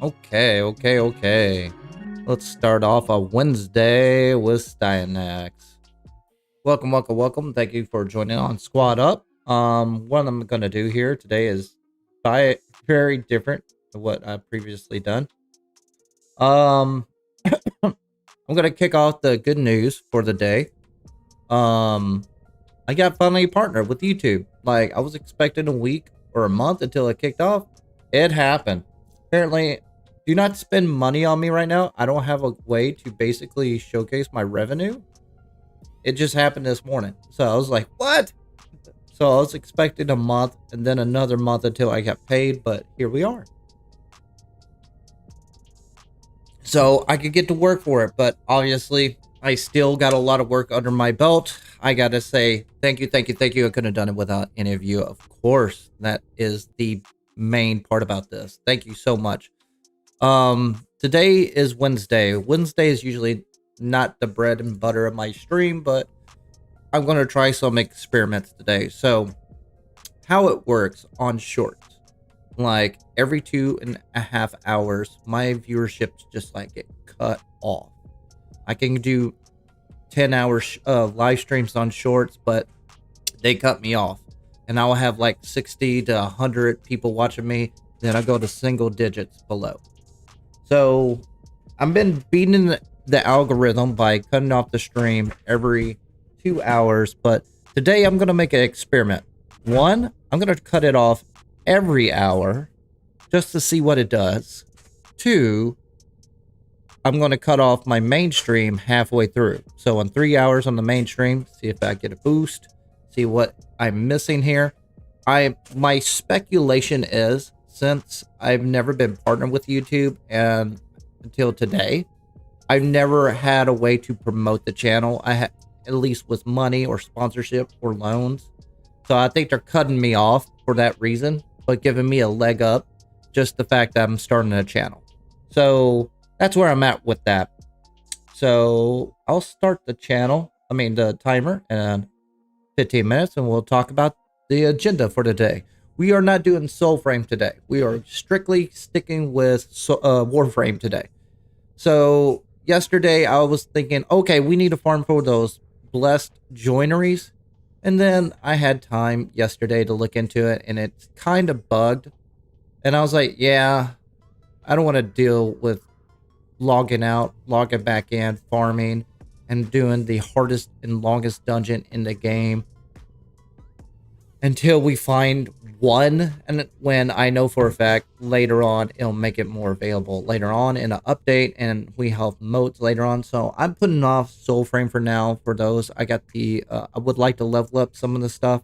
Okay. Let's start off a Wednesday with Styanax. Welcome. Thank you for joining on Squad Up. What I'm gonna do here today is very different to what I've previously done. Um, I'm gonna kick off the good news for the day. I got finally partnered with YouTube. Like, I was expecting a week or a month until it kicked off. It happened. Apparently, do not spend money on me right now. I don't have a way to basically showcase my revenue. It just happened this morning. So I was like, what? So I was expecting a month and then another month until I got paid, but here we are. So I could get to work for it, but obviously I still got a lot of work under my belt. I gotta say thank you. I couldn't have done it without any of you. Of course, that is the main part about this. Thank you so much. Today is Wednesday. Wednesday is usually not the bread and butter of my stream, but I'm gonna try some experiments today. So how it works on shorts, like every 2.5 hours, my viewership's just like get cut off. I can do 10-hour live streams on shorts, but they cut me off, and I'll have like 60 to 100 people watching me. Then I go to single digits below. So I've been beating the algorithm by cutting off the stream every 2 hours, but today I'm gonna make an experiment. One, I'm gonna cut it off every hour just to see what it does. Two, I'm going to cut off my mainstream halfway through. So in 3 hours on the mainstream, see if I get a boost, see what I'm missing here. My speculation is, since I've never been partnered with YouTube and until today, I've never had a way to promote the channel. I had, at least with money or sponsorship or loans. So I think they're cutting me off for that reason, but giving me a leg up, just the fact that I'm starting a channel. So that's where I'm at with that. So I'll start the timer in 15 minutes, and we'll talk about the agenda for today. We are not doing Soul Frame today. We are strictly sticking with Warframe today. So yesterday I was thinking, okay, we need to farm for those blessed joineries. And then I had time yesterday to look into it, and it's kind of bugged. And I was like, yeah, I don't want to deal with logging out, logging back in, farming, and doing the hardest and longest dungeon in the game until we find one. And when I know for a fact later on it'll make it more available later on in an update, and we have modes later on. So I'm putting off Soul Frame for now. For those, I got the I would like to level up some of the stuff,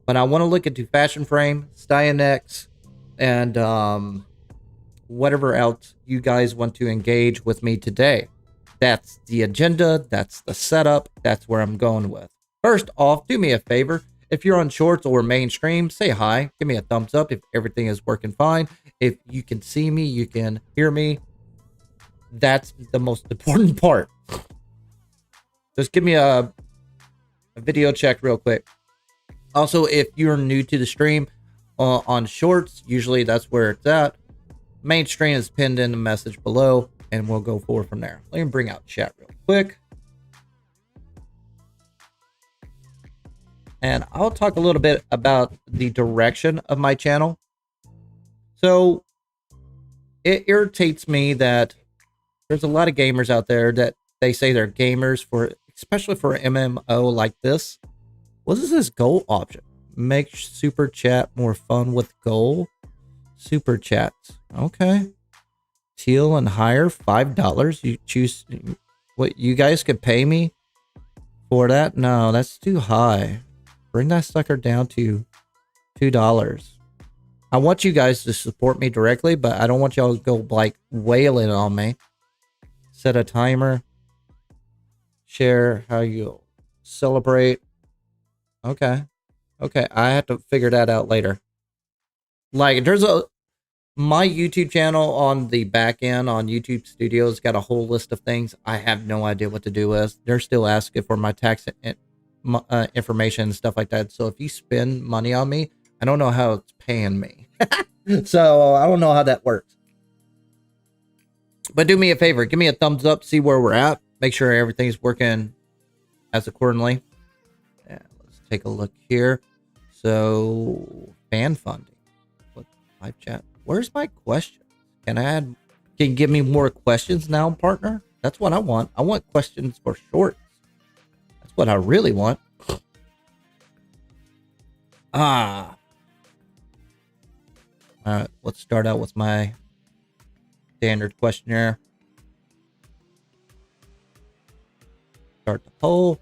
but I want to look into fashoinframe, Styanax, and whatever else you guys want to engage with me today. That's the agenda. That's the setup. That's where I'm going with. First off, do me a favor. If you're on shorts or mainstream, say hi. Give me a thumbs up if everything is working fine. If you can see me, you can hear me. That's the most important part. Just give me a video check real quick. Also, if you're new to the stream on shorts, usually that's where it's at. Mainstream is pinned in the message below, and we'll go forward from there. Let me bring out chat real quick. And I'll talk a little bit about the direction of my channel. So it irritates me that there's a lot of gamers out there that they say they're gamers for, especially for an MMO like this. What is this goal option? Make super chat more fun with goal. Super chats. Okay. Teal and higher, $5. You choose what you guys could pay me for that. No, that's too high. Bring that sucker down to $2. I want you guys to support me directly, but I don't want y'all to go like wailing on me. Set a timer. Share how you celebrate. Okay. I have to figure that out later. Like, there's my YouTube channel on the back end on YouTube Studios got a whole list of things I have no idea what to do with. They're still asking for my tax information and stuff like that. So if you spend money on me, I don't know how it's paying me. So I don't know how that works. But do me a favor, give me a thumbs up, see where we're at. Make sure everything's working as accordingly. Yeah, let's take a look here. So, fan funding. What live chat? Where's my question? Can I add? Can you give me more questions now, partner? That's what I want. I want questions for shorts. That's what I really want. Ah. All right, let's start out with my standard questionnaire. Start the poll.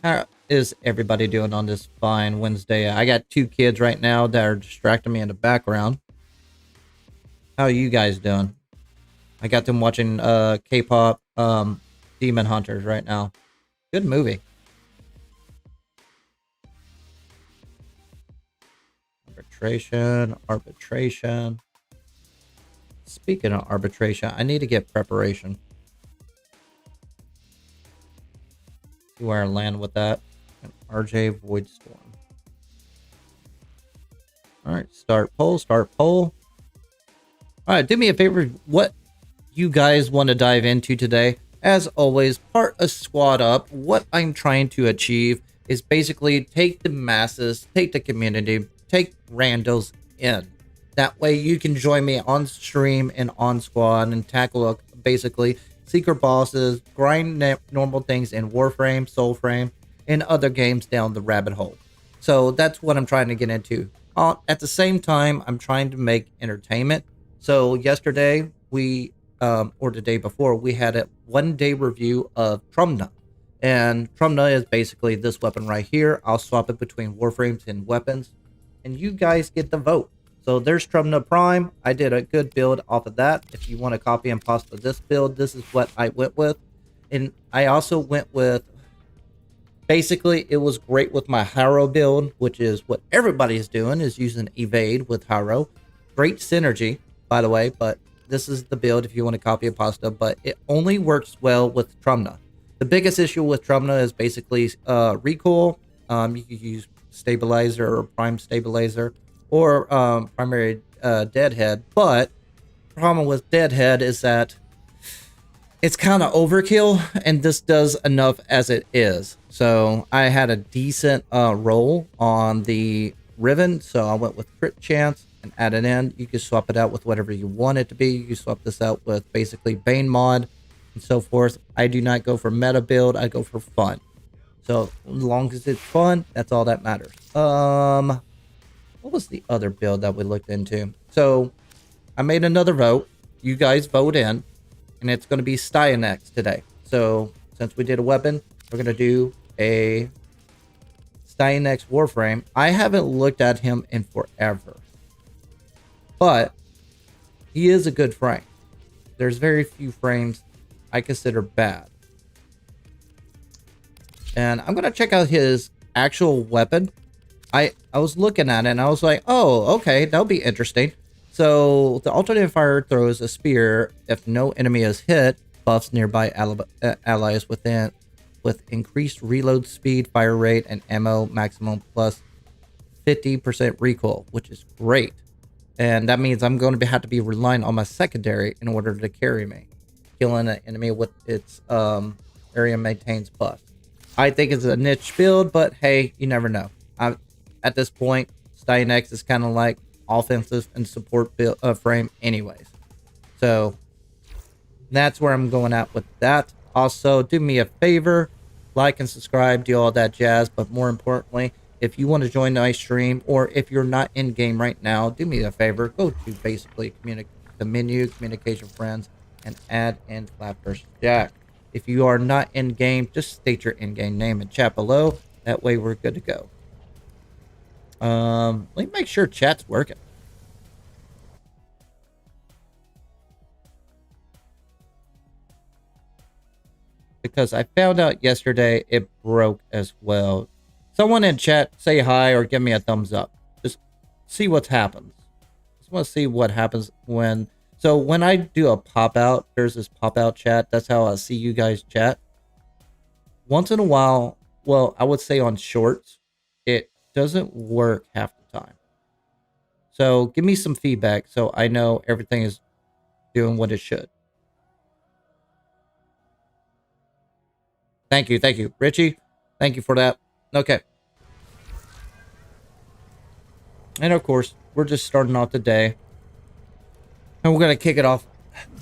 How is everybody doing on this fine Wednesday? I got 2 kids right now that are distracting me in the background. How are you guys doing? I got them watching K-pop Demon Hunters right now. Good movie. Arbitration. Speaking of arbitration, I need to get preparation. See where I land with that. And RJ Voidstorm. All right, start poll. All right, do me a favor. What you guys want to dive into today? As always, part of Squad Up, what I'm trying to achieve is basically take the masses, take the community, take randos in. That way you can join me on stream and on Squad and tackle basically secret bosses, grind normal things in Warframe, Soulframe, and other games down the rabbit hole. So that's what I'm trying to get into. At the same time, I'm trying to make entertainment. So yesterday, or the day before, we had a 1-day review of Trumna. And Trumna is basically this weapon right here. I'll swap it between Warframes and weapons. And you guys get the vote. So there's Trumna Prime. I did a good build off of that. If you want to copy and pasta this build, this is what I went with. And I also went with, basically, it was great with my Harrow build, which is what everybody is doing, is using Evade with Harrow. Great synergy, by the way, but this is the build if you want to copy and pasta, but it only works well with Trumna. The biggest issue with Trumna is basically recoil. You can use stabilizer or prime stabilizer or primary deadhead, but the problem with deadhead is that it's kind of overkill, and this does enough as it is. So I had a decent roll on the Riven, so I went with crit chance and added in. You can swap it out with whatever you want it to be. You can swap this out with basically Bane mod and so forth. I do not go for meta build. I go for fun. So as long as it's fun, that's all that matters. What was the other build that we looked into? So I made another vote. You guys vote in, and it's going to be Styanax today. So since we did a weapon, we're going to do a Styanax Warframe. I haven't looked at him in forever, but he is a good frame. There's very few frames I consider bad. And I'm going to check out his actual weapon. I was looking at it and I was like, oh, okay, that'll be interesting. So the alternate fire throws a spear. If no enemy is hit, buffs nearby allies with increased reload speed, fire rate, and ammo maximum plus 50% recoil, which is great. And that means I'm going to have to be relying on my secondary in order to carry me. Killing an enemy with its area maintains buff. I think it's a niche build, but hey, you never know. At this point, Styanax is kind of like offensive and support build, frame anyways. So that's where I'm going at with that. Also, do me a favor, like and subscribe, do all that jazz. But more importantly, if you want to join my stream, or if you're not in game right now, do me a favor, go to basically the menu, communication friends, and add in flapvsjack. If you are not in game, just state your in-game name and chat below. That way we're good to go. Let me make sure chat's working. Because I found out yesterday it broke as well. Someone in chat say hi or give me a thumbs up. Just see what happens. Just want to see what happens when... So when I do a pop out, there's this pop out chat. That's how I see you guys chat. Once in a while, well, I would say on shorts, it doesn't work half the time. So give me some feedback so I know everything is doing what it should. Thank you. Richie, thank you for that. Okay. And of course, we're just starting off the day. And we're going to kick it off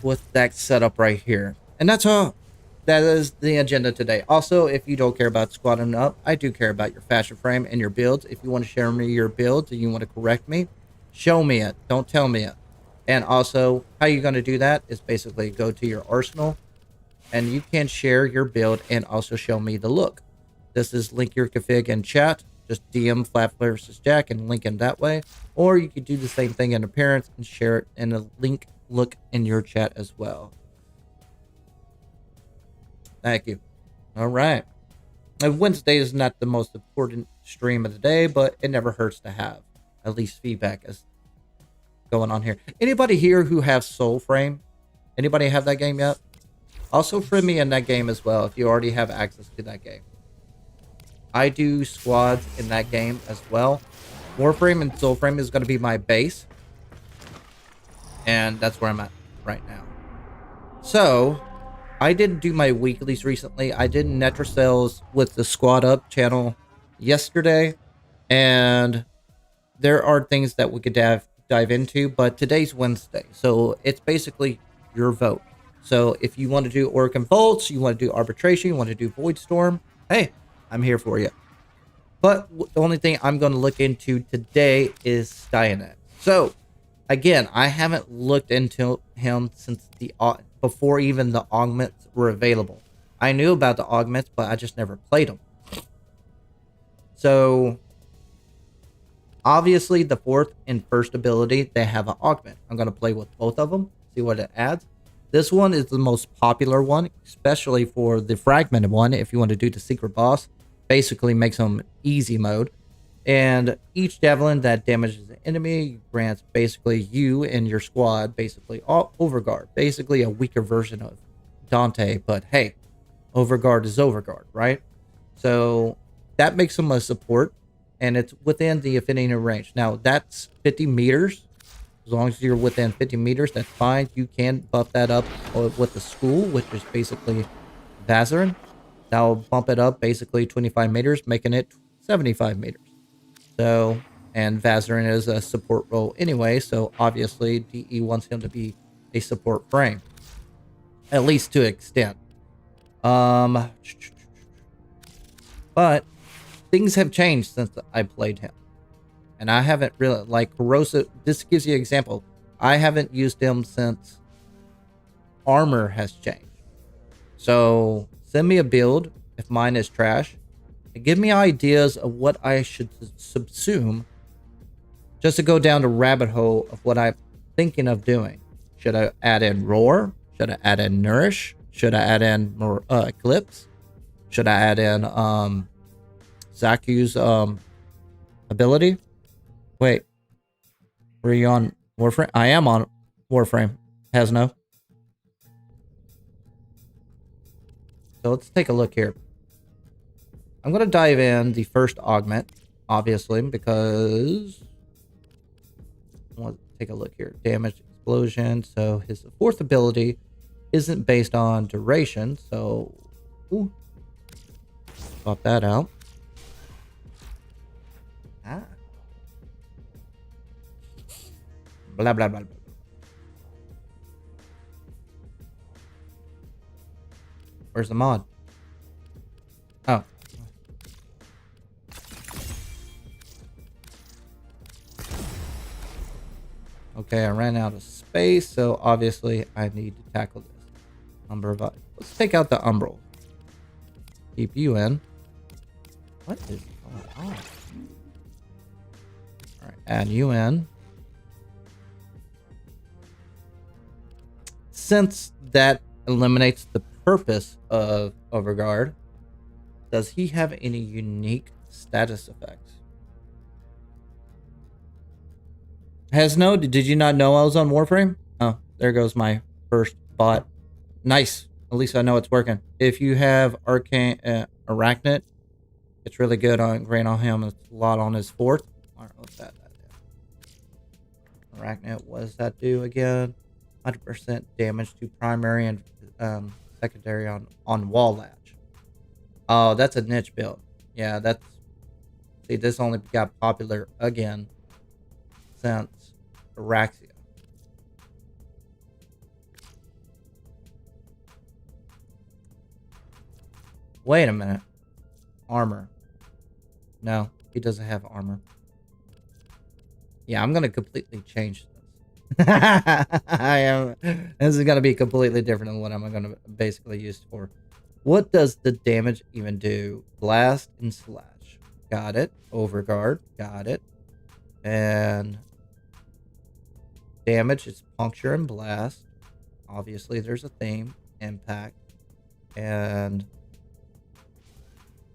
with that setup right here. And that's all. That is the agenda today. Also, if you don't care about squatting up, I do care about your fashion frame and your builds. If you want to share me your builds and you want to correct me, show me it. Don't tell me it. And also, how you're going to do that is basically go to your arsenal and you can share your build and also show me the look. This is link your config in chat. Just DM flapvsjack and link in that way. Or you could do the same thing in appearance and share it in a link look in your chat as well. Thank you. All right. And Wednesday is not the most important stream of the day, but it never hurts to have at least feedback is going on here. Anybody here who have Soul Frame? Anybody have that game yet? Also friend me in that game as well if you already have access to that game. I do squads in that game as well. Warframe and Soulframe is going to be my base. And that's where I'm at right now. So, I didn't do my weeklies recently. I did Netracels with the Squad Up channel yesterday. And there are things that we could dive into. But today's Wednesday. So, it's basically your vote. So, if you want to do Orc Bolts, you want to do Arbitration, you want to do Void Storm, hey, I'm here for you. But the only thing I'm going to look into today is Styanax. So, again, I haven't looked into him since before even the augments were available. I knew about the augments, but I just never played them. So, obviously, the fourth and first ability, they have an augment. I'm going to play with both of them, see what it adds. This one is the most popular one, especially for the fragmented one. If you want to do the secret boss, basically makes them easy mode. And each javelin that damages the enemy grants basically you and your squad basically all overguard. Basically a weaker version of Dante, but hey, overguard is overguard, right? So that makes them a support, and it's within the affinity range. Now that's 50 meters. As long as you're within 50 meters, that's fine. You can buff that up with the school, which is basically Vazarin. That'll bump it up basically 25 meters, making it 75 meters. So, and Vazarin is a support role anyway, so obviously DE wants him to be a support frame. At least to an extent. But things have changed since I played him. And I haven't really, like, corrosive, this gives you an example. I haven't used him since armor has changed. So, send me a build if mine is trash. And give me ideas of what I should subsume just to go down the rabbit hole of what I'm thinking of doing. Should I add in Roar? Should I add in Nourish? Should I add in more Eclipse? Should I add in Zaku's ability? Wait, were you on Warframe? I am on Warframe. Has no. So let's take a look here. I'm going to dive in the first augment, obviously, because I want to take a look here. Damage, explosion. So his fourth ability isn't based on duration. So, swap that out. Blah, blah, blah, blah. Where's the mod? Oh. Okay, I ran out of space, so obviously I need to tackle this. Number of... Let's take out the Umbral. Keep you in. What is going on? Alright, add you in. Since that eliminates the purpose of Overguard, does he have any unique status effects? Has no? Did you not know I was on Warframe? Oh, there goes my first bot. Nice. At least I know it's working. If you have Arcane Arachnid, it's really good on grain on him. It's a lot on his fourth. I don't know what that is. Arachnid, what does that do again? 100% damage to primary and secondary on wall latch. Oh, that's a niche build. Yeah, that's... See, this only got popular again since Araxia. Wait a minute. Armor. No, he doesn't have armor. Yeah, I'm going to completely change this. I am. This is going to be completely different than what I'm going to basically use it for. What does the damage even do? Blast and slash. Got it. Overguard. Got it. And damage is puncture and blast. Obviously, there's a theme. Impact. And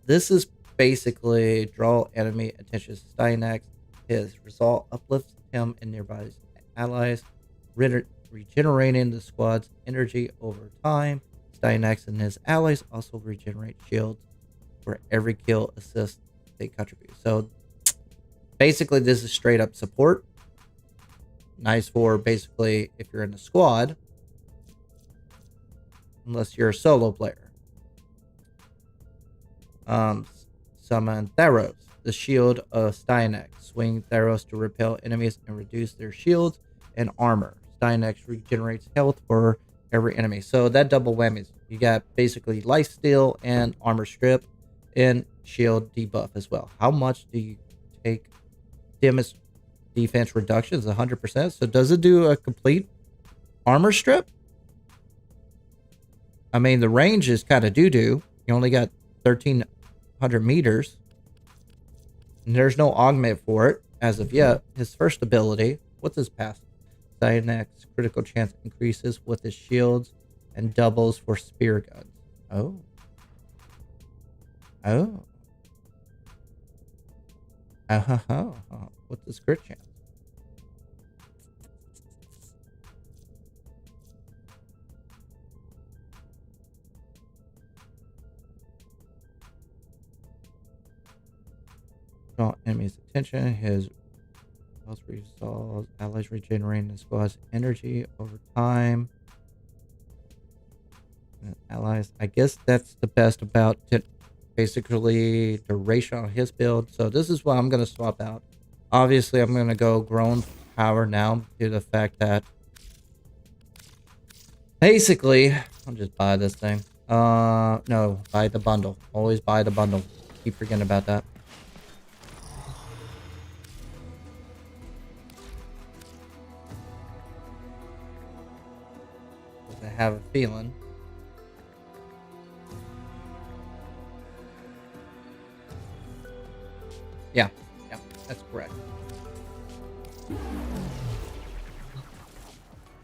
this is basically draw enemy attention. Styanax. His result uplifts him and nearby allies, regenerating the squad's energy over time. Styanax and his allies also regenerate shields for every kill assist they contribute. So basically, this is straight up support. Nice for basically if you're in a squad, unless you're a solo player. Summon Theros, the shield of Styanax. Swing Theros to repel enemies and reduce their shields and armor. Styanax regenerates health for every enemy. So that double whammies. You got basically lifesteal and armor strip and shield debuff as well. How much do you take? Damage defense reduction is 100%. So does it do a complete armor strip? I mean, the range is kind of doo-doo. You only got 1,300 meters. And there's no augment for it as of yet. His first ability, what's his passive? Styanax critical chance increases with his shields and doubles for spear guns. Oh. Oh. Oh. What's his crit chance? Draw enemy's attention. His health resolves. Allies regenerating the squad's energy over time. And allies. I guess that's the best about it. Basically, duration on his build. So this is what I'm going to swap out. Obviously, I'm going to go grown power now due to the fact that basically, I'll just buy this thing. No, buy the bundle. Always buy the bundle. Keep forgetting about that. I have a feeling. Yeah, that's correct.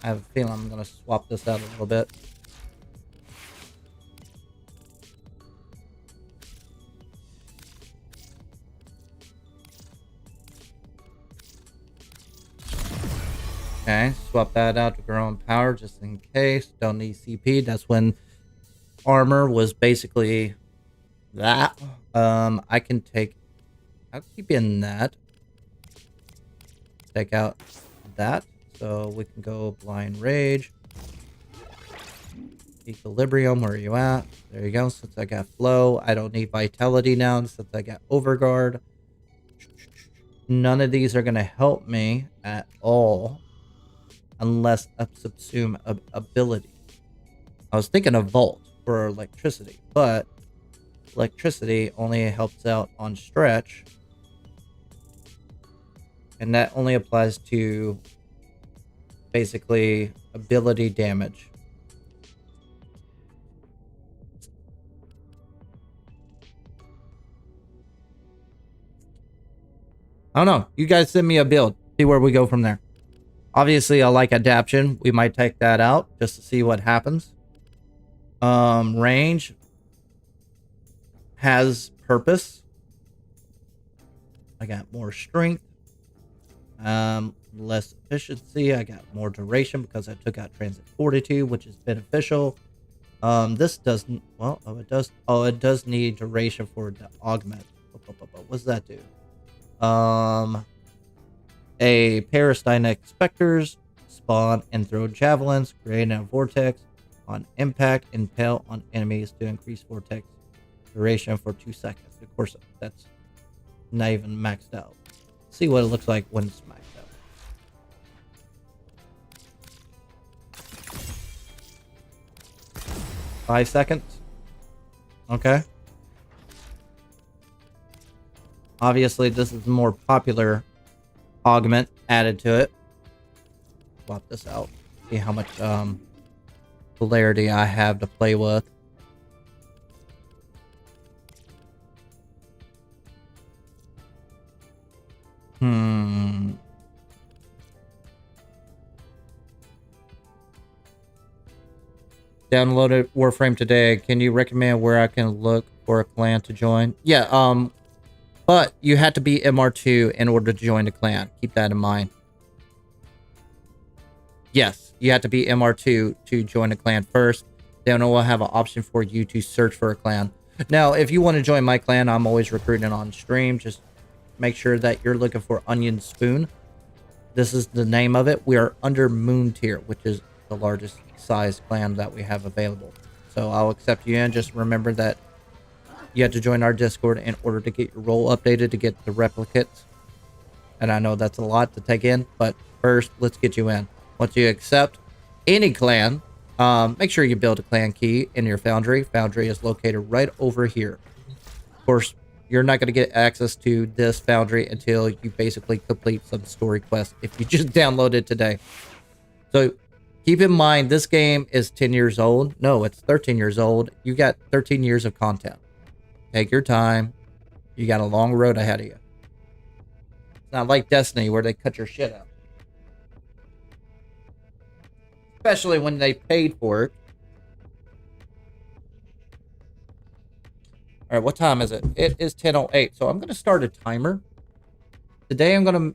I have a feeling I'm going to swap this out a little bit. Okay, swap that out to growing power just in case. Don't need CP. That's when armor was basically that. I can take... I'll keep in that. Take out that. So we can go blind rage. Equilibrium, where are you at? There you go. Since I got flow, I don't need vitality now since I got overguard. None of these are going to help me at all. Unless a subsume ability. I was thinking of Volt for electricity, but electricity only helps out on stretch. And that only applies to basically ability damage. I don't know. You guys send me a build. See where we go from there. Obviously, I like adaptation. We might take that out just to see what happens. Range has purpose. I got more strength. Less efficiency. I got more duration because I took out transit fortitude, which is beneficial. This doesn't. Well, oh, it does. Oh, it does need duration for the augment. What does that do? A pair of Styanax specters spawn and throw javelins, creating a vortex on impact, impale on enemies to increase vortex duration for 2 seconds. Of course, that's not even maxed out. See what it looks like when it's maxed out. Five seconds. Okay. Obviously, this is the more popular augment added to it. Swap this out. See how much polarity I have to play with. Downloaded Warframe today. Can you recommend where I can look for a clan to join? Yeah, but you have to be MR2 in order to join the clan. Keep that in mind. Yes, you have to be MR2 to join the clan first. Then we'll have an option for you to search for a clan. Now, if you want to join my clan, I'm always recruiting on stream. Just make sure that you're looking for Onion Spoon. This is the name of it. We are under Moon Tier, which is the largest size clan that we have available. So I'll accept you in. Just remember that you have to join our Discord in order to get your role updated to get the replicates. And I know that's a lot to take in, but first, let's get you in. Once you accept any clan, make sure you build a clan key in your foundry. Foundry is located right over here. Of course, you're not going to get access to this foundry until you basically complete some story quests if you just download it today. So keep in mind, this game is 10 years old. No, it's 13 years old. You got 13 years of content. Take your time. You got a long road ahead of you. It's not like Destiny where they cut your shit out. Especially when they paid for it. All right, what time is it? It is 10:08. So I'm going to start a timer. Today I'm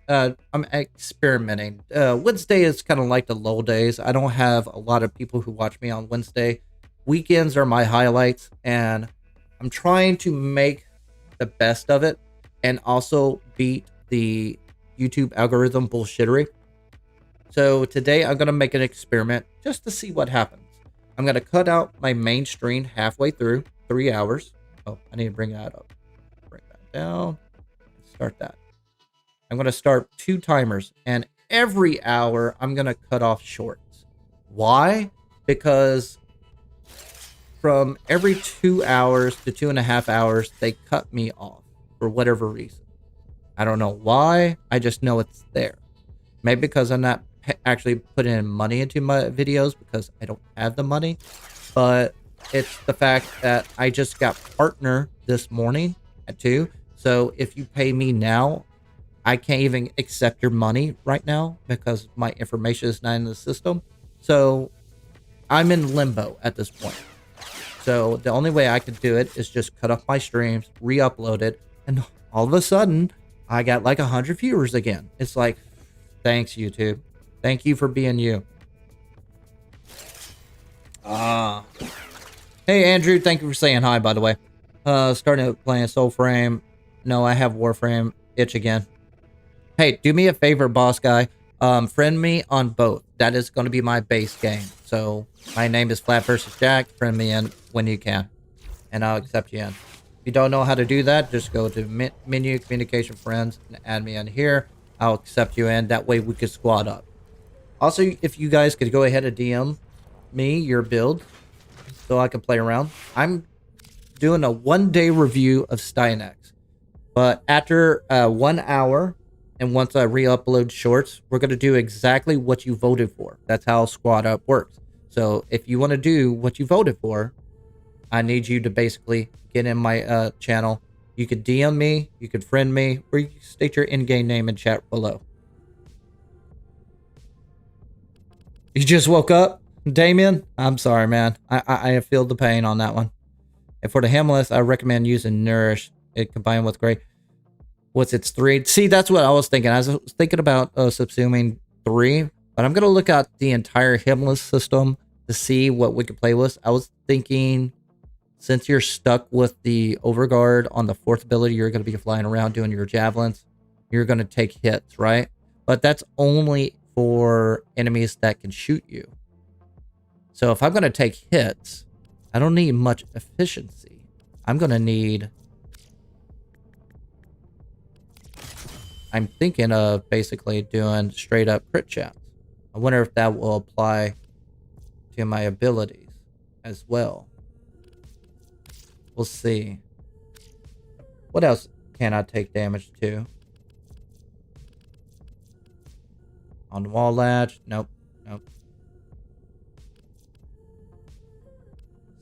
experimenting. Wednesday is kind of like the lull days. I don't have a lot of people who watch me on Wednesday. Weekends are my highlights, and I'm trying to make the best of it and also beat the YouTube algorithm bullshittery. So today I'm going to make an experiment just to see what happens. I'm going to cut out my main stream halfway through, 3 hours. Oh, I need to bring that up. Bring that down. Start that. I'm going to start 2 timers, and every hour I'm going to cut off shorts. Why? Because from every 2 hours to 2.5 hours, they cut me off for whatever reason. I don't know why. I just know it's there. Maybe because I'm not actually putting money into my videos because I don't have the money. But it's the fact that I just got partner this morning at 2. So if you pay me now, I can't even accept your money right now because my information is not in the system. So I'm in limbo at this point. So the only way I could do it is just cut off my streams, re-upload it, and all of a sudden, I got like 100 viewers again. It's like, thanks, YouTube. Thank you for being you. Hey, Andrew, thank you for saying hi, by the way. Starting playing Soulframe. No, I have Warframe. Itch again. Hey, do me a favor, boss guy. Friend me on both. That is going to be my base game. So my name is flapvsjack. Friend me in when you can, and I'll accept you in. If you don't know how to do that, just go to menu, communication, friends, and add me in here. I'll accept you in. That way we could squad up. Also, if you guys could go ahead and DM me your build so I can play around. I'm doing a 1-day review of Styanax. But after 1 hour, and once I re-upload shorts, we're going to do exactly what you voted for. That's how Squad Up works. So if you want to do what you voted for, I need you to basically get in my channel. You could DM me, you could friend me, or you can state your in-game name and chat below. You just woke up, Damien? I'm sorry, man. I feel the pain on that one. And for the Hemless, I recommend using Nourish. It combined with Great. What's its 3? See, that's what I was thinking. I was thinking about subsuming 3, but I'm going to look at the entire Hemless system to see what we could play with. I was thinking, since you're stuck with the Overguard on the 4th ability, you're going to be flying around doing your javelins. You're going to take hits, right? but that's only for enemies that can shoot you. So if I'm going to take hits, I don't need much efficiency. I'm going to need... I'm thinking of basically doing straight up crit shots. I wonder if that will apply to my abilities as well. We'll see. What else can I take damage to? On wall latch? Nope. Nope.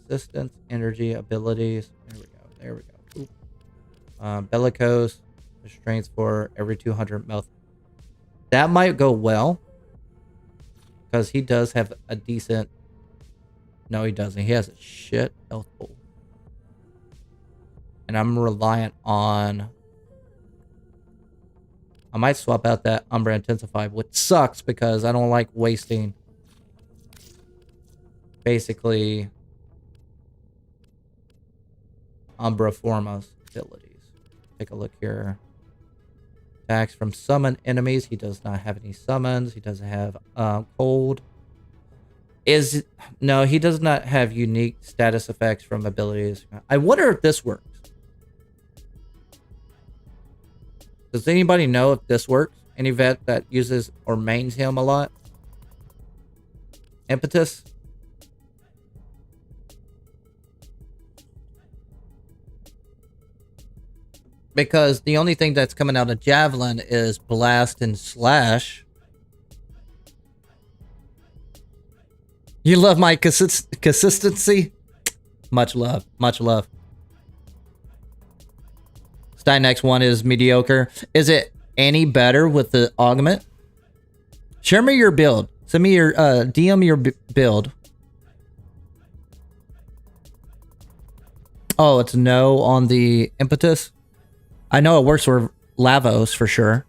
Resistance, energy, abilities. There we go. There we go. Bellicose. Restraints for every 200 health. That might go well. Because he does have a decent... No, he doesn't. He has a shit health pool. And I'm reliant on... I might swap out that Umbra Intensify, which sucks because I don't like wasting... basically... Umbra Forma's abilities. Take a look here. Attacks from summoned enemies. He does not have any summons. He doesn't have cold. No, he does not have unique status effects from abilities. I wonder if this works. Does anybody know if this works? Any vet that uses or mains him a lot? Impetus? Because the only thing that's coming out of Javelin is Blast and Slash. You love my consistency? Much love. Much love. Styanax 1 is mediocre. Is it any better with the augment? Share me your build. Send me your DM your build. Oh, it's no on the impetus. I know it works for Lavos for sure.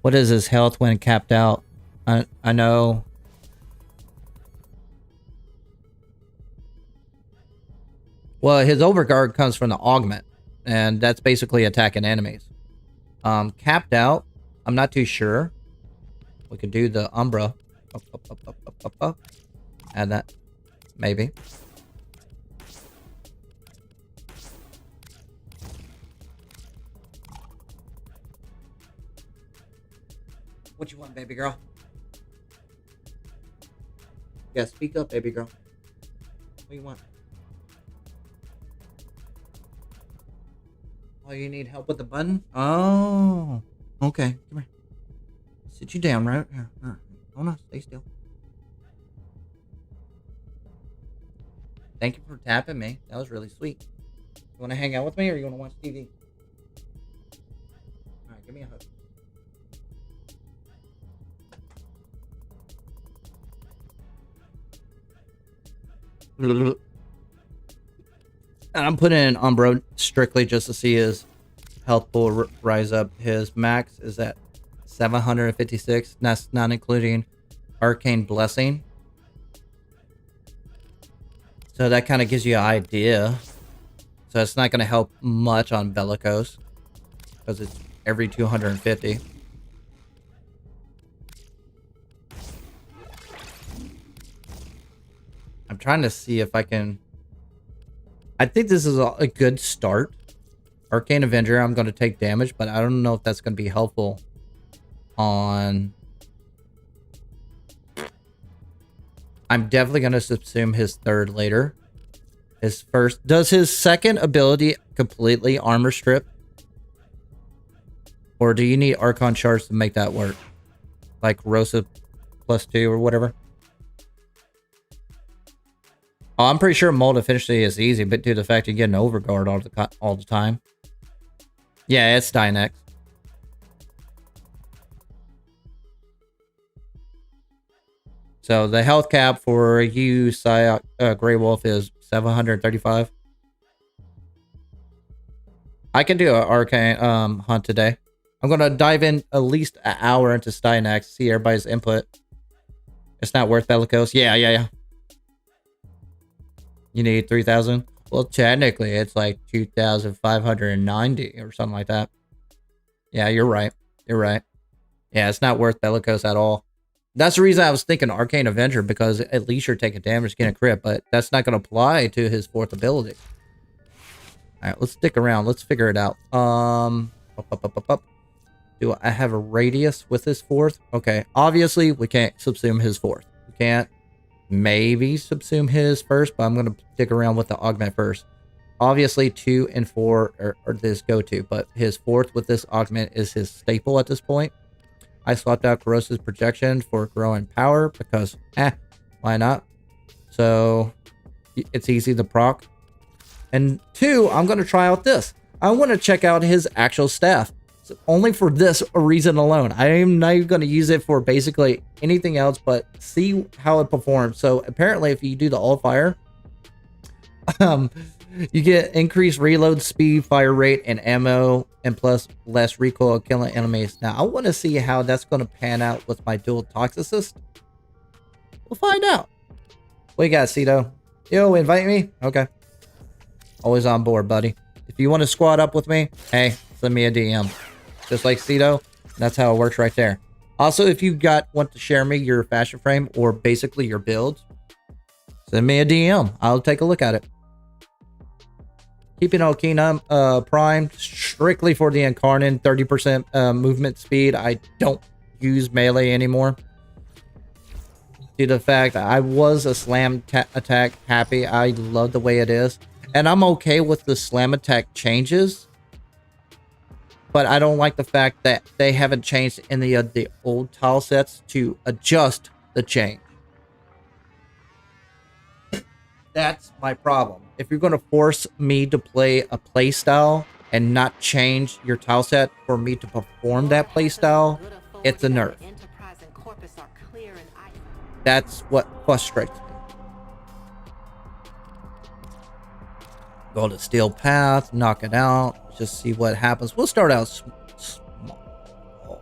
What is his health when capped out? I know. Well, his overguard comes from the augment, and that's basically attacking enemies. Capped out, I'm not too sure. We could do the Umbra. Up. Add that. Maybe. What you want, baby girl? Yeah, speak up, baby girl. What do you want? Oh, you need help with the button? Oh, okay. Come here. Sit you down right here. Hold on, stay still. Thank you for tapping me. That was really sweet. You want to hang out with me or you want to watch TV? All right, give me a hug. And I'm putting in Umbro strictly just to see his health pool rise up. His max is at 756. That's not including Arcane Blessing. So that kind of gives you an idea. So it's not going to help much on Bellicose because it's every 250. I'm trying to see if I can... I think this is a good start. Arcane Avenger, I'm going to take damage, but I don't know if that's going to be helpful on... I'm definitely going to subsume his third later. His first... Does his second ability completely armor strip? Or do you need Archon Charge to make that work? Like Rosa +2 or whatever? Oh, I'm pretty sure mold efficiency is easy, but due to the fact you get an overguard all the time. Yeah, it's Styanax. So the health cap for you, Grey Wolf, is 735. I can do an arcane hunt today. I'm gonna dive in at least an hour into Styanax, see everybody's input. It's not worth Bellicose. Yeah. You need 3,000? Well, technically, it's like 2,590 or something like that. Yeah, you're right. You're right. Yeah, it's not worth Bellicose at all. That's the reason I was thinking Arcane Avenger, because at least you're taking damage, getting a crit, but that's not going to apply to his fourth ability. All right, let's stick around. Let's figure it out. Up. Do I have a radius with his fourth? Okay, obviously we can't subsume his fourth. We can't maybe subsume his first, but I'm going to stick around with the augment first. Obviously 2 and 4 are this go-to, but his fourth with this augment is his staple at this point. I swapped out Corrosive Projection for growing power because, why not? So it's easy to proc. And 2, I'm going to try out this. I want to check out his actual staff. So only for this reason alone. I am not going to use it for basically anything else, but see how it performs. So apparently if you do the all fire, you get increased reload speed, fire rate, and ammo, and plus less recoil killing enemies. Now I want to see how that's going to pan out with my dual toxicist. We'll find out. What you got, Cito? Yo, invite me? Okay. Always on board, buddy. If you want to squad up with me, hey, send me a DM. Just like Cito, that's how it works right there. Also, if you want to share me your fashion frame or basically your builds, send me a DM. I'll take a look at it. Keeping Okina primed strictly for the Incarnate, 30% movement speed. I don't use melee anymore. Due to the fact that I was a slam attack happy. I love the way it is. And I'm okay with the slam attack changes. But I don't like the fact that they haven't changed any of the old tile sets to adjust the change. That's my problem. If you're going to force me to play a playstyle and not change your tile set for me to perform that playstyle, it's a nerf. That's what frustrates me. Go to Steel Path, knock it out, just see what happens. We'll start out small.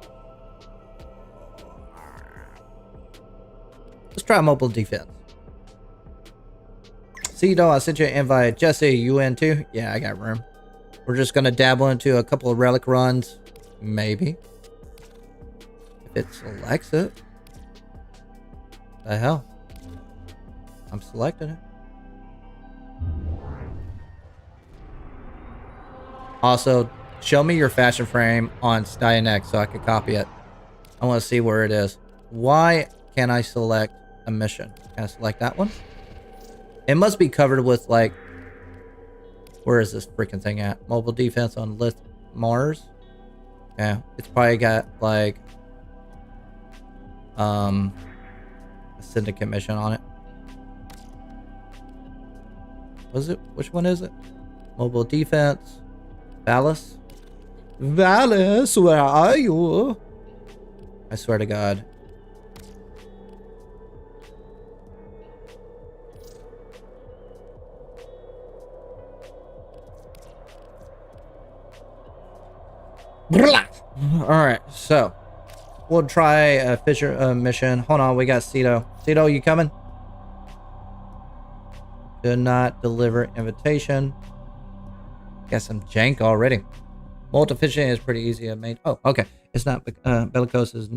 Let's try mobile defense. Cito, I sent you an invite. Jesse, you in too? Yeah, I got room. We're just going to dabble into a couple of relic runs. Maybe. If it selects it. The hell? I'm selecting it. Also, show me your fashion frame on Styanax so I can copy it. I want to see where it is. Why can't I select a mission? Can I select that one? It must be covered with, like... Where is this freaking thing at? Mobile defense on Lith Mars? Yeah, it's probably got, like... a syndicate mission on it. Was it? Which one is it? Mobile defense... Valis? Valis, where are you? I swear to God. Alright, so we'll try a Fisher mission. Hold on, we got Cito. Cito, you coming? Did not deliver invitation. Got some jank already. Multi-fishing is pretty easy to make. Oh, okay. It's not Bellicose is.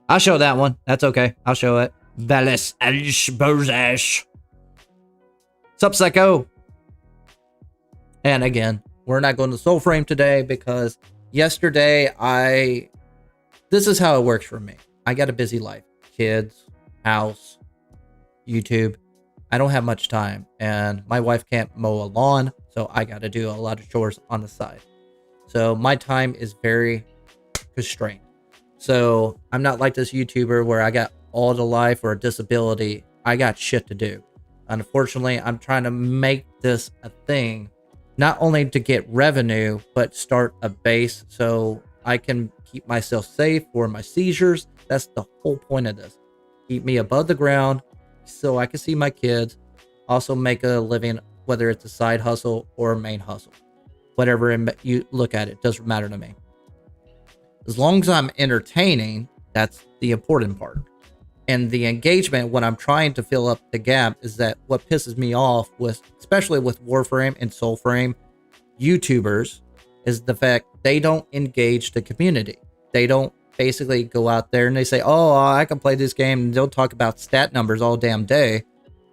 I'll show that one. That's okay. I'll show it. Valis Bozash. Sup, Psycho? And again, we're not going to Soul Frame today because yesterday this is how it works for me. I got a busy life. Kids, house, YouTube. I don't have much time, and my wife can't mow a lawn, so I got to do a lot of chores on the side. So my time is very constrained. So I'm not like this YouTuber where I got all the life or a disability. I got shit to do. Unfortunately, I'm trying to make this a thing, not only to get revenue, but start a base so I can keep myself safe for my seizures. That's the whole point of this. Keep me above the ground, so I can see my kids, also make a living, whether it's a side hustle or a main hustle. Whatever you look at it, doesn't matter to me. As long as I'm entertaining, that's the important part. And the engagement, when I'm trying to fill up the gap, is that what pisses me off with, especially with Warframe and Soulframe YouTubers, is the fact they don't engage the community. They don't basically go out there and they say, oh, I can play this game, and they'll talk about stat numbers all damn day.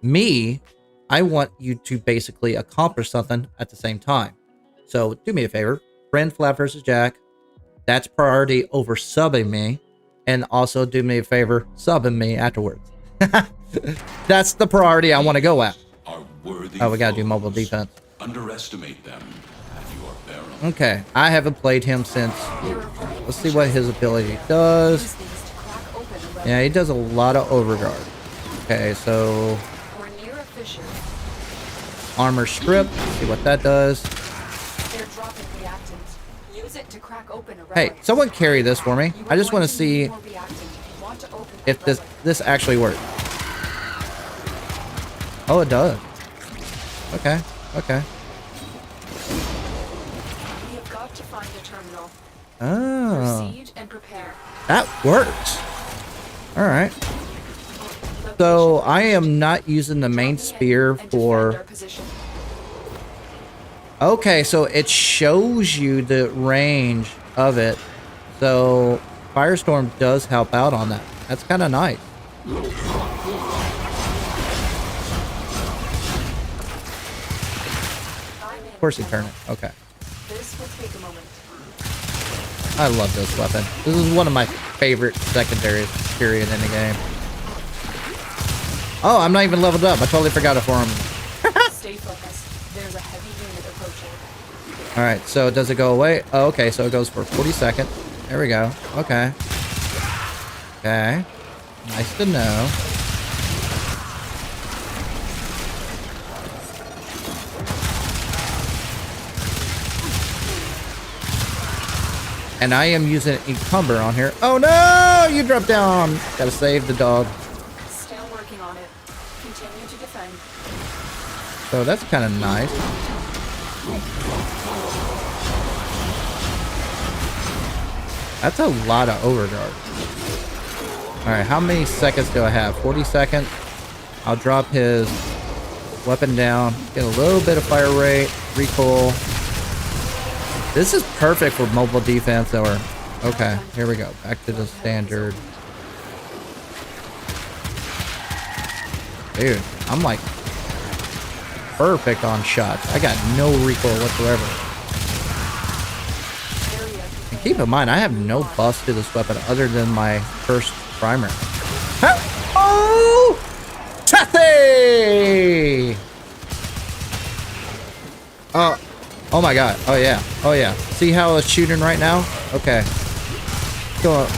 Me, I want you to basically accomplish something at the same time. So do me a favor, friend flapvsjack. That's priority over subbing me. And also do me a favor, subbing me afterwards. That's the priority I want to go at. Oh, we gotta do mobile defense. Underestimate them at your peril. Okay, I haven't played him since. Let's see what his ability does. Yeah, he does a lot of overguard. Okay, so armor strip. See what that does. Hey, someone carry this for me. I just want to see if this actually works. Oh, it does. Okay, okay. We have got to find a terminal. Oh. Proceed and prepare. That works. All right. So I am not using the main spear for... Okay, so it shows you the range of it. So Firestorm does help out on that. That's kind of nice. Of course he turned it. Okay. This will take a moment. I love this weapon. This is one of my favorite secondaries, period, in the game. Oh, I'm not even leveled up. I totally forgot it for him. Stay focused. There's a heavy unit approaching. Alright, so does it go away? Oh, okay, so it goes for 40 seconds. There we go. Okay. Okay. Nice to know. And I am using encumber on here. Oh no! You dropped down! Gotta save the dog. Still working on it. Continue to defend. So that's kind of nice. That's a lot of overguard. Alright, how many seconds do I have? 40 seconds. I'll drop his weapon down. Get a little bit of fire rate. Recoil. This is perfect for mobile defense, or... Okay, here we go. Back to the standard. Dude, I'm like... perfect on shots. I got no recoil whatsoever. And keep in mind, I have no buffs to this weapon other than my first primer. Oh! Tathy! Oh my god. Oh yeah. Oh yeah. See how it's shooting right now? Okay. Go on.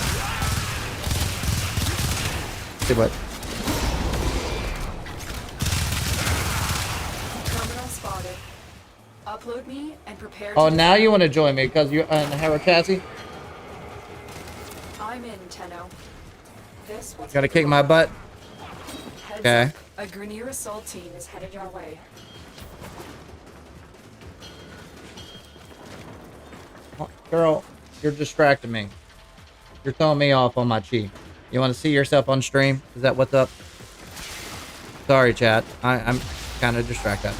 See what? Terminal spotted. Upload me and prepare. Oh, now you want to join me because you're on Harakasi? I'm in, Tenno. This will Gotta kick my butt. Heads Okay. up. A Grenier assault team is headed your way. Girl, you're distracting me. You're throwing me off on my chi. You want to see yourself on stream? Is that what's up? Sorry, chat. I'm kind of distracted.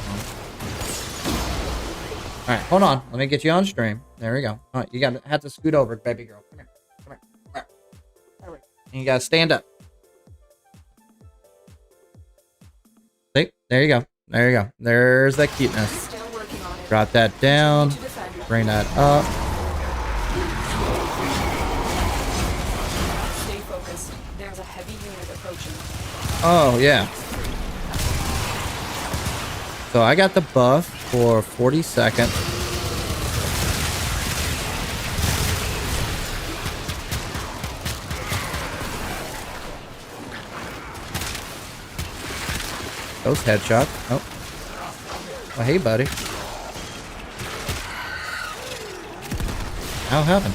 All right, hold on. Let me get you on stream. There we go. All right, you gotta have to scoot over, baby girl. Come here. Come here. All right. And you gotta stand up. See? There you go. There you go. There's that cuteness. Still working on it. Drop that down. Bring that up. Stay focused. There's a heavy unit approaching. Oh, yeah. So I got the buff for 40 seconds. Those headshots. Oh. Oh, hey, buddy. How happened?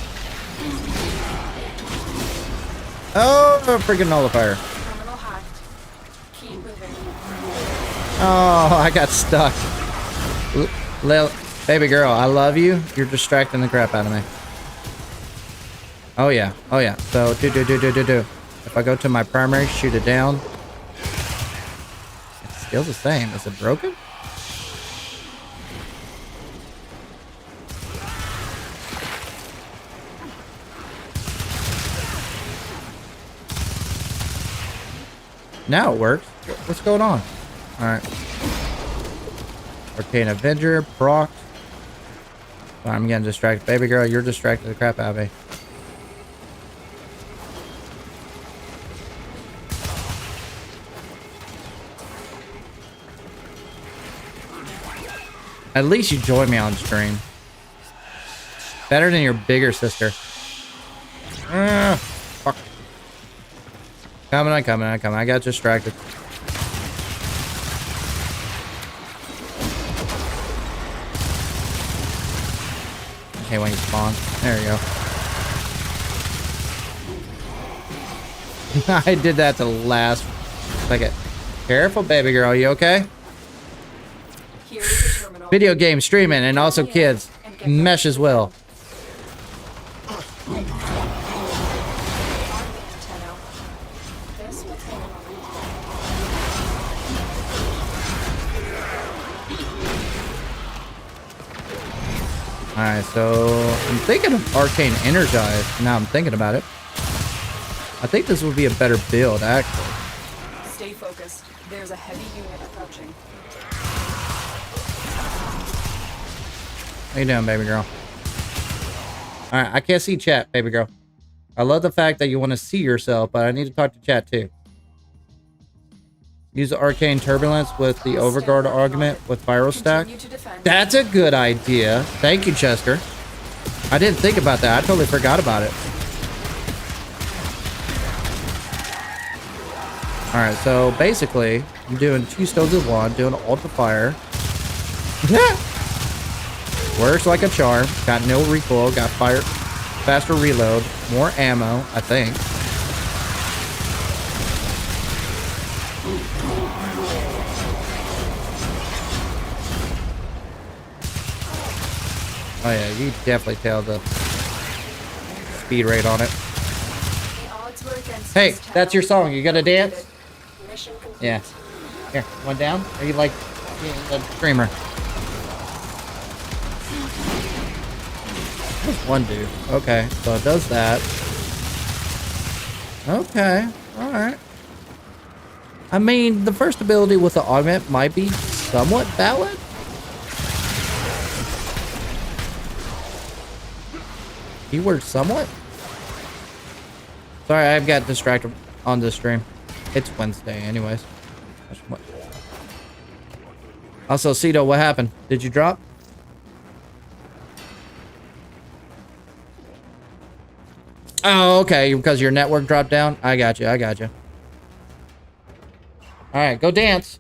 Oh, freaking nullifier. Terminal hacked. Keep moving. Oh, I got stuck. Baby girl, I love you. You're distracting the crap out of me. Oh, yeah. Oh, yeah. So, do. If I go to my primary, shoot it down. It's still the same. Is it broken? Now it works. What's going on? Alright. Arcane Avenger, proc. I'm getting distracted. Baby girl, you're distracted the crap out of me. At least you join me on stream. Better than your bigger sister. Fuck. Coming. I got distracted. Okay, when you spawn. There you go. I did that to the last second. Careful, baby girl. You okay? Here is the terminal. Video game streaming and also kids. Mesh as well. Alright, so I'm thinking of Arcane Energize. Now I'm thinking about it. I think this would be a better build, actually. Stay focused. There's a heavy unit approaching. How you doing, baby girl? Alright, I can't see chat, baby girl. I love the fact that you want to see yourself, but I need to talk to chat too. Use the Arcane Turbulence with the Overguard argument with Viral Stack. That's a good idea. Thank you, Chester. I didn't think about that. I totally forgot about it. Alright, so basically, I'm doing 2 stones of 1, doing Ultra Fire. Works like a charm. Got no recoil, got fire, faster reload, more ammo, I think. Oh yeah, you can definitely tell the speed rate on it. Hey, that's your song. You gotta dance? Yeah. Here, one down? Are you like the streamer? Just one dude. Okay, so it does that. Okay, alright. I mean, the first ability with the augment might be somewhat valid. Keyword somewhat? Sorry, I've got distracted on this stream. It's Wednesday anyways. Also, Cito, what happened? Did you drop? Oh, okay, because your network dropped down? I got you. Alright, go dance.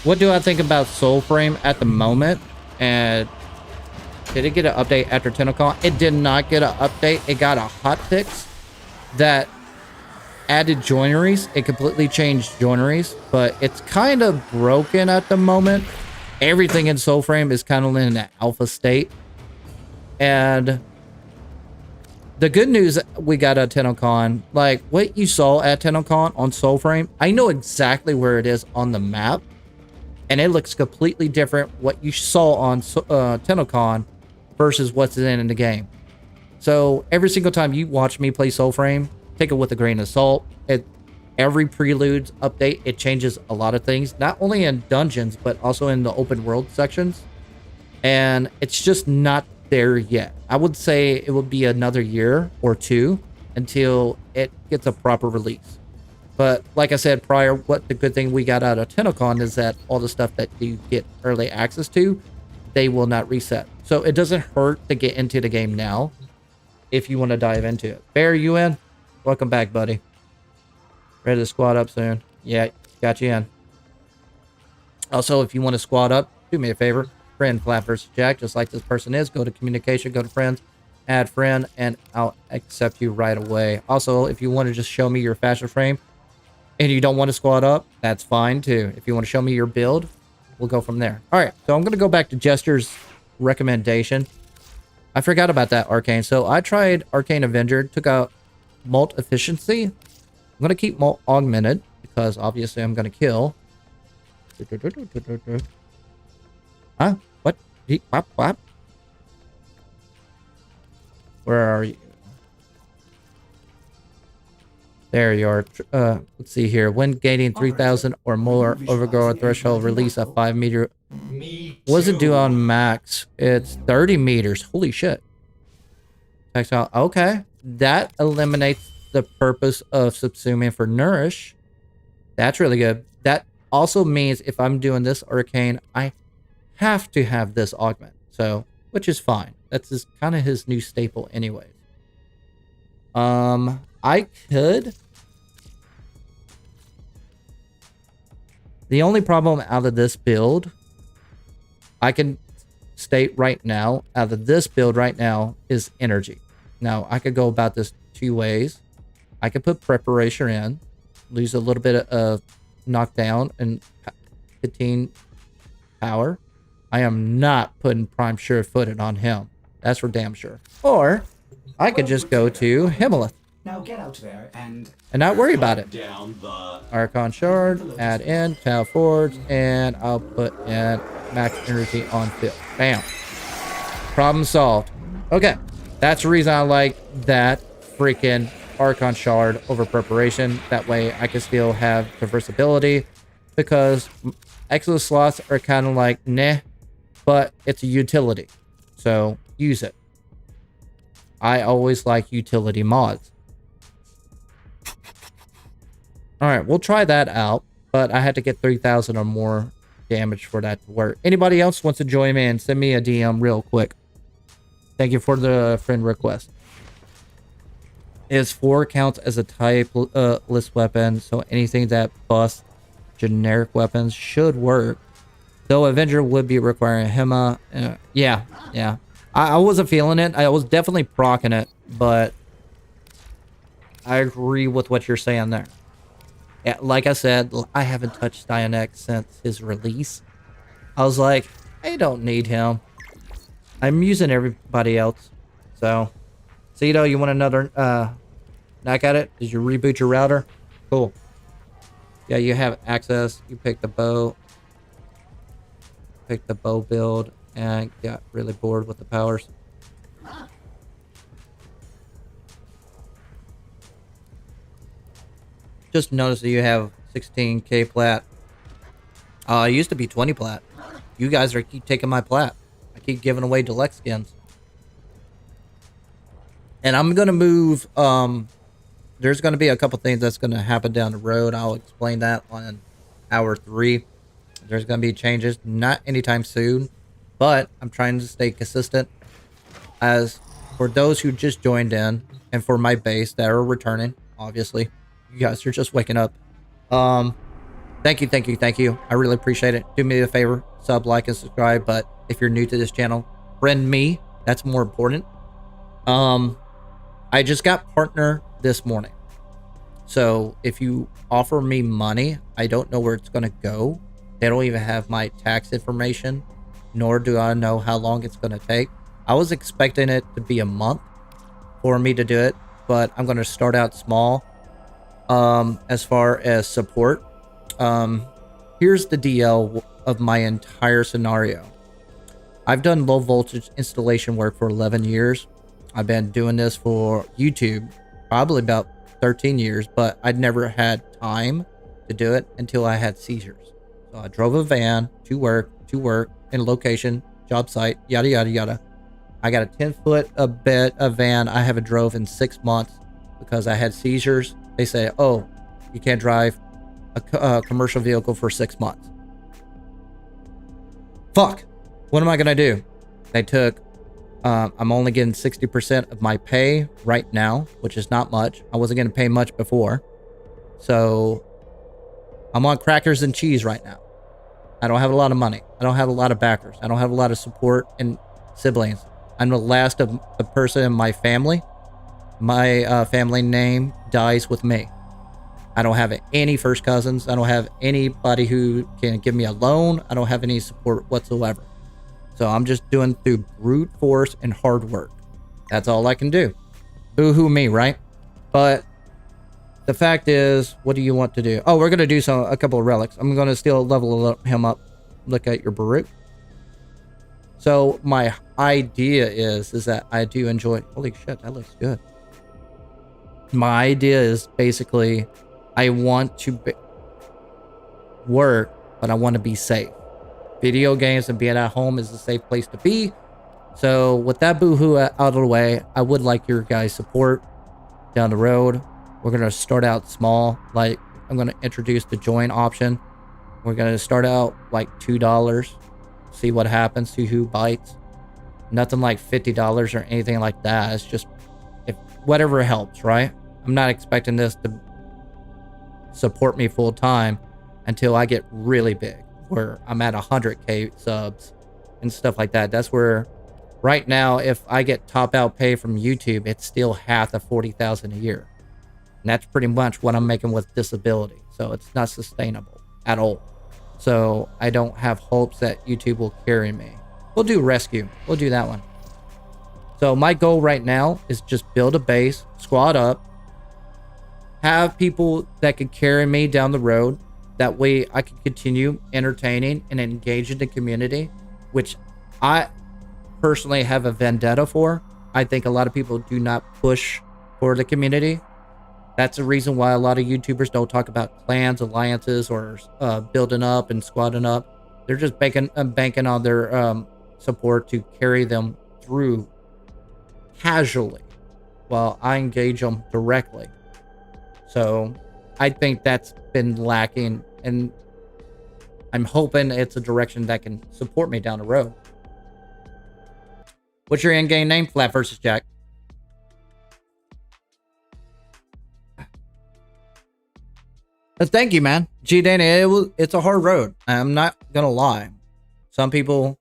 What do I think about Soulframe at the moment? And did it get an update after TennoCon? It did not get an update. It got a hotfix that added joineries. It completely changed joineries, but it's kind of broken at the moment. Everything in Soulframe is kind of in an alpha state. And the good news we got at TennoCon, like what you saw at TennoCon on Soulframe, I know exactly where it is on the map. And it looks completely different what you saw on TennoCon versus what's in the game. So every single time you watch me play Soulframe, take it with a grain of salt. Every Preludes update, it changes a lot of things, not only in dungeons, but also in the open world sections. And it's just not there yet. I would say it would be another year or 2 until it gets a proper release. But like I said prior, what the good thing we got out of TennoCon is that all the stuff that you get early access to, they will not reset. So it doesn't hurt to get into the game now if you want to dive into it. Bear, you in? Welcome back, buddy. Ready to squad up soon. Yeah, got you in. Also, if you want to squad up, do me a favor. Friend flapvsjack, just like this person is. Go to communication, go to friends, add friend, and I'll accept you right away. Also, if you want to just show me your fashion frame, and you don't want to squad up, that's fine too. If you want to show me your build, we'll go from there. All right, so I'm going to go back to Jester's recommendation. I forgot about that Arcane. So I tried Arcane Avenger, took out Molt Efficiency. I'm going to keep Molt Augmented because obviously I'm going to kill. Huh? What? Where are you? There you are. Let's see here. When gaining 3,000 or more overgrowth threshold, release a 5 meter. What does it do on max? It's 30 meters. Holy shit. Textile. Okay. That eliminates the purpose of subsuming for nourish. That's really good. That also means if I'm doing this arcane, I have to have this augment. So, which is fine. That's kind of his new staple anyways. I could. The only problem out of this build, I can state right now, out of this build right now, is energy. Now, I could go about this two ways. I could put preparation in, lose a little bit of knockdown and 15 power. I am not putting prime sure-footed on him. That's for damn sure. Or I could just go to Himalith. Now get out there and not worry about it. Down the Archon Shard, add in, Tau Forge, and I'll put in max energy on field. Bam. Problem solved. Okay. That's the reason I like that freaking Archon Shard over preparation. That way I can still have traversability, because Exo slots are kind of like, nah, but it's a utility. So use it. I always like utility mods. Alright, we'll try that out, but I had to get 3,000 or more damage for that to work. Anybody else wants to join me and send me a DM real quick. Thank you for the friend request. Is 4 counts as a type list weapon, so anything that busts generic weapons should work. Though Avenger would be requiring Hema. Yeah. I wasn't feeling it. I was definitely proccing it, but I agree with what you're saying there. Yeah, like I said, I haven't touched Styanax since his release. I was like, I don't need him. I'm using everybody else. So, Cito, you want another knack at it? Did you reboot your router? Cool. Yeah, you have access. You pick the bow. Pick the bow build and got really bored with the powers. Just notice that you have 16k plat. It used to be 20 plat. You guys keep taking my plat. I keep giving away deluxe skins. And I'm gonna move. There's gonna be a couple things that's gonna happen down the road. I'll explain that on hour 3. There's gonna be changes, not anytime soon, but I'm trying to stay consistent. As for those who just joined in, and for my base that are returning, obviously. You guys are just waking up. Thank you. I really appreciate it. Do me a favor, sub, like, and subscribe. But if you're new to this channel, friend me. That's more important. I just got partner this morning. So if you offer me money, I don't know where it's going to go. They don't even have my tax information, nor do I know how long it's going to take. I was expecting it to be a month for me to do it, but I'm going to start out small. As far as support, here's the DL of my entire scenario. I've done low voltage installation work for 11 years. I've been doing this for YouTube probably about 13 years, but I'd never had time to do it until I had seizures. So I drove a van to work, in location, job site, yada, yada, yada. I got a 10-foot a van I haven't drove in 6 months because I had seizures. They say, oh, you can't drive a commercial vehicle for 6 months. Fuck. What am I going to do? They took, I'm only getting 60% of my pay right now, which is not much. I wasn't going to pay much before. So I'm on crackers and cheese right now. I don't have a lot of money. I don't have a lot of backers. I don't have a lot of support and siblings. I'm the last of the person in my family. My family name dies with me. I don't have any first cousins. I don't have anybody who can give me a loan. I don't have any support whatsoever. So I'm just doing through brute force and hard work. That's all I can do. Boo-hoo me, right? But the fact is, what do you want to do? Oh, we're going to do a couple of relics. I'm going to still level him up. Look at your Baruch. So my idea is that I do enjoy. Holy shit, that looks good. My idea is basically I want to work, but I want to be safe. Video games and being at home is a safe place to be. So with that boohoo out of the way, I would like your guys' support down the road. We're going to start out small. Like, I'm going to introduce the join option. We're going to start out like $2. See what happens, see who bites. Nothing like $50 or anything like that. It's just if whatever helps, right? I'm not expecting this to support me full time until I get really big, where I'm at 100K subs and stuff like that. That's where right now, if I get top out pay from YouTube, it's still half of 40,000 a year. And that's pretty much what I'm making with disability. So it's not sustainable at all. So I don't have hopes that YouTube will carry me. We'll do rescue. We'll do that one. So my goal right now is just build a base, squad up, have people that could carry me down the road. That way I can continue entertaining and engaging the community, which I personally have a vendetta for. I think a lot of people do not push for the community. That's the reason why a lot of YouTubers don't talk about clans, alliances, or building up and squadding up. They're just banking on their support to carry them through casually, while I engage them directly. So I think that's been lacking, and I'm hoping it's a direction that can support me down the road. What's your in-game name? Flapvsjack. Thank you, man. G Danny, it's a hard road. I'm not gonna lie. Some people,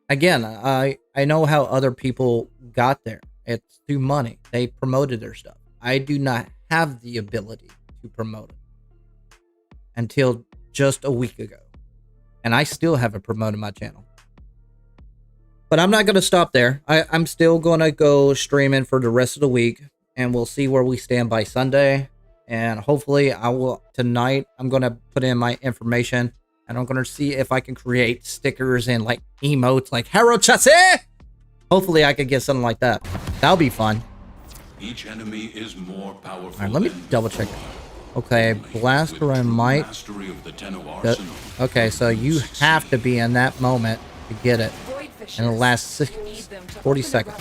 again, I know how other people got there. It's through money. They promoted their stuff. I do not have the ability to promote it until just a week ago. And I still haven't promoted my channel. But I'm not going to stop there. I'm still going to go streaming for the rest of the week. And we'll see where we stand by Sunday. And hopefully tonight, I'm going to put in my information. And I'm going to see if I can create stickers and like emotes like Haro Chassis. Hopefully I could get something like that. That'll be fun. Each enemy is more powerful. All right, let me double check. Okay, blaster I might. Okay, so you have to be in that moment to get it in the last 40 seconds.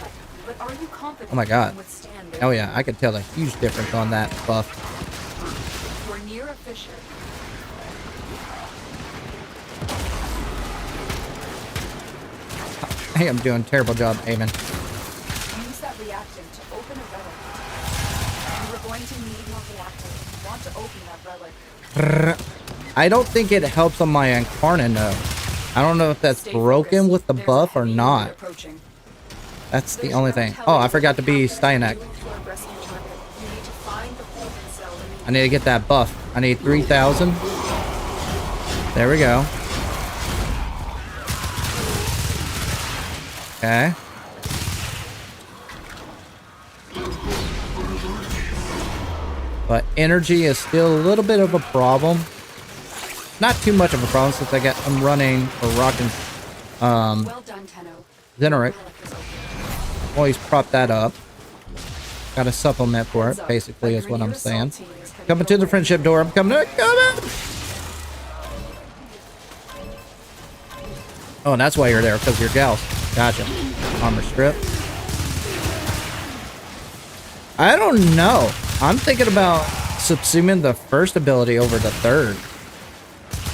Oh my god. Oh yeah, I could tell a huge difference on that buff. We're near a fissure. Hey, I'm doing a terrible job aiming. Use that reactant to open a relic. You are going to need more reactant. You want to open that relic. I don't think it helps on my Incarnate though. I don't know if that's broken with the buff or not. That's the only thing. Oh, I forgot to be Styanax. I need to get that buff. I need 3,000. There we go. Okay. But energy is still a little bit of a problem. Not too much of a problem since I'm running or rocking Zynorix. Always prop that up. Got a supplement for it, basically, is what I'm saying. Coming to the friendship door. I'm coming. Oh, and that's why you're there, because you're gals. Gotcha. Armor strip. I don't know. I'm thinking about subsuming the first ability over the third.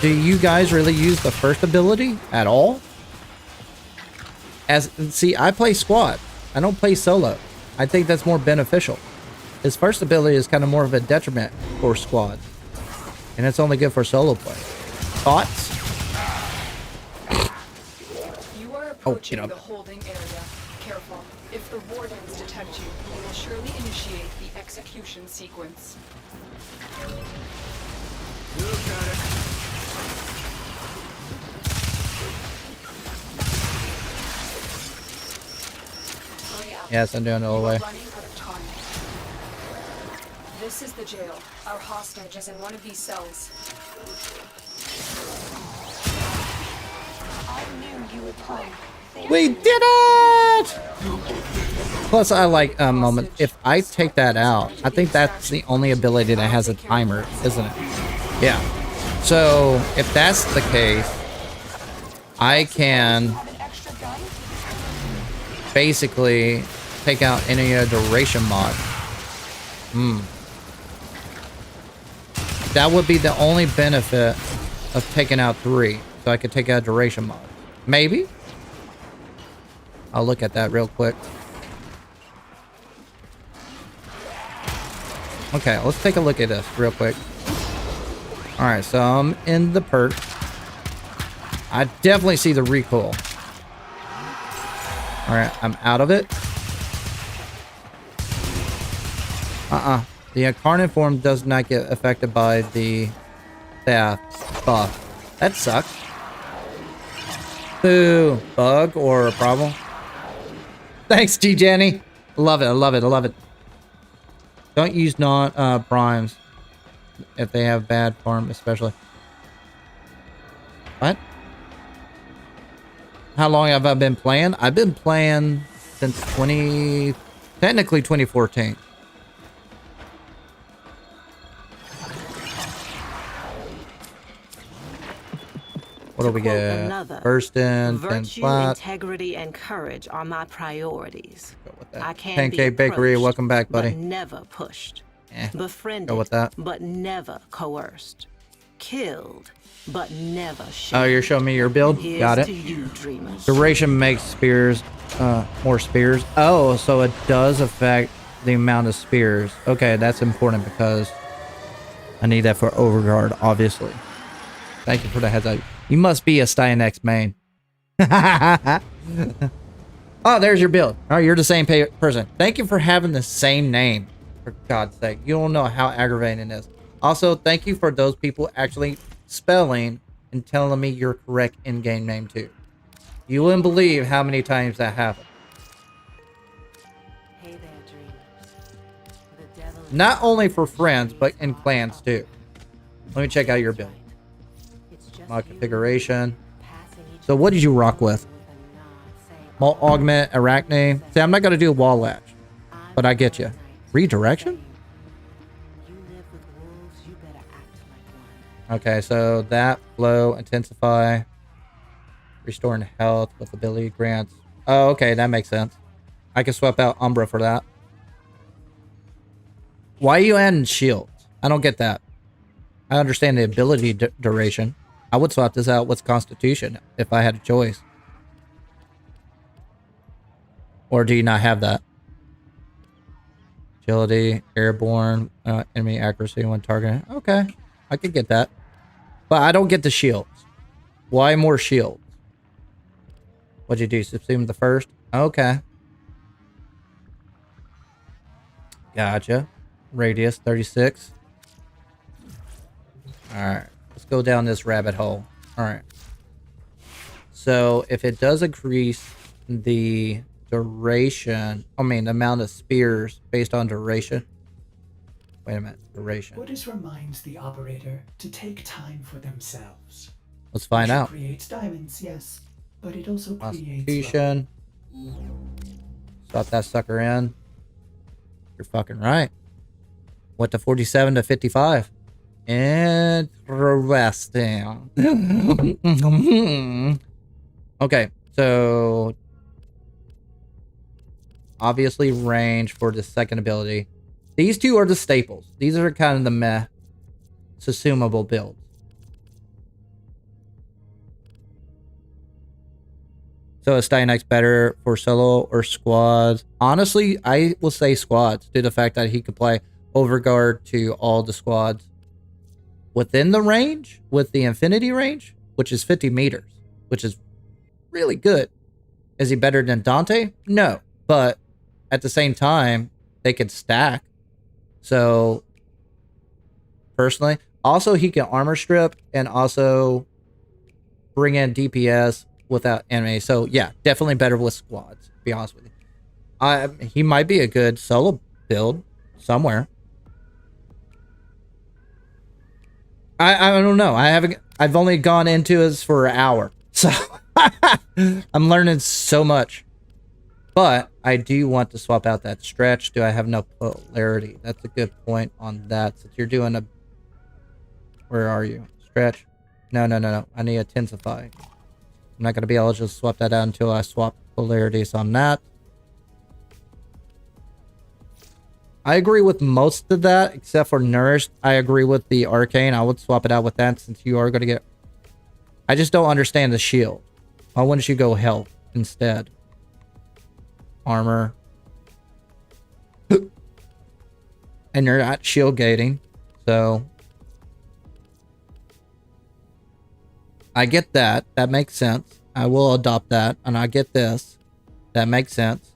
Do you guys really use the first ability at all? See, I play squad. I don't play solo. I think that's more beneficial. His first ability is kind of more of a detriment for squad. And it's only good for solo play. Thoughts? You are approaching the holding area. Careful. If the wardens detect you, they will surely initiate the execution sequence. Yes, I'm doing it all the way. This is the jail. Our hostage is in one of these cells. I knew you would play. We did it! Plus, I like moment. If I take that out, I think that's the only ability that has a timer, isn't it? Yeah. So, if that's the case, I can basically take out any duration mod. That would be the only benefit of taking out 3. So I could take out duration mod. Maybe? I'll look at that real quick. Okay, let's take a look at this real quick. Alright, so I'm in the perk. I definitely see the recoil. Alright, I'm out of it. The incarnate form does not get affected by the staff buff. That sucks. Boo. Bug or a problem? Thanks, G Jenny. Love it, I love it, I love it. Don't use non-primes if they have bad form, especially. What? How long have I been playing? I've been playing since technically 2014. What do we get? Burst in, 10 virtue, flat. integrity, and courage are my priorities. Go with that. I can Pancake Bakery, welcome back, buddy. But never pushed. Befriended, go with that. but never coerced. Killed, but never shared. Oh, you're showing me your build? Here's Got it. to you, dreamers. Duration makes spears, more spears. Oh, so it does affect the amount of spears. Okay, that's important because I need that for overguard, obviously. Thank you for the heads up. You must be a Styanax main. Oh, there's your build. Oh, you're the same person. Thank you for having the same name. For God's sake. You don't know how aggravating it is. Also, thank you for those people actually spelling and telling me your correct in-game name too. You wouldn't believe how many times that happened. Hey there, dreamers. The devil is Not only for friends, but in clans too. Let me check out your build. It's just Mod you configuration. passing each So what did you rock with? with a nod saying, Malt augment, arachne. See, I'm not going to do a wall latch, but I get you. Redirection? you live with wolves, you better act like one. Okay, so that, flow, intensify, restoring health with ability grants. Oh, okay, that makes sense. I can swap out Umbra for that. Why are you adding shields? I don't get that. I understand the ability duration. I would swap this out with Constitution if I had a choice. Or do you not have that? Agility, airborne, enemy accuracy when targeting. Okay, I could get that. But I don't get the shields. Why more shields? What'd you do? Subsume the first? Okay. Gotcha. Radius 36. Alright. Let's go down this rabbit hole. Alright. So if it does increase the duration, the amount of spears based on duration. Wait a minute. Duration. Orders reminds the operator to take time for themselves. Let's find out. Creates diamonds, yes, but it also creates Constitution. Slot that sucker in. You're fucking right. Went to 47 to 55. Interesting. Okay, so obviously range for the second ability. These two are the staples. These are kind of the meh, assumable builds. So is Styanax better for solo or squads? Honestly, I will say squads due to the fact that he could play overguard to all the squads within the range, with the infinity range, which is 50 meters, which is really good. Is he better than Dante? No, but at the same time, they could stack. So, personally, also he can armor strip and also bring in DPS without enemy. So yeah, definitely better with squads, to be honest with you. He might be a good solo build somewhere. I don't know. I've only gone into this for an hour. So I'm learning so much. But I do want to swap out that stretch. Do I have enough polarity? That's a good point on that. Since you're doing a... Where are you? Stretch? No, no, no, no. I need intensify. I'm not going to be able to just swap that out until I swap polarities on that. I agree with most of that, except for Nourished. I agree with the Arcane. I would swap it out with that since you are going to get... I just don't understand the shield. Why wouldn't you go Health instead? Armor. And you're not shield gating. So... I get that. That makes sense. I will adopt that. And I get this. That makes sense.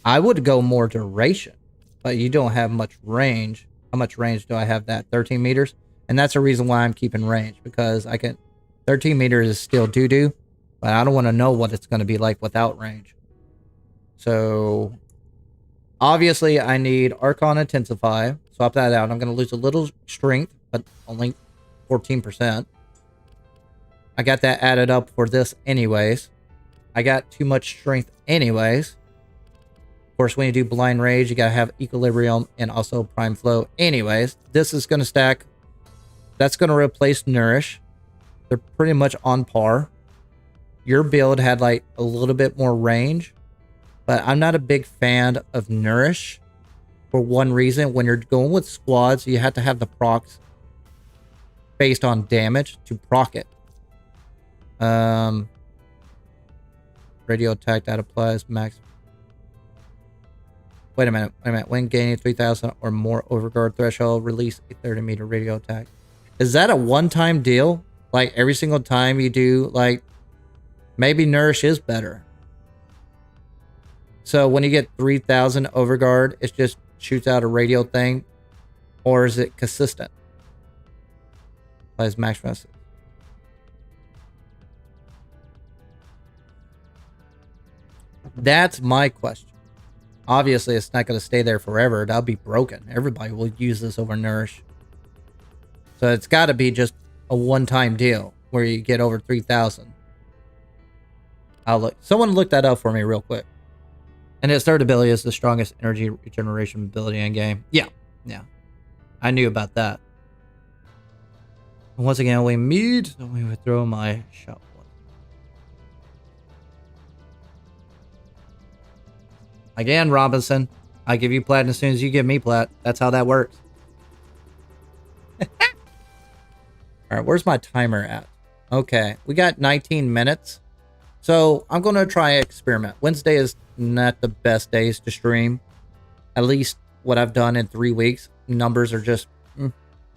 I would go more duration, but you don't have much range. How much range do I have that? 13 meters? And that's the reason why I'm keeping range, because I can... 13 meters is still doo-doo, but I don't want to know what it's going to be like without range. So, obviously, I need Archon Intensify. Swap that out. I'm going to lose a little strength, but only 14%. I got that added up for this anyways. I got too much strength anyways. Of course, when you do Blind Rage, you got to have Equilibrium and also Prime Flow. Anyways, this is going to stack. That's going to replace Nourish. They're pretty much on par. Your build had like a little bit more range, but I'm not a big fan of Nourish for one reason. When you're going with squads, you have to have the procs based on damage to proc it. Radio attack that applies max. Wait a minute. When gaining 3,000 or more overguard threshold, release a 30-meter radio attack. Is that a one-time deal? Like every single time you do, like, maybe Nourish is better. So when you get 3,000 overguard, it just shoots out a radio thing, or is it consistent? Applies max message. That's my question. Obviously, it's not going to stay there forever. That'll be broken. Everybody will use this over Nourish. So it's got to be just a one-time deal where you get over 3,000. I'll look. Someone look that up for me real quick. And his third ability is the strongest energy regeneration ability in game. Yeah. I knew about that. And once again, we meet. We would throw my shot. Again, Robinson, I give you plat as soon as you give me plat. That's how that works. All right, where's my timer at? Okay, we got 19 minutes. So I'm going to try an experiment. Wednesday is not the best days to stream. At least what I've done in 3 weeks. Numbers are just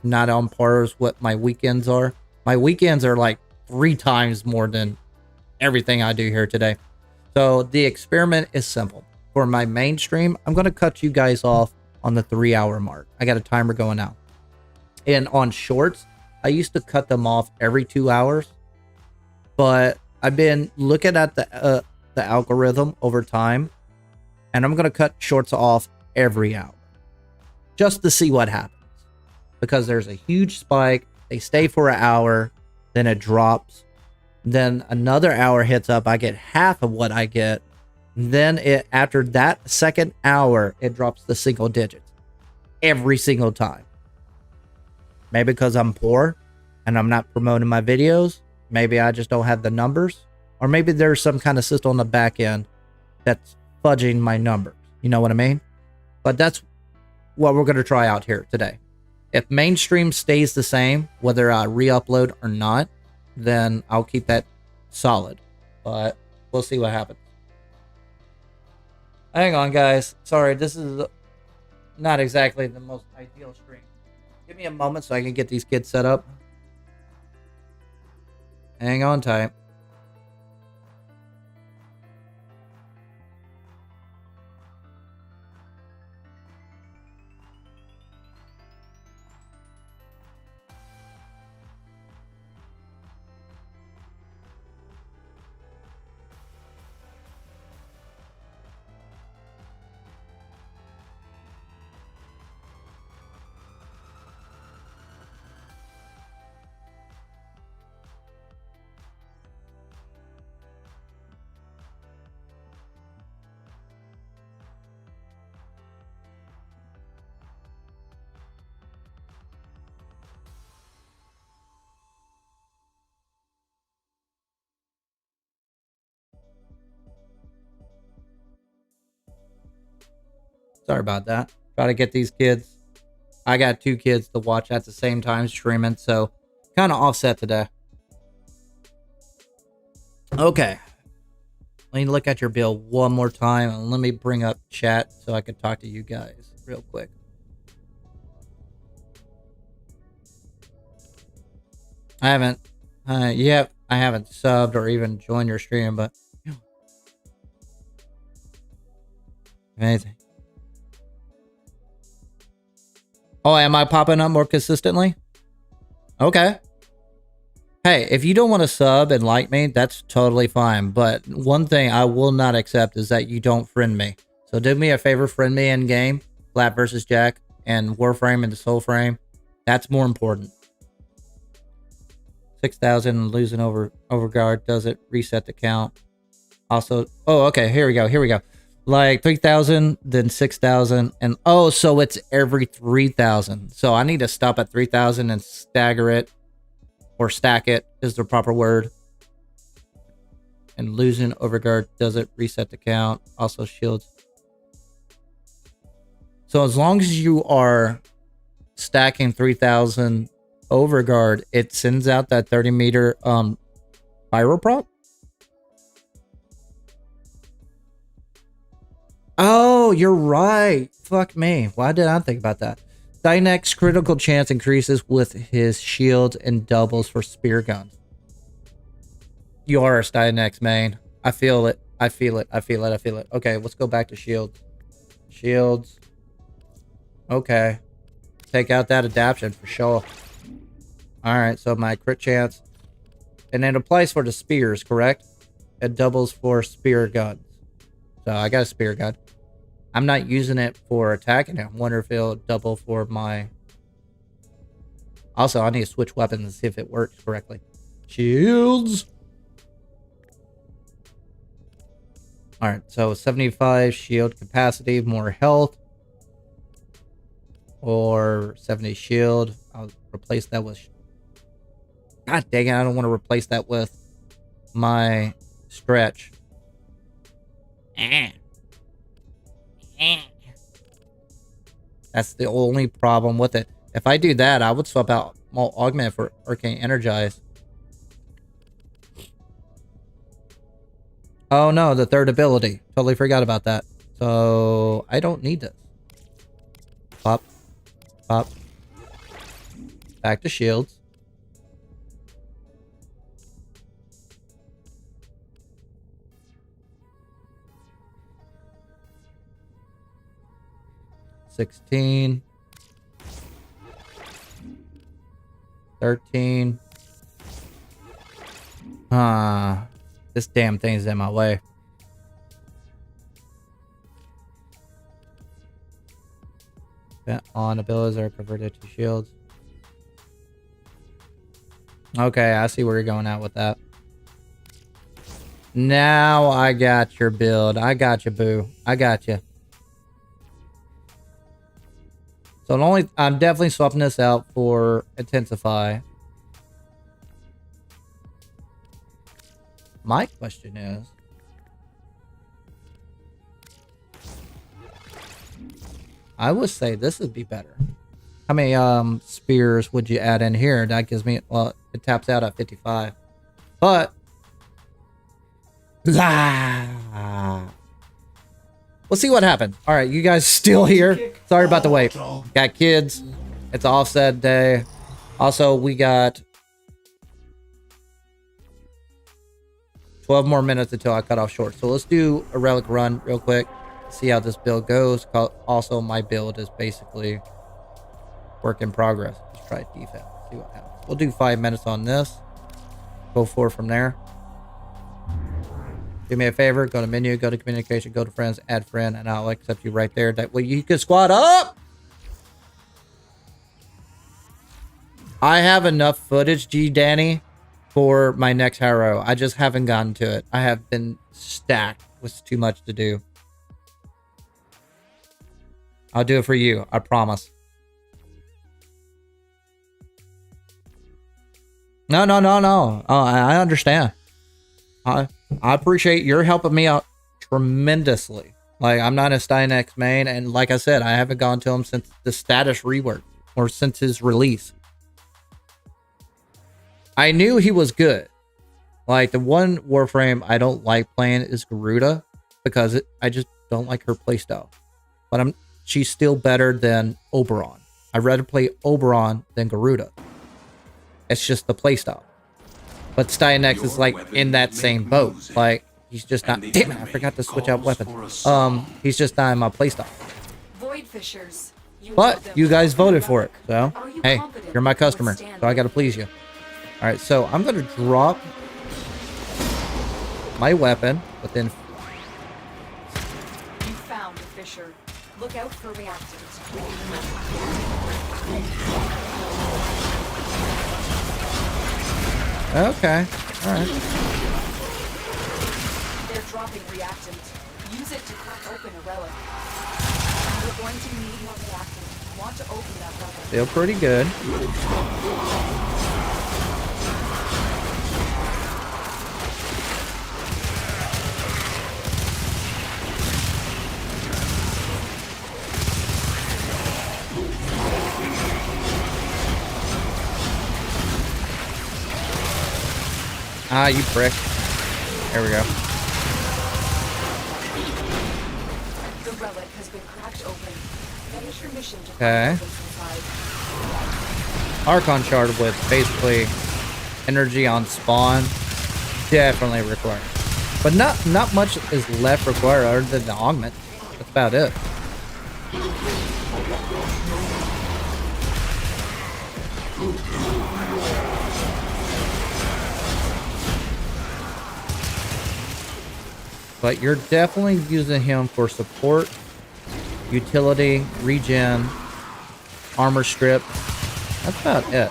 not on par with what my weekends are. My weekends are like 3 times more than everything I do here today. So the experiment is simple. For my main stream, I'm going to cut you guys off on the 3-hour mark. I got a timer going now. And on shorts, I used to cut them off every 2 hours. But I've been looking at the algorithm over time. And I'm going to cut shorts off every hour. Just to see what happens. Because there's a huge spike. They stay for an hour. Then it drops. Then another hour hits up. I get half of what I get. Then after that second hour, it drops the single digits every single time. Maybe because I'm poor and I'm not promoting my videos. Maybe I just don't have the numbers, or maybe there's some kind of system on the back end that's fudging my numbers. You know what I mean? But that's what we're going to try out here today. If mainstream stays the same, whether I re-upload or not, then I'll keep that solid. But we'll see what happens. Hang on, guys. Sorry, this is not exactly the most ideal stream. Give me a moment so I can get these kids set up. Hang on tight. Sorry about that. Try to get these kids. I got 2 kids to watch at the same time streaming, so kind of offset today. Okay. Let me look at your bill one more time, and let me bring up chat so I can talk to you guys real quick. I haven't subbed or even joined your stream, but amazing. Oh, am I popping up more consistently? Okay. Hey, if you don't want to sub and like me, that's totally fine. But one thing I will not accept is that you don't friend me. So do me a favor, friend me in game, flapvsjack and Warframe and the Soul Frame. That's more important. 6,000 losing overguard. Does it reset the count? Also, oh, okay, here we go. Like 3,000, then 6,000, and oh, so it's every 3,000. So I need to stop at 3,000 and stagger it, or stack it is the proper word. And losing overguard, does it reset the count? Also shields. So as long as you are stacking 3,000 overguard, it sends out that 30-meter pyro prop. Oh, you're right. Fuck me. Why did I think about that? Styanax critical chance increases with his shields and doubles for spear guns. You are a Styanax main. I feel it. Okay, let's go back to shields. Shields. Okay. Take out that adaptation for sure. Alright, so my crit chance. And it applies for the spears, correct? It doubles for spear guns. So I got a spear gun. I'm not using it for attacking. I wonder if it'll double for my... Also, I need to switch weapons and see if it works correctly. Shields! Alright, so 75 shield capacity, more health. Or 70 shield. I'll replace that with... God dang it, I don't want to replace that with my stretch. That's the only problem with it. If I do that, I would swap out augment for arcane energize. Oh no, the third ability. Totally forgot about that. So I don't need this. Pop. Pop. Back to shields. $16. 13. This damn thing's in my way. On abilities are converted to shields. Okay, I see where you're going at with that. Now I got your build. I got you, boo. I got you. So I'm definitely swapping this out for intensify. My question is, I would say this would be better. How many spears would you add in here? That gives me, well, it taps out at 55. But we'll see what happens. All right, you guys still here? Sorry about the wait. Got kids. It's an offset day. Also, we got 12 more minutes until I cut off short. So let's do a relic run real quick. See how this build goes. Also, my build is basically work in progress. Let's try defense. See what happens. We'll do 5 minutes on this. Go forward from there. Do me a favor, go to menu, go to communication, go to friends, add friend, and I'll accept you right there. That way you can squad up. I have enough footage, G Danny, for my next hero. I just haven't gotten to it. I have been stacked with too much to do. I'll do it for you. I promise. No. Oh, I understand. I appreciate you're helping me out tremendously. Like, I'm not a Styanax main, and like I said, I haven't gone to him since the status rework, or since his release. I knew he was good. Like, the one Warframe I don't like playing is Garuda, because I just don't like her playstyle. But she's still better than Oberon. I'd rather play Oberon than Garuda. It's just the playstyle. But Styanax is like in that same boat. Like, he's just not. Damn it, I forgot to switch out weapons. He's just not in my playstyle. Void fishers. But you guys voted for it, so hey, you're my customer, so I gotta please you. All right, so I'm gonna drop my weapon within. You found a fisher. Look out for reactants. Okay, all right. They're dropping reactant. Use it to crack open a relic. We're going to need more reactant. Want to open that relic? Feel pretty good. Ah, you prick. There we go. The relic has been cracked open. Finish your mission to Okay. find what's inside. Archon shard with basically energy on spawn definitely required. But not much is left required other than the augment. That's about it. But you're definitely using him for support, utility, regen, armor strip. That's about it.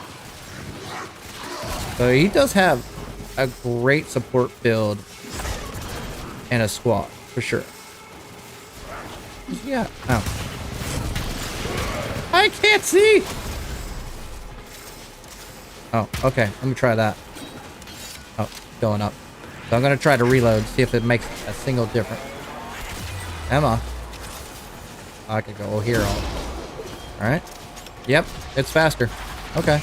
So he does have a great support build and a squad, for sure. Yeah. Oh. I can't see! Oh, okay. Let me try that. Oh, going up. So I'm going to try to reload, see if it makes a single difference. Emma. I could go here. Alright. Yep, it's faster. Okay.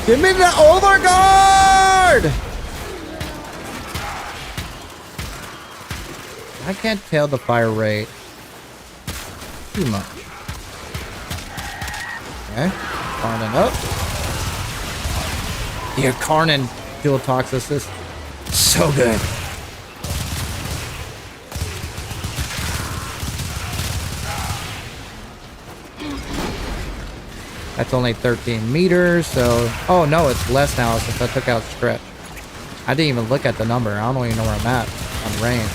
Give me the overguard! I can't tell the fire rate too much. Okay, Karnan up. Yeah, Karnan dual toxicist. So good. That's only 13 meters, so... Oh, no, it's less now since I took out stretch. I didn't even look at the number. I don't even know where I'm at on range.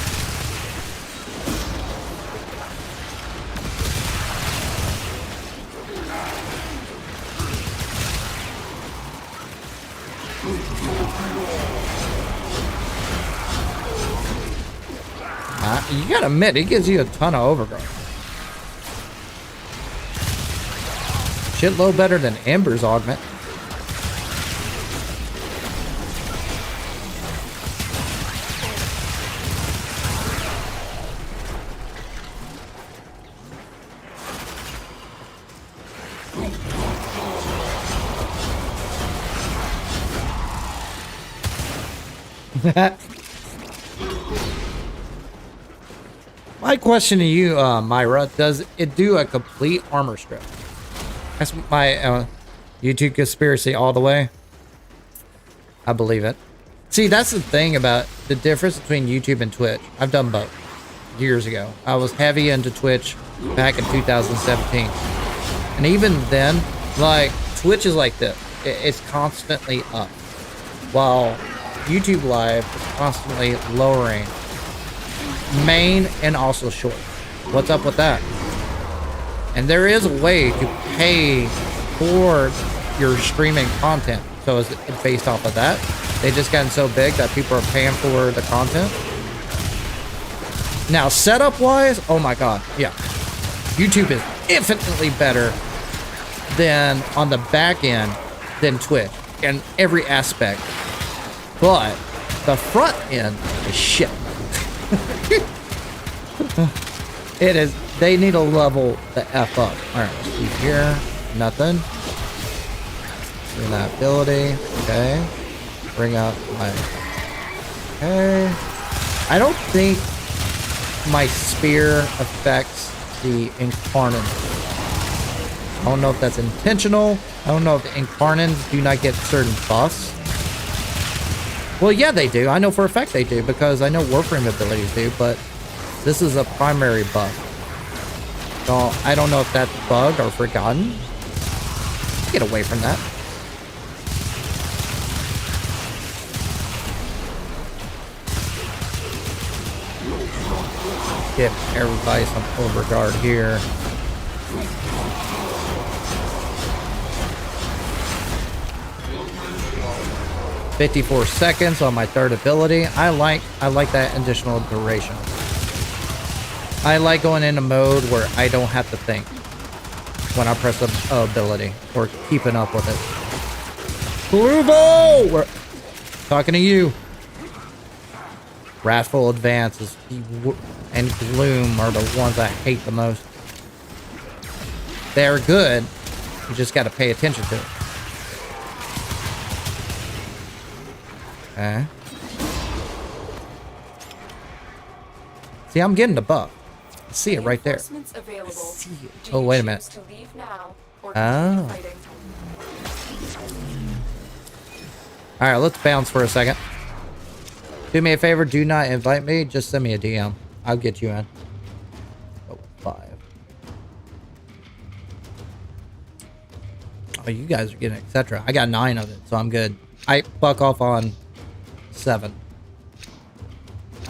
You gotta admit, it gives you a ton of overgrowth. Shitload better than Ember's augment. My question to you, Myra, does it do a complete armor strip? That's my YouTube conspiracy all the way. I believe it. See, that's the thing about the difference between YouTube and Twitch. I've done both years ago. I was heavy into Twitch back in 2017. And even then, like, Twitch is like this. It's constantly up. While YouTube Live is constantly lowering. Main and also short. What's up with that? And there is a way to pay for your streaming content. So is it based off of that? They just gotten so big that people are paying for the content. Now, setup wise, oh my god, yeah. YouTube is infinitely better than on the back end than Twitch in every aspect. But the front end is shit. It is. They need to level the F up. Alright, let's see here. Nothing. Bring that ability. Okay. Bring up my... Okay. I don't think my spear affects the Incarnants. I don't know if that's intentional. I don't know if the Incarnants do not get certain buffs. Well, yeah, they do. I know for a fact they do, because I know Warframe abilities do, but this is a primary buff. So I don't know if that's bugged or forgotten. Get away from that. Give everybody some overguard here. "54 seconds on my third ability." I like that additional duration. I like going into mode where I don't have to think when I press the ability or keeping up with it. Pluvo! We're talking to you. Wrathful Advances and Gloom are the ones I hate the most. They're good. You just got to pay attention to it. Okay. See, I'm getting the buff. I see it right there. See it. Oh, wait a minute. Oh. Alright, let's bounce for a second. Do me a favor, do not invite me. Just send me a DM. I'll get you in. Oh, 5. Oh, you guys are getting etc. I got 9 of it, so I'm good. I fuck off on 7.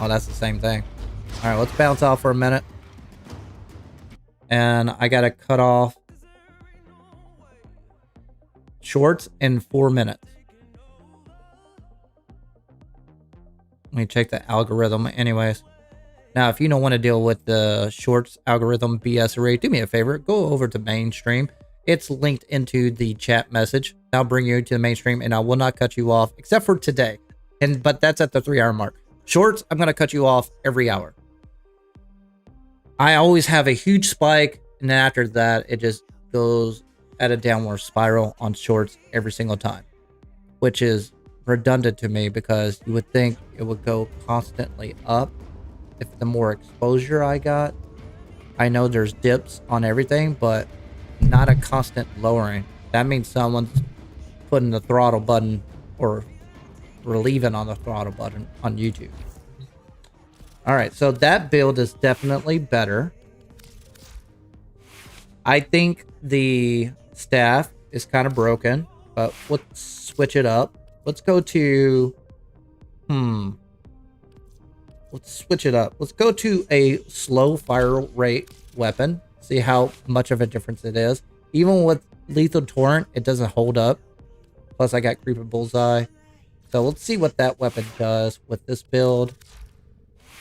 Oh, that's the same thing. Alright, let's bounce out for a minute. And I gotta cut off shorts in 4 minutes. Let me check the algorithm anyways. Now, if you don't want to deal with the shorts algorithm BS array, do me a favor. Go over to mainstream. It's linked into the chat message. I'll bring you to the mainstream and I will not cut you off except for today. But that's at the 3-hour mark. Shorts, I'm going to cut you off every hour. I always have a huge spike, and then after that, it just goes at a downward spiral on shorts every single time, which is redundant to me because you would think it would go constantly up if the more exposure I got. I know there's dips on everything, but not a constant lowering. That means someone's putting the throttle button or relieving on the throttle button on YouTube. All right, so that build is definitely better. I think the staff is kind of broken, but let's switch it up. Let's go to... Let's switch it up. Let's go to a slow fire rate weapon. See how much of a difference it is. Even with Lethal Torrent, it doesn't hold up. Plus, I got Creeper Bullseye. So let's see what that weapon does with this build.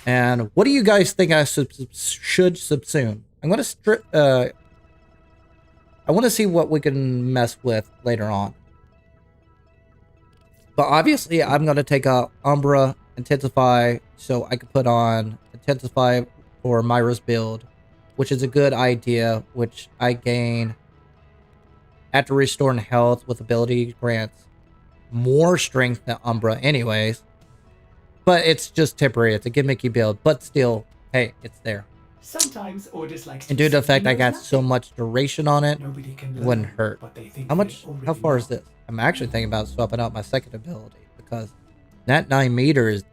And what do you guys think I should subsume? I'm going to strip... I want to see what we can mess with later on. But obviously, I'm going to take out Umbra, Intensify, so I could put on Intensify for Myra's build, which is a good idea, which I gain after restoring health with ability grants more strength than Umbra anyways. But it's just temporary. It's a gimmicky build, but still, hey, it's there. Sometimes orders like And due to the fact I got so much duration on it, it wouldn't hurt. How far is this? I'm actually thinking about swapping out my second ability because that 9 meters,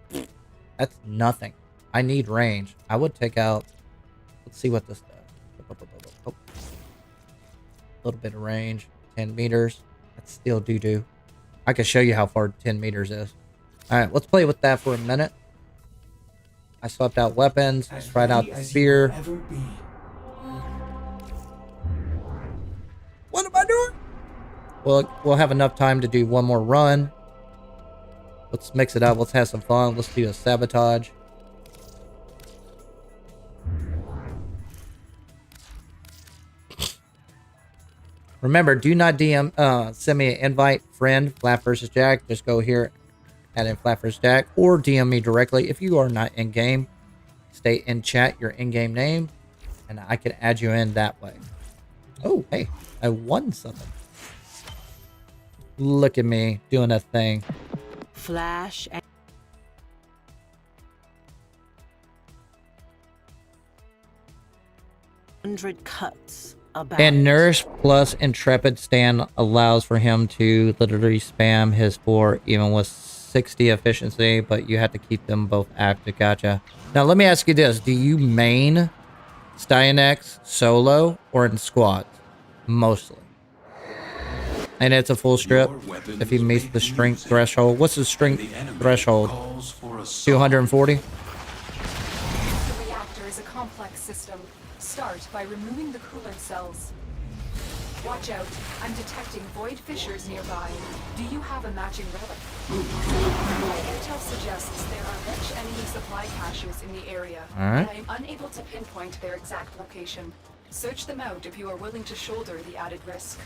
that's nothing. I need range. I would take out, let's see what this does. A little bit of range, 10 meters. That's still doo-doo. I can show you how far 10 meters is. All right, let's play with that for a minute. I swapped out weapons. Let's try out the spear. What am I doing? Well, we'll have enough time to do one more run. Let's mix it up. Let's have some fun. Let's do a sabotage. Remember, do not DM, send me an invite, friend, flapvsjack. Just go here, add in flapvsjack, or DM me directly. If you are not in game, stay in chat your in-game name, and I can add you in that way. Oh, hey, I won something. Look at me doing a thing. Flash and 100 cuts about. And Nourish plus Intrepid Stand allows for him to literally spam his 4 even with 60 efficiency, but you have to keep them both active. Gotcha. Now let me ask you this. Do you main Styanax solo or in squads? Mostly. And it's a full strip if he meets the strength threshold. What's the strength threshold? 240? The reactor is a complex system. Start by removing the coolant cells. Watch out. I'm detecting void fissures nearby. Do you have a matching relic? My intel suggests there are rich enemy supply caches in the area. Alright. I am unable to pinpoint their exact location. Search them out if you are willing to shoulder the added risk.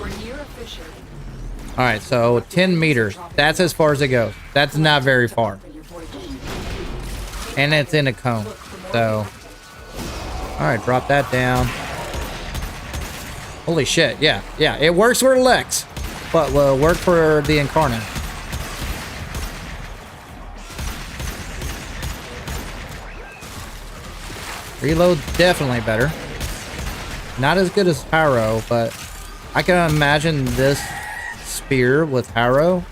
We're near a fissure. Alright, so 10 meters. That's as far as it goes. That's not very far. And it's in a cone. So, alright, drop that down. Holy shit, yeah. It works for Lex, but will work for the Incarnate. Reload definitely better. Not as good as Harrow, but I can imagine this spear with Harrow.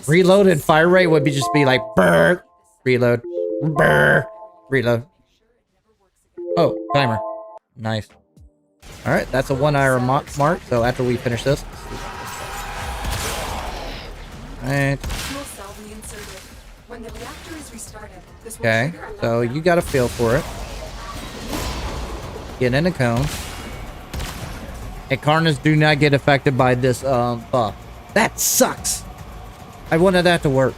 Reload and fire rate would just be like brr, reload, brr, reload. Oh, timer. Nice. All right, that's a 1 hour mark. So after we finish this, all right. Okay, so you got a feel for it. Get in a cone. Incarnates do not get affected by this buff. That sucks. I wanted that to work.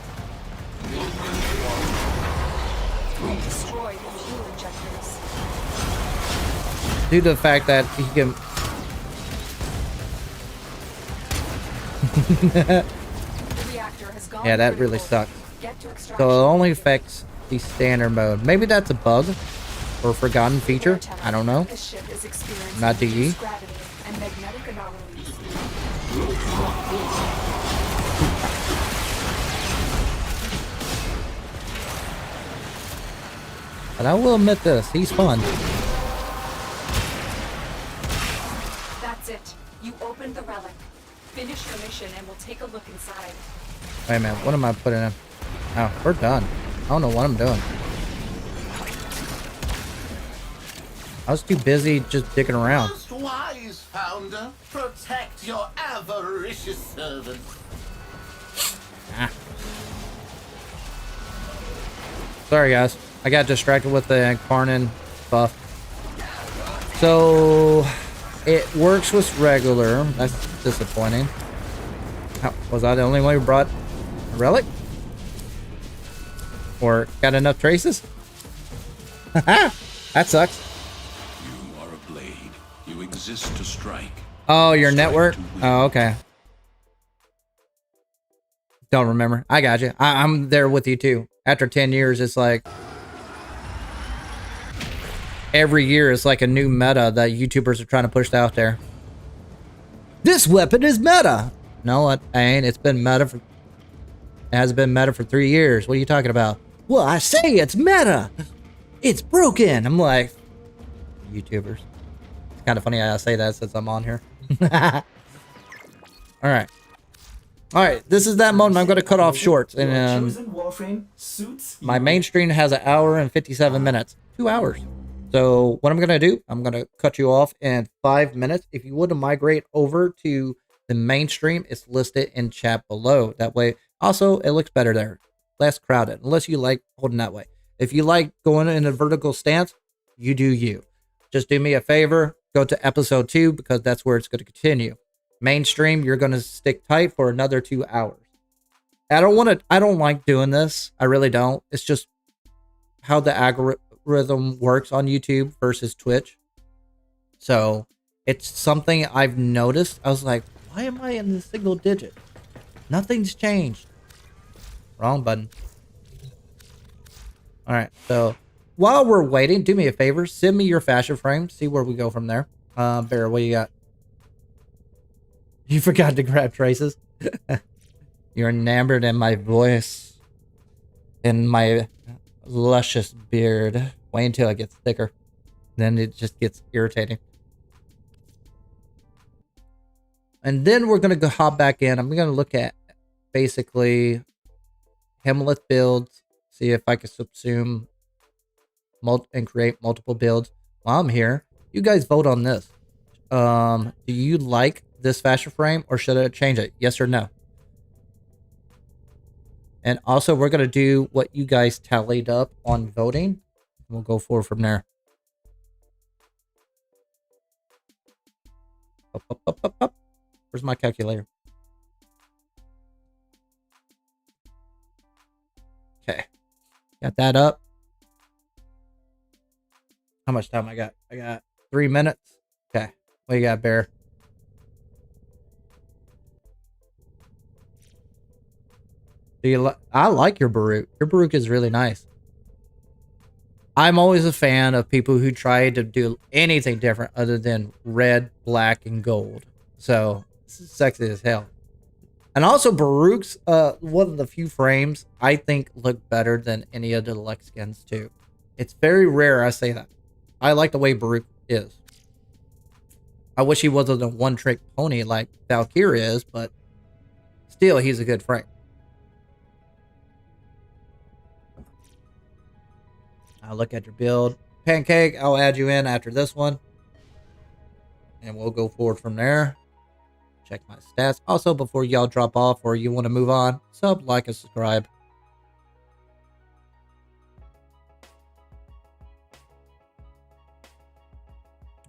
Due to the fact that he can. Yeah, that really sucks. So it only affects the standard mode. Maybe that's a bug or a forgotten feature. I don't know. Not DE. But I will admit this, he's fun. That's it. You opened the relic. Finish your mission and we'll take a look inside. Wait a minute, what am I putting in? Oh, we're done. I don't know what I'm doing. I was too busy just digging around. Most wise founder, protect your avaricious servant. Ah. Sorry guys, I got distracted with the Incarnate buff. So it works with regular. That's disappointing. How, was I the only one who brought a relic? Or got enough traces? That sucks. You are a blade. You exist to strike. Oh, your Strike network? to win. Oh, okay. Don't remember. I got you. I'm there with you too. After 10 years, it's like every year is like a new meta that YouTubers are trying to push out there. This weapon is meta. No, it ain't. It's been meta for. It hasn't been meta for 3 years. What are you talking about? Well, I say it's meta. It's broken. I'm like, YouTubers. It's kind of funny I say that since I'm on here. All right. All right. This is that moment I'm going to cut off short. And my main stream has 1 hour and 57 minutes. 2 hours. So what I'm going to do, I'm going to cut you off in 5 minutes. If you would migrate over to the mainstream, it's listed in chat below. That way, also, it looks better there. Less crowded, unless you like holding that way. If you like going in a vertical stance, you do you. Just do me a favor, go to episode 2 because that's where it's going to continue. Mainstream, you're going to stick tight for another 2 hours. I don't like doing this. I really don't. It's just how the algorithm works on YouTube versus Twitch. So it's something I've noticed. I was like, why am I in the single digit? Nothing's changed. Wrong button. All right. So while we're waiting, do me a favor. Send me your fashion frame. See where we go from there. Bear, what you got? You forgot to grab traces. You're enamored in my voice. In my luscious beard. Wait until it gets thicker. Then it just gets irritating. And then we're going to go hop back in. I'm going to look at basically Hemlith builds. See if I can subsume and create multiple builds. While I'm here, you guys vote on this. Do you like this fashion frame or should I change it? Yes or no? And also, we're going to do what you guys tallied up on voting. We'll go forward from there. Up, up, up, up, up. Where's my calculator? Okay. Got that up. How much time I got? I got 3 minutes. Okay. What you got, Bear? Do you I like your Baruch. Your Baruch is really nice. I'm always a fan of people who try to do anything different other than red, black, and gold. So, this is sexy as hell. And also, Baruch's one of the few frames I think look better than any of the deluxe skins, too. It's very rare I say that. I like the way Baruch is. I wish he wasn't a one-trick pony like Valkyria is, but still, he's a good frame. I'll look at your build. Pancake, I'll add you in after this one. And we'll go forward from there. Check my stats. Also, before y'all drop off or you want to move on, sub, like, and subscribe.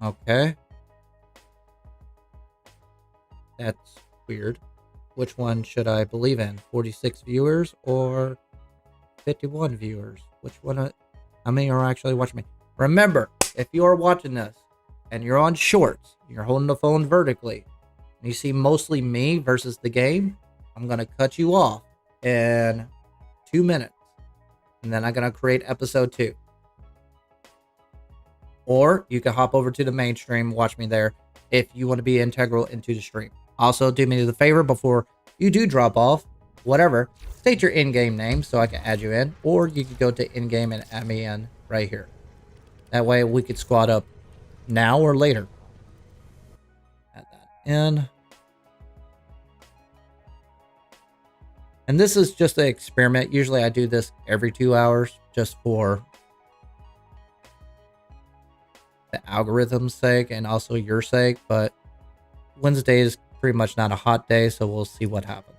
Okay. That's weird. Which one should I believe in? 46 viewers or 51 viewers? Which one? How many are actually watching me? Remember, if you are watching this and you're on shorts, you're holding the phone vertically, and you see mostly me versus the game, I'm going to cut you off in 2 minutes. And then I'm going to create episode 2. Or you can hop over to the main stream, watch me there if you want to be integral into the stream. Also, do me the favor before you do drop off, whatever, state your in-game name so I can add you in. Or you can go to in-game and add me in right here. That way we could squad up now or later. Add that in. And this is just an experiment. Usually I do this every 2 hours just for the algorithm's sake and also your sake. But Wednesday is pretty much not a hot day, so we'll see what happens.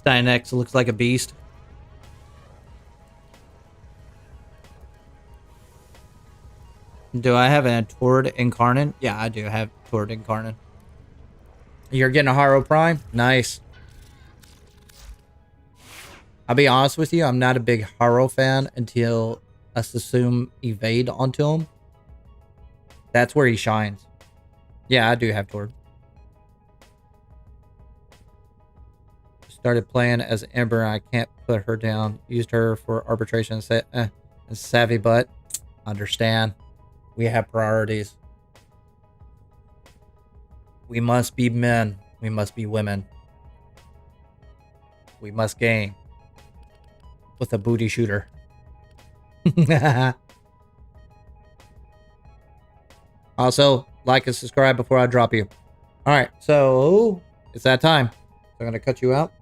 Styanax looks like a beast. Do I have a Tord Incarnate? Yeah, I do have Tord Incarnate. You're getting a Haro Prime? Nice. I'll be honest with you, I'm not a big Haro fan until I assume evade onto him. That's where he shines. Yeah, I do have Tord. Started playing as Ember and I can't put her down. Used her for arbitration and say, and savvy butt. Understand. We have priorities. We must be men. We must be women. We must game. With a booty shooter. Also, like and subscribe before I drop you. Alright, so it's that time. So I'm going to cut you out.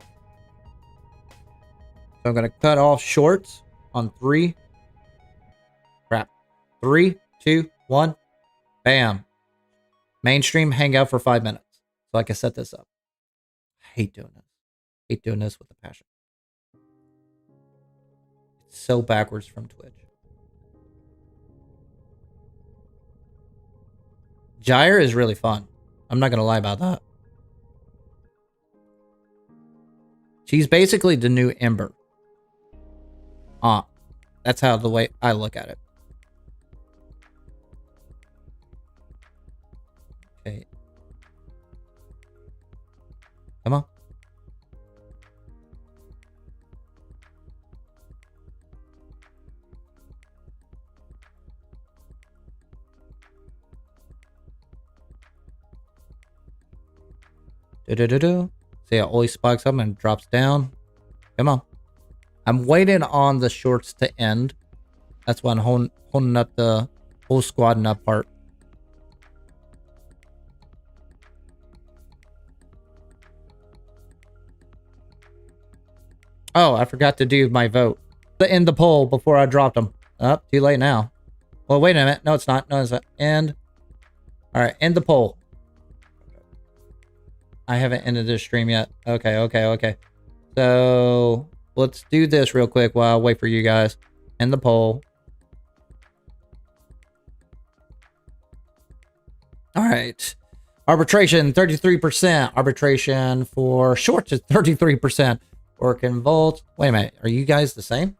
So I'm going to cut off shorts on 3. Crap. 3, 2, 1. Bam. Mainstream hangout for 5 minutes. So I can set this up. I hate doing this. I hate doing this with a passion. It's so backwards from Twitch. Gyre is really fun. I'm not going to lie about that. She's basically the new Ember. That's how the way I look at it. Okay. Come on. See, it always spikes up and drops down. Come on. I'm waiting on the shorts to end. That's why I'm holding up the whole squad and up part. Oh, I forgot to do my vote. To end the poll before I dropped them. Oh, too late now. Well, wait a minute. No, it's not. No, it's not. End. All right, end the poll. I haven't ended this stream yet. Okay. So let's do this real quick while I wait for you guys. End the poll. All right. Arbitration, 33%. Arbitration for shorts is 33%. Orc and Volt. Wait a minute. Are you guys the same?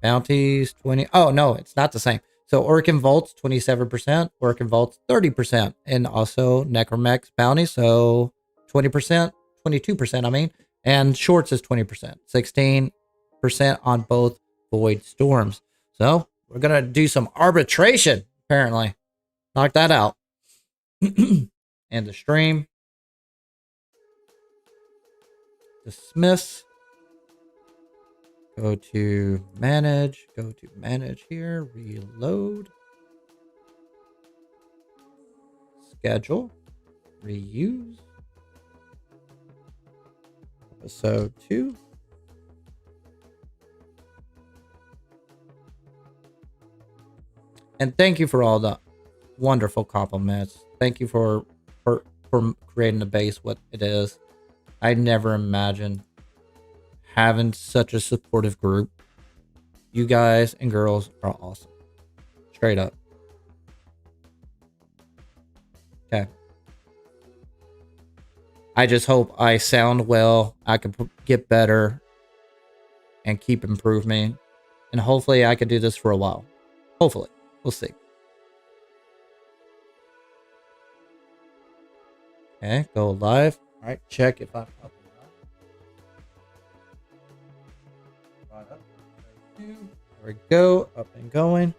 Bounties, 20. Oh, no, it's not the same. So Orc and Volt's 27%. Orc and Volt's 30%. And also Necromex bounty. So 20%, 22%, I mean. And shorts is 20%. 16% on both Void Storms. So we're going to do some arbitration, apparently. Knock that out. And the stream. Dismiss. Go to manage. Go to manage here. Reload. Schedule. Reuse. Episode 2. And thank you for all the wonderful compliments. Thank you for creating the base what it is. I never imagined having such a supportive group. You guys and girls are awesome. Straight up. Okay. I just hope I sound well. I can get better and keep improving. And hopefully I can do this for a while. Hopefully. We'll see. Okay, go live. All right, check if I'm up and running. There we go, up and going.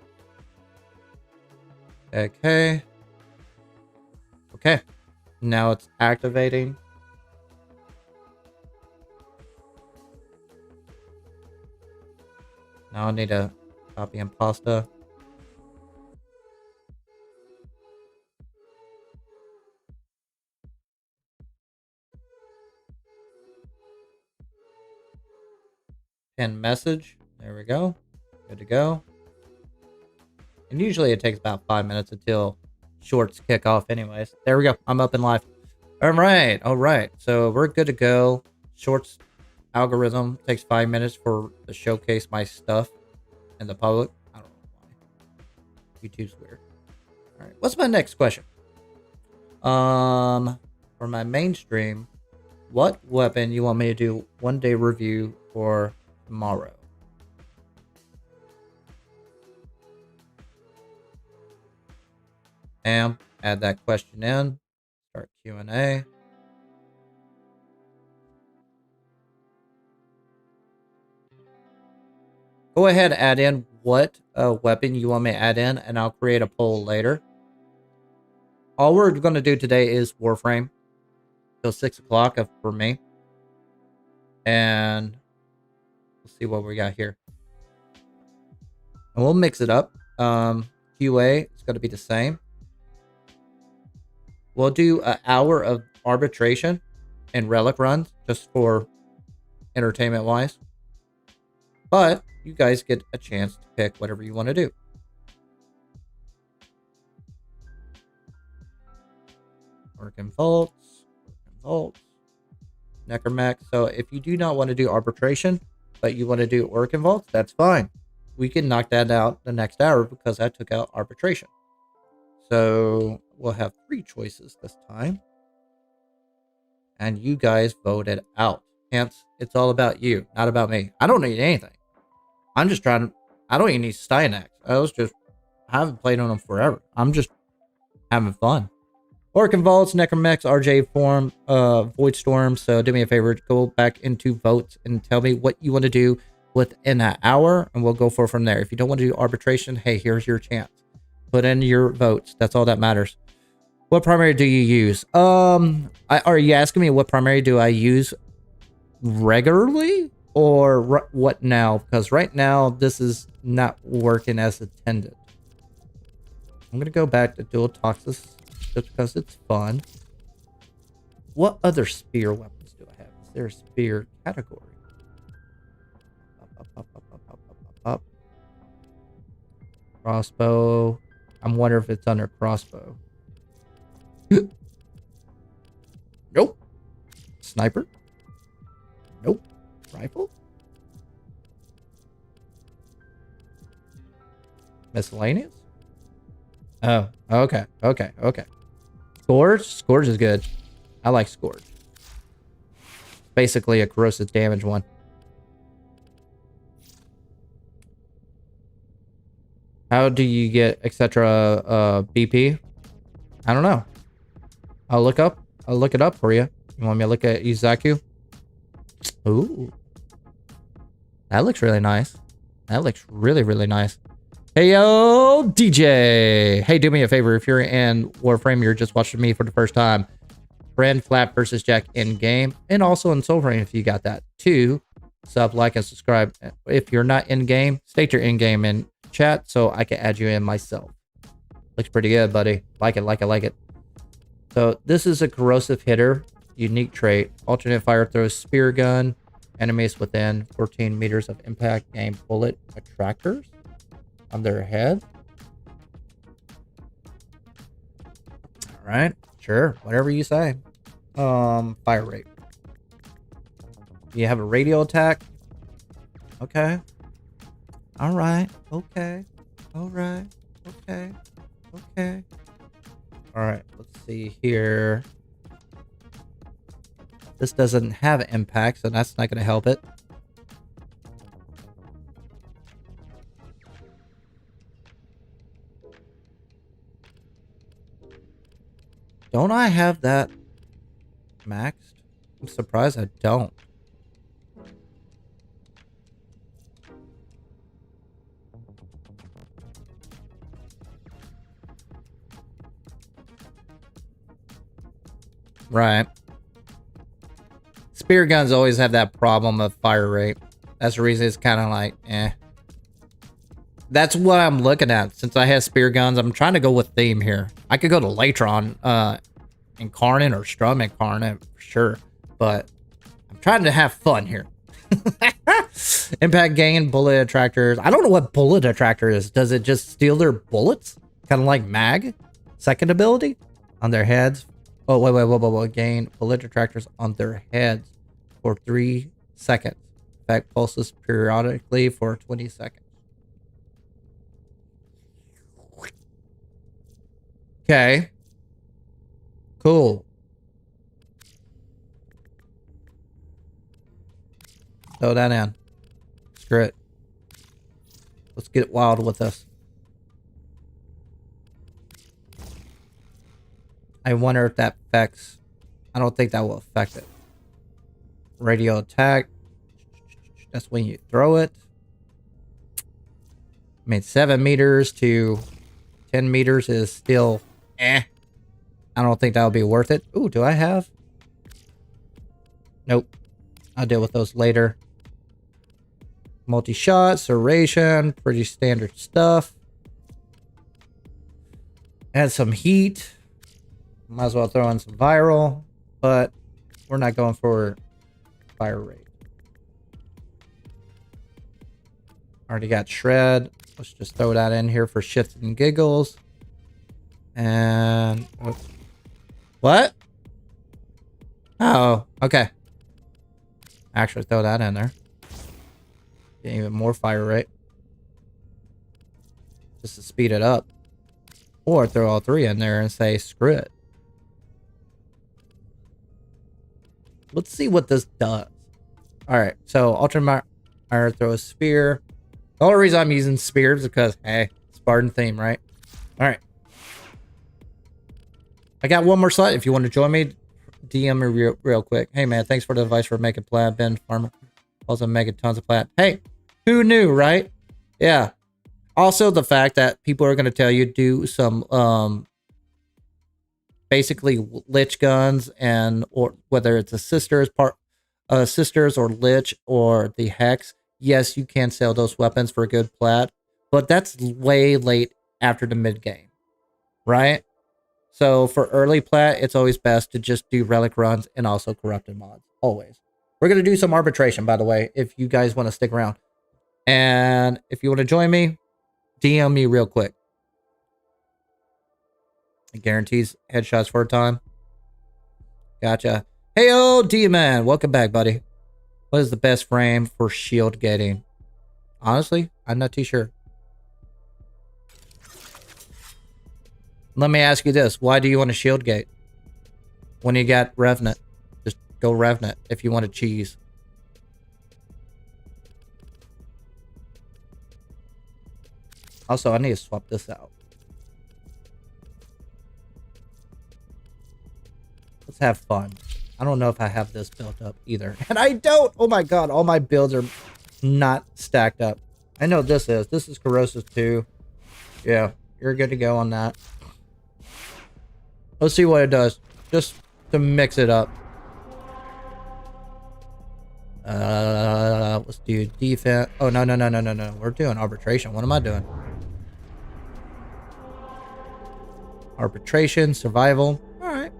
Okay. Okay, now it's activating. Now I need to copy and pasta. Pin message. There we go. Good to go. And usually it takes about 5 minutes until shorts kick off anyways. There we go. I'm up and live. All right. So we're good to go. Shorts algorithm takes 5 minutes for to showcase my stuff in the public. I don't know why. YouTube's weird. All right. What's my next question? For my mainstream, what weapon you want me to do 1 day review for tomorrow? And add that question in. Start Q&A. Go ahead, add in what weapon you want me to add in, and I'll create a poll later. All we're going to do today is Warframe till 6 o'clock for me. And we'll see what we got here. And we'll mix it up. QA is going to be the same. We'll do an hour of arbitration and relic runs just for entertainment wise. But you guys get a chance to pick whatever you want to do. Working vaults. Necromax. So if you do not want to do arbitration, but you want to do working vaults, that's fine. We can knock that out the next hour because I took out arbitration. So we'll have 3 choices this time. And you guys vote it out. Hence, it's all about you, not about me. I don't need anything. I'm just trying to, I don't even need Styanax. I haven't played on them forever. I'm just having fun. Orc and Vaults, Necromex, RJ form, Void Storm. So do me a favor, go back into votes and tell me what you want to do within an hour, and we'll go from there. If you don't want to do arbitration, hey, here's your chance. Put in your votes. That's all that matters. What primary do you use? Are you asking me what primary do I use regularly or what now? Because right now this is not working as intended. I'm gonna go back to Dual Toxis just because it's fun. What other spear weapons do I have? Is there a spear category? Up. Crossbow. I'm wondering if it's under crossbow. Nope. Sniper. Nope. Rifle. Miscellaneous. Oh, okay. Scourge is good. I like Scourge. Basically a corrosive damage one. How do you get etc. BP? I don't know. I'll look it up for you. You want me to look at Izaku? Ooh. That looks really nice. That looks really nice. Hey, yo, DJ. Hey, do me a favor. If you're in Warframe, you're just watching me for the first time. Friend flapvsjack in game, and also in Soulframe if you got that. 2, sub, like, and subscribe. If you're not in game, state your in game in chat so I can add you in myself. Looks pretty good, buddy. Like it. So this is a corrosive hitter, unique trait. Alternate fire throws spear gun. Enemies within 14 meters of impact gain bullet attractors on their head. All right, sure, whatever you say. Fire rate. You have a radial attack. Okay. All right. Okay. All right. Okay. Okay. All right. Let's see here. This doesn't have impact, so that's not going to help it. Don't I have that maxed? I'm surprised I don't. Right. Spear guns always have that problem of fire rate. That's the reason it's kind of like, eh. That's what I'm looking at. Since I have spear guns, I'm trying to go with theme here. I could go to Latron Incarnate or Strum Incarnate for sure. But I'm trying to have fun here. Impact gain, bullet attractors. I don't know what bullet attractor is. Does it just steal their bullets? Kind of like mag? Second ability? On their heads. Oh, wait. Gain bullet attractors on their heads for 3 seconds. Effect pulses periodically for 20 seconds. Okay. Cool. Throw that in. Screw it. Let's get wild with this. I wonder if that affects... I don't think that will affect it. Radio attack. That's when you throw it. I mean, 7 meters to 10 meters is still eh. I don't think that would be worth it. Ooh, do I have? Nope. I'll deal with those later. Multi-shot, serration, pretty standard stuff. Add some heat. Might as well throw in some viral, but we're not going for fire rate. Already got shred. Let's just throw that in here for shits and giggles. And what? Oh, okay. Actually throw that in there. Get even more fire rate. Just to speed it up. Or throw all 3 in there and say, screw it. Let's see what this does. All right, so ultimate throw a spear. The only reason I'm using spears is because, hey, Spartan theme, right? All right. I got one more slot. If you want to join me, DM me real quick. Hey, man, thanks for the advice for making plat. Ben Farmer also making tons of plat. Hey, who knew, right? Yeah. Also, the fact that people are going to tell you do some basically lich guns, and or whether it's a sisters or lich or the hex. Yes, you can sell those weapons for a good plat, but that's way late after the mid game, right? So for early plat, it's always best to just do relic runs and also corrupted mods. Always. We're going to do some arbitration, by the way, if you guys want to stick around. And if you want to join me, DM me real quick. It guarantees headshots for a time. Gotcha. Hey, D-Man. Welcome back, buddy. What is the best frame for shield gating? Honestly, I'm not too sure. Let me ask you this. Why do you want a shield gate? When you got Revenant, just go Revenant if you want to cheese. Also, I need to swap this out. Let's have fun. I don't know if I have this built up either. And I don't! Oh my god, all my builds are not stacked up. I know this is. This is corrosive too. Yeah, you're good to go on that. Let's see what it does. Just to mix it up. Let's do defense. Oh, no. We're doing arbitration. What am I doing? Arbitration, survival. Alright.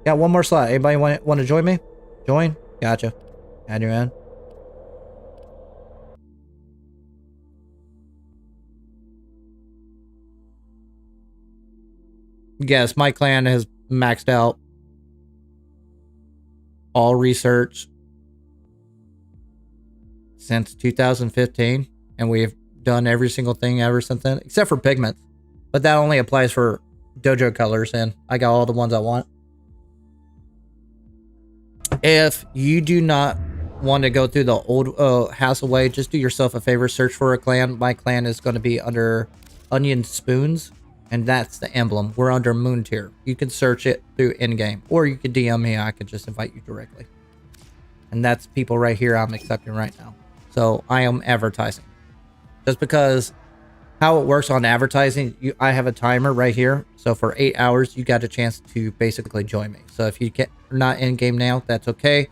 Got one more slot. Anybody want to join me? Join? Gotcha. Add you in. Yes, my clan has maxed out all research since 2015, and we've done every single thing ever since then, except for pigments. But that only applies for dojo colors, and I got all the ones I want. If you do not want to go through the old hassle way, just do yourself a favor, search for a clan. My clan is going to be under Onion Spoons, and that's the emblem. We're under Moon Tier. You can search it through in-game, or you can DM me. I could just invite you directly. And that's people right here I'm accepting right now. So I am advertising. Just because how it works on advertising, I have a timer right here. So for 8 hours, you got a chance to basically join me. So if you are not in-game now, that's okay.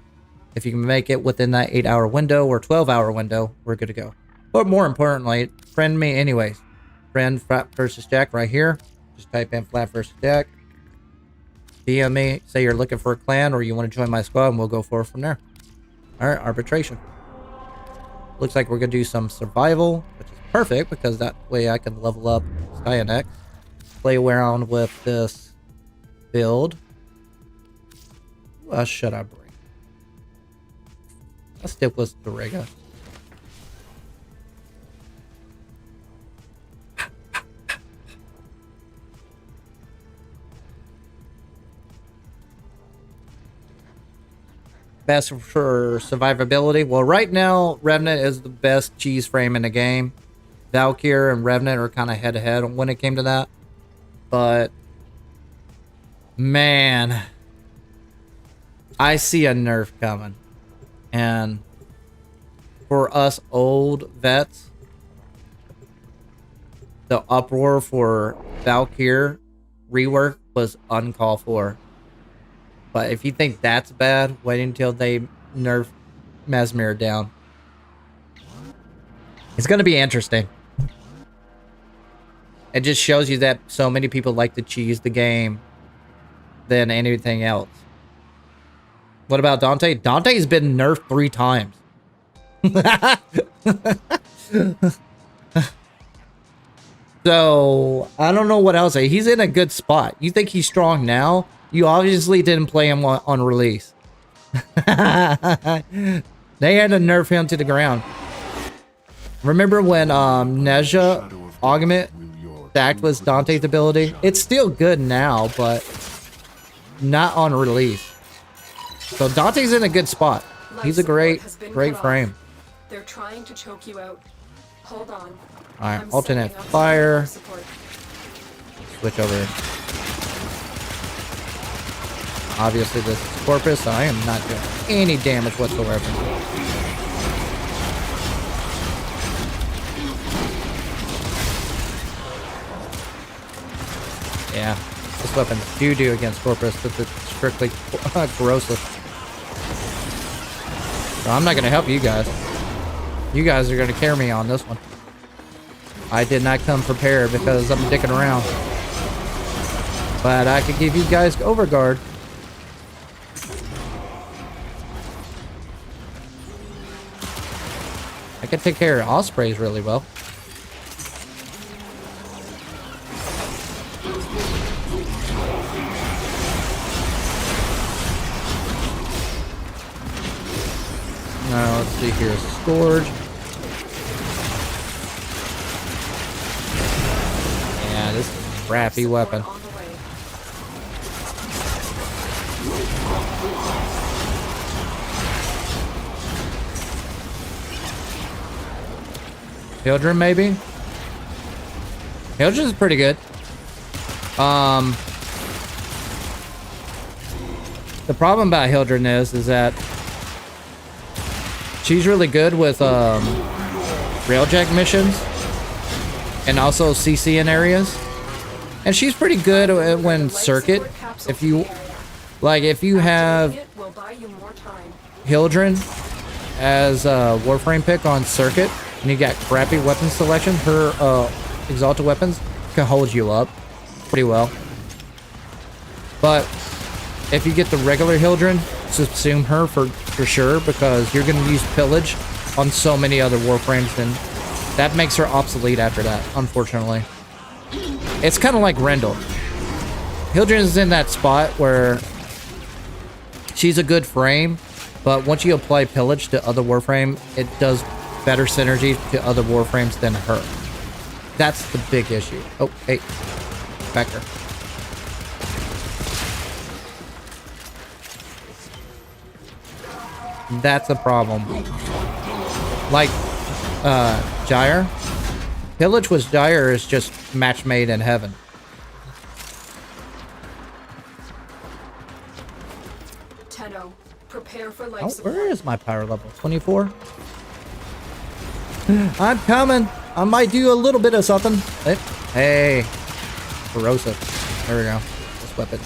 If you can make it within that 8-hour window or 12-hour window, we're good to go. But more importantly, friend me anyways. Friend flapvsjack right here. Just type in flapvsjack. DM me, say you're looking for a clan or you want to join my squad, and we'll go forward from there. Alright, arbitration. Looks like we're going to do some survival, which is perfect because that way I can level up Styanax. Play around with this build. What else should I bring? I'll stick with Doriga. Best for survivability. Well, right now, Revenant is the best cheese frame in the game. Valkyr and Revenant are kind of head-to-head when it came to that. But, man, I see a nerf coming. And for us old vets, the uproar for Valkyr rework was uncalled for. But if you think that's bad, wait until they nerf Mesmer down. It's going to be interesting. It just shows you that so many people like to cheese the game than anything else. What about Dante? Dante's been nerfed 3 times. So, I don't know what else. He's in a good spot. You think he's strong now? You obviously didn't play him on release. They had to nerf him to the ground. Remember when Nezha Augment stacked with Dante's ability? It's still good now, but not on release. So Dante's in a good spot. He's a great frame. They're trying to choke you out. Hold on. Alright, I'm alternate setting up fire. life support. Switch over. Obviously this is Corpus, so I am not doing any damage whatsoever. Yeah, this weapon do against Corpus, but it's strictly corrosive. So I'm not gonna help you guys. You guys are gonna carry me on this one. I did not come prepared because I'm dicking around. But I could give you guys overguard. I can take care of Ospreys really well. Now let's see here. Scourge. Yeah, this is a crappy weapon. On the way. Hildren, maybe? Hildren's pretty good. The problem about Hildren is that she's really good with railjack missions and also CC in areas, and she's pretty good when circuit. If you have It will buy you more time. Hildren as a Warframe pick on circuit, and you got crappy weapon selection, her exalted weapons can hold you up pretty well. But if you get the regular Hildren, subsume her for sure, because you're going to use pillage on so many other Warframes, and that makes her obsolete after that, unfortunately. It's kind of like Rendell. Hildren is in that spot where she's a good frame, but once you apply pillage to other Warframe, it does better synergy to other Warframes than her. That's the big issue. Oh, hey. Back there. That's a problem. Like, Gyre. Pillage with Gyre is just match made in heaven. Tenno, prepare for life Oh, support. where is my power level? 24? I'm coming. I might do a little bit of something. Hey. Corrosive. There we go. This weapon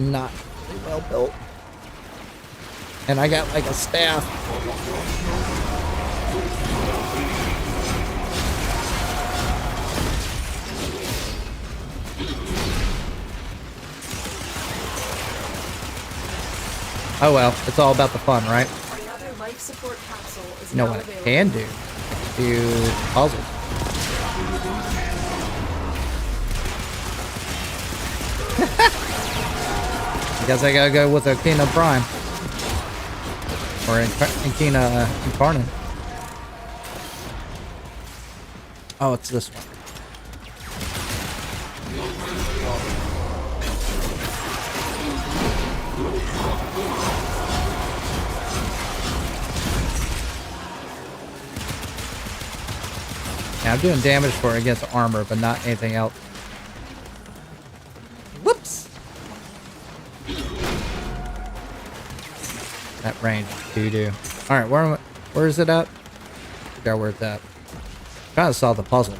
not really well built. And I got like a staff. Oh well, it's all about the fun, right? Another life support capsule is You know now what I available. can do? Do puzzles. I guess I gotta go with a Kina Prime. Or Kina Incarnate. Oh, it's this one. Now, I'm doing damage for it against armor, but not anything else. Whoops! That range is doo-doo. Alright, where is it at? I forgot where it's at. Trying to solve the puzzle.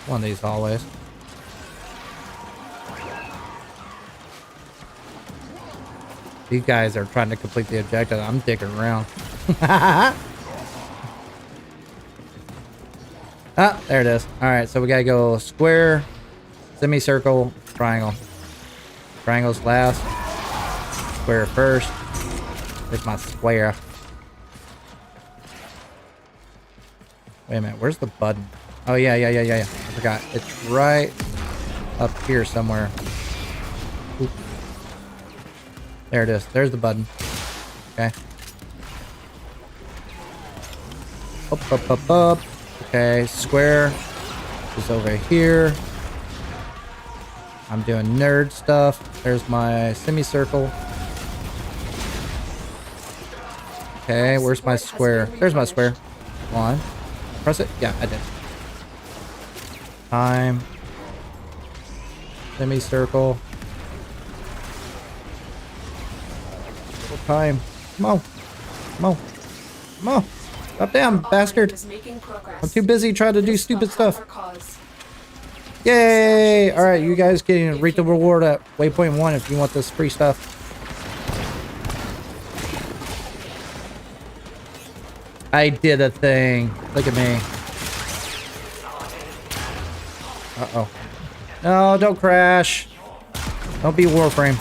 One of these hallways. These guys are trying to complete the objective. I'm digging around. Ah, there it is. Alright, so we gotta go square, semicircle, triangle. Triangle's last. Square first. Where's my square? Wait a minute, where's the button? Oh, yeah. I forgot. It's right up here somewhere. Oop. There it is. There's the button. Okay. Up. Okay, square is over here. I'm doing nerd stuff. There's my semicircle. Okay, where's my square? There's my square. Come on. Press it? Yeah, I did. Time. Semicircle. Time. Come on. Come on. Come on. Stop down, bastard. I'm too busy trying to do stupid stuff. Yay! Alright, you guys can reap the reward at waypoint 1 if you want this free stuff. I did a thing. Look at me. Uh-oh. No, don't crash. Don't be Warframe.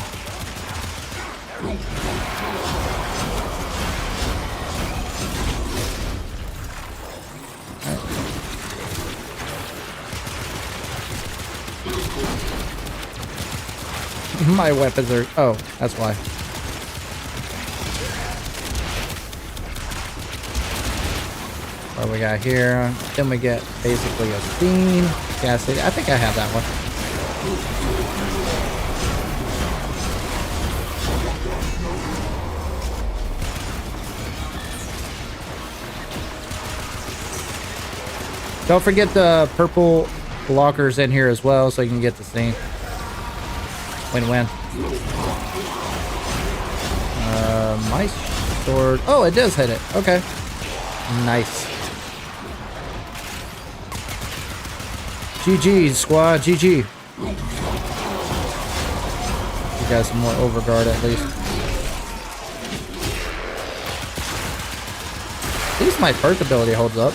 My weapons are... Oh, that's why. What we got here? Then we get basically a scene. Gas station. I think I have that one. Don't forget the purple blockers in here as well so you can get the scene. Win-win. My sword. Oh, it does hit it. Okay. Nice. GG, squad. GG. You got some more overguard at least. At least my perk ability holds up.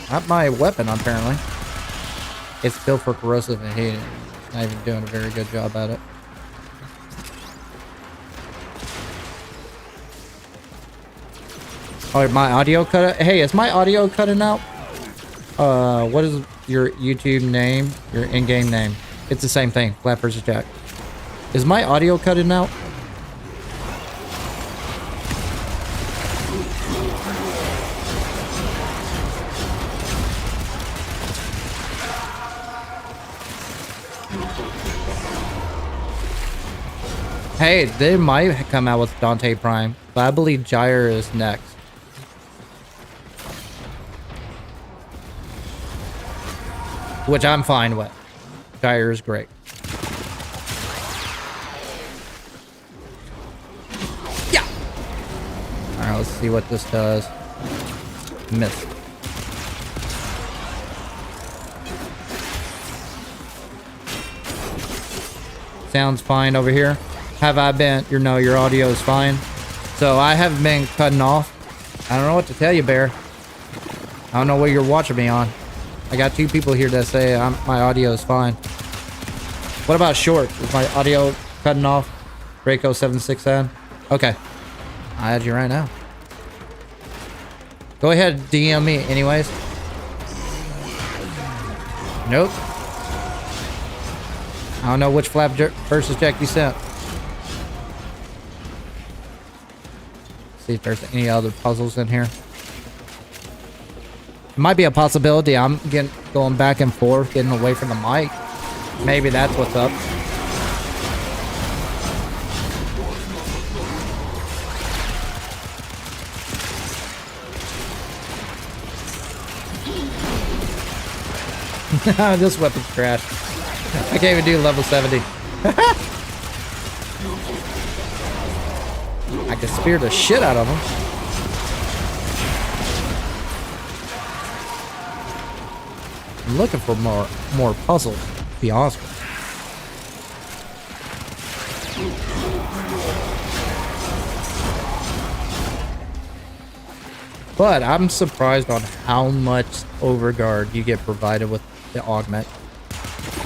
Not my weapon, apparently. It's built for corrosive and heat. Not even doing a very good job at it. Oh, my audio cut. Hey, is my audio cutting out? What is your YouTube name? Your in-game name? It's the same thing. flapvsjack. Is my audio cutting out? Hey, they might come out with Dante Prime, but I believe Gyre is next. Which I'm fine with. Gyre is great. Yeah! Alright, let's see what this does. Miss. Sounds fine over here. Have I been... No, your audio is fine. So I haven't been cutting off. I don't know what to tell you, Bear. I don't know what you're watching me on. I got 2 people here that say my audio is fine. What about short? Is my audio cutting off? Draco 76N? Okay. I'll add you right now. Go ahead, DM me anyways. Nope. I don't know which flapvsjack you sent. See if there's any other puzzles in here. It might be a possibility I'm going back and forth, getting away from the mic. Maybe that's what's up. This weapon's trash. I can't even do level 70. I can spear the shit out of them. I'm looking for more puzzles, to be honest with you. But I'm surprised on how much overguard you get provided with the augment.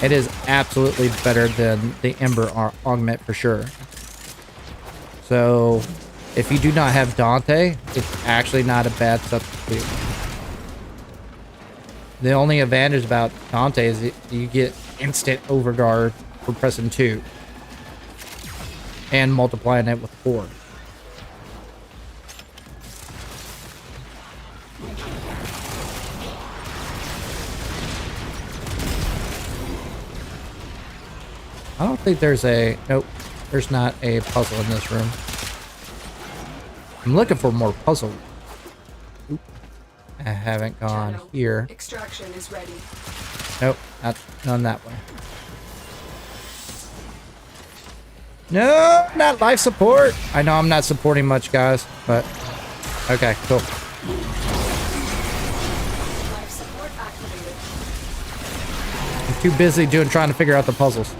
It is absolutely better than the Ember augment for sure. So, if you do not have Dante, it's actually not a bad substitute. The only advantage about Dante is you get instant overguard for pressing 2. And multiplying it with 4. I don't think there's a... Nope. There's not a puzzle in this room. I'm looking for more puzzle. Oop. I haven't gone Channel. here. Extraction is ready. Nope. None that way. No, not life support. I know I'm not supporting much, guys, but... Okay, cool. Life support activated. I'm too busy trying to figure out the puzzles.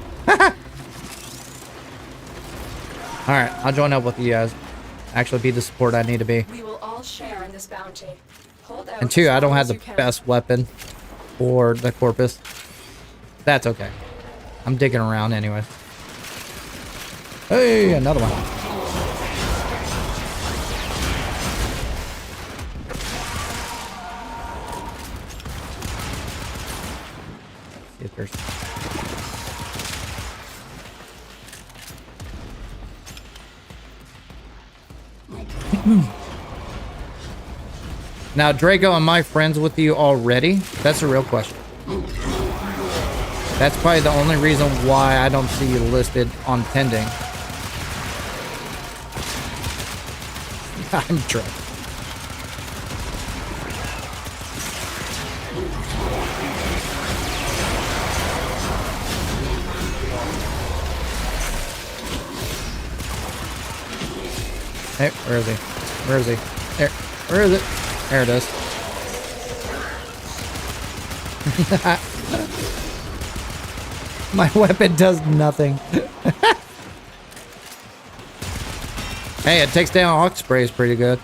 Alright, I'll join up with you guys. Actually be the support I need to be. We will all share in this bounty. Hold out And two, as I don't long have as the you can. best weapon for the corpus. That's okay. I'm digging around anyway. Hey, another one. See if there's... Now, Draco, am I friends with you already? That's a real question. That's probably the only reason why I don't see you listed on pending. I'm drunk. Hey, where is he? Where is he? There. Where is it? There it is. My weapon does nothing. Hey, it takes down hawk sprays pretty good.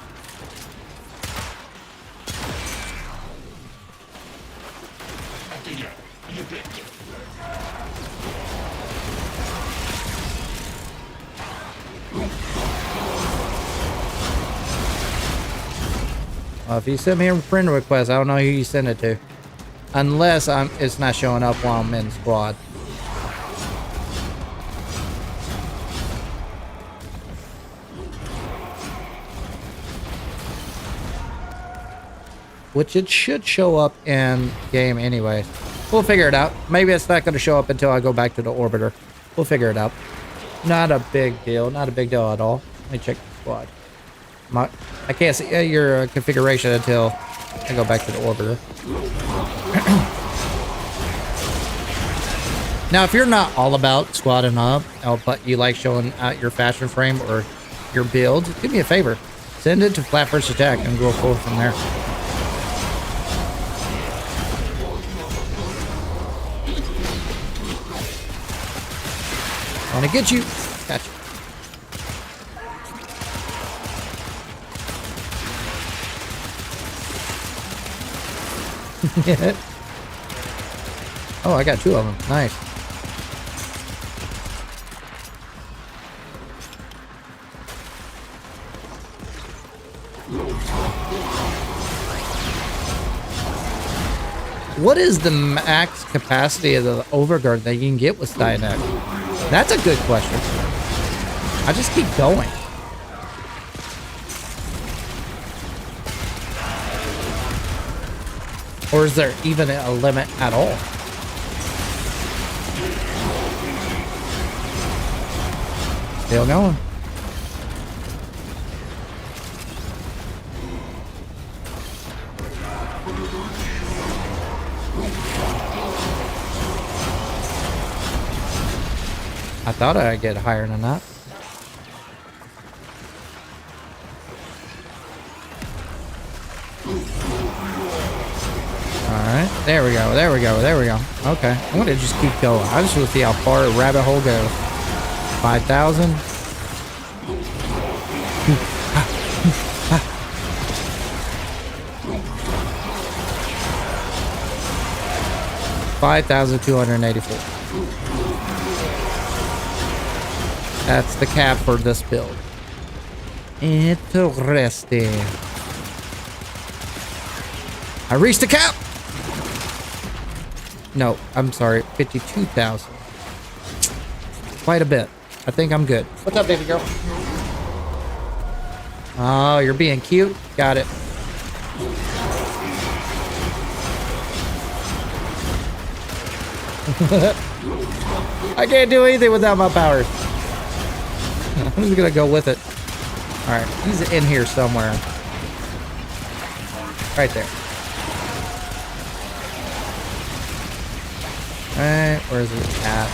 If you send me a friend request, I don't know who you send it to. Unless it's not showing up while I'm in squad. Which it should show up in game anyway. We'll figure it out. Maybe it's not going to show up until I go back to the orbiter. We'll figure it out. Not a big deal. Not a big deal at all. Let me check the squad. I can't see your configuration until I go back to the orbiter. Now, if you're not all about squadding up, but you like showing out your fashion frame or your build, do me a favor. Send it to flapvsjack and go forward from there. Want to get you? Gotcha. Oh, I got two of them. Nice. What is the max capacity of the overguard that you can get with Styanax? That's a good question. I just keep going. Or is there even a limit at all? Still going. I thought I'd get higher than that. Alright, there we go, there we go, there we go. Okay, I'm gonna just keep going. I just want to see how far a rabbit hole goes. 5,000. 5,284. That's the cap for this build. Interesting. I reached the cap! No, I'm sorry. 52,000. Quite a bit. I think I'm good. What's up, baby girl? Oh, you're being cute? Got it. I can't do anything without my powers. I'm just gonna go with it. Alright, he's in here somewhere. Right there. Alright, where's he at?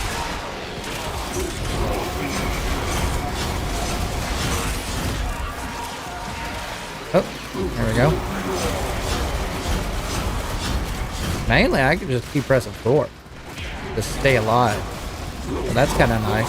Oh, there we go. Mainly, I can just keep pressing forward to stay alive. Well, that's kind of nice.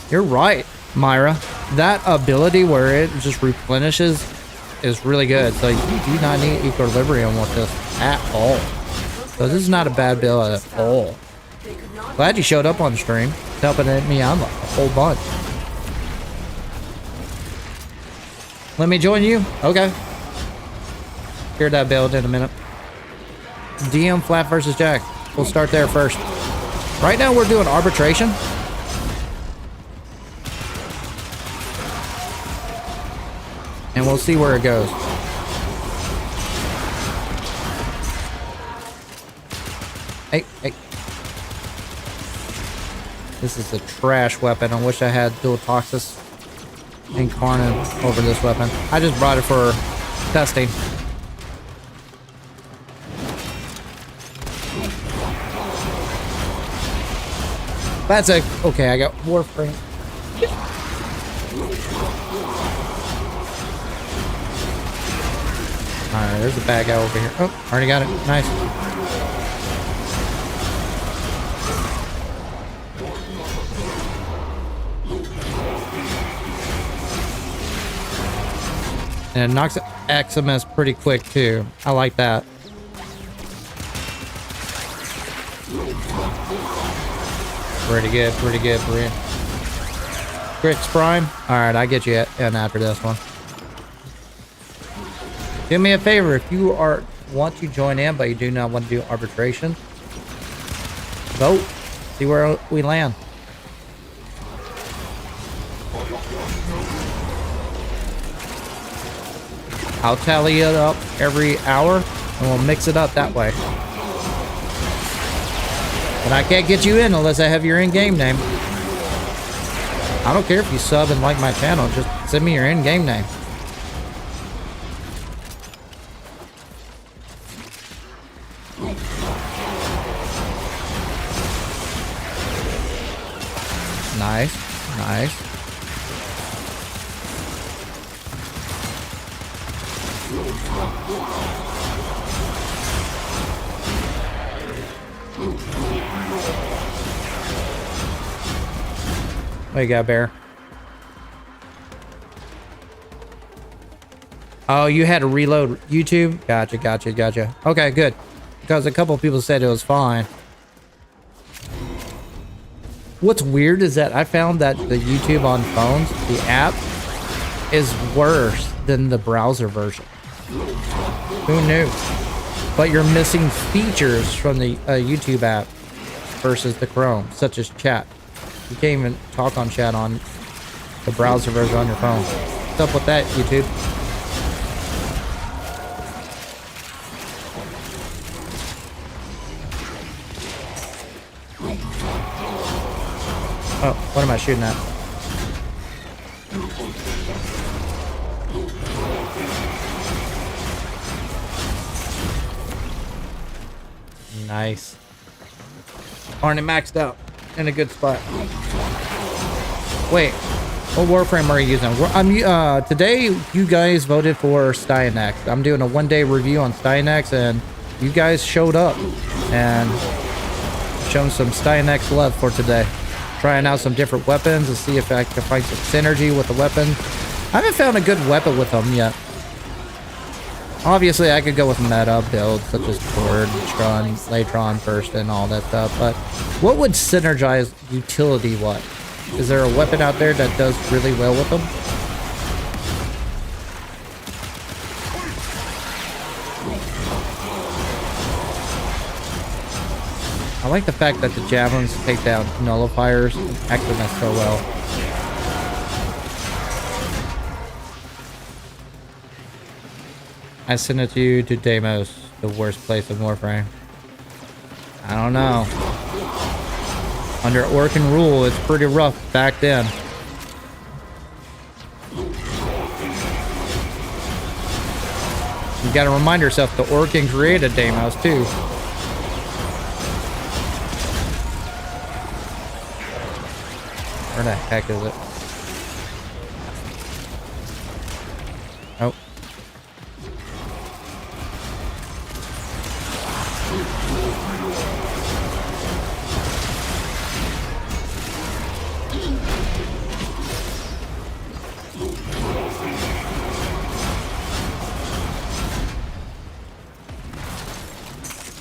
You're right, Myra. That ability where it just replenishes is really good. So you do not need equilibrium with this at all. So this is not a bad build at all. Glad you showed up on stream, helping me out a whole bunch. Let me join you? Okay. Hear that build in a minute. DM flapvsjack. We'll start there first. Right now we're doing arbitration. And we'll see where it goes. Hey, hey. This is a trash weapon. I wish I had dual toxis incarnate over this weapon. I just brought it for testing. That's a... Okay, I got Warframe. Alright, there's a bad guy over here. Oh, already got it. Nice. And it knocks XMS pretty quick too. I like that. Pretty good, pretty good, Brian. Grix Prime. Alright, I get you in after this one. Do me a favor, if you want to join in but you do not want to do arbitration, vote. See where we land. I'll tally it up every hour and we'll mix it up that way. But I can't get you in unless I have your in-game name. I don't care if you sub and like my channel, just send me your in-game name. Nice, nice. What you got, Bear? Oh, you had to reload YouTube? Gotcha, gotcha, gotcha. Okay, good. Because a couple of people said it was fine. What's weird is that I found that the YouTube on phones, the app, is worse than the browser version. Who knew? But you're missing features from the YouTube app versus the Chrome, such as chat. You can't even talk on chat on the browser version on your phone. What's up with that, YouTube? Oh, what am I shooting at? Nice. Aren't it maxed out? In a good spot. Wait, what Warframe are you using? Today you guys voted for Styanax. I'm doing a one-day review on Styanax, and you guys showed up and shown some Styanax love for today. Trying out some different weapons to see if I can find some synergy with the weapon. I haven't found a good weapon with them yet. Obviously, I could go with meta builds such as Cord, Tron, Latron first, and all that stuff. But what would synergize utility? What is there a weapon out there that does really well with them? I like the fact that the javelins take down nullifiers and acclimate so well. I sent it to you to Deimos, the worst place in Warframe. I don't know. Under Orcan rule, it's pretty rough back then. You gotta remind yourself the Orcan created Deimos too. Where the heck is it? Oh.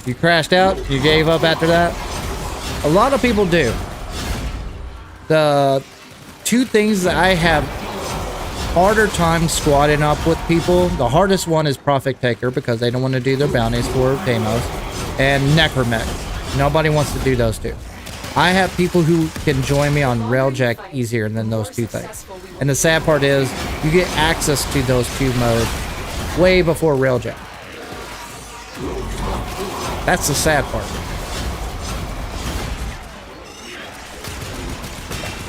You crashed out? You gave up after that? A lot of people do. The two things that I have harder time squatting up with people, the hardest one is Prophet Taker because they don't want to do their bounties for Deimos, and Necromech. Nobody wants to do those two. I have people who can join me on Railjack easier than those two things. And the sad part is, you get access to those two modes way before Railjack. That's the sad part.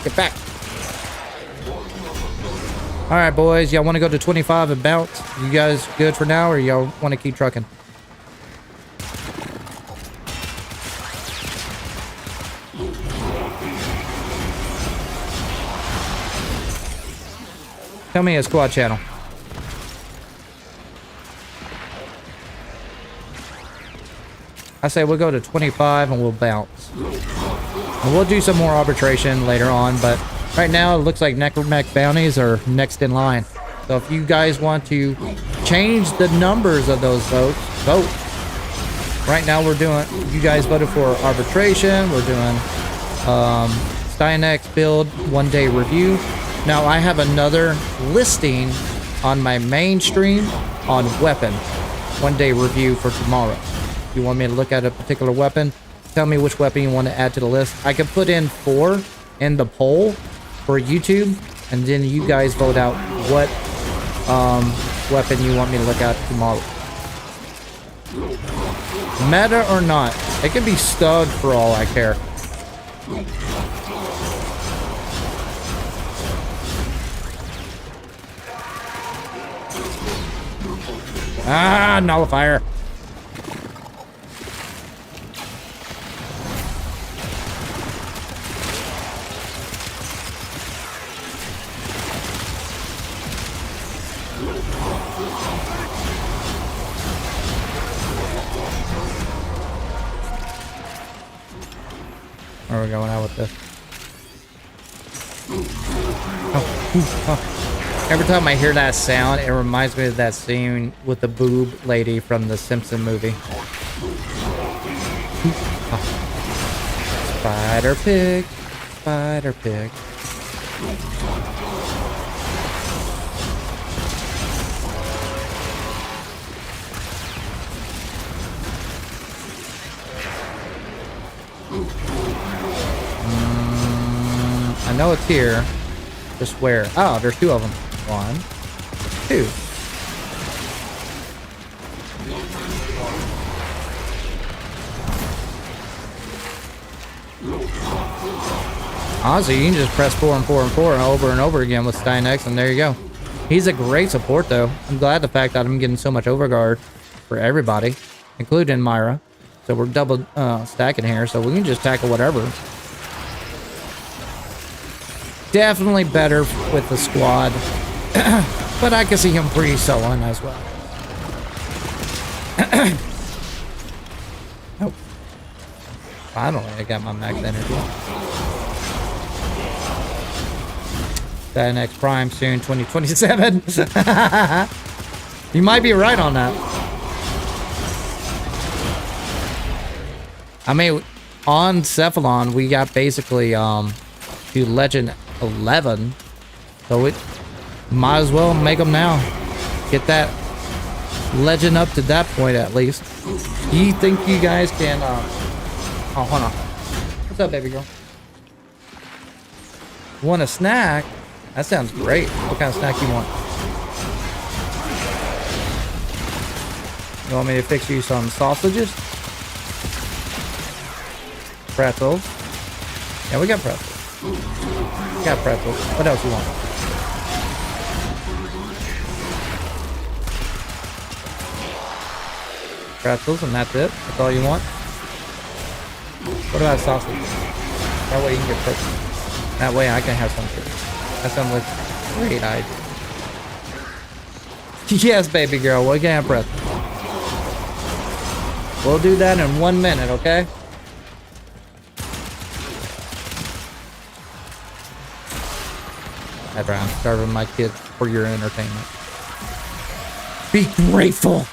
Get back. Alright, boys. Y'all want to go to 25 and bounce? You guys good for now, or y'all want to keep trucking? Tell me a squad channel. I say we'll go to 25 and we'll bounce. And we'll do some more arbitration later on, but right now it looks like Necromech bounties are next in line. So if you guys want to change the numbers of those votes, vote. Right now we're doing, you guys voted for arbitration. We're doing Styanax build 1 day review. Now I have another listing on my main stream on weapon 1 day review for tomorrow. You want me to look at a particular weapon, tell me which weapon you want to add to the list. I can put in 4 in the poll for YouTube, and then you guys vote out what weapon you want me to look at tomorrow. Meta or not, it can be stugged for all I care. Ah, nullifier. Where are we going out with this? Oh. Every time I hear that sound, it reminds me of that scene with the boob lady from the Simpson movie. Oh. Spider pig, spider pig. I know it's here. Just where? Oh, there's 2 of them. 1, 2. Honestly, you can just press 4 and 4 and 4 and over again with Styanax, and there you go. He's a great support, though. I'm glad the fact that I'm getting so much overguard for everybody, including Myra. So we're double stacking here, so we can just tackle whatever. Definitely better with the squad, but I can see him pre-soloing as well. Oh, finally I got my max energy. Styanax Prime soon, 2027. You might be right on that. I mean, on Cephalon, we got basically to Legend 11, so it might as well make them now. Get that legend up to that point at least. Do you think you guys can Oh, hold on. What's up, baby girl? Want a snack? That sounds great. What kind of snack you want? You want me to fix you some sausages? Pretzels. Yeah, we got pretzels. We got pretzels. What else you want? Pretzels, and that's it? That's all you want? What about sausage? That way you can get pretzels. That way I can have some too. That sounds like a great idea. Yes, baby girl, we can have pretzels. We'll do that in 1 minute, okay? After I'm starving my kids for your entertainment. Be grateful.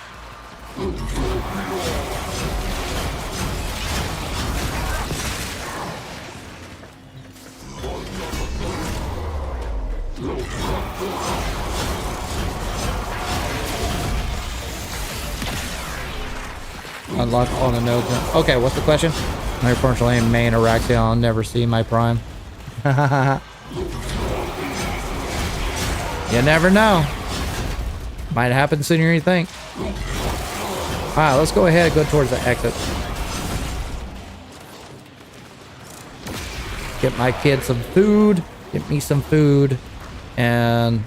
Unlock all the nodes. Okay, what's the question? Unfortunately, in main Araxia, I'll never see my prime. You never know. Might happen sooner than you think. Alright, let's go ahead and go towards the exit. Get my kids some food. Get me some food. And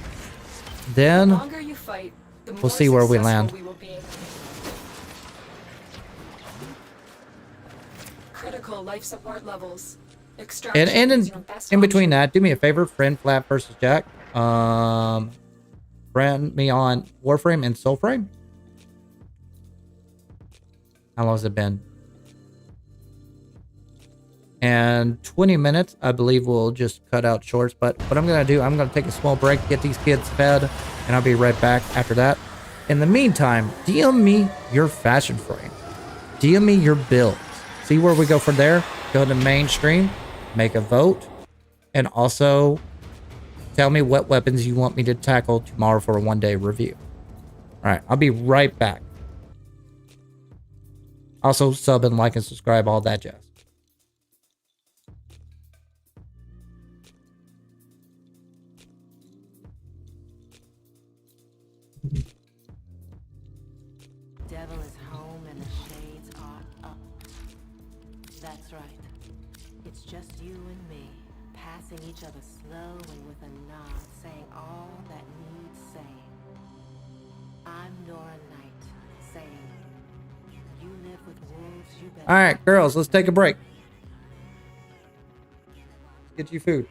then The longer you fight, the we'll more see where we successful land. we will be. Critical life support levels. Extraction And is your best in between option. that, do me a favor, friend flapvsjack. Friend me on Warframe and Soulframe. How long has it been? And 20 minutes, I believe we'll just cut out shorts. But what I'm going to do, I'm going to take a small break, get these kids fed, and I'll be right back after that. In the meantime, DM me your fashion frame. DM me your builds. See where we go from there. Go to mainstream, make a vote, and also tell me what weapons you want me to tackle tomorrow for a one-day review. All right, I'll be right back. Also, sub and like and subscribe, all that jazz. Devil is home and the shades are up. That's right. It's just you and me, passing each other slow and with a nod, saying all that needs saying. I'm Nora Knight, saying, you live with wolves, you better. All right, girls, let's take a break. Get you food.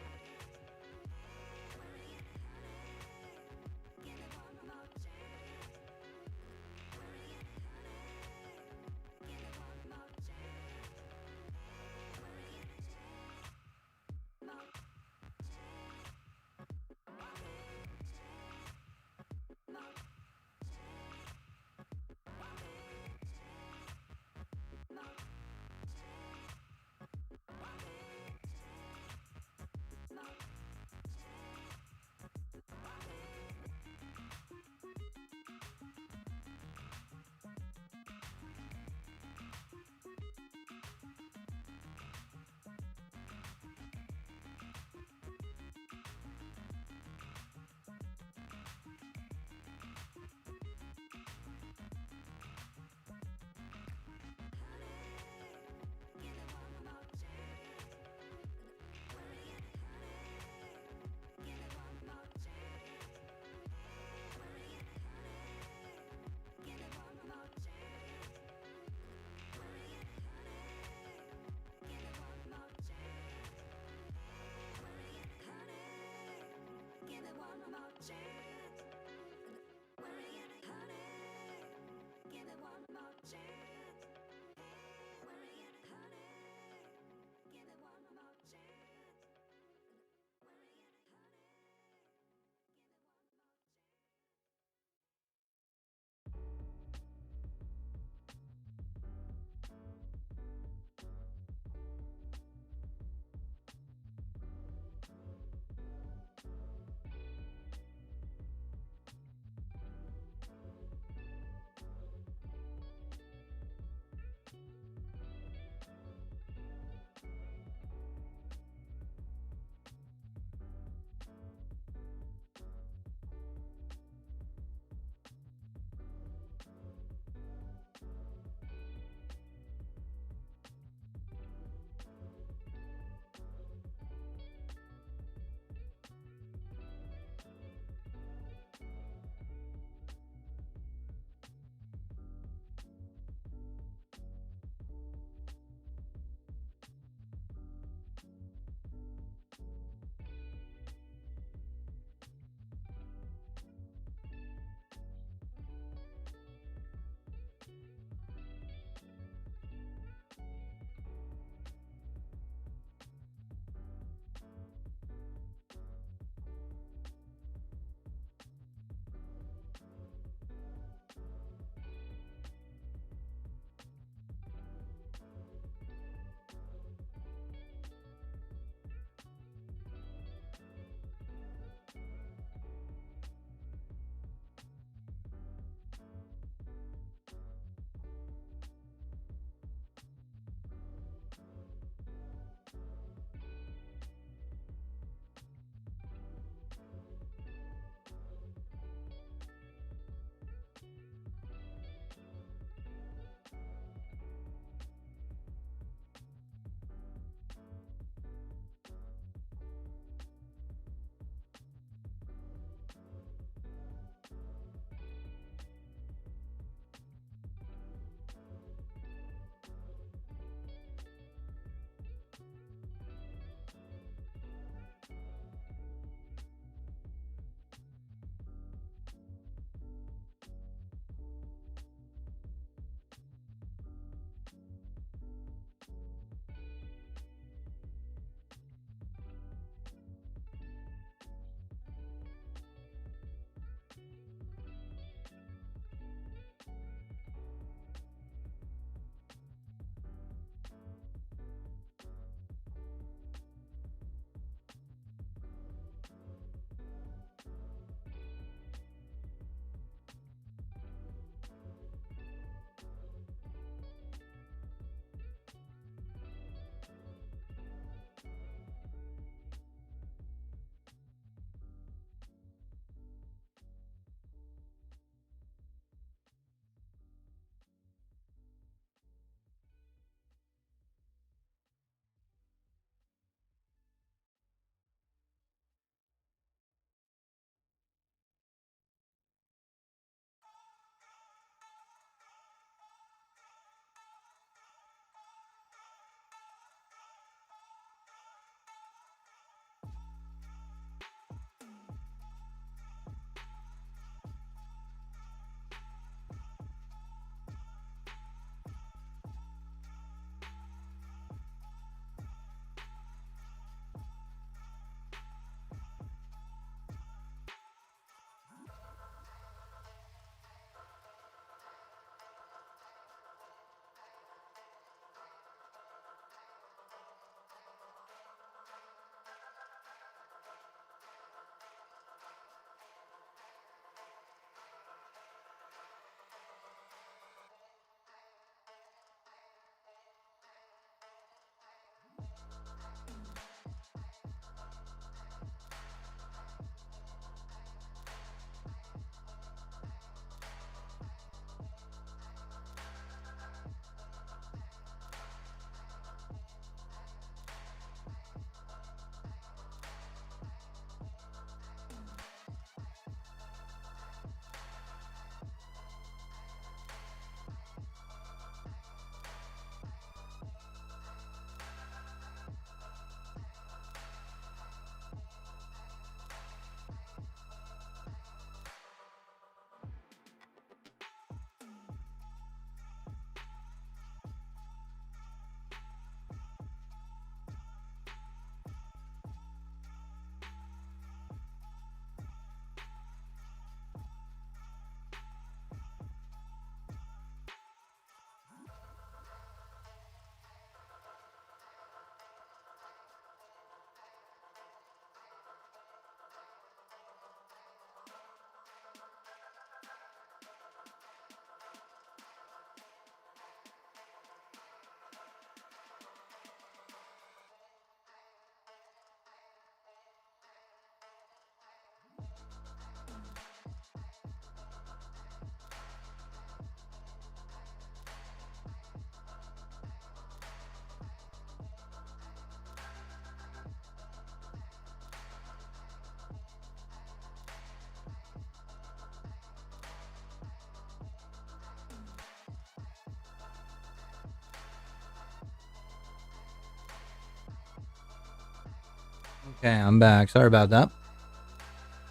Okay, I'm back. Sorry about that.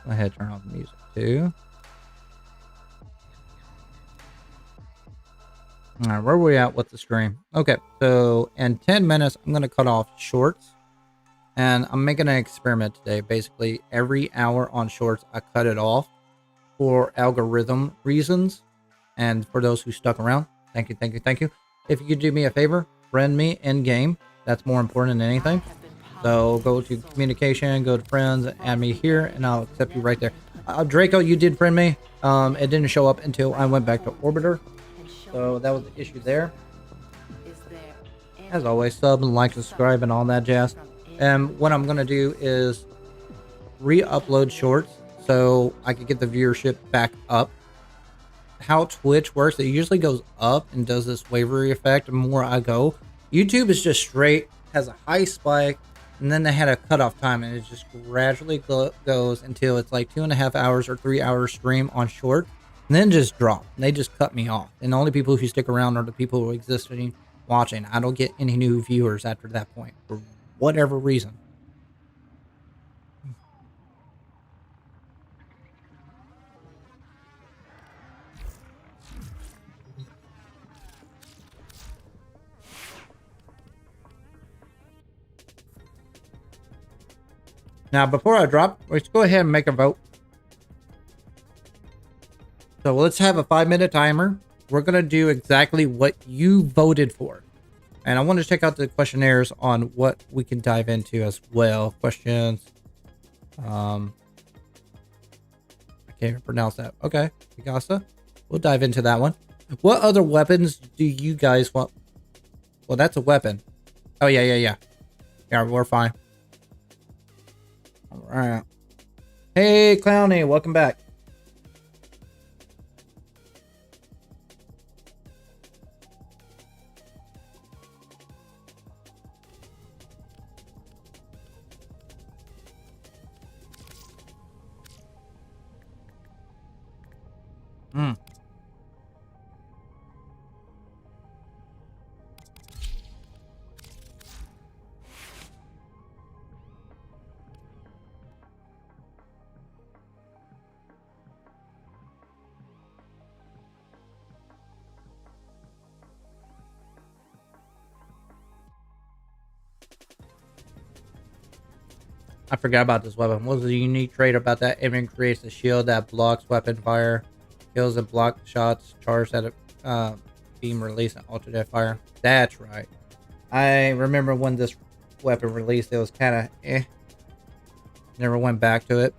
Go ahead, turn off the music too. All right, where are we at with the stream? Okay, so in 10 minutes, I'm going to cut off shorts. And I'm making an experiment today. Basically, every hour on shorts, I cut it off for algorithm reasons. And for those who stuck around, thank you, thank you, thank you. If you could do me a favor, friend me in game. That's more important than anything. So go to communication, go to friends, add me here, and I'll accept you right there. Draco, you did friend me. It didn't show up until I went back to Orbiter. So that was the issue there. As always, sub and like, subscribe, and all that jazz. And what I'm going to do is re-upload shorts so I can get the viewership back up. How Twitch works, it usually goes up and does this wavery effect the more I go. YouTube is just straight, has a high spike, and then they had a cutoff time, and it just gradually goes until it's like 2.5 hours or 3 hours stream on short, and then just drop. And they just cut me off. And the only people who stick around are the people who are existing watching. I don't get any new viewers after that point for whatever reason. Now, before I drop, let's go ahead and make a vote. So let's have a 5-minute timer. We're going to do exactly what you voted for. And I want to check out the questionnaires on what we can dive into as well. Questions. I can't even pronounce that. Okay. Picasa. We'll dive into that one. What other weapons do you guys want? Well, that's a weapon. Oh, yeah. Yeah, we're fine. All right. Hey, Clowny. Welcome back. I forgot about this weapon. What was the unique trait about that? Aiming creates a shield that blocks weapon fire, kills and block shots, charged at a beam release, and alternate fire. That's right. I remember when this weapon released, it was kind of Never went back to it.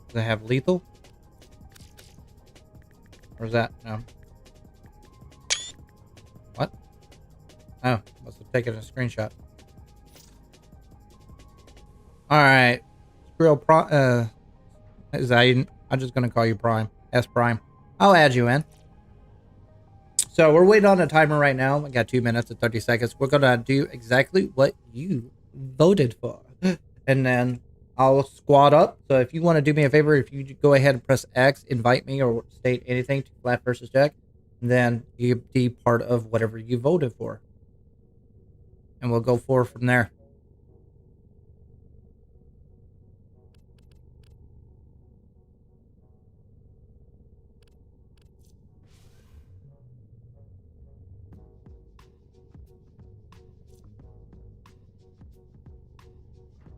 Does it have lethal? Or is that no? What? Oh, must have taken a screenshot. Alright. Skrill Prime is Aiden. I'm just gonna call you Prime. S Prime. I'll add you in. So we're waiting on a timer right now. We got 2 minutes and 30 seconds. We're gonna do exactly what you voted for. And then I'll squad up. So if you want to do me a favor, if you go ahead and press X, invite me or state anything to flapvsjack, then you be part of whatever you voted for. And we'll go forward from there.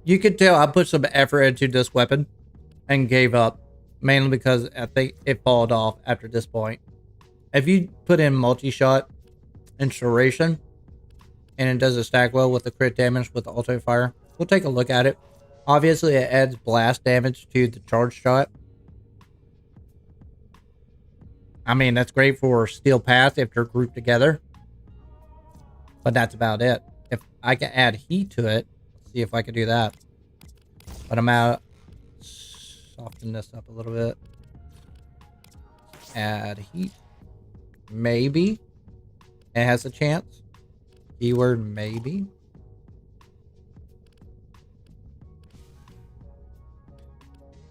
You could tell I put some effort into this weapon and gave up, mainly because I think it falled off after this point. If you put in multi-shot installation and it doesn't stack well with the crit damage with the alternate fire, we'll take a look at it. Obviously, it adds blast damage to the charge shot. I mean, that's great for steel path if they're grouped together, but that's about it. if I can add heat to it. Let's see if I can do that. But I'm out. Soften this up a little bit. Add heat. Maybe it has a chance. Keyword maybe.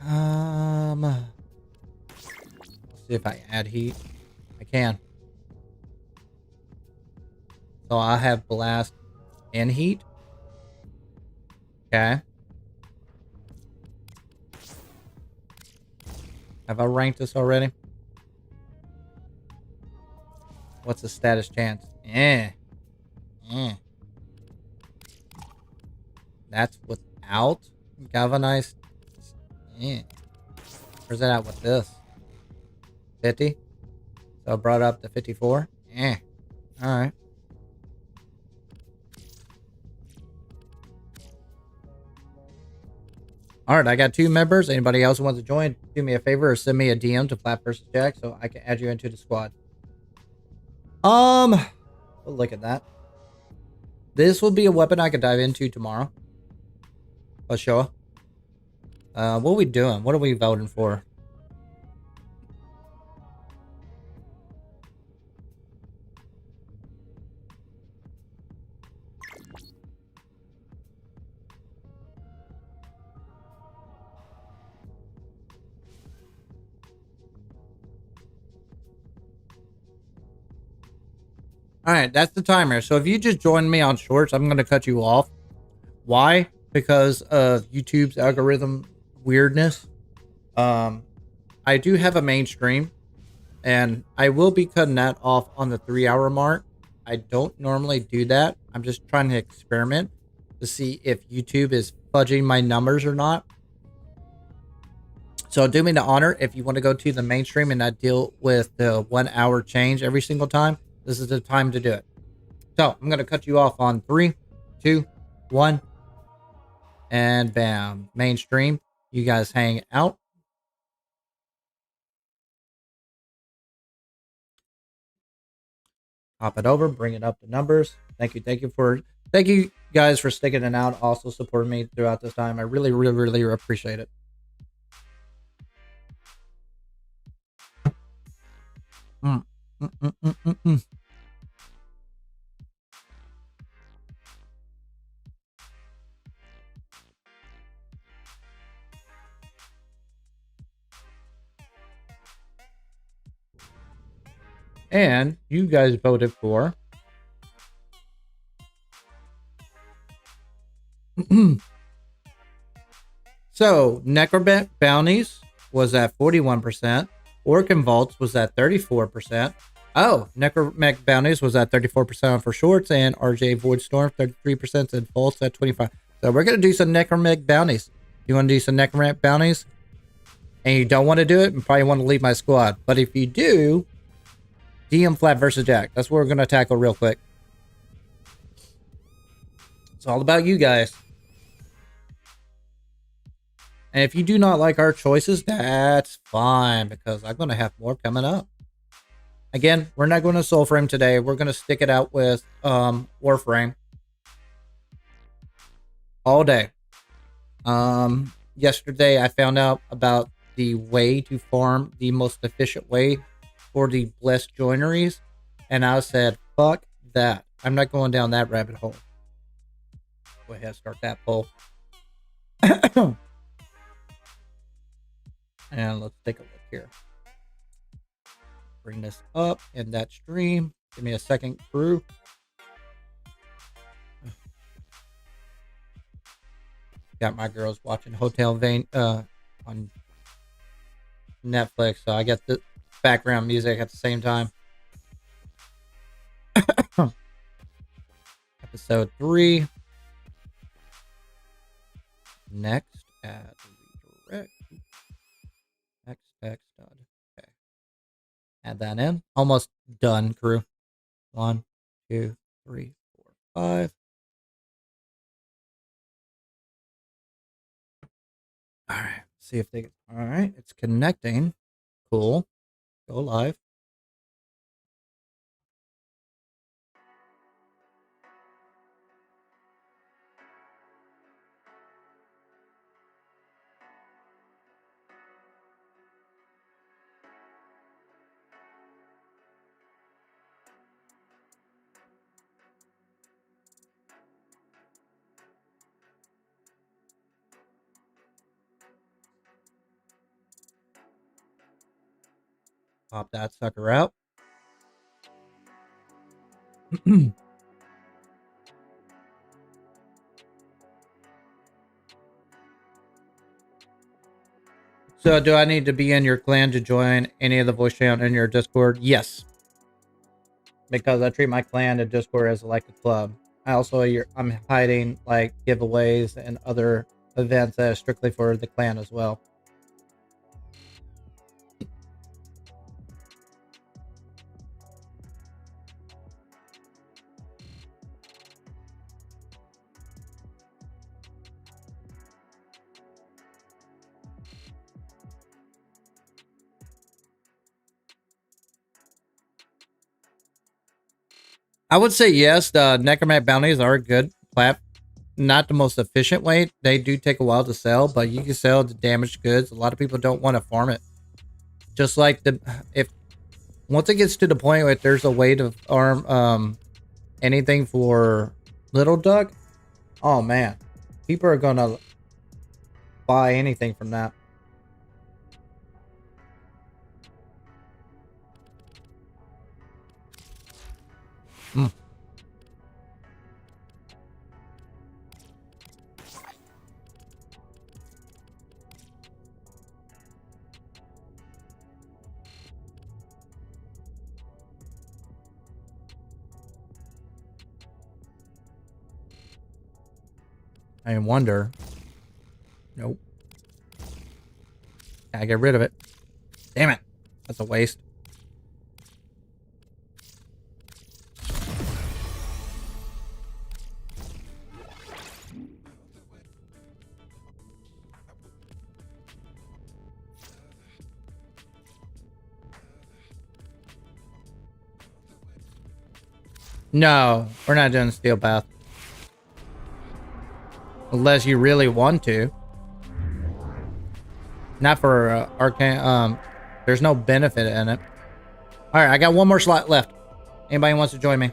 Let's see if I add heat. I can. So I have blast and heat. Okay. Have I ranked this already? What's the status chance? That's without galvanized. Where's that at with this? 50? So I brought up to 54? Alright. Alright, I got 2 members. Anybody else who wants to join, do me a favor or send me a DM to flapvsjack so I can add you into the squad. We'll look at that. This will be a weapon I could dive into tomorrow. For sure. What are we doing? What are we voting for? Alright, that's the timer. So if you just joined me on shorts, I'm going to cut you off. Why? Because of YouTube's algorithm weirdness. I do have a mainstream, and I will be cutting that off on the 3-hour mark. I don't normally do that. I'm just trying to experiment to see if YouTube is fudging my numbers or not. So do me the honor, if you want to go to the mainstream and not deal with the 1 hour change every single time, this is the time to do it. So I'm going to cut you off on 3, 2, 1. And bam, mainstream. You guys hang out. Hop it over, bring it up to numbers. Thank you guys for sticking it out, also supporting me throughout this time. I really appreciate it. And you guys voted for so Necrobank Bounties was at 41%. Orcan Vaults was at 34%. Oh, Necrobank Bounties was at 34% for shorts, and RJ Voidstorm 33% and Vaults at 25%. So we're gonna do some Necrobank Bounties. You want to do some Necrobank Bounties, and you don't want to do it, and probably want to leave my squad. But if you do, DM flapvsjack. That's what we're gonna tackle real quick. It's all about you guys. And if you do not like our choices, that's fine, because I'm going to have more coming up. Again, we're not going to Soulframe today. We're going to stick it out with Warframe all day. Yesterday, I found out about the way to farm the most efficient way for the blessed joineries. And I said, fuck that. I'm not going down that rabbit hole. Go ahead, start that poll. And let's take a look here. Bring this up in that stream. Give me a second, crew. Got my girls watching Hotel Vane on Netflix, so I get the background music at the same time. Episode 3. Next at redirect. Next done. Okay. Add that in. Almost done, crew. 1, 2, 3, 4, 5. All right. See if they. All right. It's connecting. Cool. Go live. Pop that sucker out. So do I need to be in your clan to join any of the voice channel in your Discord? Yes. Because I treat my clan and Discord as like a club. I'm hiding like giveaways and other events that are strictly for the clan as well. I would say yes, the necromantic bounties are good plat. Not the most efficient way. They do take a while to sell, but you can sell the damaged goods. A lot of people don't want to farm it. Just like if once it gets to the point where there's a way to farm anything for little duck, oh man, people are gonna buy anything from that. Mm. I wonder. Nope. Gotta get rid of it. Damn it. That's a waste. No, we're not doing steel path. Unless you really want to. Not for arcane. There's no benefit in it. All right, I got one more slot left. Anybody wants to join me?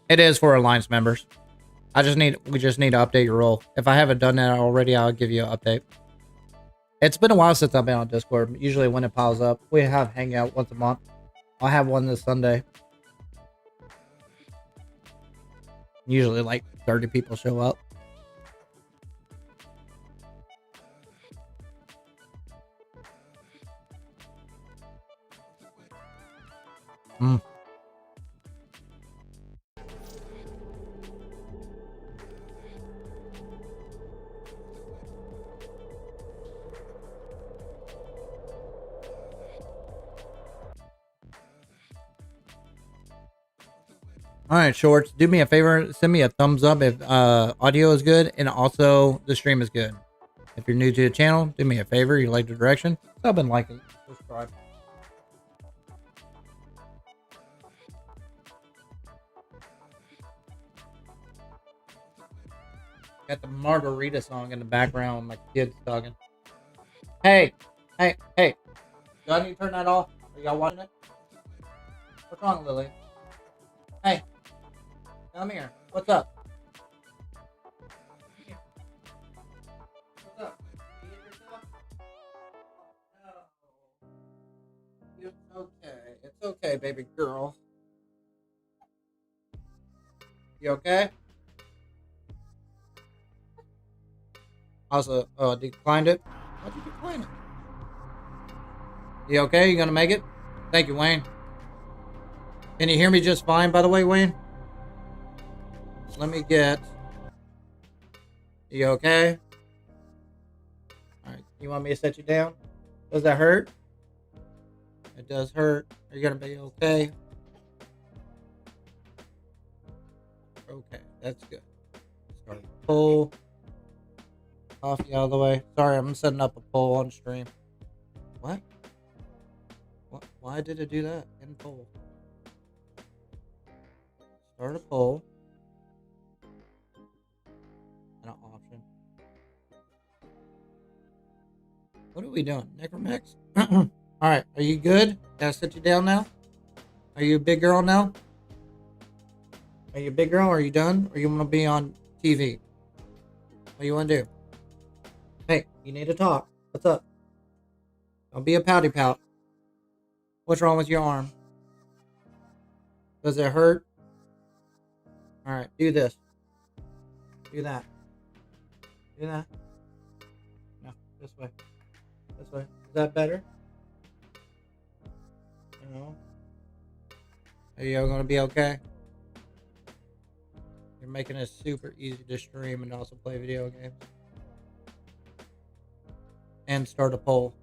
It is for Alliance members. We just need to update your role. If I haven't done that already, I'll give you an update. It's been a while since I've been on Discord. Usually when it piles up, we have hangout once a month. I'll have one this Sunday. Usually like 30 people show up. Hmm. All right, Shorts, do me a favor. Send me a thumbs up if audio is good and also the stream is good. If you're new to the channel, do me a favor. You like the direction? Sub and like it. Subscribe. Got the margarita song in the background. My kids talking. Hey, hey, hey. Do I need to turn that off? Are y'all watching it? What's wrong, Lily? Hey. Come here. What's up? Here. What's up? You hit yourself? No. It's okay. It's okay, baby girl. You okay? Also, declined it. Why'd you decline it? You okay? You gonna make it? Thank you, Wayne. Can you hear me just fine, by the way, Wayne? Let me get... You okay? Alright, you want me to set you down? Does that hurt? It does hurt. Are you gonna be okay? Okay, that's good. Start a poll. Coffee out of the way. Sorry, I'm setting up a poll on stream. What? What? Why did it do that? In poll. Start a poll. And an option. What are we doing? Necromex? Alright, are you good? Can I sit you down now? Are you a big girl now? Are you a big girl? Are you done? Or you want to be on TV? What do you want to do? Hey, you need to talk. What's up? Don't be a pouty pout. What's wrong with your arm? Does it hurt? Alright, do this. Do that. Do that. No, this way. This way. Is that better? No. Are you gonna be okay? You're making it super easy to stream and also play video games. And start a poll.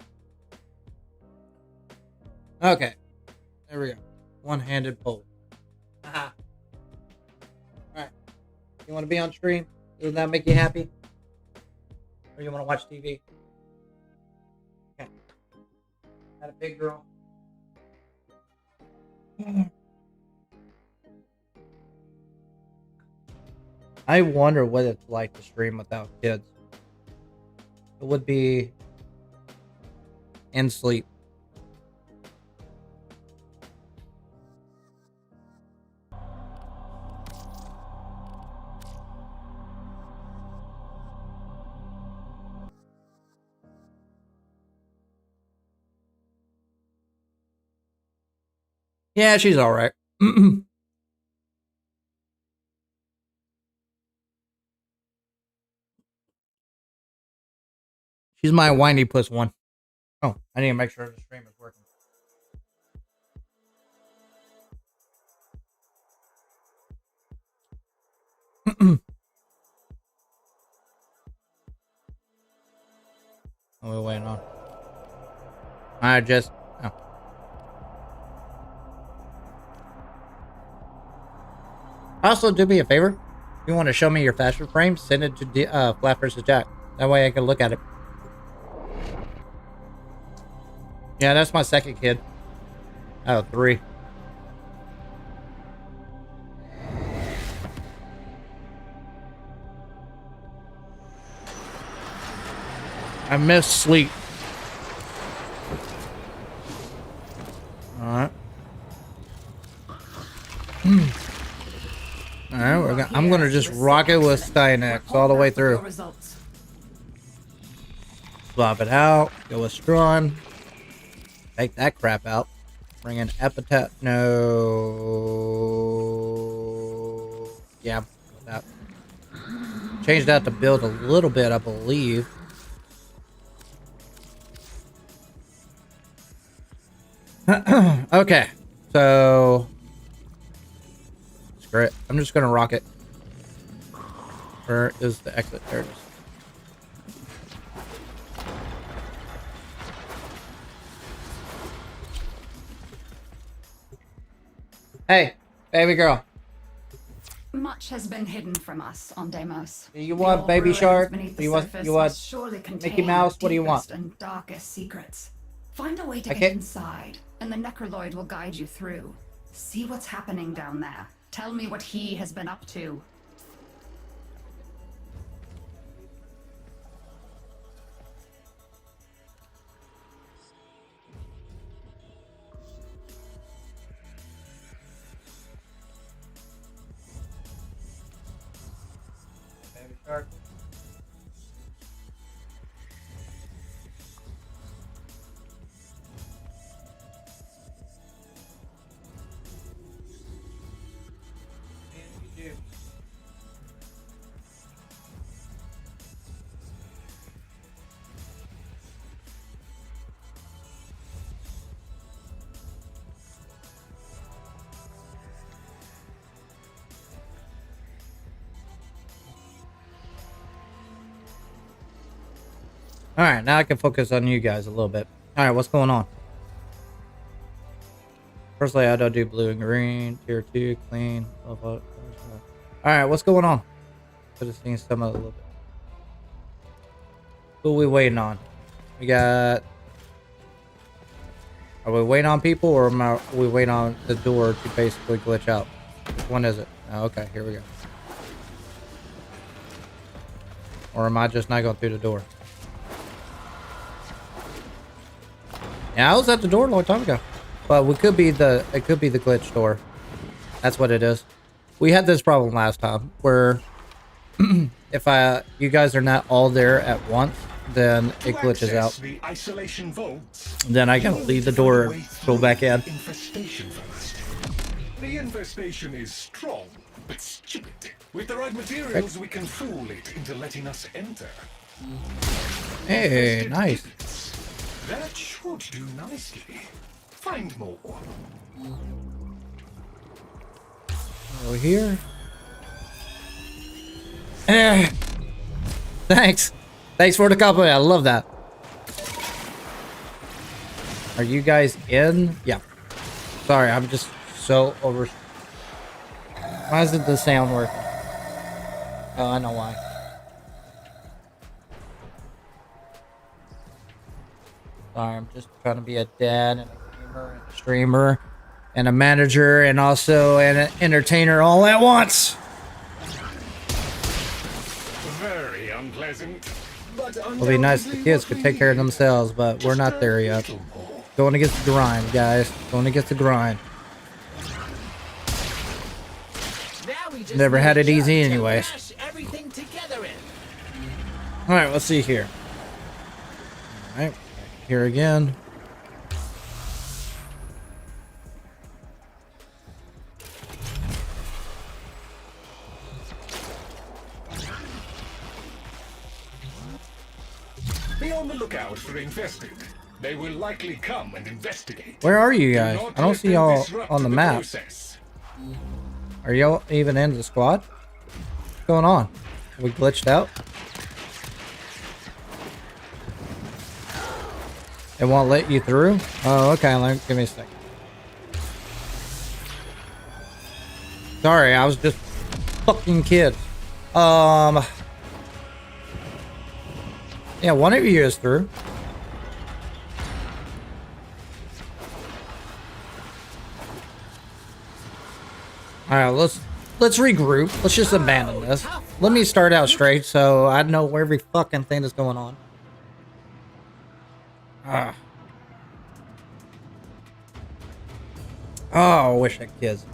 Okay. There we go. One-handed poll. Haha. Alright. You want to be on stream? Doesn't that make you happy? Or you want to watch TV? Okay. Had a big girl. I wonder what it's like to stream without kids. It would be in sleep. Yeah, she's all right. She's my whiny puss one. Oh, I need to make sure the stream is working. Oh, we're waiting on. I just. Oh. Also, do me a favor. If you want to show me your fashion frame, send it to flapvsjack. That way I can look at it. Yeah, that's my second kid. Out of 3. I miss sleep. Alright. Alright, I'm gonna just rock it with Styanax all the way through. Swap it out. Go with Strun. Take that crap out. Bring in epithet. No. Yeah, that. Changed out the build a little bit, I believe. Okay, so screw it. I'm just gonna rock it. Where is the exit? There it is. Hey, baby girl. Much has been hidden from us on Deimos. Do you want Baby Shark? Do you want Mickey Mouse? What do you want? And darkest secrets. Find a way to Okay. get inside, and the Necroloid will guide you through. See what's happening down there. Tell me what he has been up to. Baby Shark. Alright, now I can focus on you guys a little bit. Alright, what's going on? Firstly, I don't do blue and green. Tier 2, clean. Alright, what's going on? Could have seen some of it a little bit. Who are we waiting on? We got... Are we waiting on people, or are we waiting on the door to basically glitch out? Which one is it? Oh, okay, here we go. Or am I just not going through the door? Yeah, I was at the door a long time ago. But it could be the glitch door. That's what it is. We had this problem last time where if you guys are not all there at once, then it glitches out. The isolation vaults, Then I gotta leave the door, go back in. infestation first. The infestation is strong, but stupid. With the right materials, we can fool it into letting us enter. Hey, Infested nice. units. That should do nicely. Find more. Over here. Eh. Thanks. Thanks for the compliment. I love that. Are you guys in? Yeah. Sorry, I'm just so over. Why isn't the sound working? Oh, I know why. Sorry, I'm just trying to be a dad and a gamer and a streamer and a manager and also an entertainer all at once. Very unpleasant. But It'll be nice if the kids could take care of themselves, but we're not there yet. Going against the grind, guys. Going against the grind. Never had it easy anyways. Alright, let's see here. Alright, here again. Be on the lookout for infested. They will likely come and investigate. Where are you guys? Do not I don't let see them y'all disrupt on the map. process. Are y'all even in the squad? What's going on? We glitched out? It won't let you through? Oh, okay. Give me a second. Sorry, I was just fucking kid. Yeah, one of you is through. Alright, let's regroup. Let's just abandon this. Let me start out straight so I know where every fucking thing is going on. Ah. Oh, I wish I had kids.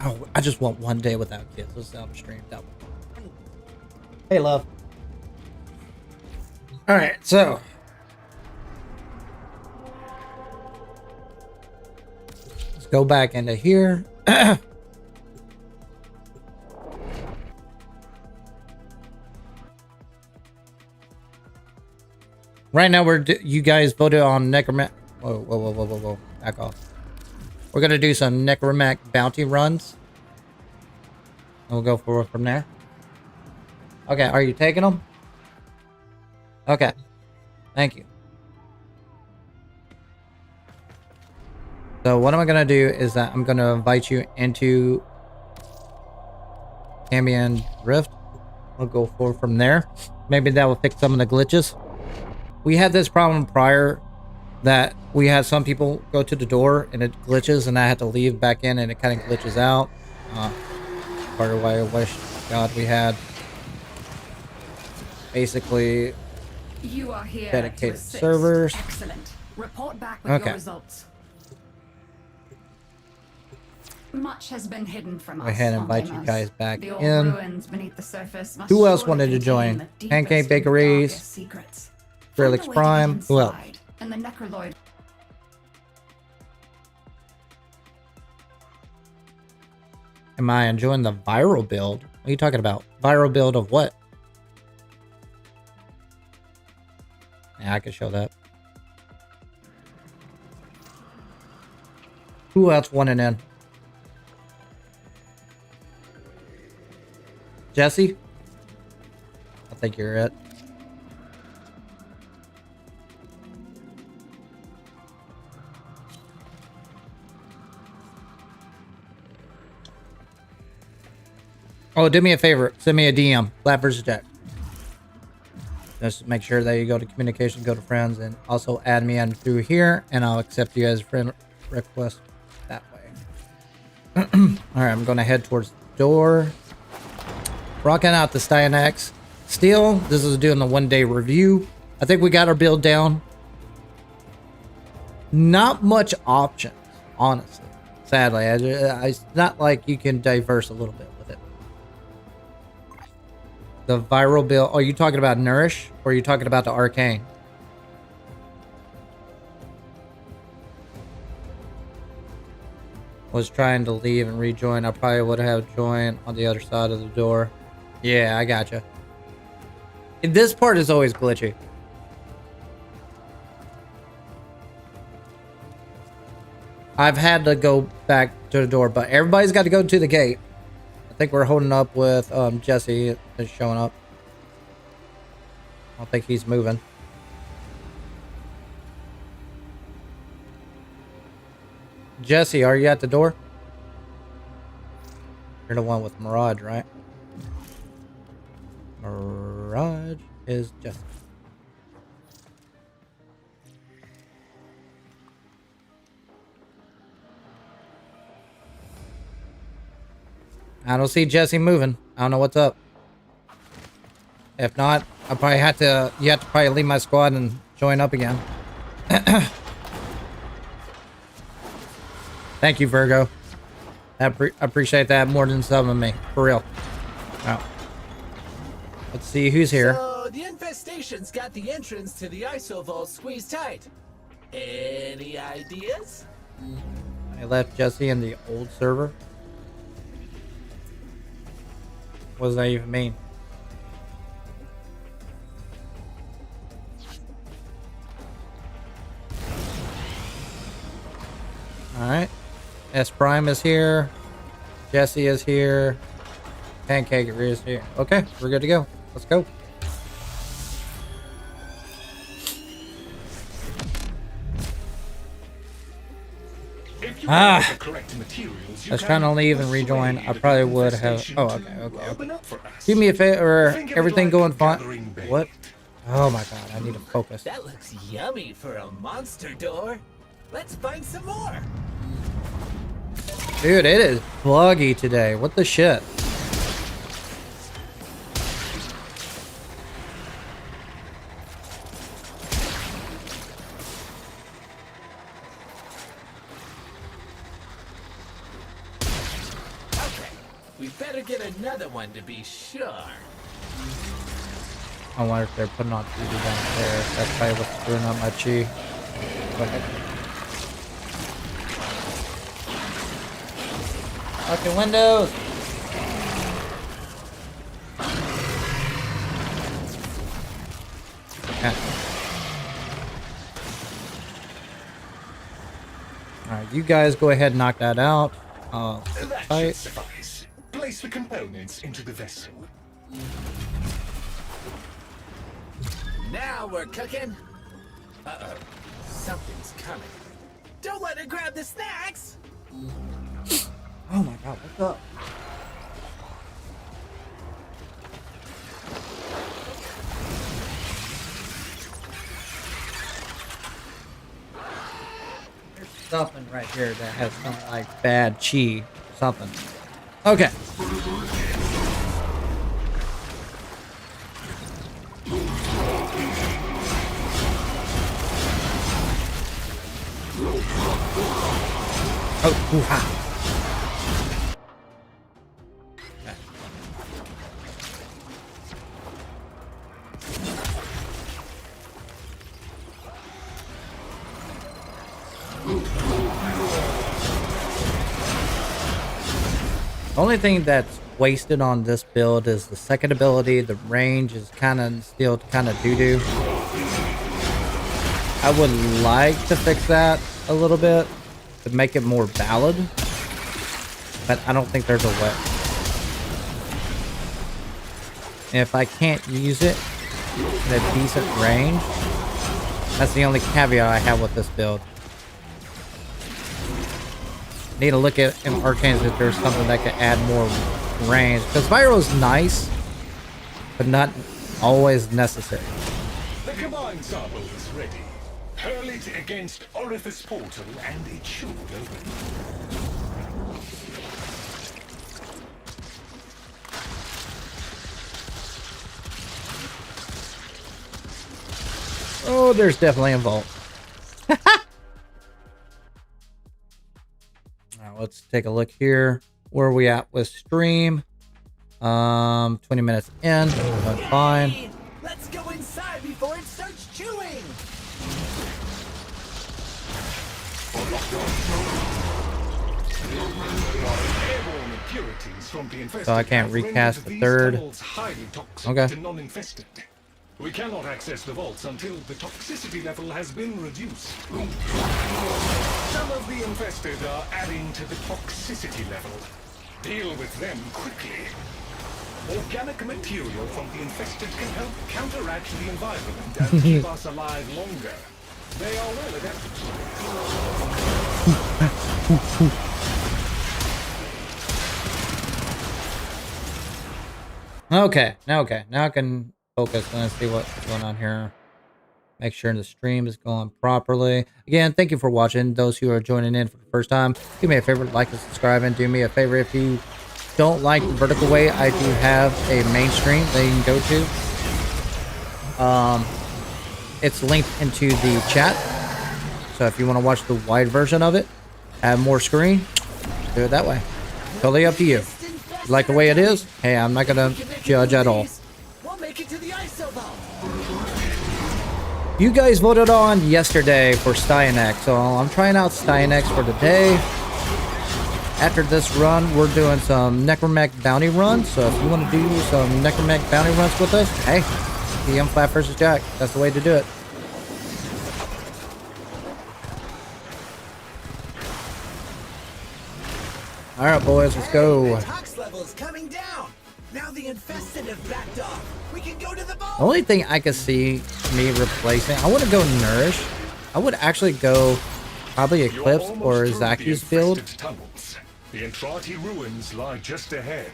Oh, I just want one day without kids. Let's have a stream. That one. Hey, love. Alright, so. Let's go back into here. Right now, you guys voted on Necromac. Whoa. Back off. We're going to do some Necromac bounty runs. And we'll go forward from there. Okay, are you taking them? Okay. Thank you. So what am I going to do is that I'm going to invite you into Ambient Rift. We'll go forward from there. Maybe that will fix some of the glitches. We had this problem prior that we had some people go to the door and it glitches and I had to leave back in and it kind of glitches out. Part of why I wish God we had basically You are here dedicated to assist. servers. Excellent. Report back with Okay. your results. Much has been hidden from us. Go ahead and invite you Fontainers. guys back The old in. ruins beneath the surface must Who else surely wanted to contain join? the deepest Pancake and Bakeries, darkest secrets. Felix Find a way to get Prime. Who else? inside, and the Necroloid. Am I enjoying the viral build? What are you talking about? Viral build of what? Yeah, I could show that. Who else wanted in? Jesse? I think you're it. Oh, do me a favor. Send me a DM. flapvsjack. Just make sure that you go to communication, go to friends, and also add me in through here, and I'll accept you as a friend request that way. Alright, I'm going to head towards the door. Rocking out the Styanax. Still, this is doing the one-day review. I think we got our build down. Not much options, honestly. Sadly, it's not like you can diverse a little bit with it. The viral build. Are you talking about Nourish or are you talking about the Arcane? Was trying to leave and rejoin. I probably would have joined on the other side of the door. Yeah, I gotcha. This part is always glitchy. I've had to go back to the door, but everybody's got to go to the gate. I think we're holding up with Jesse is showing up. I don't think he's moving. Jesse, are you at the door? You're the one with Mirage, right? Mirage is Jesse. I don't see Jesse moving. I don't know what's up. If not, I probably have to. You have to probably leave my squad and join up again. Thank you, Virgo. I appreciate that more than some of me, for real. Now, let's see who's here. So the infestation's got the entrance to the ISO vault squeezed tight. Any ideas? I left Jesse in the old server. What does that even mean? Alright. S Prime is here. Jesse is here. Pancake is here. Okay, we're good to go. Let's go. I was trying to leave and rejoin. I probably would have. Oh, okay. Do me a favor. Everything going fine. What? Oh my god, I need to focus. That looks yummy for a monster door. Let's find some more. Dude, it is buggy today. What the shit? We better get another one to be sure. I wonder if they're putting on TV downstairs. That's probably what's screwing up my chi. Go ahead. Fucking windows! Okay. Alright, you guys go ahead and knock that out. That should suffice. Place the components into the vessel. Now we're cooking. Uh-oh. Something's coming. Don't let her grab the snacks! Oh my god, what's up? There's something right here that has some like bad chi or something. Okay. Oh, hoo-ha. The only thing that's wasted on this build is the second ability. The range is kind of still kind of doo-doo. I would like to fix that a little bit to make it more valid, but I don't think there's a way. And if I can't use it in a decent range, that's the only caveat I have with this build. Need to look at in Arcanes if there's something that could add more range, because Viral is nice, but not always necessary. The command sample is ready. Hurl it against Orifice Portal and it should open. Oh, there's definitely a vault. Now let's take a look here. Where are we at with stream? 20 minutes in. Doing fine. Let's go inside before it starts chewing. Airborne impurities from the infested So I can't have rendered recast the these third. tunnels highly toxic Okay. to non-infested. We cannot access the vaults until the toxicity level has been reduced. Some of the infested are adding to the toxicity level. Deal with them quickly. Organic material from the infested can help counteract the environment and keep us alive longer. They are well adapted to it. Okay. Now I can focus. Let's see what's going on here. Make sure the stream is going properly. Again, thank you for watching. Those who are joining in for the first time, do me a favor, like and subscribe, and do me a favor if you don't like the vertical way, I do have a main stream that you can go to. It's linked into the chat. So if you want to watch the wide version of it, have more screen, do it that way. Totally up to you. If you like the way it is, hey, I'm not gonna judge at all. We'll make it to the ISO vault. You guys voted on yesterday for Styanax, so I'm trying out Styanax for today. After this run, we're doing some Necromech bounty runs, so if you want to do some Necromech bounty runs with us, hey, DM flapvsjack. That's the way to do it. All right, boys, let's go. The tox level is coming down. Now the infested have backed off. We can go to the vault. The only thing I could see me replacing, I wouldn't go Nourish. I would actually go probably Eclipse You're or almost through the Zaki's build. infested tunnels. The Entrati ruins lie just ahead.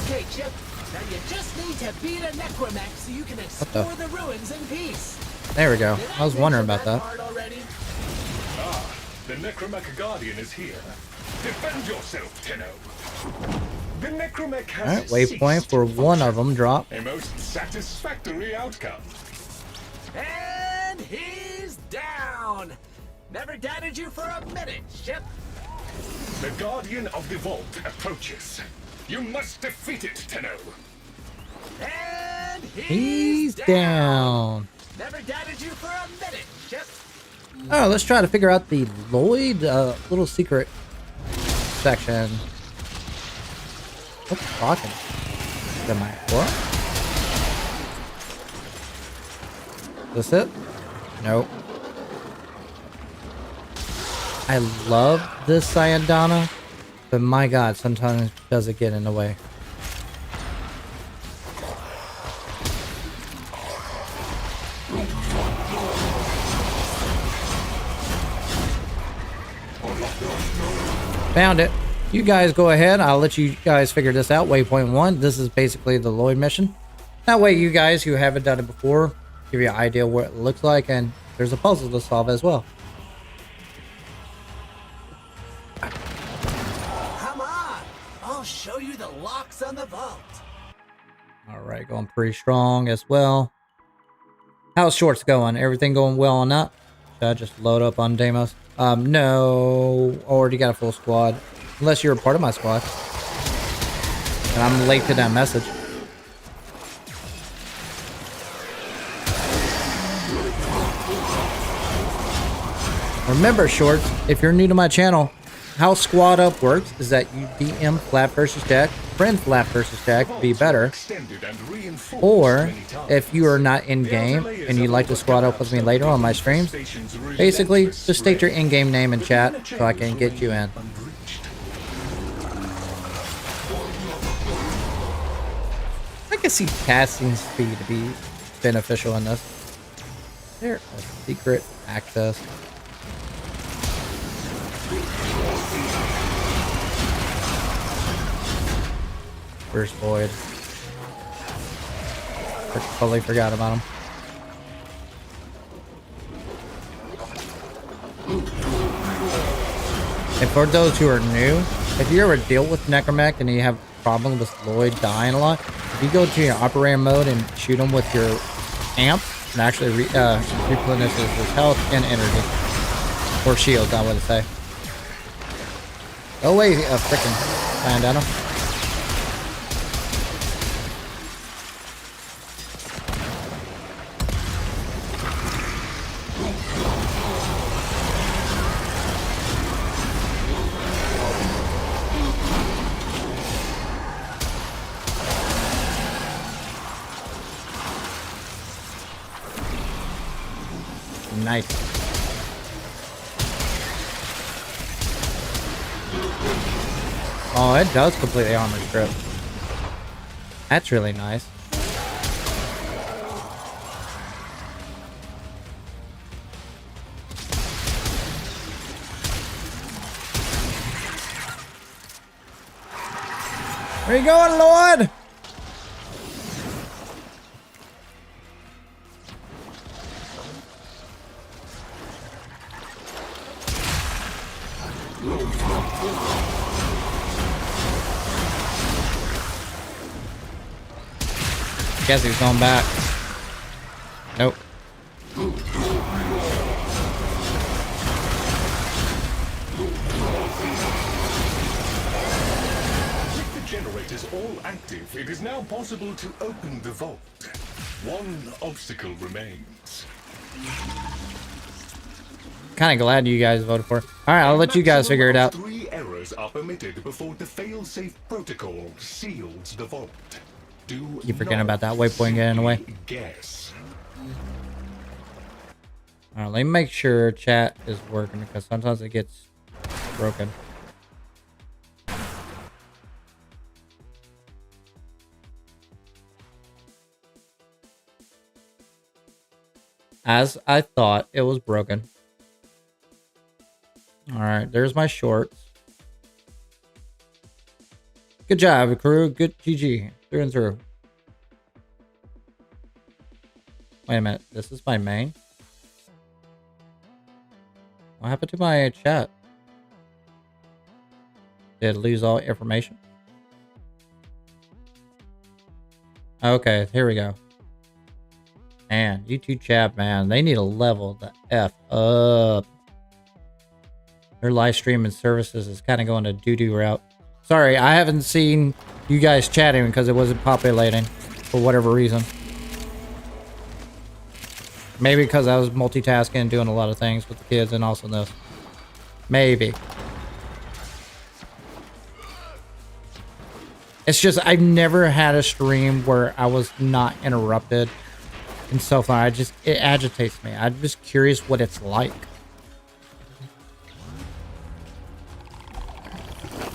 Okay, Chip. Now you just need to beat a Necromech so you can explore the ruins in peace. There we go. Did I was wondering about mention that. part already? Ah, the Necromech Guardian is here. Defend yourself, Tenno. The Necromech has All right, waypoint ceased for to one of function. them drop. A most satisfactory outcome. And he's down. Never doubted you for a minute, Chip. The Guardian of the Vault approaches. You must defeat it, Tenno. And He's down. Never doubted you for a minute, Chip. All right, let's try to figure out the Lloyd little secret section. What's talking? Is that my what? Is this it? Nope. I love this Cyandana, but my god, sometimes does it get in the way. Found it. You guys go ahead. I'll let you guys figure this out. Waypoint 1. This is basically the Lloyd mission. That way you guys who haven't done it before, give you an idea what it looks like, and there's a puzzle to solve as well. Come on. I'll show you the locks on the vault. Alright, going pretty strong as well. How's shorts going? Everything going well on that? Should I just load up on Deimos? No. Already got a full squad. Unless you're a part of my squad. And I'm late to that message. Remember, shorts, if you're new to my channel, how squad up works is that you DM flapvsjack, friend flapvsjack to be better. Or if you are not in game and you'd like to squad up with me later on my streams, basically just state your in-game name in chat so I can get you in. I can see casting speed to be beneficial in this. There, a secret access. Where's Void? Totally forgot about him. And for those who are new, if you ever deal with Necromech and you have problems with Lloyd dying a lot, if you go to your operator mode and shoot him with your amp, it actually replenishes his health and energy. Or shields, I would say. Go away, frickin' Bandana. nice. Oh, it does completely armor strip. That's really nice. Where you going, Lord? Guess he's going back. Nope. With the generators all active, it is now possible to open the vault. One obstacle remains. Kind of glad you guys voted for it. All right, I'll let you guys figure it out. 3 errors are permitted before the fail-safe protocol seals the vault. Do Keep forgetting not about that waypoint getting in the way. simply guess. All right, let me make sure chat is working because sometimes it gets broken. As I thought, it was broken. All right, there's my shorts. Good job, crew. Good GG. Through and through. Wait a minute. This is my main? What happened to my chat? Did it lose all information? Okay, here we go. Man, YouTube chat, man. They need to level the F up. Their live streaming services is kind of going a doo-doo route. Sorry, I haven't seen you guys chatting because it wasn't populating for whatever reason. Maybe because I was multitasking and doing a lot of things with the kids and also this. Maybe. It's just I've never had a stream where I was not interrupted and so far. It agitates me. I'm just curious what it's like.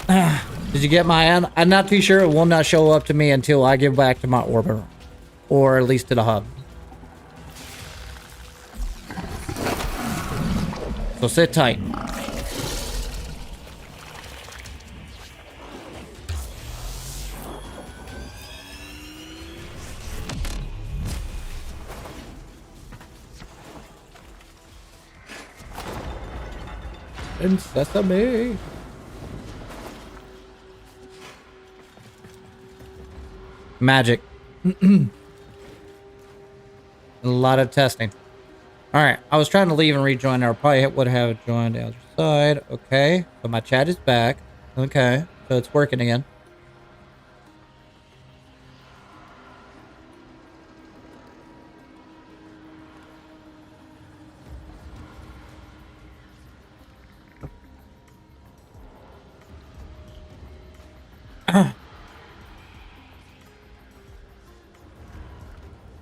Did you get my... I'm not too sure. It will not show up to me until I get back to my orbiter. Or at least to the hub. So sit tight. And sesame. Magic. A lot of testing. Alright, I was trying to leave and rejoin. I probably would have joined the other side. Okay, so my chat is back. Okay, so it's working again.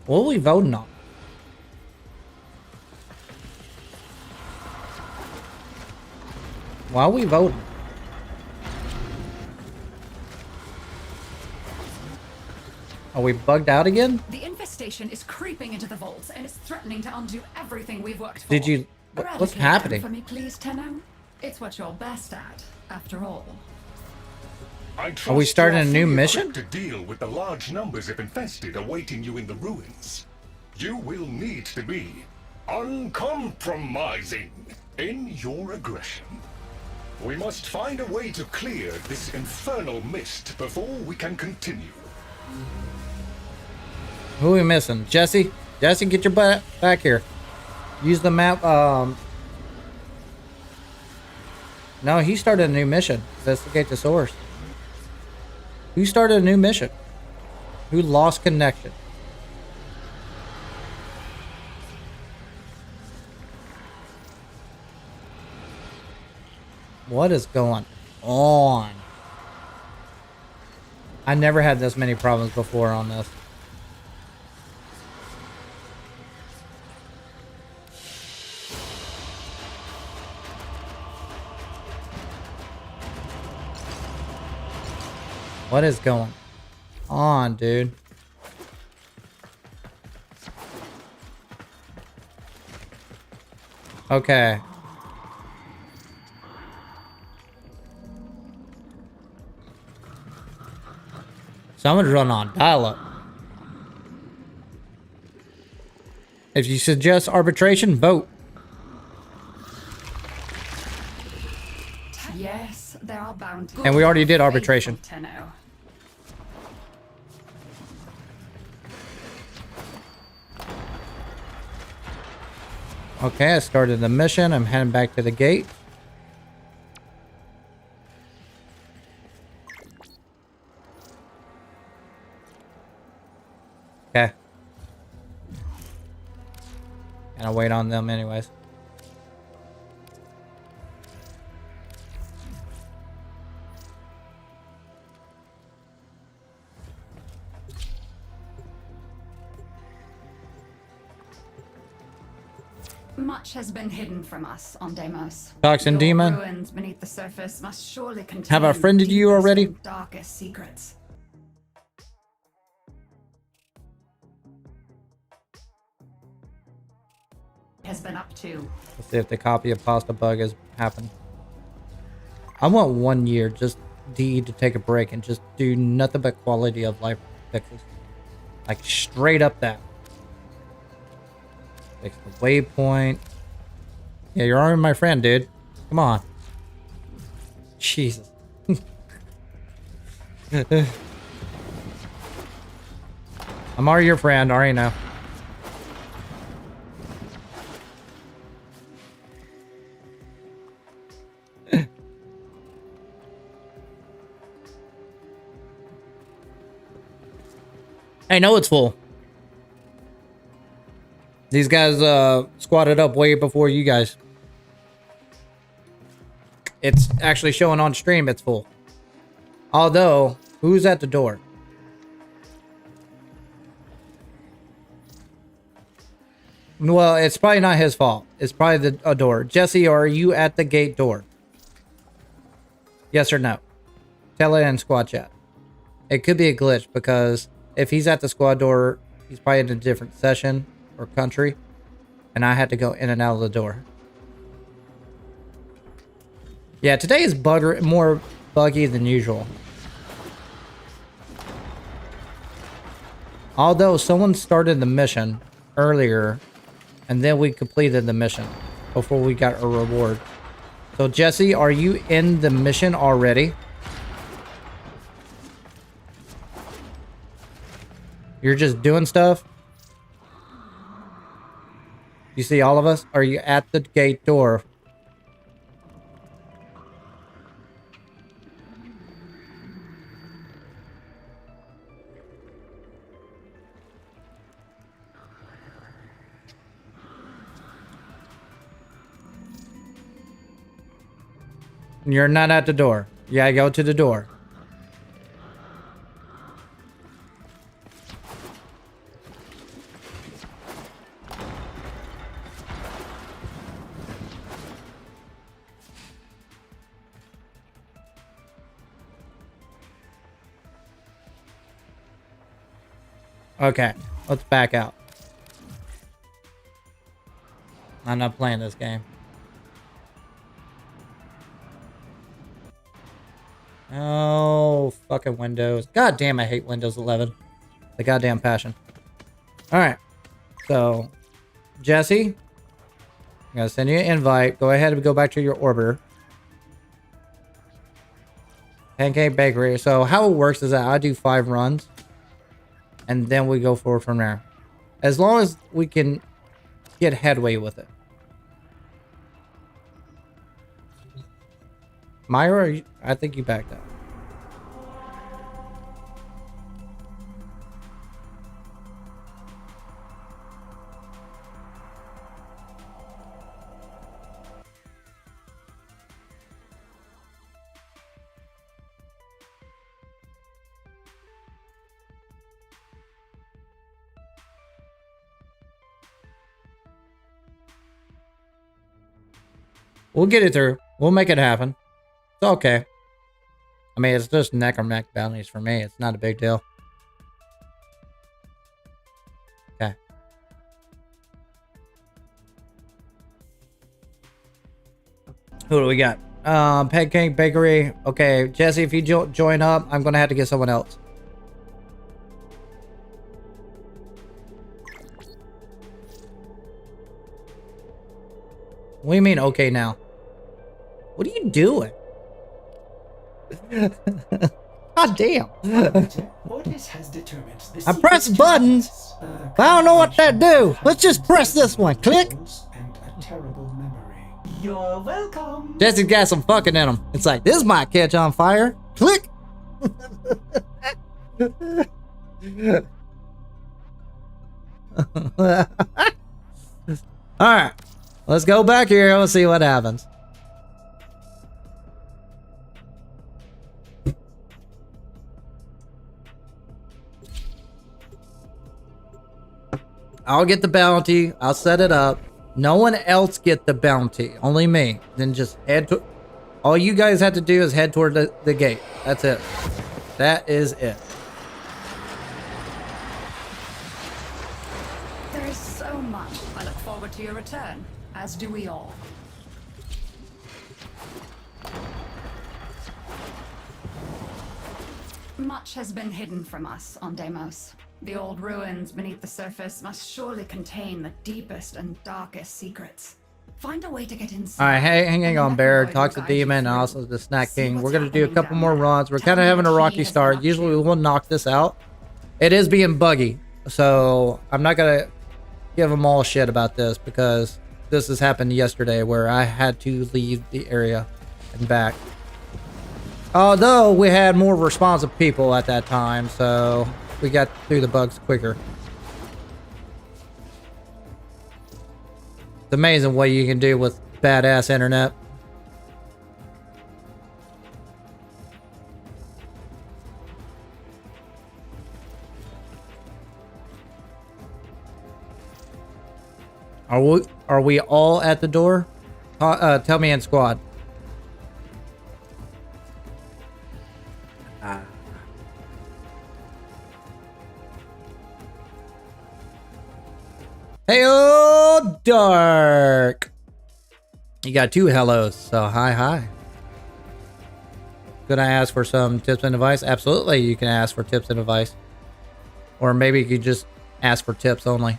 What are we voting on? Why are we voting? Are we bugged out again? The infestation is creeping into the vaults and it's threatening to undo everything we've worked for. Did you... What's Eradicate happening? them for me, please, Tenno. It's what you're best at, after all. Are we starting a new mission? To deal with the large numbers of infested awaiting you in the ruins, you will need to be uncompromising in your aggression. We must find a way to clear this infernal mist before we can continue. Who are we missing? Jesse? Jesse, get your butt back here. Use the map. No, he started a new mission. Investigate the source. Who started a new mission? Who lost connection? What is going on? I never had this many problems before on this. What is going on, dude? Okay. Someone's running on dial-up. If you suggest arbitration, vote. Yes, there are bounties. And we already did arbitration. Tenno. Okay, I started the mission. I'm heading back to the gate. Okay. And I'll wait on them anyways. Much has been hidden from us on Deimos. Toxin Your demon. ruins beneath the surface must surely contain Have I friended you deepest already? and darkest secrets. Has been up to. Let's see if the copy of pasta bug has happened. I want 1 year just DE to take a break and just do nothing but quality of life fixes. Like straight up that. Fix the waypoint. Yeah, you're already my friend, dude. Come on. Jesus. I'm already your friend, already know. I know it's full. These guys squatted up way before you guys. It's actually showing on stream it's full. Although, who's at the door? Well, it's probably not his fault. It's probably a door. Jesse, are you at the gate door? Yes or no? Tell it in squad chat. It could be a glitch because if he's at the squad door, he's probably in a different session or country. And I had to go in and out of the door. Yeah, today is more buggy than usual. Although someone started the mission earlier, and then we completed the mission before we got a reward. So Jesse, are you in the mission already? You're just doing stuff? You see all of us? Are you at the gate door? You're not at the door. Yeah, go to the door. Okay, let's back out. I'm not playing this game. Oh, fucking Windows. God damn, I hate Windows 11. The goddamn passion. Alright. So, Jesse, I'm going to send you an invite. Go ahead and go back to your orbiter. Pancake Bakery. So, how it works is that I do 5 runs. And then we go forward from there. As long as we can get headway with it. Myra, I think you backed up. We'll get it through. We'll make it happen. It's okay. I mean, it's just neck or neck bounties for me. It's not a big deal. Okay. Who do we got? Pancake Bakery. Okay, Jesse, if you join up, I'm gonna have to get someone else. What do you mean, okay now? What are you doing? God damn. Ordis has determined the I press secret buttons. channels, I don't know what that do. Let's just press this one. Click. and a terrible memory. You're welcome. Jesse's got some fucking in him. It's like, this might catch on fire. Click. Alright. Let's go back here. Let's see what happens. I'll get the bounty. I'll set it up. No one else get the bounty. Only me. Then just head to... All you guys have to do is head toward the gate. That's it. That is it. There is so much. I look forward to your return, as do we all. Much has been hidden from us on Deimos. The old ruins beneath the surface must surely contain the deepest and darkest secrets. Find a way to get inside. Alright, hang on, Bear. Necroid Talk to will guide you Demon and through. also the Snack See King. what's We're going to do a happening couple down more there. runs. We're Tell kind of me having a what he rocky has start. been up Usually to. we will knock this out. It is being buggy. So I'm not going to give them all shit about this because this has happened yesterday where I had to leave the area and back. Although we had more responsive people at that time, so we got through the bugs quicker. It's amazing what you can do with badass internet. Are we all at the door? Tell me in squad. Heyo, Dark. You got two hellos, so hi. Could I ask for some tips and advice? Absolutely, you can ask for tips and advice. Or maybe you could just ask for tips only.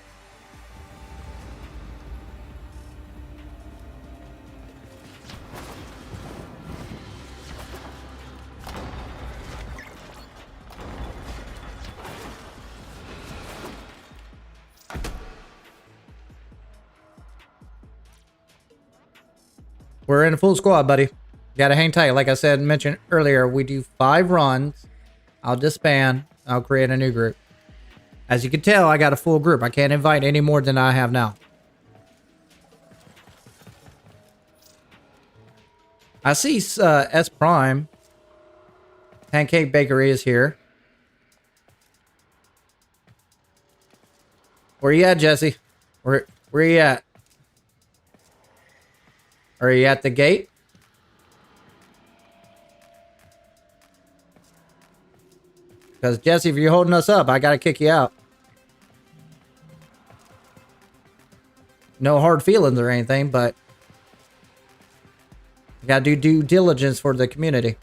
We're in a full squad, buddy. Gotta hang tight. Like I said, mentioned earlier, we do 5 runs. I'll disband. I'll create a new group. As you can tell, I got a full group. I can't invite any more than I have now. I see S Prime. Pancake Bakery is here. Where you at, Jesse? Where you at? Are you at the gate? Because, Jesse, if you're holding us up, I gotta kick you out. No hard feelings or anything, but... you gotta do due diligence for the community.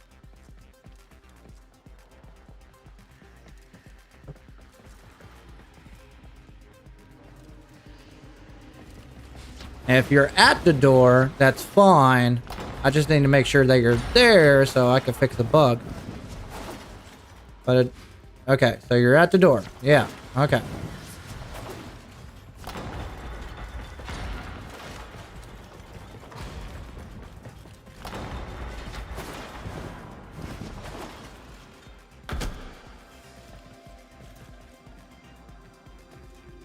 And if you're at the door, that's fine. I just need to make sure that you're there so I can fix the bug. But okay, so you're at the door. Yeah, okay.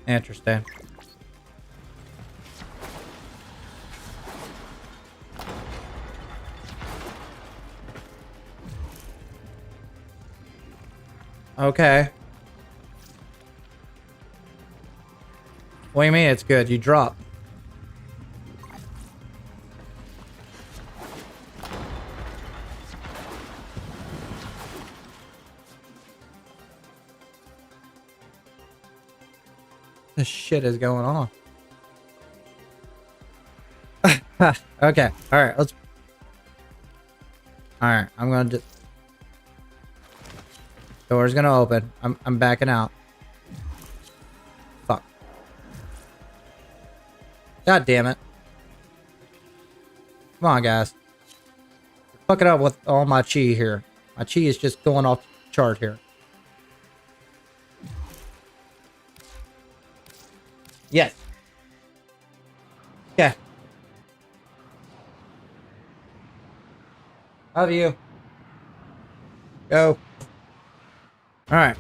Interesting. Okay. What do you mean it's good? You drop. the shit is going on? Okay. All right. Let's. All right. I'm gonna. Door's gonna open. I'm backing out. Fuck. God damn it. Come on, guys. Fuck it up with all my chi here. My chi is just going off the chart here. Yes. Yeah. Love you. Go. Alright.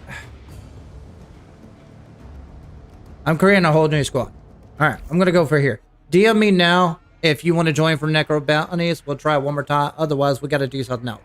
I'm creating a whole new squad. Alright, I'm gonna go for here. DM me now if you want to join for Necro Bounties. We'll try it one more time. Otherwise, we gotta do something else.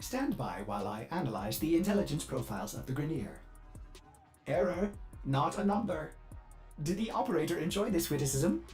Stand by while I analyze the intelligence profiles of the Grineer. Error, not a number. Did the operator enjoy this witticism?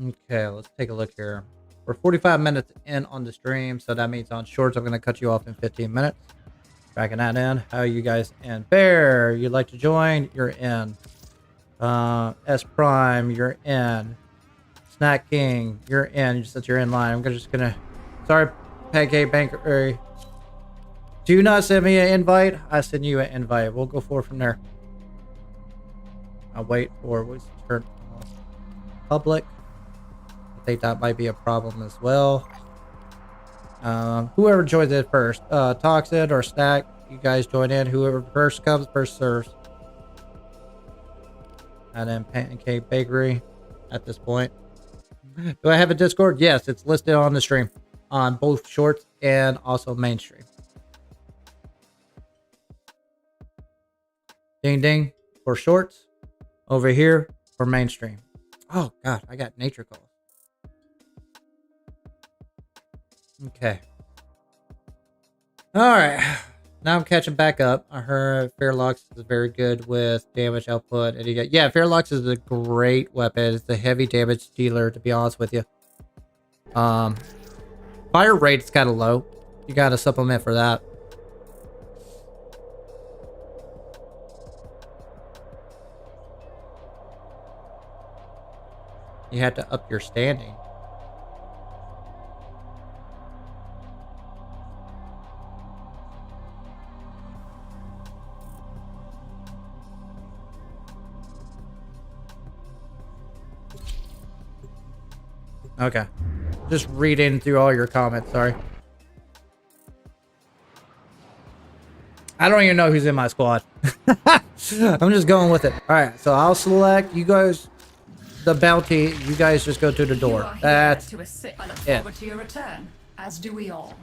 Okay, let's take a look here. We're 45 minutes in on the stream, so that means on shorts, I'm going to cut you off in 15 minutes. Tracking that in. How you guys in? Bear, you'd like to join? You're in. S Prime, you're in. Snack King, you're in. Since you're in line, I'm just going to... Sorry, Pancake Banker. Do not send me an invite. I send you an invite. We'll go forward from there. I'll wait for what's turn public. I think that might be a problem as well. Whoever joins it first, Toxin or Snack, you guys join in. Whoever first comes, first serves. And then Pancake Bakery at this point. Do I have a Discord? Yes, it's listed on the stream on both shorts and also mainstream. Ding ding for shorts, over here for mainstream. Oh god, I got nature calls. Okay. All right. Now I'm catching back up. I heard Fairlocks is very good with damage output. And yeah, Fairlocks is a great weapon. It's a heavy damage dealer, to be honest with you. Fire rate's kind of low. You got to supplement for that. You have to up your standing. Okay. Just reading through all your comments, sorry. I don't even know who's in my squad. I'm just going with it. Alright, so I'll select you guys the bounty. You guys just go to the door. That's to assist. I look it. forward to your return, as do we all.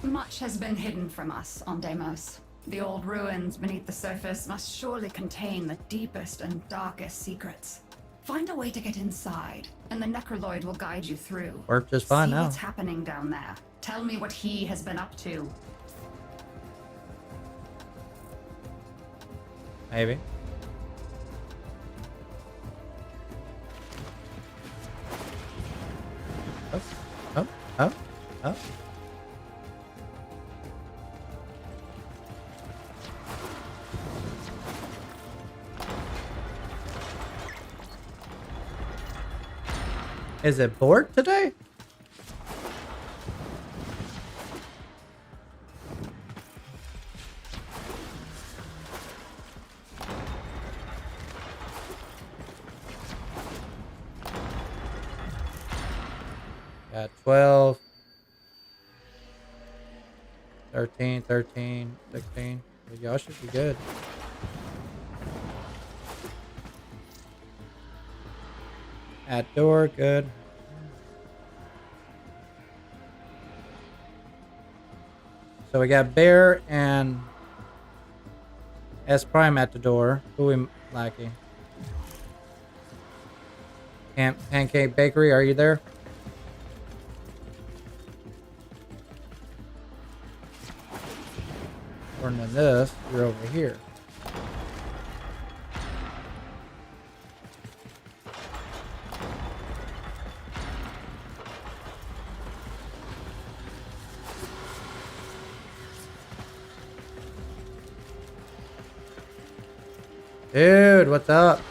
Much has been hidden from us on Deimos. The old ruins beneath the surface must surely contain the deepest and darkest secrets. Find a way to get inside, and the Necroloid will guide you through. Worked just fine See now. what's happening down there. Tell me what he has been up to. Maybe. Oh. Is it bored today? Got 12, 13, 13, 16. Y'all should be good. At door, good. So we got Bear and S Prime at the door. Who we lacking? Pancake Bakery, are you there? According to this, you're over here. Dude, what's up?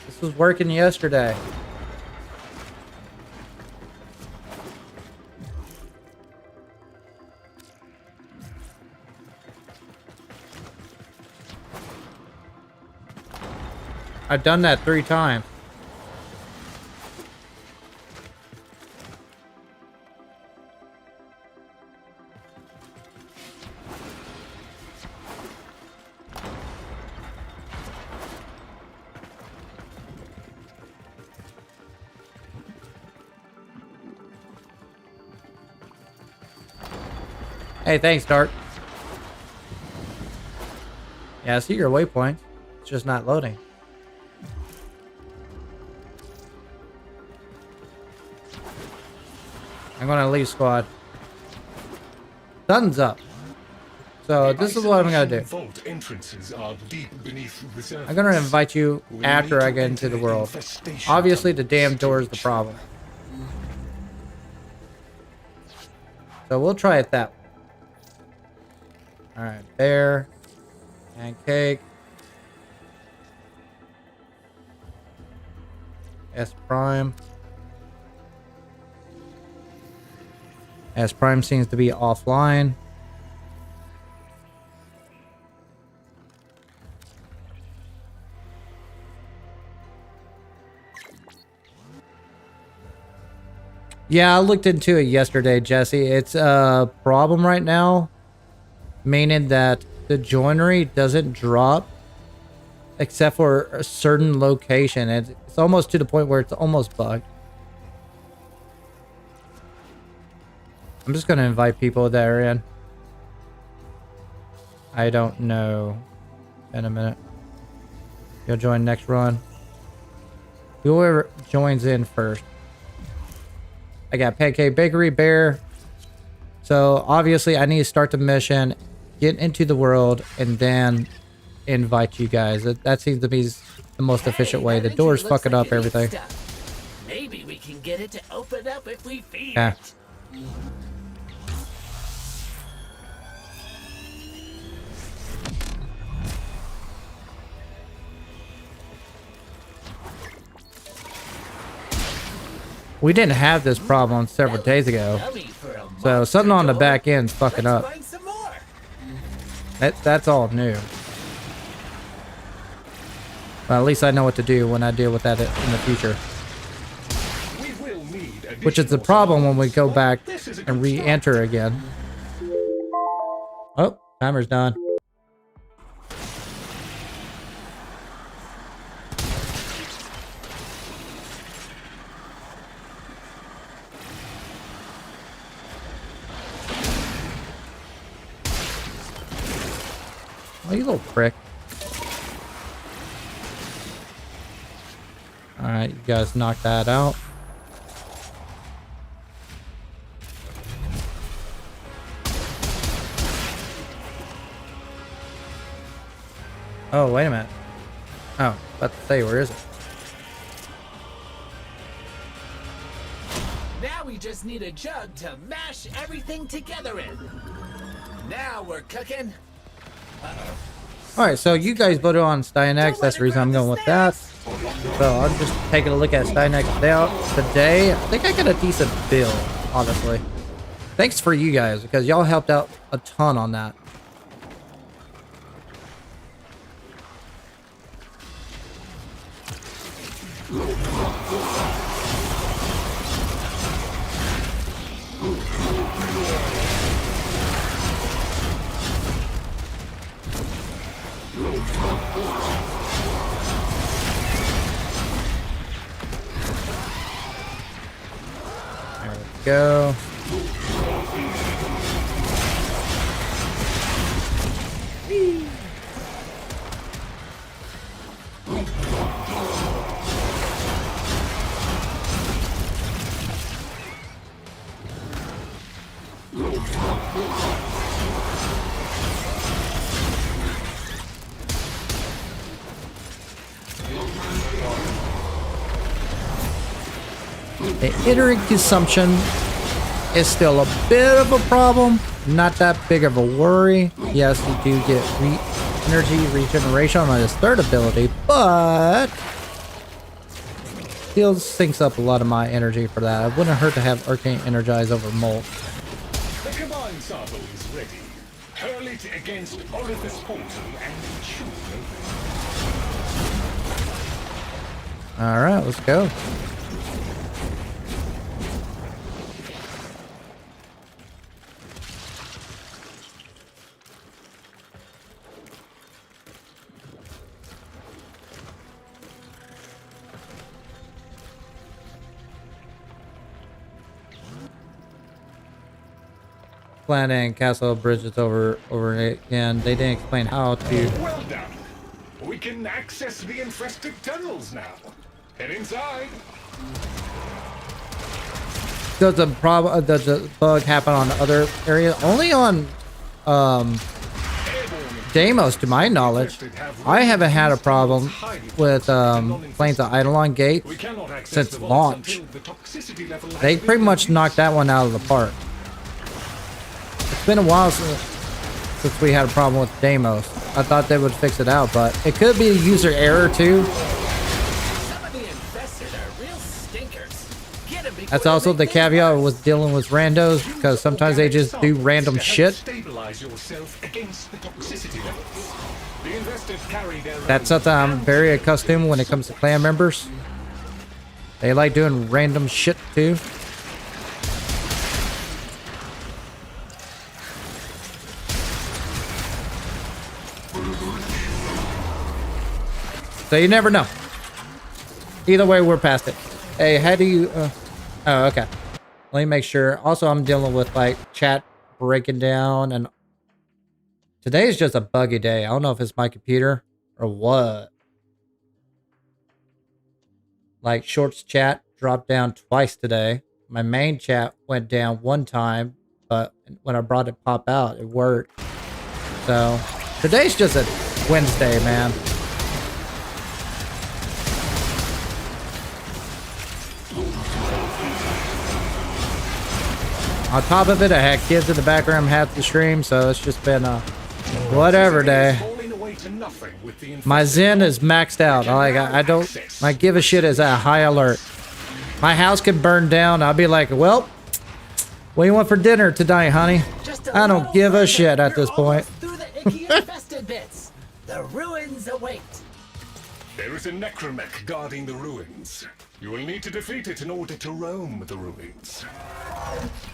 This was working yesterday. I've done that 3 times. Hey, thanks, Dark. Yeah, I see your waypoint. It's just not loading. I'm gonna leave squad. Sun's up. So this is what I'm gonna do. Vault entrances are deep beneath the surface. I'm gonna invite you after I get into the world. Obviously, the damn door is the problem. So we'll try it that way. Alright, Bear. Pancake. S Prime. S Prime seems to be offline. Yeah, I looked into it yesterday, Jesse. It's a problem right now, meaning that the joinery doesn't drop except for a certain location. It's almost to the point where it's almost bugged. I'm just going to invite people that are in. I don't know. In a minute. You'll join next run. Whoever joins in first. I got Pancake Bakery, Bear. So obviously I need to start the mission, get into the world, and then invite you guys. That seems to be the most efficient way. The door's fucking up everything. Maybe we can get it to open up if we feed Yeah. it. We didn't have this problem several days ago. So something on the back end's fucking up. Find some more. That's all new. Well, at least I know what to do when I deal with that in the future. We will need Which is the problem when we go back and re-enter again. Oh, timer's done. Oh, you little prick. Alright, you guys knock that out. Oh, wait a minute. Oh, about to say, where is it? Now we just need a jug to mash everything together in. Now we're cooking. Alright, so you guys voted on Styanax. That's the reason I'm going with that. So I'm just taking a look at Styanax today. I think I got a decent build, honestly. Thanks for you guys, because y'all helped out a ton on that. There we go. The iterate consumption is still a bit of a problem. Not that big of a worry. Yes, you do get energy regeneration on his third ability, but still sinks up a lot of my energy for that. It wouldn't hurt to have Arcane Energize over Molt. The combined sample is ready. Hurl it against Orifice Portal and chew. Alright, let's go. Planet and Castle Bridges over again. They didn't explain how to. Well done. We can access the infested tunnels now. Head inside. Does the bug happen on other areas? Only on Deimos, to my knowledge. I haven't had a problem with Plains of Eidolon Gate since launch. They pretty much knocked that one out of the park. It's been a while since we had a problem with Deimos. I thought they would fix it out, but it could be a user error too. Some of the infested are real stinkers. Get 'em before That's they also make the big caveat mess. with dealing with randos, because sometimes they just do random shit. Stabilize yourself against the toxicity levels. The infested carry their That's something I'm very accustomed when it comes to clan members. They like doing random shit too. So you never know. Either way, we're past it. Hey, how do you... oh, okay. Let me make sure. Also, I'm dealing with, like, chat breaking down, and... Today is just a buggy day. I don't know if it's my computer or what. Like Shorts chat dropped down twice today. My main chat went down one time, but when I brought it pop out, it worked. So today's just a Wednesday, man. On top of it, I had kids in the background half the stream, so it's just been a whatever day. My Zen is maxed out. I don't give a shit is at high alert. My house could burn down. I'll be like, well, what do you want for dinner tonight, honey? I don't give a shit at this point. Through the icky infested bits. The ruins await. There is a necromech guarding the ruins. You will need to defeat it in order to roam the ruins.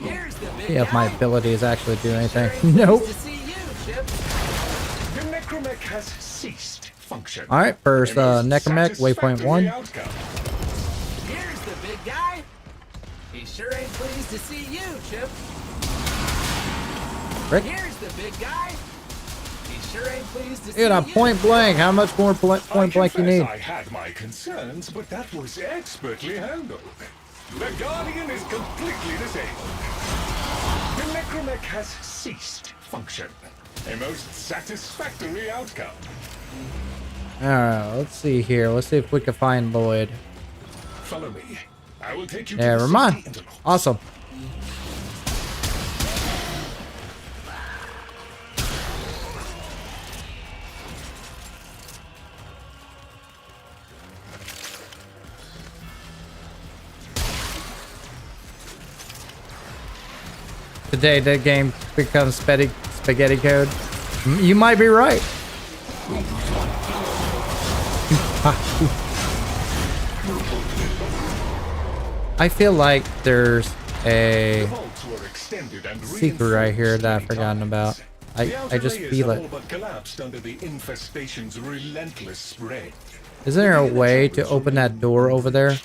Here's the big See if my guy. abilities actually do anything. Nope. To see you, Chip. The necromech has ceased function. All right, first A most necromech, waypoint satisfactory 1. outcome. Here's the big guy. He sure ain't pleased to see you, Chip. Rick? Here's the big guy. He sure ain't pleased to see Dude, I'm you. point blank. How much more point blank you I need? confess I had my concerns, but that was expertly handled. The Guardian is completely disabled. The necromech has ceased function. A most satisfactory outcome. Alright, let's see here. Let's see if we can find Lloyd. Follow me. I will take you to Never the mind. safety interval. Awesome. Today, the game becomes spaghetti code. You might be right. I feel like there's a The vaults were extended and secret right here that I've forgotten about. I just feel it. all but collapsed under the infestation's relentless spread. Isn't there a way to open that door over there?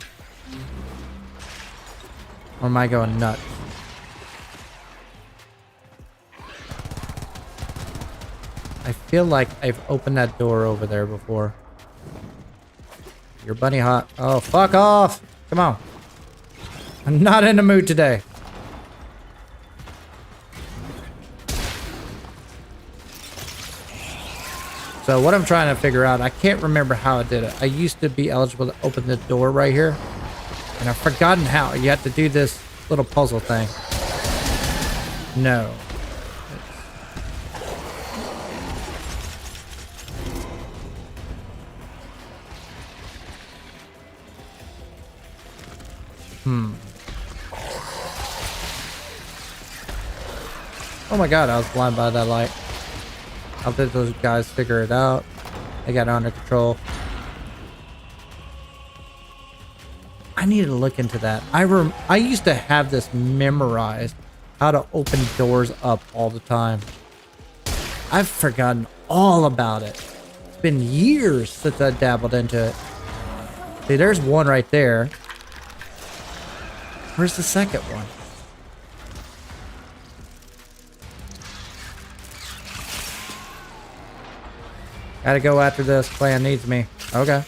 Or am I going nuts? I feel like I've opened that door over there before. Your bunny hot. Oh, fuck off! Come on. I'm not in the mood today. So what I'm trying to figure out, I can't remember how I did it. I used to be eligible to open the door right here. And I've forgotten how. You have to do this little puzzle thing. No. Oh my god, I was blind by that light. I'll let those guys figure it out. They got it under control. I need to look into that. I used to have this memorized, how to open doors up all the time. I've forgotten all about it. It's been years since I dabbled into it. See, there's one right there. Where's the second one? Gotta go after this. Clan needs me. Okay.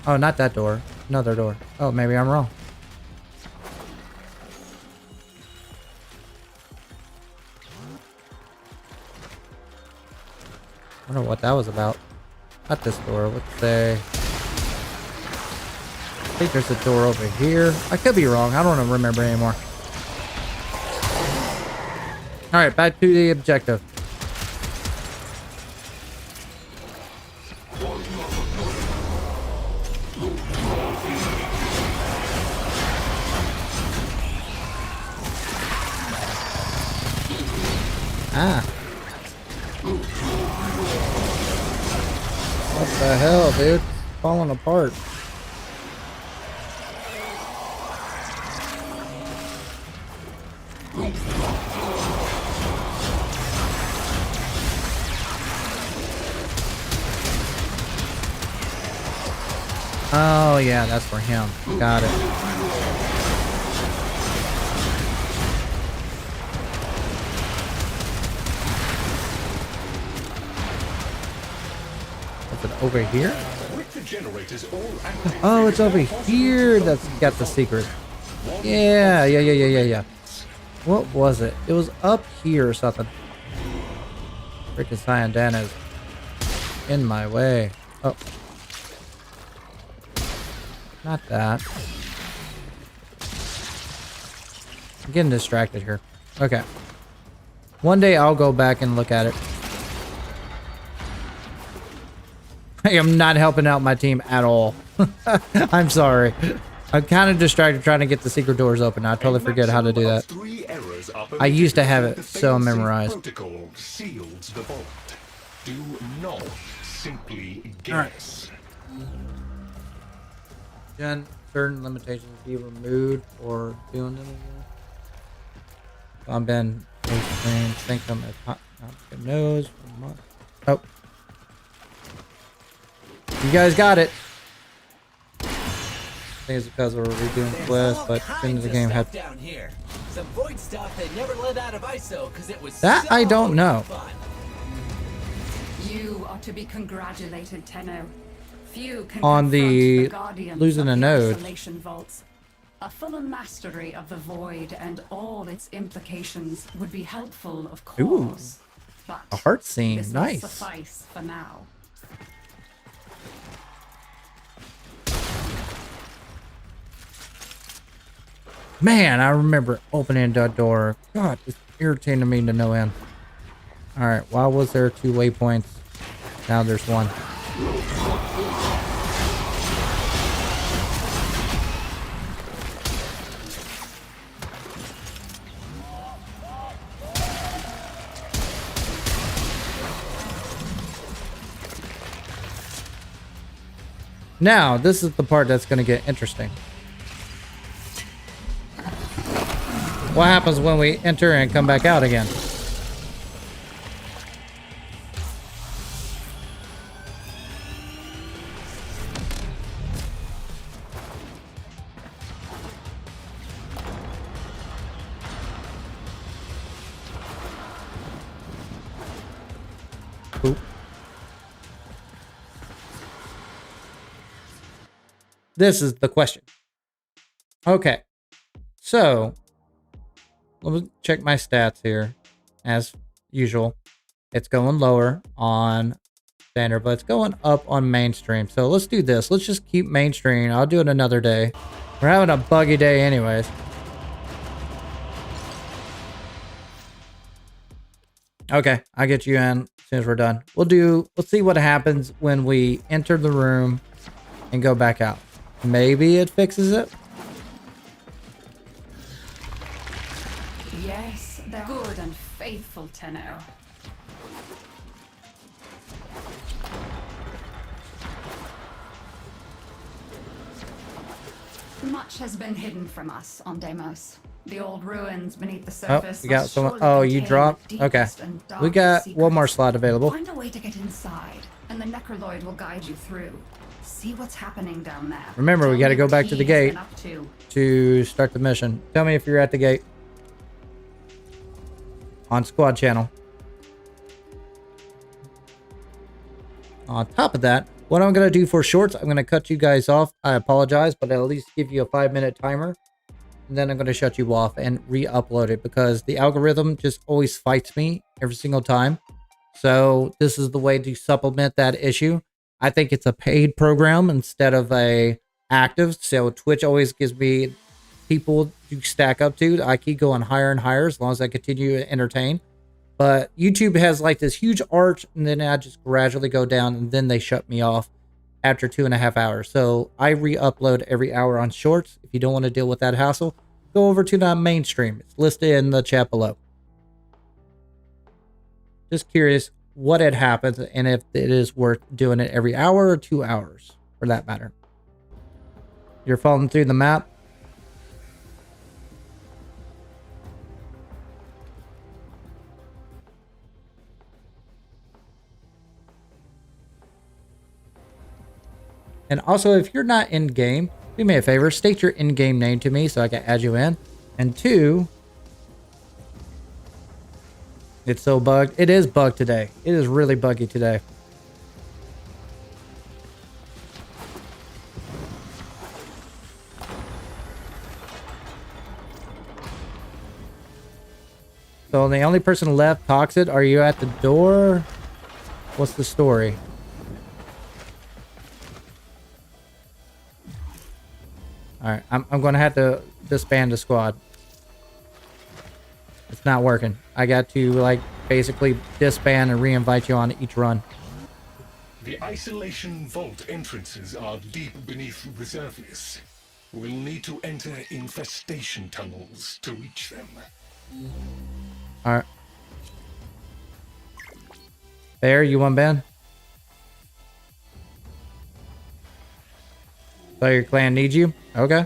Oh, not that door. Another door. Oh, maybe I'm wrong. I don't know what that was about. Not this door. Let's say... I think there's a door over here. I could be wrong. I don't remember anymore. Alright, back to the objective. Ah. What the hell, dude? Falling apart. Oh, yeah, that's for him. Got it. Is it over here? With the generators all active, Oh, it's over here that's got the secret. Yeah. What was it? It was up here or something. Freaking Styanax is in my way. Oh. Not that. I'm getting distracted here. Okay. One day I'll go back and look at it. I am not helping out my team at all. I'm sorry. I'm kind of distracted trying to get the secret doors open. I totally forget how to do that. I used to have it so memorized. Protocol seals the vault. Do not simply guess. Can certain limitations be removed or doing them again? I've been think I'm a nose. Oh. You guys got it. I think it's because we're redoing quests, but into the game had down here. Some void stuff they never let out of ISO because it was that so I don't know. fun. You are to be congratulated, Tenno. Few can On the confront the guardians losing of a the node. isolation vaults. A fuller mastery of the void and all its implications would be helpful, of course. But A heart scene, this will nice. suffice for now. Man, I remember opening that door. God, it's irritating me to no end. Alright, why was there 2 waypoints? Now there's 1. Now, this is the part that's going to get interesting. What happens when we enter and come back out again? Oop. This is the question. Okay. So, let me check my stats here. As usual, it's going lower on standard, but it's going up on mainstream. So let's do this. Let's just keep mainstream. I'll do it another day. We're having a buggy day anyways. Okay, I'll get you in as soon as we're done. Let's see what happens when we enter the room and go back out. Maybe it fixes it. Yes, they're good and faithful, Tenno. Much has been hidden from us on Deimos. The old ruins beneath the surface. We got must someone. surely Oh, you contain dropped? the Okay. deepest and We darkest got one more secrets. slot available. Find a way to get inside, and the Necroloid will guide you through. See what's happening down there. Remember, we Tell got to me go what back to the he's gate been up to. to start the mission. Tell me if you're at the gate. On Squad channel. On top of that, what I'm going to do for shorts, I'm going to cut you guys off. I apologize, but I'll at least give you a 5-minute timer. And then I'm going to shut you off and re-upload it because the algorithm just always fights me every single time. So this is the way to supplement that issue. I think it's a paid program instead of a active. So Twitch always gives me people to stack up to. I keep going higher and higher as long as I continue to entertain. But YouTube has like this huge arch, and then I just gradually go down, and then they shut me off after 2.5 hours. So I re-upload every hour on shorts. If you don't want to deal with that hassle, go over to the mainstream. It's listed in the chat below. Just curious what had happened and if it is worth doing it every hour or 2 hours for that matter. You're following through the map. And also, if you're not in game, do me a favor, state your in-game name to me so I can add you in. And 2, it's so bugged. It is bugged today. It is really buggy today. So the only person left talks it. Are you at the door? What's the story? Alright, I'm gonna have to disband the squad. It's not working. I got to, like, basically disband and re-invite you on each run. The isolation vault entrances are deep beneath the surface. We'll need to enter infestation tunnels to reach them. Alright. There, you want Ben? So your clan needs you? Okay.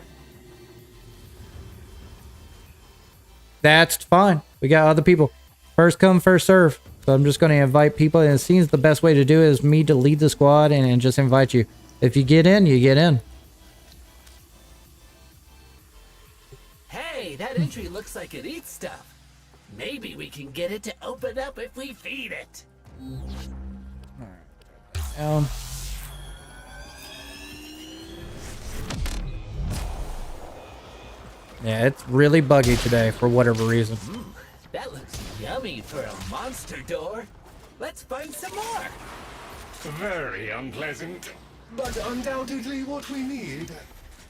That's fine. We got other people. First come, first serve. So I'm just going to invite people, and it seems the best way to do it is me to lead the squad and just invite you. If you get in, you get in. Hey, that entry looks like it eats stuff. Maybe we can get it to open up if we feed it. Down. Yeah, it's really buggy today for whatever reason. That looks yummy for a monster door. Let's find some more. Very unpleasant, but undoubtedly what we need.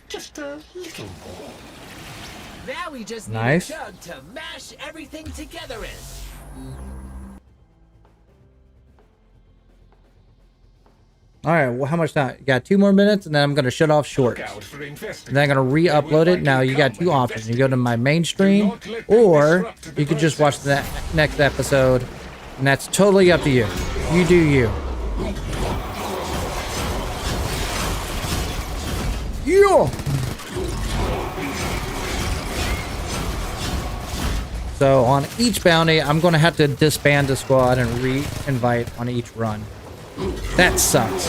Just a little more. Now we just need Nice. a jug to mash everything together in. Alright, well, how much time? You got 2 more minutes, and then I'm going to shut off shorts. Look out for infested. And then I'm going to re-upload it. Now, you got 2 options. You go to my main stream, or you can just watch the next episode, and that's totally up to you. You do you. Yeah! So, on each bounty, I'm going to have to disband the squad and re-invite on each run. That sucks.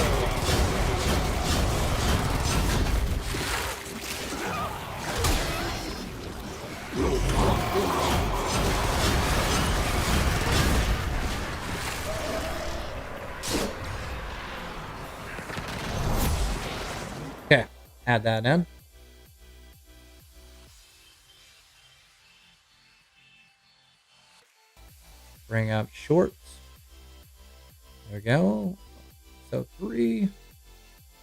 Okay, add that in. Bring up shorts. There we go. So 3.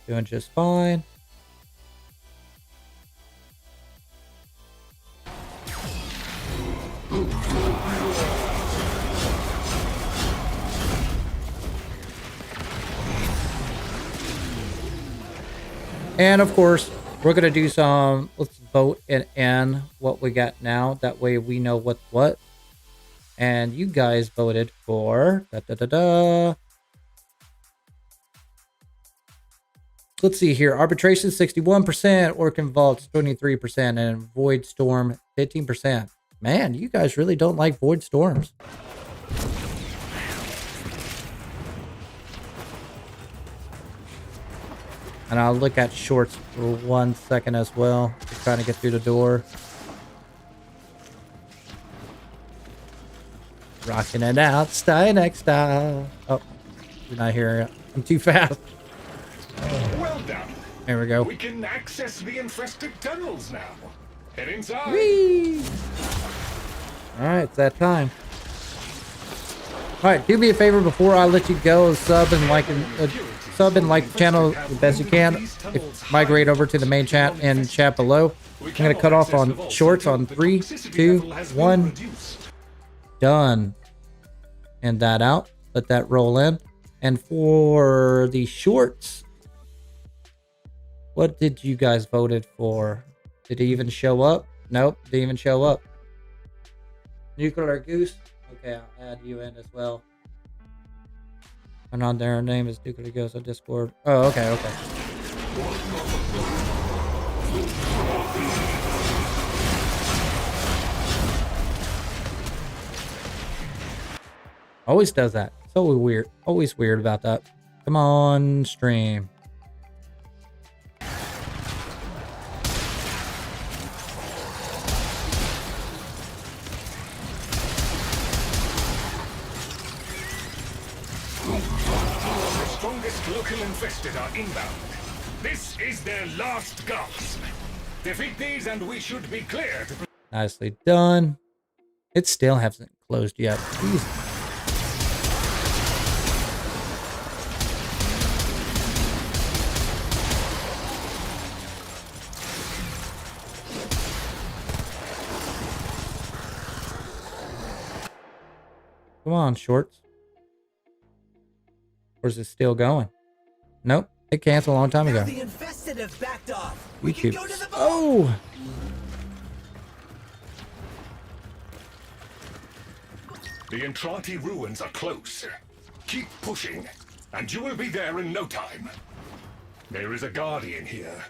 Doing just fine. And of course, we're going to do some, let's vote it in what we got now. That way we know what's what. And you guys voted for Let's see here. Arbitration 61%, Orcan Vaults 23%, and Void Storm 15%. Man, you guys really don't like Void Storms. And I'll look at shorts for 1 second as well. Just trying to get through the door. Rocking it out, Styanax style. Oh, you're not hearing it. I'm too fast. Well done. There we go. We can access the infested tunnels now. Head inside. Whee! Alright, it's that time. Alright, do me a favor before I let you go. Sub and like the channel the best you can. Migrate over to the main chat and chat below. I'm going to cut off on shorts on 3, 2, 1. Done. And that out. Let that roll in. And for the shorts, what did you guys voted for? Did it even show up? Nope, didn't even show up. Nuclear Goose. Okay, I'll add you in as well. And on their name is Nuclear Goose on Discord. Oh, okay, okay. Always does that. So weird. Always weird about that. Come on, stream. The strongest local infested are inbound. This is their last gasp. Defeat these and we should be clear to... Nicely done. It still hasn't closed yet. Jeez. Come on, shorts. Or is it still going? Nope. It canceled a long time ago. The infested have backed off. YouTube. Oh! The Entrati ruins are close. Keep pushing, and you will be there in no time. There is a guardian here,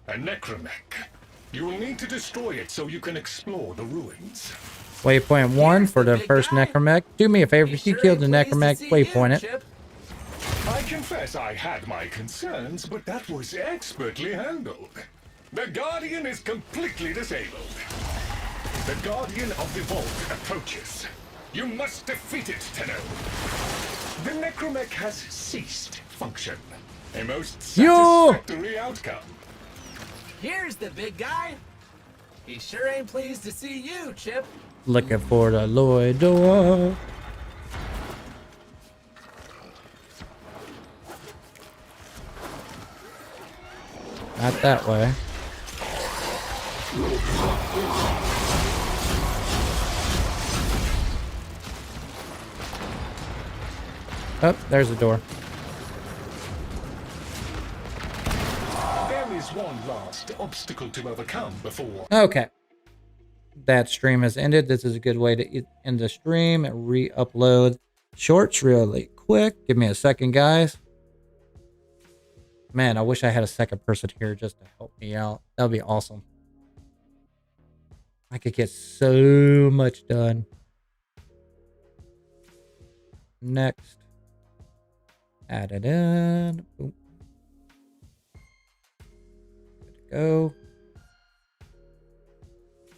a necromech. You will need to destroy it so you can explore the ruins. Waypoint 1 for the first necromech. Do me a favor, if you killed the necromech, waypoint it. I confess I had my concerns, but that was expertly handled. The Guardian is completely disabled. The Guardian of the Vault approaches. You must defeat it, Tenno. The necromech has ceased function. A most satisfactory outcome. Here's the big guy. He sure ain't pleased to see you, Chip. Looking for the Lloyd door. Not that way. Oh, there's the door. There is one last obstacle to overcome before. Okay. That stream has ended. This is a good way to end the stream and re-upload shorts really quick. Give me a second, guys. Man, I wish I had a second person here just to help me out. That would be awesome. I could get so much done. Next. Add it in. Boom. Good to go.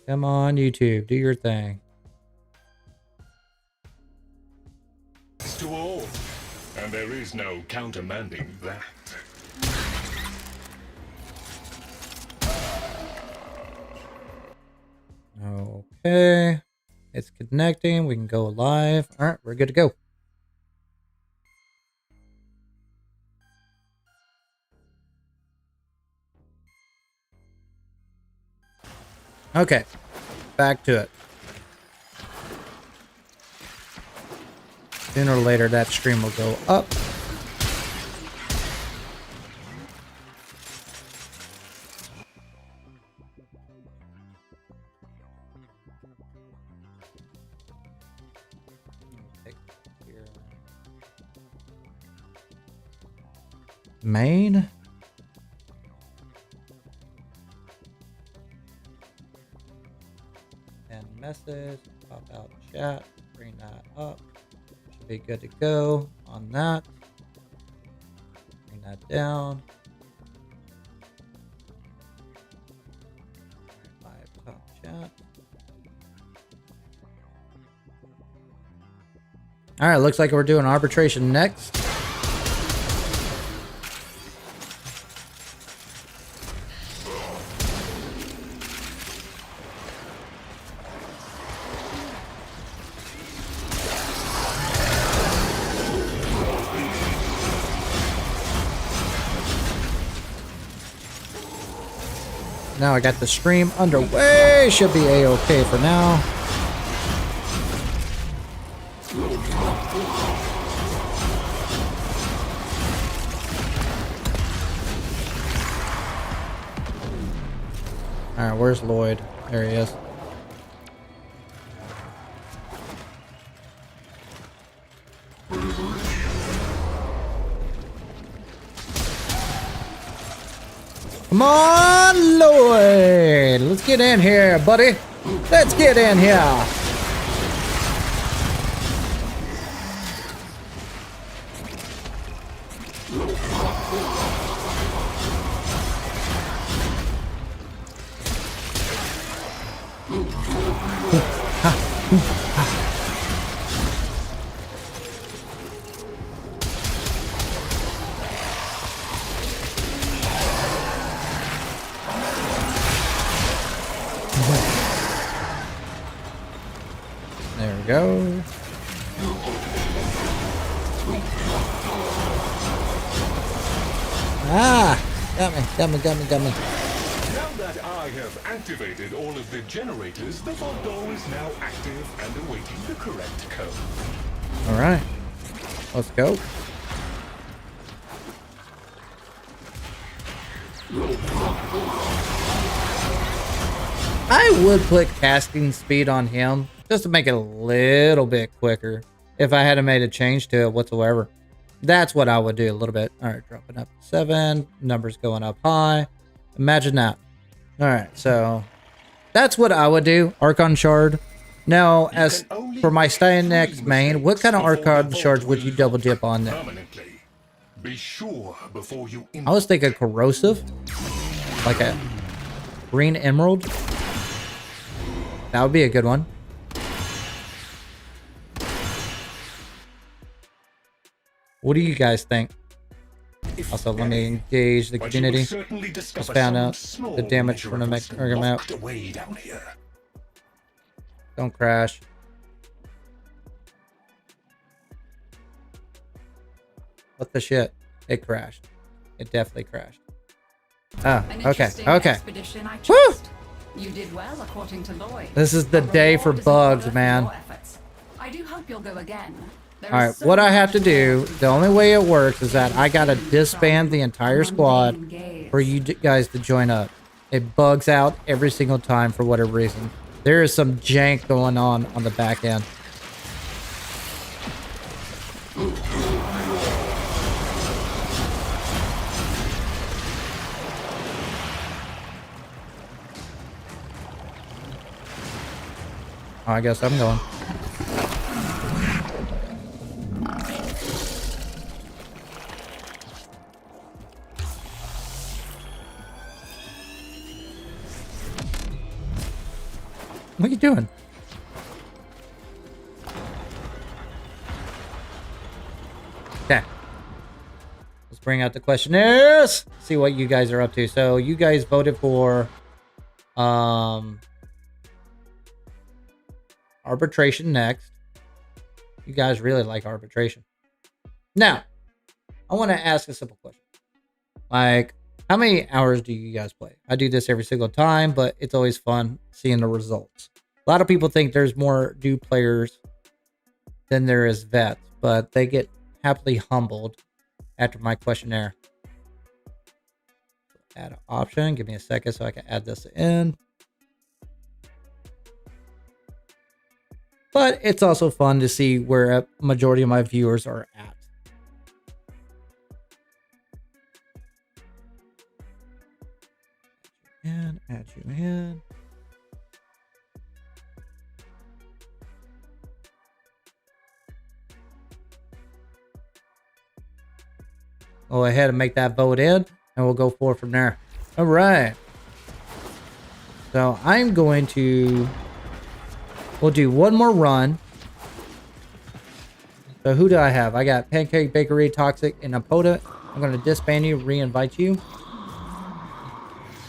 Come on, YouTube. Do your thing. It's to all, and there is no countermanding that. Okay. It's connecting. We can go live. All right, we're good to go. Okay, back to it. Sooner or later, that stream will go up. Main. Message, pop out chat, bring that up. Should be good to go on that. Bring that down. Live top chat. All right, looks like we're doing arbitration next. Now I got the stream underway. Should be a-okay for now. All right, where's Lloyd? There he is. Come on, Lloyd. Let's get in here, buddy. Let's get in here. There we go. Ah! Got me. Now that I have activated all of the generators, the vault door is now active and awaiting the correct code. Alright. Let's go. I would put casting speed on him just to make it a little bit quicker if I hadn't made a change to it whatsoever. That's what I would do a little bit. All right, dropping up 7, numbers going up high. Imagine that. All right, so that's what I would do. Archon Shard. Now, as for my Styanax main, what kind of Archon Shards would you double dip on there? Be sure before you I was thinking corrosive, like a green emerald. That would be a good one. What do you guys think? Also, let me engage the community. Just found out the damage from the mech map. Don't crash. What the shit? It crashed. It definitely crashed. Oh, okay. Woo! You did well according to Lloyd. This is the day for bugs, man. I do hope you'll go again. Alright, what I have to do, the only way it works is that I gotta disband the entire squad for you guys to join up. It bugs out every single time for whatever reason. There is some jank going on the back end. Oh, I guess I'm going. What are you doing? Okay. Let's bring out the questionnaires. See what you guys are up to. So you guys voted for arbitration next. You guys really like arbitration. Now, I want to ask a simple question. Like, how many hours do you guys play? I do this every single time, but it's always fun seeing the results. A lot of people think there's more new players than there is vets, but they get happily humbled after my questionnaire. Add an option. Give me a second so I can add this in. But it's also fun to see where a majority of my viewers are at. And add you in. Go ahead and make that vote in, and we'll go forward from there. All right. So I'm going to... We'll do one more run. So who do I have? I got Pancake Bakery, Toxic, and Apoda. I'm going to disband you, re-invite you.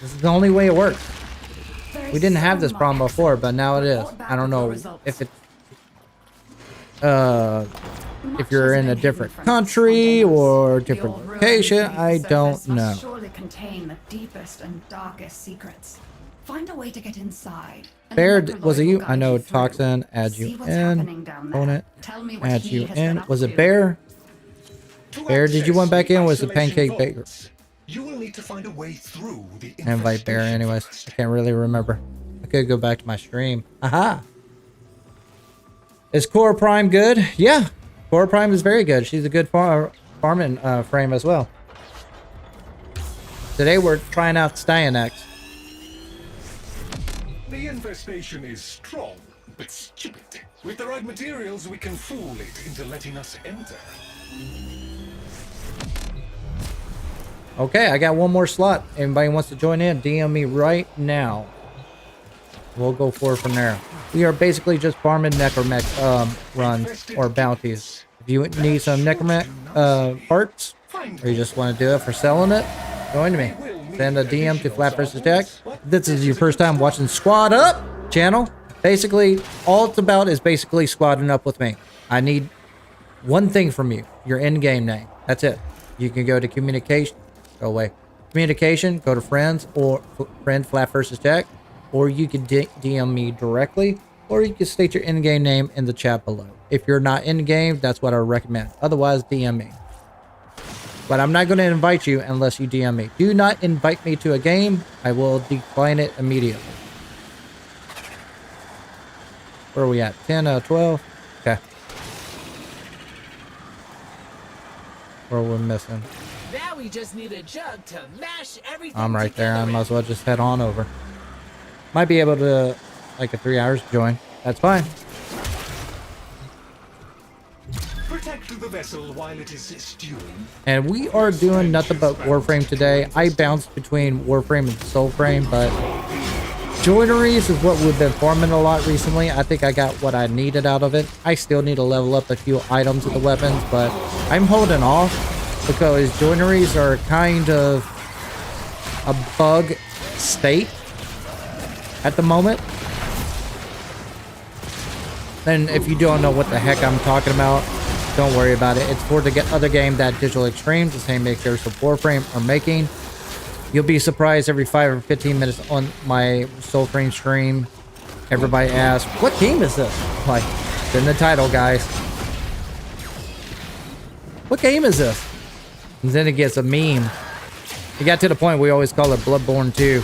This is the only way it works. We didn't have this problem before, but now it is. I don't know if it's if you're in a different country or different location. I don't know. Surely contain the deepest and darkest secrets. Find a way to get inside. Bear, was it you? I know Toxin. Add you in. Opponent. Add you in. Was it Bear? Bear, did you want back in? Was it Pancake Baker? You will need to find a way through the Invite Bear anyways. I can't really remember. I could go back to my stream. Aha! Is Core Prime good? Yeah. Core Prime is very good. She's a good farming frame as well. Today we're trying out Styanax. The infestation is strong, but stupid. With the right materials, we can fool it into letting us enter. Okay, I got one more slot. Anybody wants to join in, DM me right now. We'll go forward from there. We are basically just farming necromech runs or bounties. If you need some necromech parts, or you just want to do it for selling it, join me. Send a DM to flapvsjack. If this is your first time watching Squad Up channel, Basically, all it's about is basically squadding up with me. I need one thing from you, your in-game name. That's it. You can go to communication, go away. Communication, go to friends or friend flapvsjack, or you can DM me directly, or you can state your in-game name in the chat below. If you're not in-game, that's what I recommend. Otherwise, DM me. But I'm not going to invite you unless you DM me. Do not invite me to a game. I will decline it immediately. Where are we at? 10 out of 12? Okay. Where are we missing? Now we just need a jug to mash everything. I'm right there. I together might as well just head on over. Might be able to, like, a 3 hours join. That's fine. Protect the vessel while it is stewing. And we are doing nothing but Warframe today. I bounced between Warframe and Soulframe, but joineries is what we've been farming a lot recently. I think I got what I needed out of it. I still need to level up a few items of the weapons, but I'm holding off because joineries are kind of a bug state at the moment. And if you don't know what the heck I'm talking about, don't worry about it. It's for the other game that Digital Extremes, the same makers of Warframe, are making. You'll be surprised every 5 or 15 minutes on my Soulframe stream. Everybody asks, what game is this? Like, it's in the title, guys. What game is this? And then it gets a meme. It got to the point we always call it Bloodborne 2.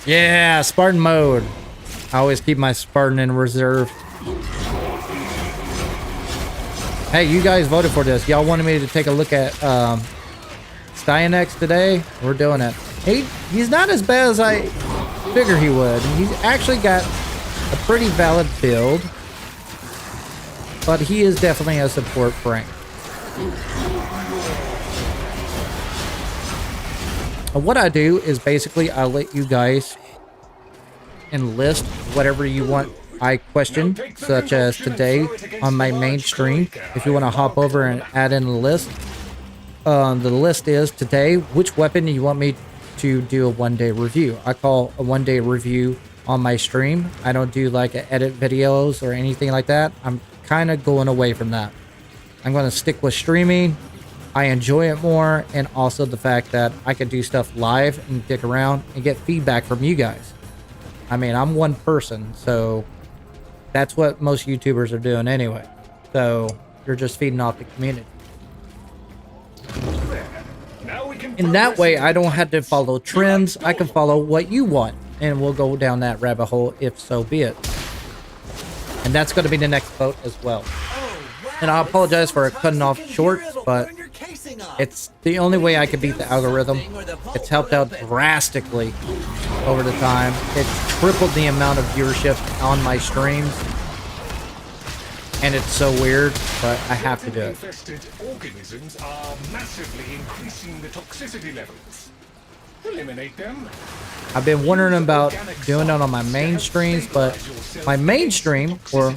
Yeah, Spartan mode. I always keep my Spartan in reserve. Hey, you guys voted for this. Y'all wanted me to take a look at Styanax today. We're doing it. He's not as bad as I figured he would. He's actually got a pretty valid build, but he is definitely a support frame. What I do is basically I let you guys enlist whatever you want I question, such as today on my main stream. If you want to hop over and add in the list, the list is today, which weapon you want me to do a one-day review. I call a one-day review on my stream. I don't do like edit videos or anything like that. I'm kind of going away from that. I'm going to stick with streaming. I enjoy it more, and also the fact that I can do stuff live and dick around and get feedback from you guys. I mean, I'm one person, so that's what most YouTubers are doing anyway. So you're just feeding off the community. In that way, I don't have to follow trends. I can follow what you want, and we'll go down that rabbit hole if so be it. And that's going to be the next vote as well. And I apologize for cutting off short, but it's the only way I can beat the algorithm. It's helped out drastically over the time. It's tripled the amount of viewership on my streams. And it's so weird, but I have to do it. Infested organisms are massively increasing the toxicity levels. Eliminate them. I've been wondering about doing it on my main streams, but my main stream, or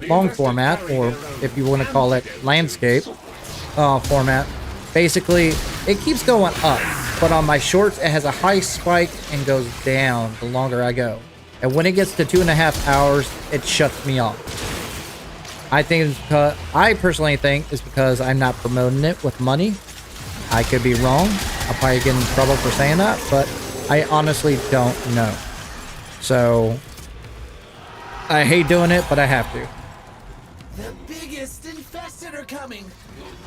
long format, or if you want to call it landscape format, basically it keeps going up, but on my shorts it has a high spike and goes down the longer I go, and when it gets to 2.5 hours it shuts me off. I think it's because, I personally think it's because I'm not promoting it with money. I could be wrong. I'll probably get in trouble for saying that, but I honestly don't know. So I hate doing it, but I have to. The biggest infested are coming.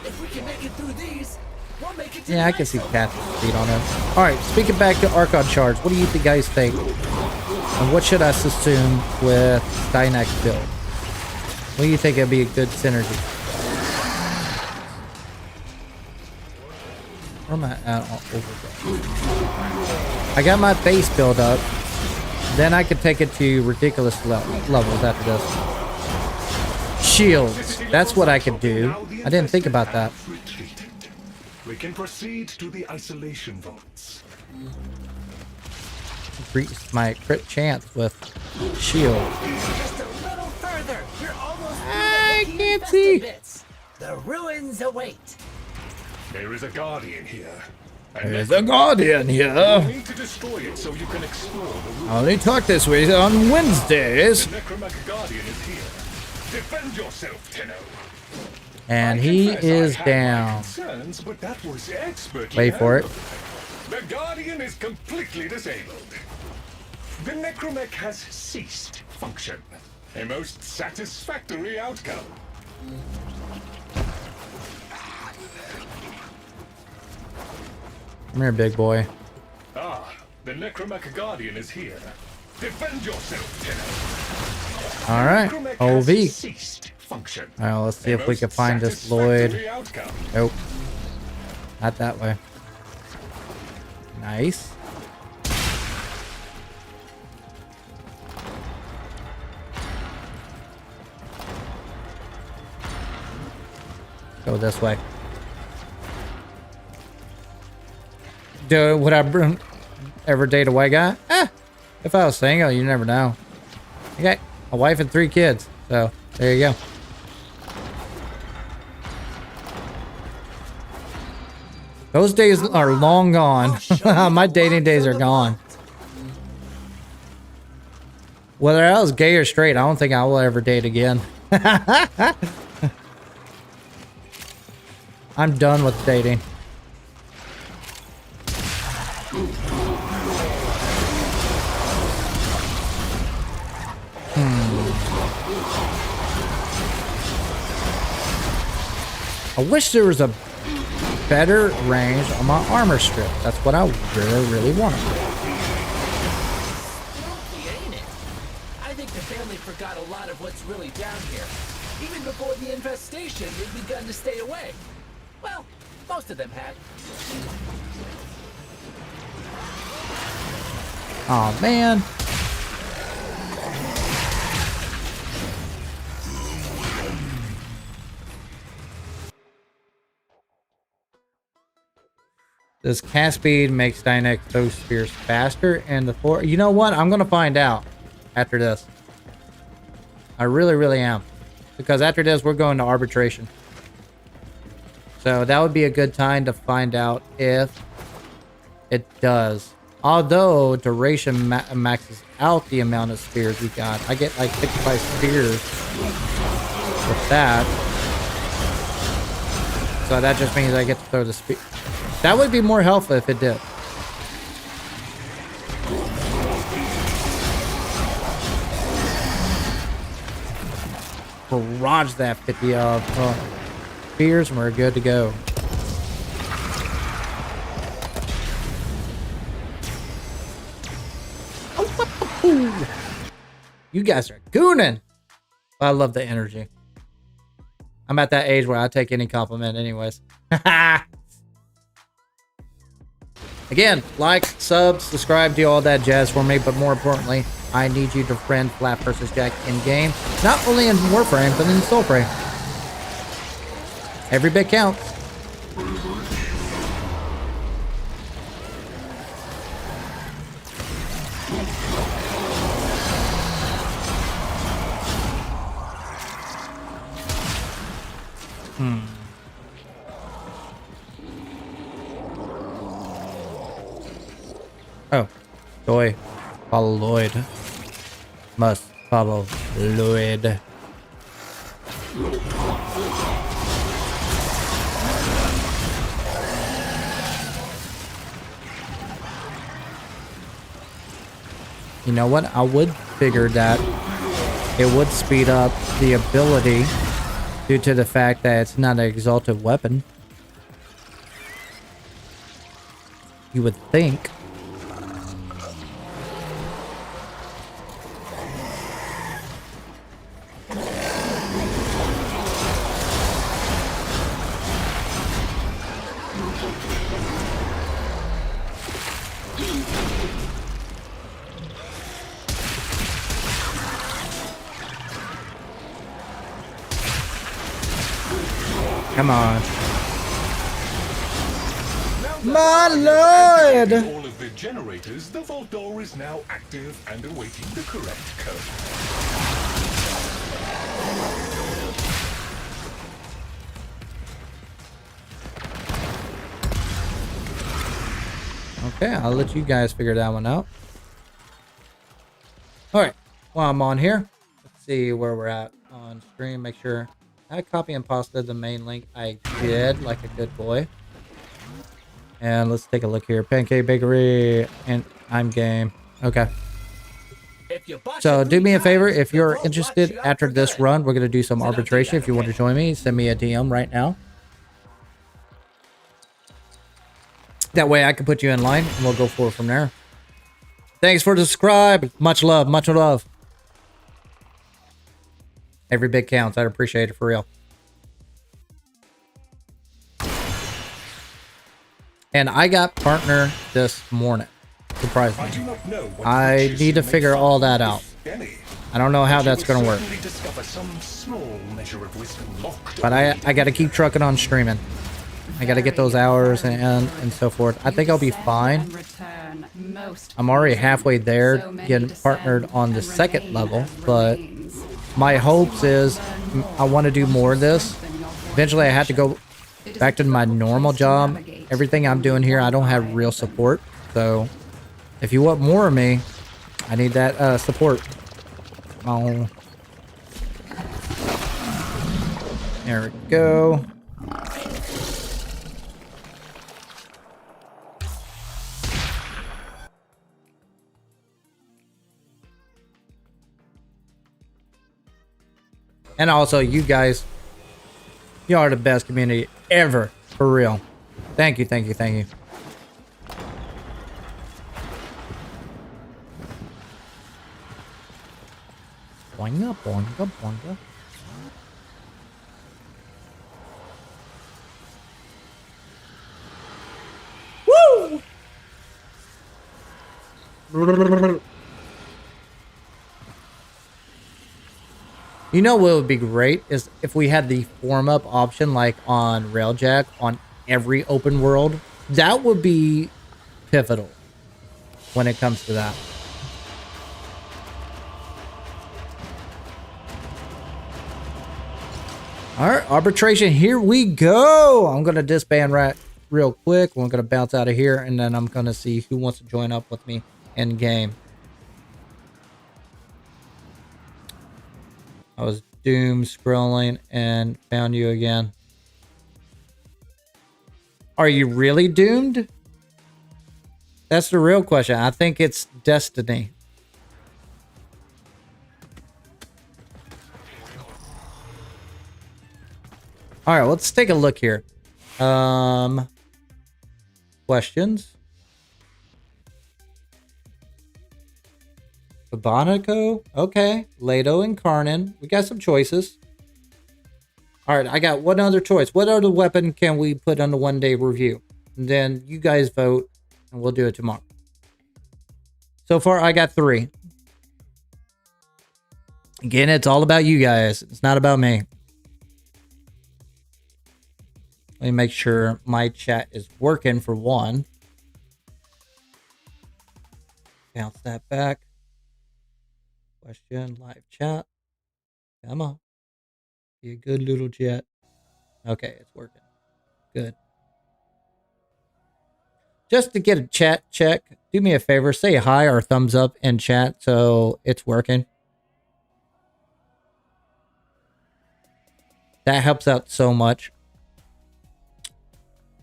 If we can make it through these, we'll make it to Yeah, I can see Cat's feet on it. Alright, speaking back to Archon Shards, what do you guys think? And what should I assume with Styanax build? What do you think would be a good synergy? Where am I at? I got my base build up. Then I could take it to ridiculous levels after this. Shields. That's what I could do. I didn't think about that. We can proceed to the isolation vaults. Increase my crit chance with shield. just a little further. You're almost I through the can't infested see. bits. The ruins await. There is a guardian here. There's a guardian You here. need to destroy it so you can explore the room. I only talk this way on Wednesdays. The Necromancer Guardian is here. Defend yourself, Tenno. And I he confess I is had my down. concerns, but that was expertly Wait for it. handled. The Guardian is completely disabled. The Necromech has ceased function. A most satisfactory outcome. Come here, big boy. Ah, the Necromancer Guardian is here. Defend yourself, Tenno. All right, Necromech OV. has ceased function. All right, let's see A if we can most find this Lloyd. satisfactory outcome. Nope. Not that way. Nice. Go this way. Would I ever date a white guy? If I was single, you never know. I got a wife and 3 kids, so there you go. Those days are long gone. My dating days are gone. Whether I was gay or straight, I don't think I will ever date again. I'm done with dating. I wish there was a better range on my armor strip. That's what I really, really wanted. Ain't it? I think the family forgot a lot of what's really down here. Even before the infestation, they'd begun to stay away. Well, most of them had. Oh man. Does cast speed make Styanax throw spears faster and the floor? You know what? I'm gonna find out after this. I really, really am. Because after this, we're going to arbitration. So that would be a good time to find out if it does. Although duration maxes out the amount of spears we got. I get like 55 spears with that. So that just means I get to throw the spear. That would be more helpful if it did. Barrage that 50 of spears and we're good to go. You guys are gooning. I love the energy. I'm at that age where I take any compliment anyways. Again, like, sub, subscribe, do all that jazz for me, but more importantly, I need you to friend flapvsjack in-game. Not only in Warframe, but in Soulframe. Every bit counts. Oh, Joy. Follow Lloyd. Must follow Lloyd. You know what? I would figure that it would speed up the ability due to the fact that it's not an exalted weapon. You would think. Come on. My lord! All of the generators, the vault door is now active and awaiting the correct code. Okay, I'll let you guys figure that one out. Alright, while I'm on here, let's see where we're at on stream. Make sure I copy and pasted the main link. I did, like a good boy. And let's take a look here. Pancake Bakery, and I'm game. Okay. So do me a favor, if you're interested after this run, we're going to do some arbitration. If you want to join me, send me a DM right now. That way I can put you in line and we'll go forward from there. Thanks for the subscribe. Much love. Much love. Every bit counts. I appreciate it for real. And I got partner this morning. Surprisingly. I need to figure all that out. I don't know how that's going to work. But I got to keep trucking on streaming. I got to get those hours and so forth. I think I'll be fine. I'm already halfway there, getting partnered on the second level. But my hopes is I want to do more of this. Eventually, I have to go back to my normal job. Everything I'm doing here, I don't have real support. So if you want more of me, I need that support. Oh. There we go. And also, you guys, you are the best community ever, for real. Thank you, thank you, thank you. Boinga, boinga, boinga. Woo! You know what would be great is if we had the form up option like on Railjack on every open world. That would be pivotal when it comes to that. All right, arbitration, here we go. I'm going to disband right real quick. We're going to bounce out of here, and then I'm going to see who wants to join up with me in game. I was doom scrolling and found you again. Are you really doomed? That's the real question. I think it's destiny. All right, let's take a look here. Questions. Babonico. Okay. Lado and Karnan. We got some choices. All right, I got one other choice. What other weapon can we put on the one-day review? And then you guys vote, and we'll do it tomorrow. So far, I got 3. Again, it's all about you guys. It's not about me. Let me make sure my chat is working for one. Bounce that back. Question, live chat. Come on. Be a good little chat. Okay, it's working. Good. Just to get a chat check, do me a favor. Say hi or thumbs up in chat so it's working. That helps out so much.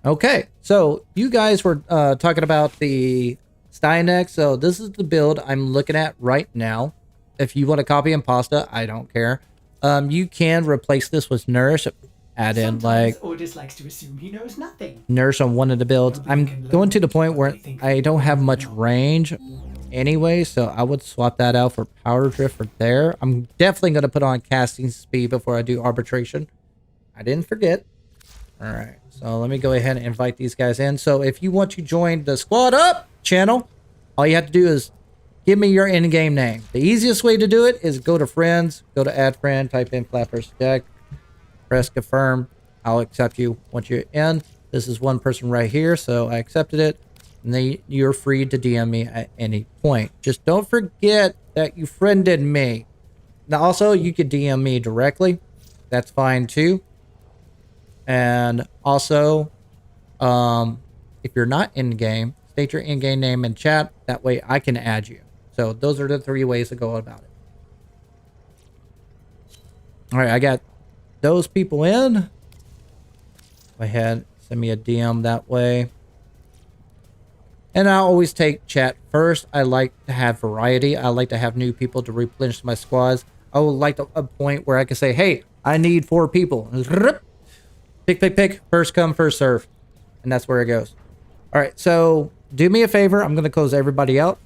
Okay, so you guys were talking about the Styanax. So this is the build I'm looking at right now. If you want to copy and pasta, I don't care. You can replace this with Nourish. Add in like Ordis likes to assume he knows nothing. Nourish on one of the builds. I'm going to the point where I don't have much range anyway, so I would swap that out for Power Drift for there. I'm definitely going to put on casting speed before I do arbitration. I didn't forget. All right, so let me go ahead and invite these guys in. So if you want to join the Squad Up channel, all you have to do is give me your in-game name. The easiest way to do it is go to friends, go to add friend, type in flapvsjack, press confirm. I'll accept you once you're in. This is one person right here, so I accepted it. And then you're free to DM me at any point. Just don't forget that you friended me. Now also, you could DM me directly. That's fine too. And also, if you're not in game, state your in-game name in chat. That way I can add you. So those are the 3 ways to go about it. All right, I got those people in. Go ahead, send me a DM that way. And I always take chat first. I like to have variety. I like to have new people to replenish my squads. I would like a point where I can say, hey, I need 4 people. Pick. First come, first serve. And that's where it goes. All right, so do me a favor. I'm going to close everybody out.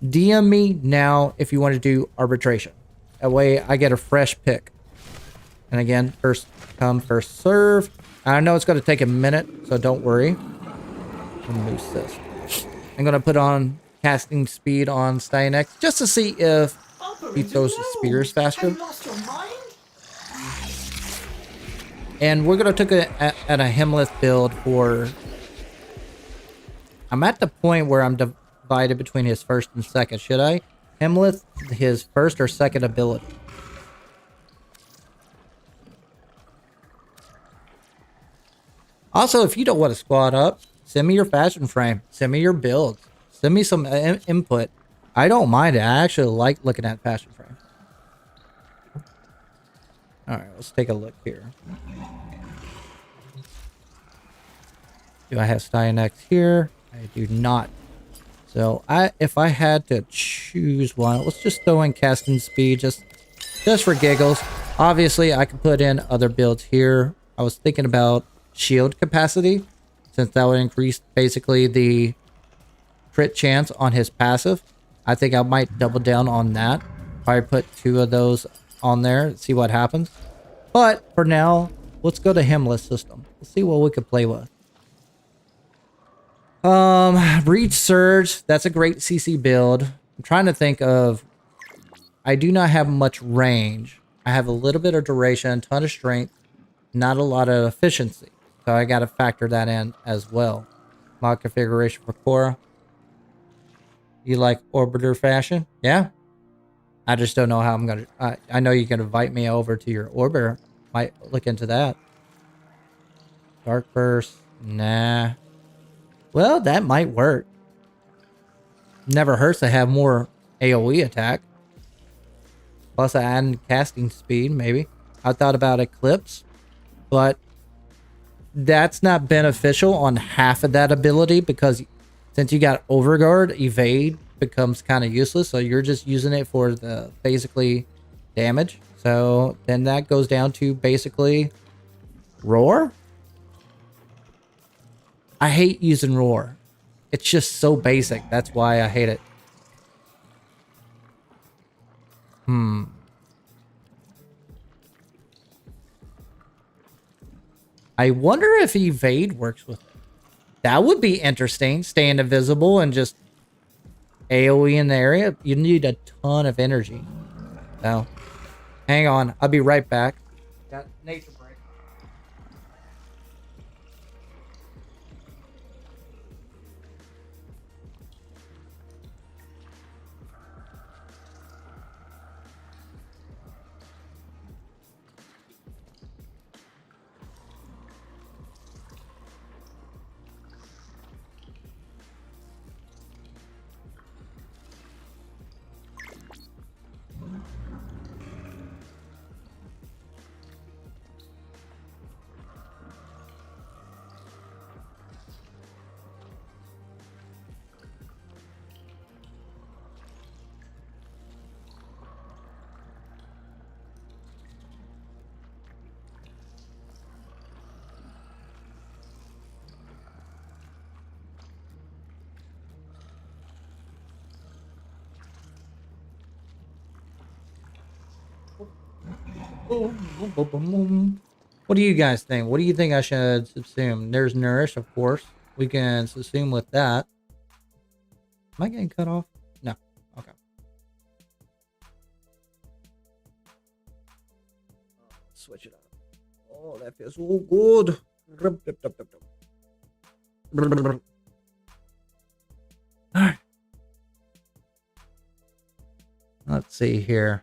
DM me now if you want to do arbitration. That way I get a fresh pick. And again, first come, first serve. I know it's going to take a minute, so don't worry. Let me loose this. I'm going to put on casting speed on Styanax just to see if he throws his spears faster. Have you lost your mind? And we're going to take at a hemless build for... I'm at the point where I'm divided between his first and second. Should I hemless his first or second ability? Also, if you don't want to squad up, send me your fashion frame. Send me your builds. Send me some input. I don't mind it. I actually like looking at fashion frame. All right, let's take a look here. Do I have Styanax here? I do not. So if I had to choose one, let's just throw in casting speed just for giggles. Obviously, I can put in other builds here. I was thinking about shield capacity, since that would increase basically the crit chance on his passive. I think I might double down on that. Probably put 2 of those on there, see what happens. But for now, let's go to hemless system. Let's see what we could play with. Breach Surge, that's a great CC build. I'm trying to think of... I do not have much range. I have a little bit of duration, ton of strength, not a lot of efficiency. So I got to factor that in as well. Mod configuration for Cora. You like Orbiter fashion? Yeah. I just don't know how I'm going to... I know you can invite me over to your Orbiter. Might look into that. Dark Burst. Nah. Well, that might work. Never hurts to have more AoE attack. Plus I add casting speed, maybe. I thought about Eclipse. But that's not beneficial on half of that ability, because since you got Overguard, Evade becomes kind of useless. So you're just using it for the basically damage. So then that goes down to basically Roar. I hate using Roar. It's just so basic. That's why I hate it. I wonder if Evade works with it. That would be interesting. Staying invisible and just AoE in the area. You need a ton of energy. So, hang on. I'll be right back. Got nature break. What do you guys think? What do you think I should subsume? There's Nourish, of course. We can subsume with that. Am I getting cut off? No. Okay. Switch it up. Oh, that feels so good. Alright. Let's see here.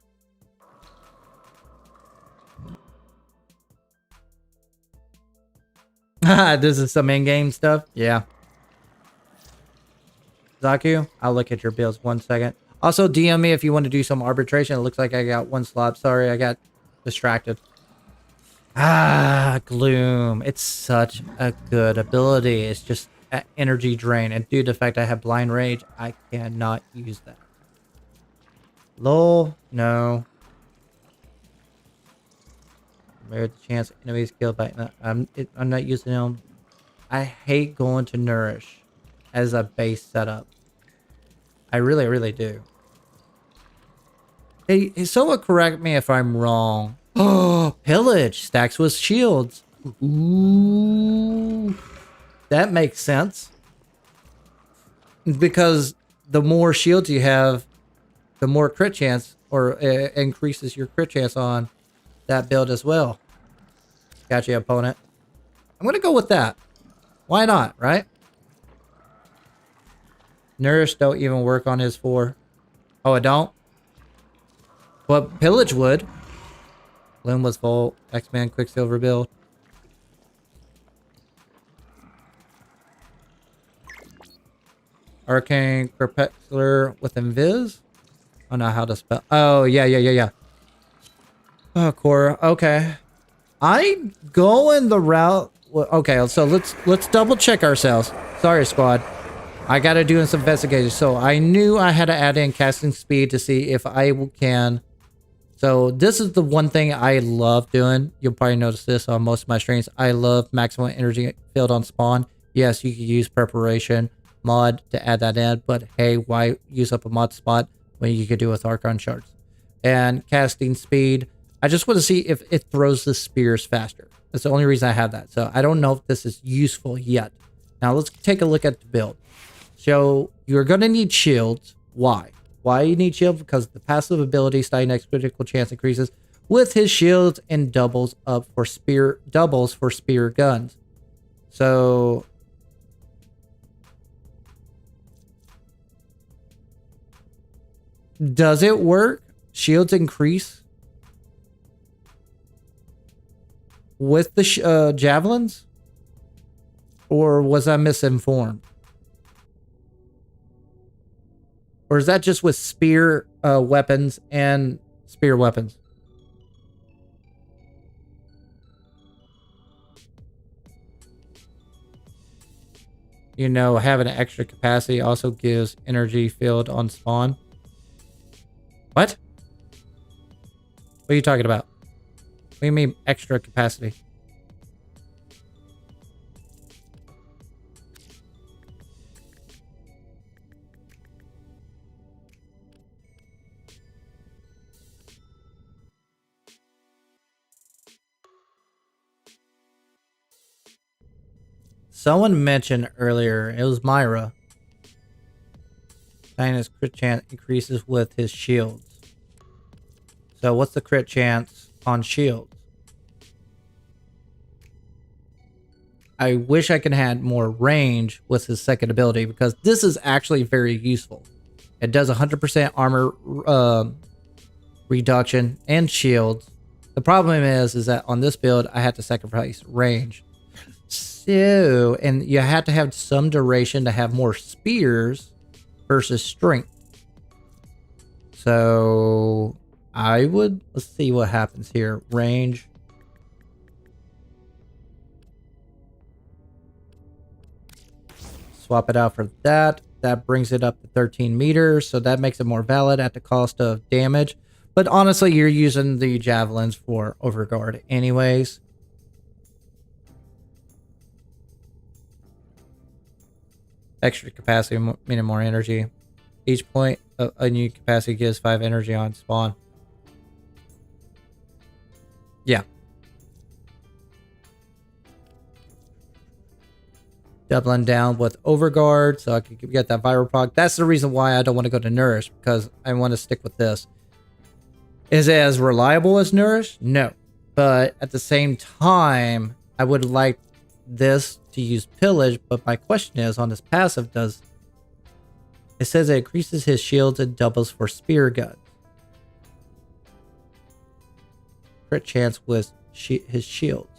This is some in-game stuff. Yeah. Zaku, I'll look at your builds 1 second. Also, DM me if you want to do some arbitration. It looks like I got 1 slot. Sorry, I got distracted. Ah, Gloom. It's such a good ability. It's just an energy drain. And due to the fact I have Blind Rage, I cannot use that. Lol, no. Merit the chance enemies killed by... I'm not using them. I hate going to Nourish as a base setup. I really, really do. Hey, someone correct me if I'm wrong. Oh, Pillage stacks with shields. Ooh. That makes sense. Because the more shields you have, the more crit chance, or increases your crit chance on that build as well. Gotcha, opponent. I'm going to go with that. Why not, right? Nourish don't even work on his 4. Oh, it don't? But Pillage would. Loom was full. X-Man Quicksilver build. Arcane Perpetuator with Invis. I don't know how to spell. Oh, yeah. Oh, Cora. Okay. I'm going the route. Okay, so let's double check ourselves. Sorry, squad. I gotta do some investigation. So I knew I had to add in casting speed to see if I can. So this is the one thing I love doing. You'll probably notice this on most of my streams. I love maximum energy field on spawn. Yes, you could use preparation mod to add that in, but hey, why use up a mod spot when you could do with Archon shards? And casting speed, I just want to see if it throws the spears faster. That's the only reason I have that. So I don't know if this is useful yet. Now let's take a look at the build. So you're going to need shields. Why? Why you need shield? Because the passive ability Styanax critical chance increases with his shields and doubles for spear guns. So does it work? Shields increase with the javelins? Or was I misinformed? Or is that just with spear weapons and spear weapons? You know, having an extra capacity also gives energy field on spawn. What? What are you talking about? What do you mean extra capacity? Someone mentioned earlier, it was Myra. His crit chance increases with his shields. So what's the crit chance on shields? I wish I could have more range with his second ability, because this is actually very useful. It does 100% armor reduction and shields. The problem is that on this build, I had to sacrifice range. So, and you had to have some duration to have more spears versus strength. So let's see what happens here. Range. Swap it out for that. That brings it up to 13 meters. So that makes it more valid at the cost of damage. But honestly, you're using the javelins for overguard anyways. Extra capacity, meaning more energy. Each point of a new capacity gives 5 energy on spawn. Yeah. Doubling down with overguard so I can get that viral proc. That's the reason why I don't want to go to Nourish, because I want to stick with this. Is it as reliable as Nourish? No. But at the same time, I would like this to use Pillage, but my question is, on this passive, it says it increases his shields and doubles for spear guns. Crit chance with his shields.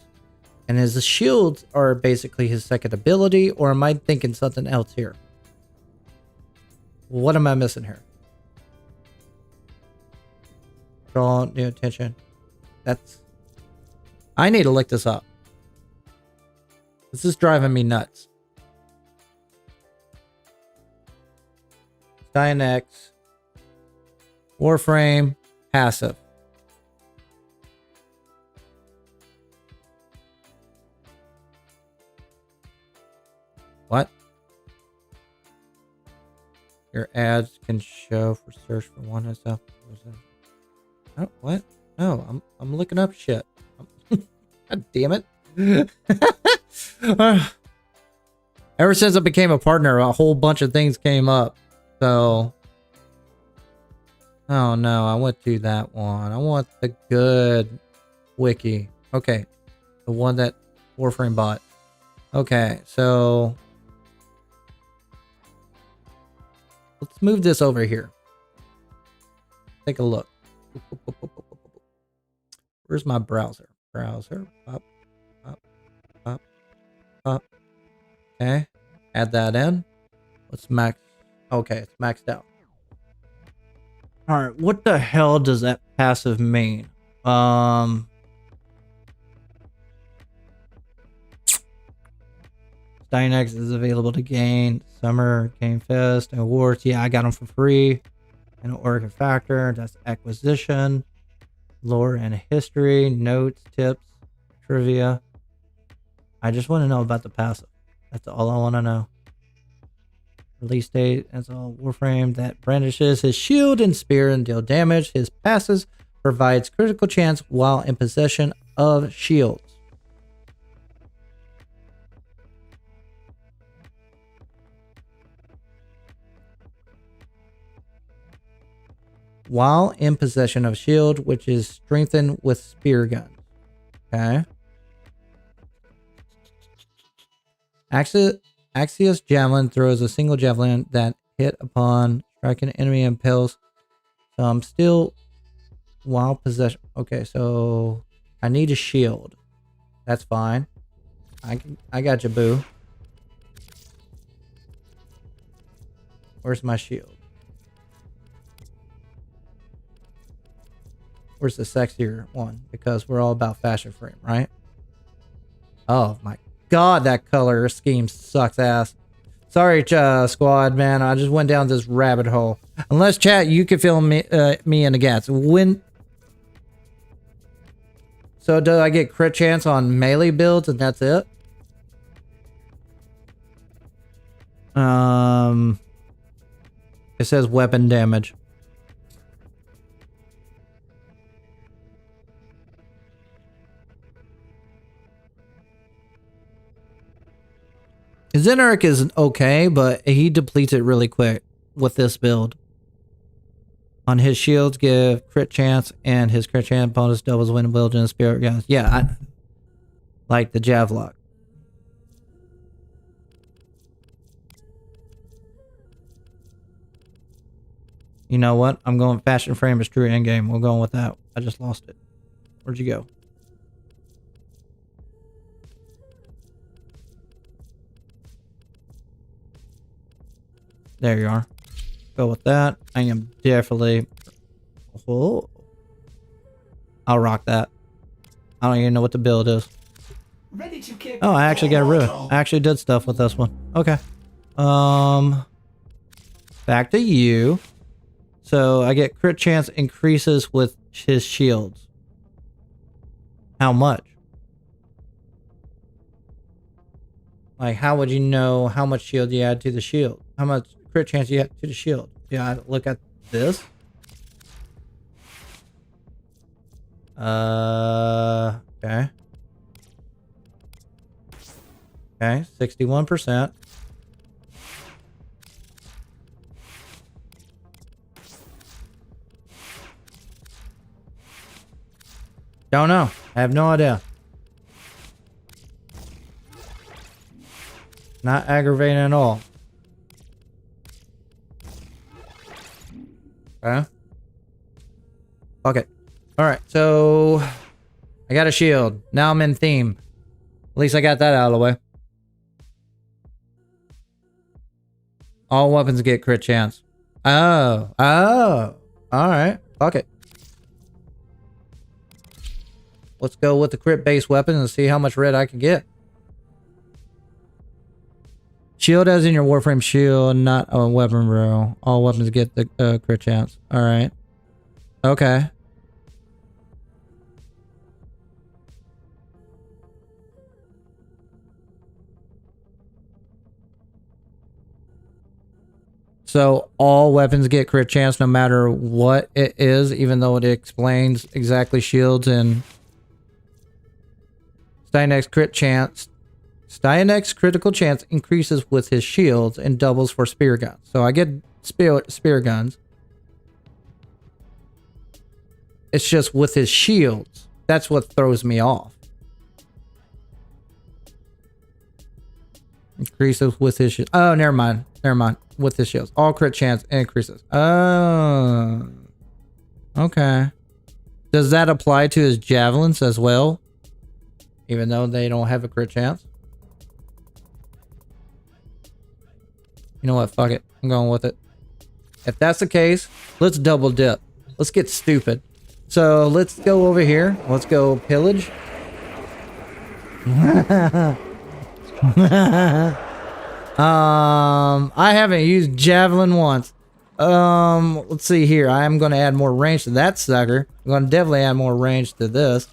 And his shields are basically his second ability, or am I thinking something else here? What am I missing here? Draw new attention. That's... I need to look this up. This is driving me nuts. Styanax. Warframe. Passive. What? Your ads can show for search for one and stuff. Oh, what? No, I'm looking up shit. God damn it. Ever since I became a partner, a whole bunch of things came up. So, oh no, I went to that one. I want the good wiki. Okay, the one that Warframe bought. Okay, so let's move this over here. Take a look. Where's my browser? Browser. Up, up, up, up. Okay. Add that in. Let's max. Okay, it's maxed out. Alright, what the hell does that passive mean? Styanax is available to gain. Summer Game Fest awards. Yeah, I got them for free. And Oregon Factor. That's acquisition. Lore and history. Notes, tips, trivia. I just want to know about the passive. That's all I want to know. Release date. That's all. Warframe that brandishes his shield and spear and deal damage. His passes provides critical chance while in possession of shields. While in possession of shield, which is strengthened with spear guns. Okay. Axios Javelin throws a single javelin that hit upon striking an enemy and impels. So I'm still while possession. Okay, so I need a shield. That's fine. I got you, boo. Where's my shield? Where's the sexier one? Because we're all about fashion frame, right? Oh my god, that color scheme sucks ass. Sorry, squad, man. I just went down this rabbit hole. Unless, chat, you can fill me in the gaps. So do I get crit chance on melee builds and that's it? It says weapon damage. Zynerek is okay, but he depletes it really quick with this build. On his shields, give crit chance, and his crit chance bonus doubles when wielding a spirit gun. Yeah, I like the Javlock. You know what? I'm going fashion frame is true endgame. We're going with that. I just lost it. Where'd you go? There you are. Go with that. I am definitely... Oh. I'll rock that. I don't even know what the build is. Ready to kick. Oh, I actually got a ruin. I actually did stuff with this one. Okay. Back to you. So I get crit chance increases with his shields. How much? Like, how would you know how much shield you add to the shield? How much crit chance you add to the shield? Yeah, I look at this. Okay. Okay, 61%. Don't know. I have no idea. Not aggravating at all. Okay. Fuck it. Alright, so I got a shield. Now I'm in theme. At least I got that out of the way. All weapons get crit chance. Oh. Oh. All right. Fuck it. Let's go with the crit-based weapon and see how much red I can get. Shield as in your Warframe shield, not a weapon row. All weapons get the crit chance. All right. Okay. So all weapons get crit chance no matter what it is, even though it explains exactly shields and Styanax crit chance. Styanax critical chance increases with his shields and doubles for spear guns. So I get spear guns. It's just with his shields. That's what throws me off. Increases with his shields. Oh, never mind. Never mind. With his shields. All crit chance increases. Oh. Okay. Does that apply to his javelins as well? Even though they don't have a crit chance? You know what? Fuck it. I'm going with it. If that's the case, let's double dip. Let's get stupid. So let's go over here. Let's go pillage. I haven't used javelin once. Let's see here. I am going to add more range to that sucker. I'm going to definitely add more range to this.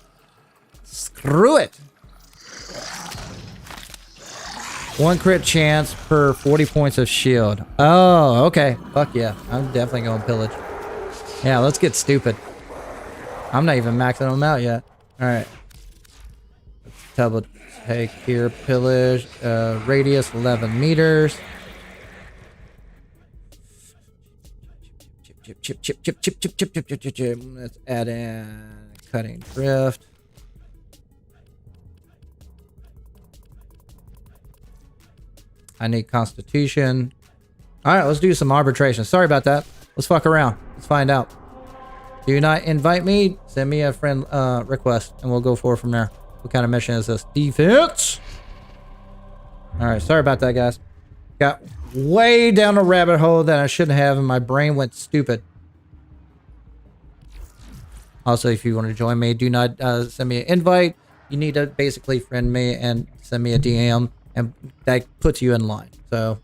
Screw it. 1 crit chance per 40 points of shield. Oh, okay. Fuck yeah. I'm definitely going pillage. Yeah, let's get stupid. I'm not even maxing them out yet. Alright. Let's double take here. Pillage. Radius 11 meters. Chip. Let's add in cutting drift. I need constitution. All right, let's do some arbitration. Sorry about that. Let's fuck around. Let's find out. Do not invite me. Send me a friend request, and we'll go forward from there. What kind of mission is this? Defense. All right, sorry about that, guys. Got way down a rabbit hole that I shouldn't have, and my brain went stupid. Also, if you want to join me, do not send me an invite. You need to basically friend me and send me a DM. And that puts you in line. So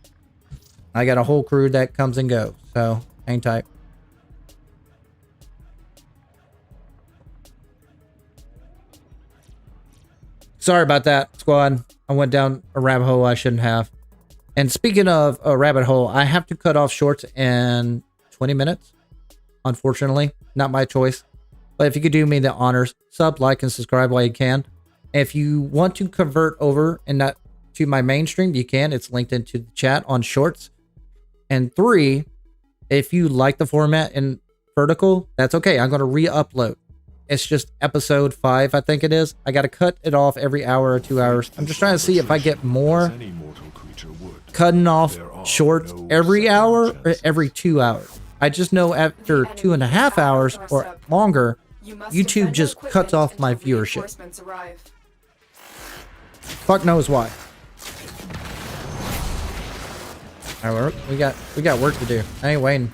I got a whole crew that comes and goes. So hang tight. Sorry about that, squad. I went down a rabbit hole I shouldn't have. And speaking of a rabbit hole, I have to cut off shorts in 20 minutes. Unfortunately, not my choice. But if you could do me the honors, sub, like, and subscribe while you can. If you want to convert over and not to my mainstream, you can. It's linked into the chat on shorts. And 3, if you like the format in vertical, that's okay. I'm going to re-upload. It's just episode 5, I think it is. I got to cut it off every hour or 2 hours. I'm just trying to see if I get more cutting off shorts every hour or every 2 hours. I just know after 2.5 hours or longer, YouTube just cuts off my viewership. Fuck knows why. All right, we got work to do. I ain't waiting.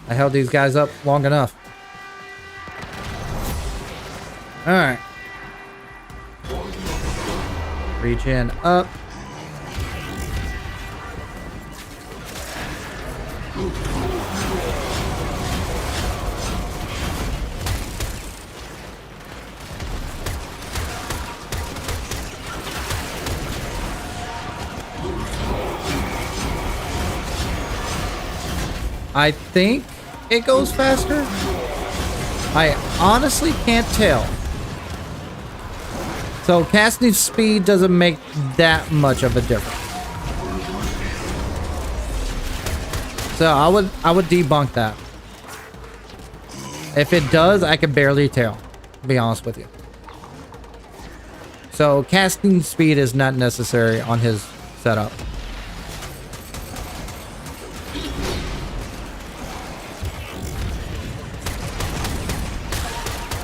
I held these guys up long enough. All right. Reach in up. I think it goes faster. I honestly can't tell. So casting speed doesn't make that much of a difference. So I would debunk that. If it does, I can barely tell, to be honest with you. So casting speed is not necessary on his setup.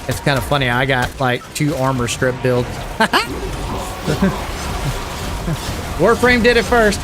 It's kind of funny. I got like 2 armor strip builds. Warframe did it first.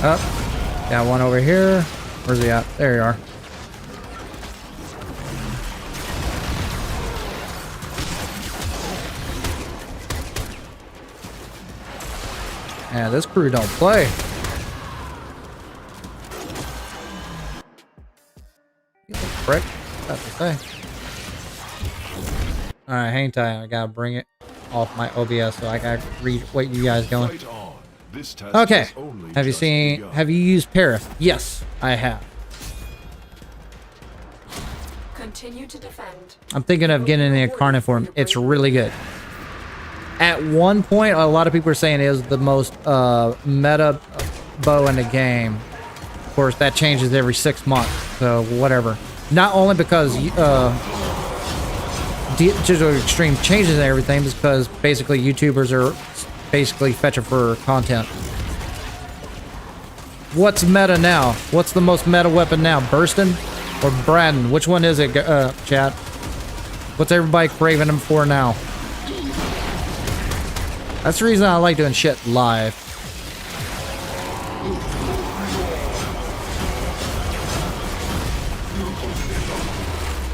Up. Got one over here. Where's he at? There you are. Yeah, this crew don't play. You little prick. That's to say. Alright, hang tight. I gotta bring it off my OBS so I gotta read what you guys going. Fight on. This task Okay. has only Have you just seen? begun. Have you used Paris? Yes, I have. Continue to defend. I'm thinking of getting the incarnate form. It's really good. At one point, a lot of people were saying it was the most meta bow in the game. Of course, that changes every 6 months, so whatever. Not only because Digital Extreme changes and everything, but because basically YouTubers are basically fetching for content. What's meta now? What's the most meta weapon now? Bursting or Braden? Which one is it, chat? What's everybody craving them for now? That's the reason I like doing shit live.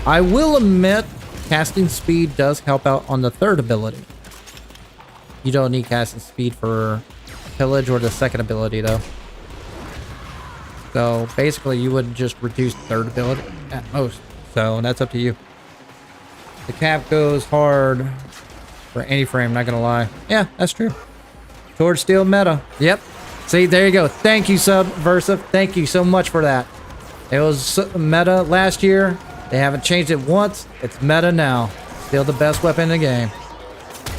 I will admit, casting speed does help out on the third ability. You don't need casting speed for pillage or the second ability though. So basically you would just reduce third ability at most. So that's up to you. The cap goes hard for any frame, not gonna lie. Yeah, that's true. Towards steel meta. Yep. See, there you go. Thank you, Subversive. Thank you so much for that. It was meta last year. They haven't changed it once. It's meta now. Still the best weapon in the game.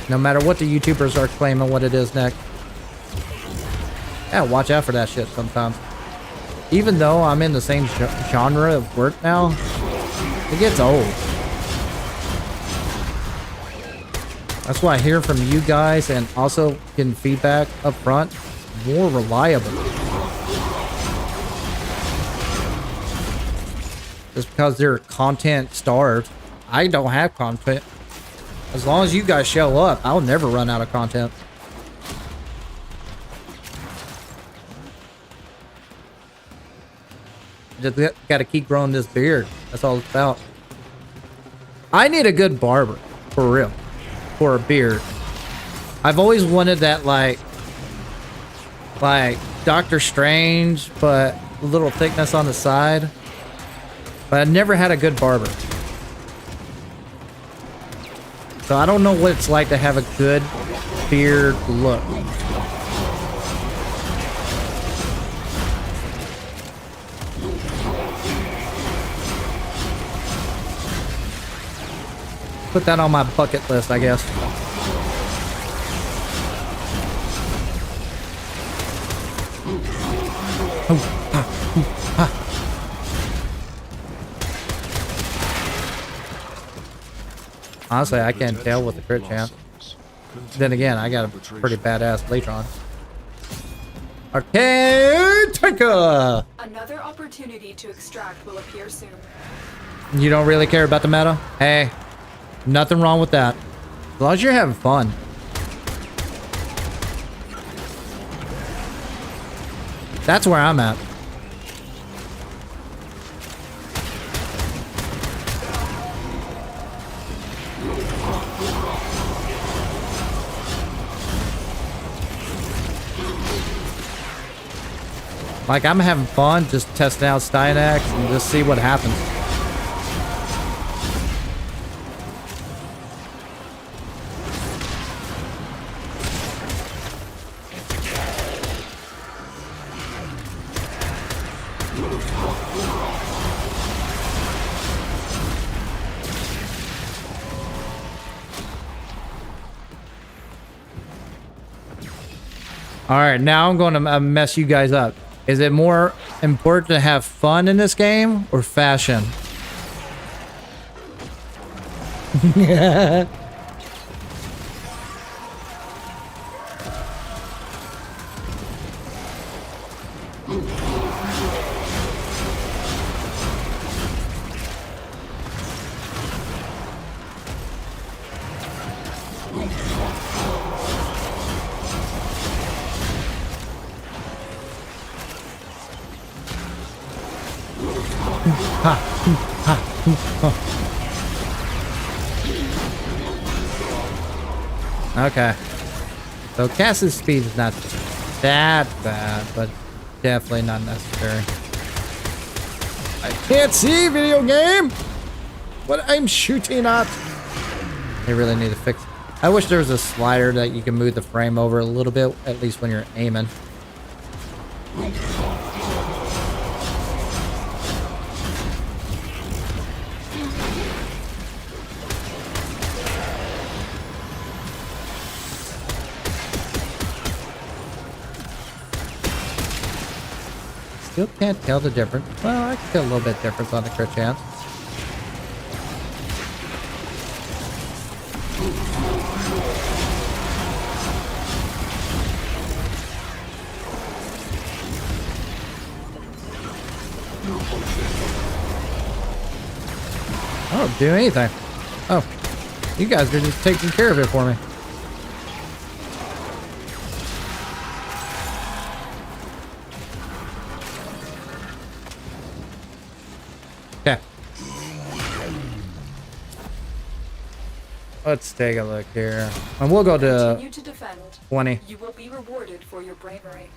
No matter what the YouTubers are claiming what it is next. Yeah, watch out for that shit sometimes. Even though I'm in the same genre of work now, it gets old. That's why hearing from you guys and also getting feedback up front is more reliable. Just because they're content starved, I don't have content. As long as you guys show up, I'll never run out of content. Just gotta keep growing this beard. That's all it's about. I need a good barber, for real, for a beard. I've always wanted that, like Doctor Strange, but a little thickness on the side. But I never had a good barber. So I don't know what it's like to have a good beard look. Put that on my bucket list, I guess. Honestly, I can't tell with the crit chance. Then again, I got a pretty badass Latron. Arcade Tanker! Another opportunity to extract will appear soon. You don't really care about the meta? Hey, nothing wrong with that. As long as you're having fun. That's where I'm at. Like, I'm having fun just testing out Styanax and just see what happens. All right, now I'm going to mess you guys up. Is it more important to have fun in this game or fashion? Okay. So casting speed is not that bad, but definitely not necessary. I can't see, video game! What I'm shooting at. They really need to fix. I wish there was a slider that you can move the frame over a little bit, at least when you're aiming. Still can't tell the difference. Well, I can tell a little bit difference on the crit chance. I don't do anything. Oh, you guys are just taking care of it for me. Okay. Let's take a look here. And we'll go to Continue to defend. 20. You will be rewarded for your bravery.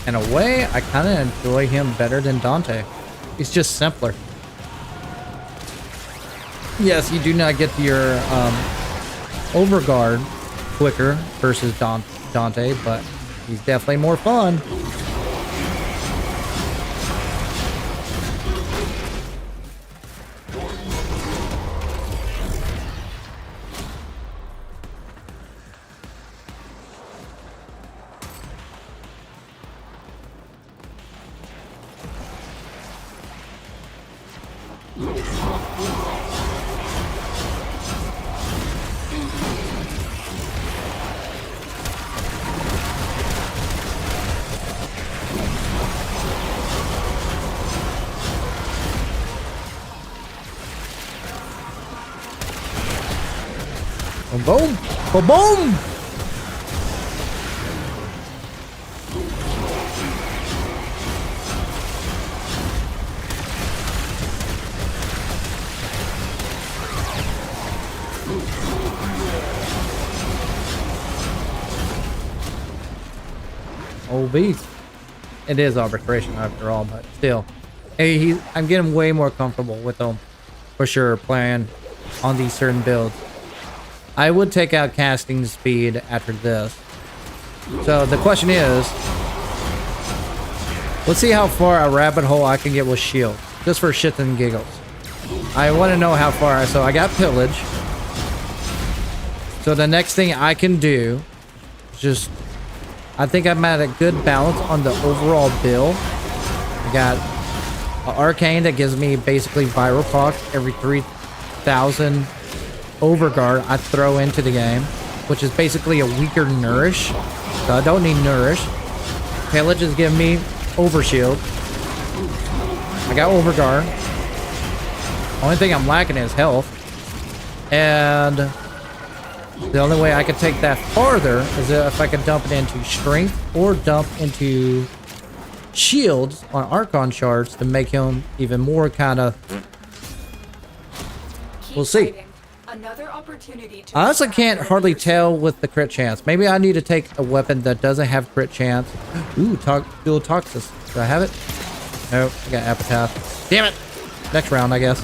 In a way, I kind of enjoy him better than Dante. He's just simpler. Yes, you do not get your overguard quicker versus Dante, but he's definitely more fun. Boom! Boom! Boom! OB. It is arbitration after all, but still. Hey, I'm getting way more comfortable with them for sure playing on these certain builds. I would take out casting speed after this. So the question is, let's see how far a rabbit hole I can get with shield, just for shits and giggles. I want to know how far. So I got pillage. So the next thing I can do is just, I think I'm at a good balance on the overall build. I got an arcane that gives me basically viral proc every 3,000 overguard I throw into the game, which is basically a weaker nourish, so I don't need nourish. Pillage is giving me overshield. I got overguard. Only thing I'm lacking is health, and the only way I can take that farther is if I can dump it into strength or dump into shields on Archon shards to make him even more kind of. We'll see. Another opportunity to I also can't hardly tell with the crit chance. Maybe I need to take a weapon that doesn't have crit chance. Ooh, dual toxis. Do I have it? Nope, I got epitaph. Damn it! Next round, I guess.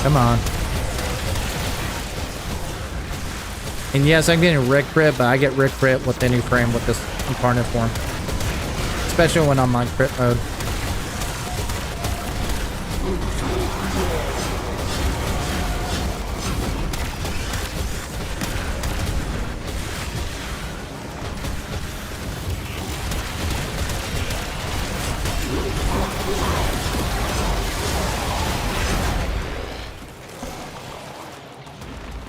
Come on. And yes, I'm getting red crit, but I get red crit with any frame with this incarnate form. Especially when I'm on crit mode.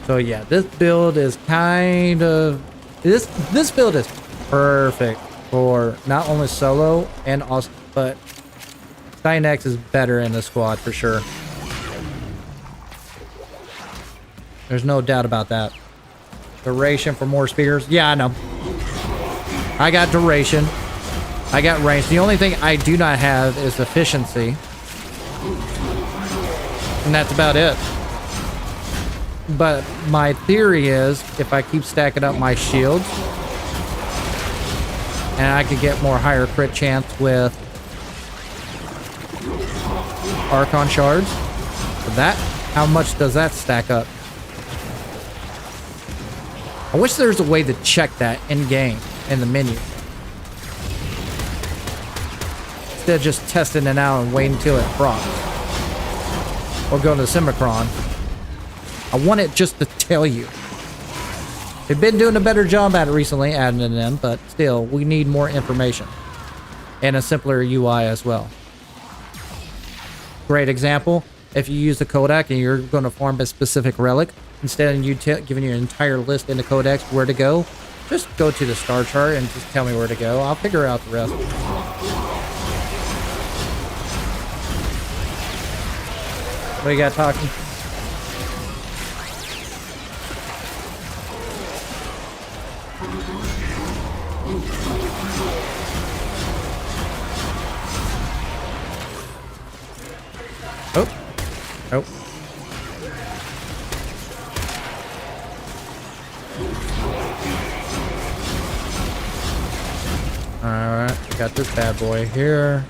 So yeah, this build is kind of this build is perfect for not only solo and also, but Styanax is better in the squad for sure. There's no doubt about that. Duration for more spears. Yeah, I know. I got duration. I got range. The only thing I do not have is efficiency. And that's about it. But my theory is if I keep stacking up my shields and I could get more higher crit chance with Archon shards, that, how much does that stack up? I wish there was a way to check that in game in the menu. Instead of just testing it out and waiting until it procs. Or going to Simicron. I want it just to tell you. They've been doing a better job at it recently, adding it in, but still, we need more information. And a simpler UI as well. Great example, if you use the Kodak and you're going to farm a specific relic, instead of you giving you an entire list in the Codex where to go, just go to the star chart and just tell me where to go. I'll figure out the rest. What do you got talking? Oh. Oh. Alright, we got this bad boy here.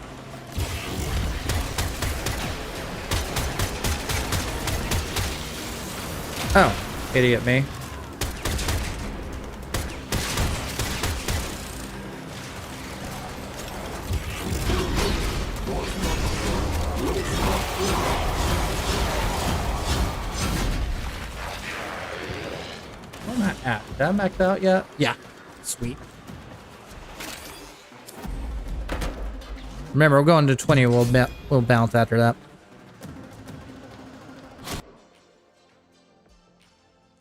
Oh, idiot me. Where am I at? Did I max out yet? Yeah. Sweet. Remember, we're going to 20. We'll bounce after that.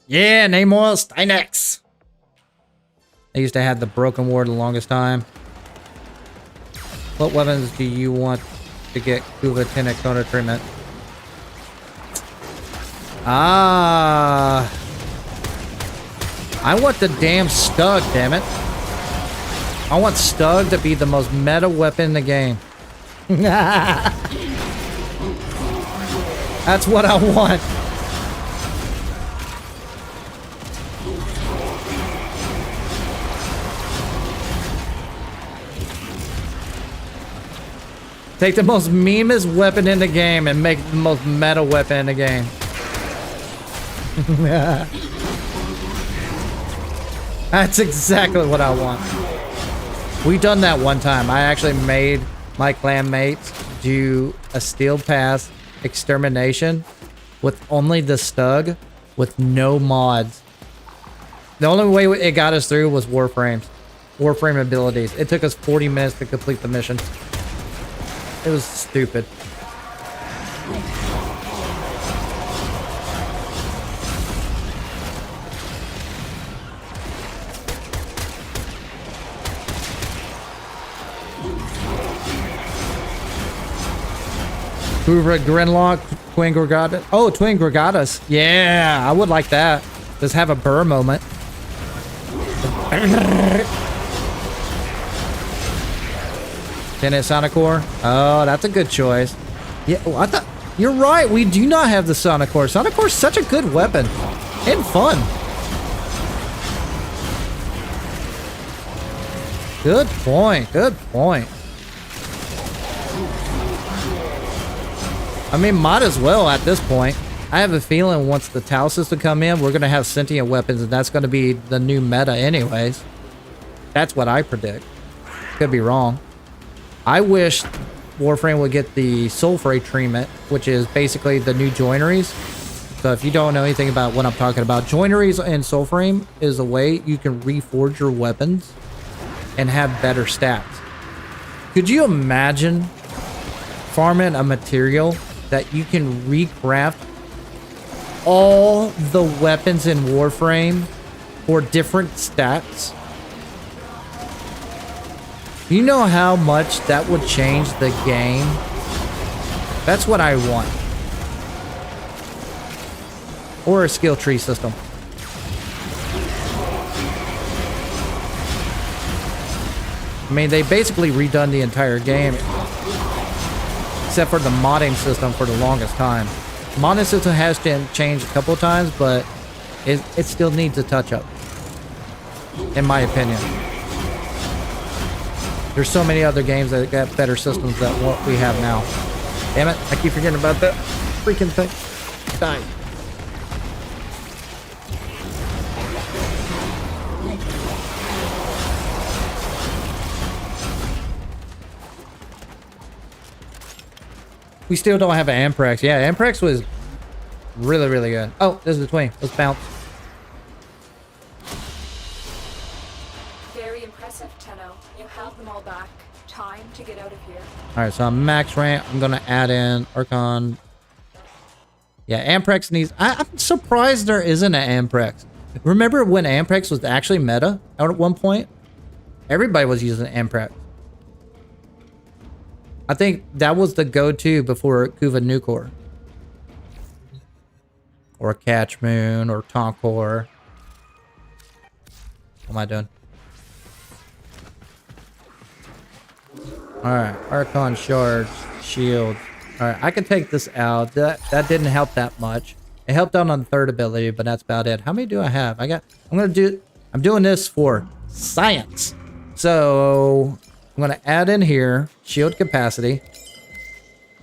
Yeah, name was Styanax. I used to have the broken ward the longest time. What weapons do you want to get Kuva Tenant counter treatment? Ah. I want the damn Stug, damn it. I want Stug to be the most meta weapon in the game. That's what I want. Take the most memest weapon in the game and make it the most meta weapon in the game. That's exactly what I want. We done that one time. I actually made my clan mates do a steel pass extermination with only the Stug with no mods. The only way it got us through was Warframes. Warframe abilities. It took us 40 minutes to complete the mission. It was stupid. Hoover Grinlock, Twin Gregatas. Oh, Twin Gregatas. Yeah, I would like that. Just have a burr moment. Tenant Sonic Core. Oh, that's a good choice. Yeah, well, I thought you're right. We do not have the Sonic Core. Sonic Core is such a good weapon and fun. Good point. Good point. I mean, might as well at this point. I have a feeling once the Tau system come in, we're going to have sentient weapons, and that's going to be the new meta anyways. That's what I predict. Could be wrong. I wish Warframe would get the Soulfray treatment, which is basically the new joineries. So if you don't know anything about what I'm talking about, joineries in Soulframe is a way you can reforge your weapons and have better stats. Could you imagine farming a material that you can recraft all the weapons in Warframe for different stats? You know how much that would change the game? That's what I want. Or a skill tree system. I mean, they basically redone the entire game. Except for the modding system for the longest time. Modding system has changed a couple of times, but it still needs a touch-up. In my opinion. There's so many other games that got better systems than what we have now. Damn it, I keep forgetting about that freaking thing. Die. We still don't have an Amprex. Yeah, Amprex was really, really good. Oh, this is the twin. Let's bounce. Very impressive, Tenno. You held them all back. Time to get out of here. Alright, so I'm max rank. I'm going to add in Archon. Yeah, Amprex needs... I'm surprised there isn't an Amprex. Remember when Amprex was actually meta at one point? Everybody was using Amprex. I think that was the go-to before Kuva Nukor. Or Catch Moon or Tonkor. What am I doing? Alright, Archon Shards, Shield. Alright, I can take this out. That didn't help that much. It helped out on the third ability, but that's about it. How many do I have? I'm doing this for science. So I'm gonna add in here shield capacity.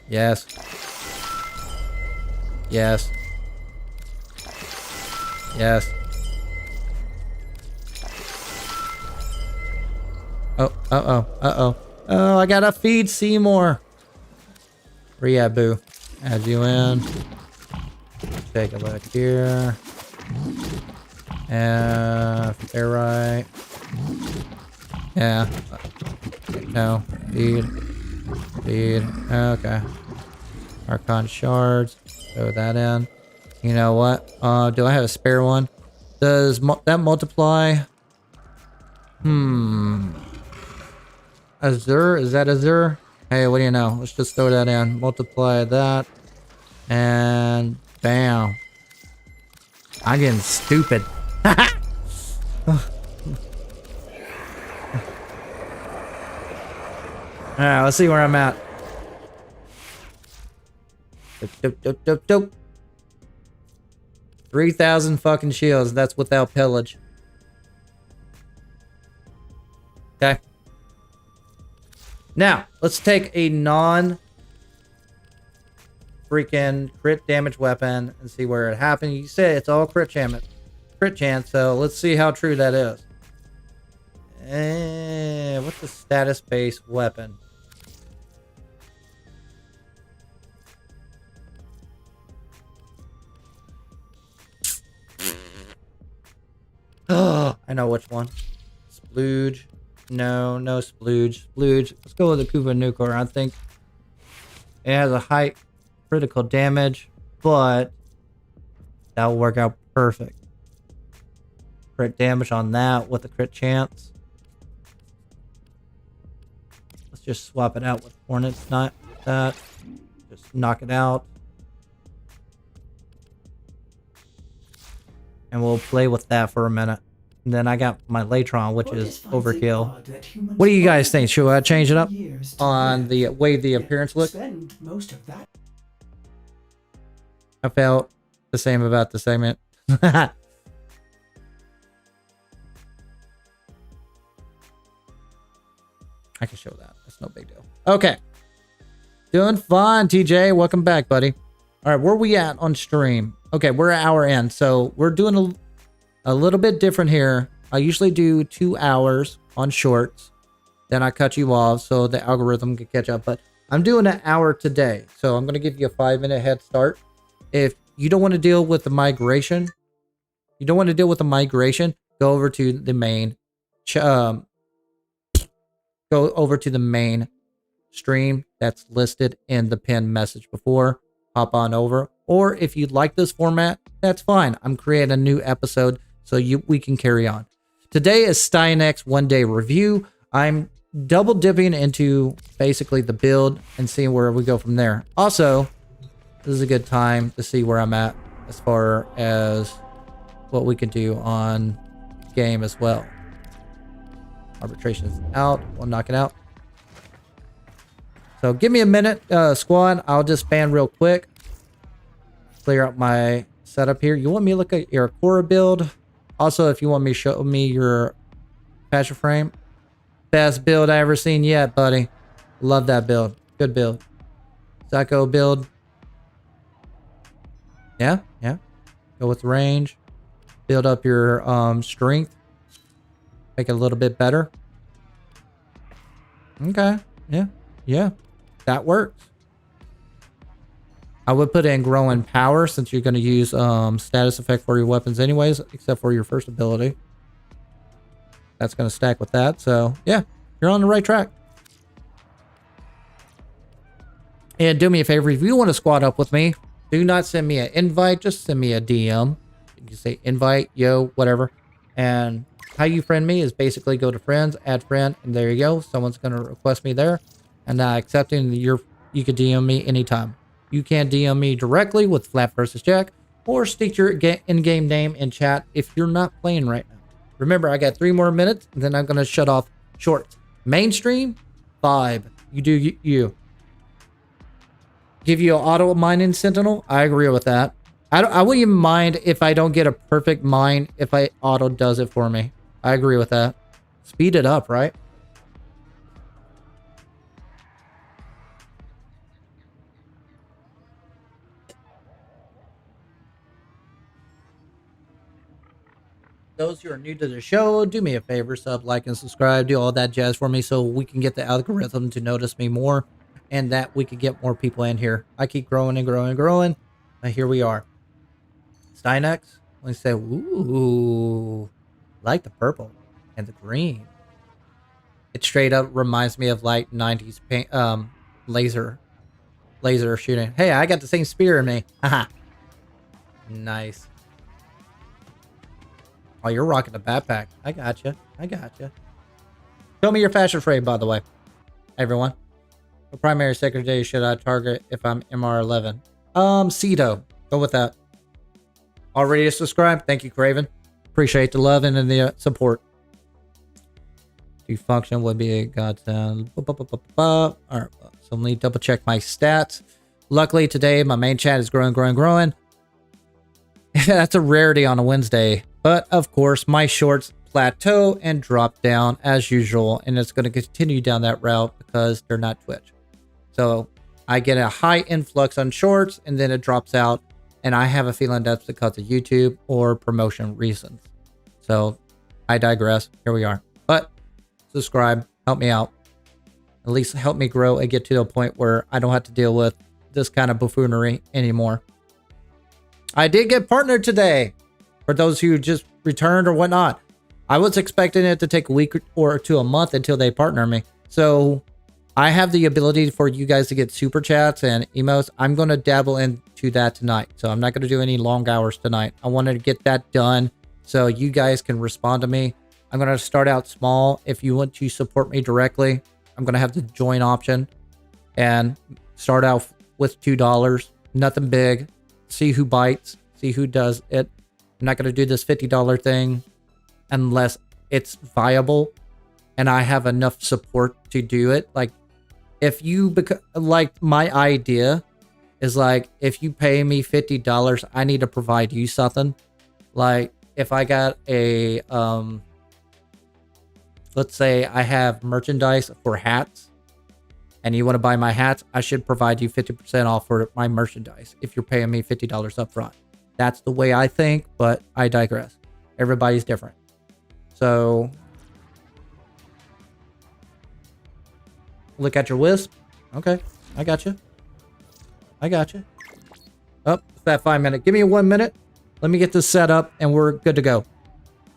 Yes. Yes. Yes. Oh, uh-oh. Oh, I gotta feed Seymour. Where you at, boo? Add you in. Take a look here. Ferrite. Yeah. No. Feed. Okay. Archon shards. Throw that in. You know what? Do I have a spare one? Does that multiply? Azure? Is that Azure? Hey, what do you know? Let's just throw that in. Multiply that. And bam. I'm getting stupid. Alright, let's see where I'm at. Dope. 3,000 fucking shields. That's without pillage. Okay. Now, let's take a non-freaking crit damage weapon and see where it happened. You said it's all crit chance, so let's see how true that is. What's the status-based weapon? Oh, I know which one. Splooge. No splooge. Let's go with the Kuva Nukor. I think it has a high critical damage, but that'll work out perfect. Crit damage on that with a crit chance. Let's just swap it out with Hornet's Not that. Just knock it out. And we'll play with that for a minute. And then I got my Latron, which Otis is finds it overkill. odd that humans What do you guys always think? Should I change it up years to on live, the way the yet appearance looks? spend most of that I felt the same about the segment. I can show that. That's no big deal. Okay. Doing fine, TJ. Welcome back, buddy. All right, where we at on stream? Okay, we're at hour end. So we're doing a little bit different here. I usually do 2 hours on shorts. Then I cut you off so the algorithm can catch up. But I'm doing an hour today. So I'm going to give you a 5-minute head start. If you don't want to deal with the migration, go over to the main stream that's listed in the pinned message before. Hop on over. Or if you'd like this format, that's fine. I'm creating a new episode so we can carry on. Today is Styanax 1-day review. I'm double dipping into basically the build and seeing where we go from there. Also, this is a good time to see where I'm at as far as what we can do on game as well. Arbitration is out. We'll knock it out. So give me a minute, squad. I'll just ban real quick. Clear out my setup here. You want me to look at your core build? Also, if you want me to show me your fashoinframe, best build I ever seen yet, buddy. Love that build. Good build. Psycho build. Yeah. Go with range. Build up your strength. Make it a little bit better. Okay. Yeah. That works. I would put in growing power since you're going to use status effect for your weapons anyways, except for your first ability. That's going to stack with that. So yeah, you're on the right track. And do me a favor, if you want to squad up with me, do not send me an invite. Just send me a DM. You can say invite, yo, whatever. And how you friend me is basically go to friends, add friend, and there you go. Someone's going to request me there. And accepting you can DM me anytime. You can DM me directly with flapvsjack or stick your in-game name in chat if you're not playing right now. Remember, I got 3 more minutes, and then I'm going to shut off shorts. Mainstream, vibe. You do you. Give you an auto mining sentinel? I agree with that. I wouldn't even mind if I don't get a perfect mine if I auto does it for me. I agree with that. Speed it up, right? Those who are new to the show, do me a favor, sub, like, and subscribe. Do all that jazz for me so we can get the algorithm to notice me more and that we can get more people in here. I keep growing and growing and growing. And here we are. Styanax. Let me say, ooh, like the purple and the green. It straight up reminds me of like 90s paint, laser shooting. Hey, I got the same spear in me. Haha. Nice. Oh, you're rocking the backpack. I gotcha. Show me your fashoinframe, by the way. Everyone. What primary secretary should I target if I'm MR11? Cedo. Go with that. Already to subscribe? Thank you, Craven. Appreciate the love and the support. Do function would be a godsend. Alright, so let me double check my stats. Luckily today, my main chat is growing. That's a rarity on a Wednesday. But of course, my shorts plateau and drop down as usual. And it's going to continue down that route because they're not Twitch. So I get a high influx on shorts and then it drops out. And I have a feeling that's because of YouTube or promotion reasons. So I digress. Here we are. But subscribe. Help me out. At least help me grow and get to the point where I don't have to deal with this kind of buffoonery anymore. I did get partnered today. For those who just returned or whatnot. I was expecting it to take a week or to a month until they partner me. So I have the ability for you guys to get super chats and emotes. I'm going to dabble into that tonight. So I'm not going to do any long hours tonight. I wanted to get that done so you guys can respond to me. I'm going to start out small. If you want to support me directly, I'm going to have the join option and start out with $2. Nothing big. See who bites. See who does it. I'm not going to do this $50 thing. unless it's viable and I have enough support to do it. Like, if you like, my idea is like, if you pay me $50, I need to provide you something. Like, if I got a let's say I have merchandise for hats and you want to buy my hats, I should provide you 50% off for my merchandise if you're paying me $50 up front. That's the way I think, but I digress. Everybody's different. So look at your wisp. Okay, I got you. I got you. Oh, it's that 5 minute. Give me 1 minute. Let me get this set up and we're good to go.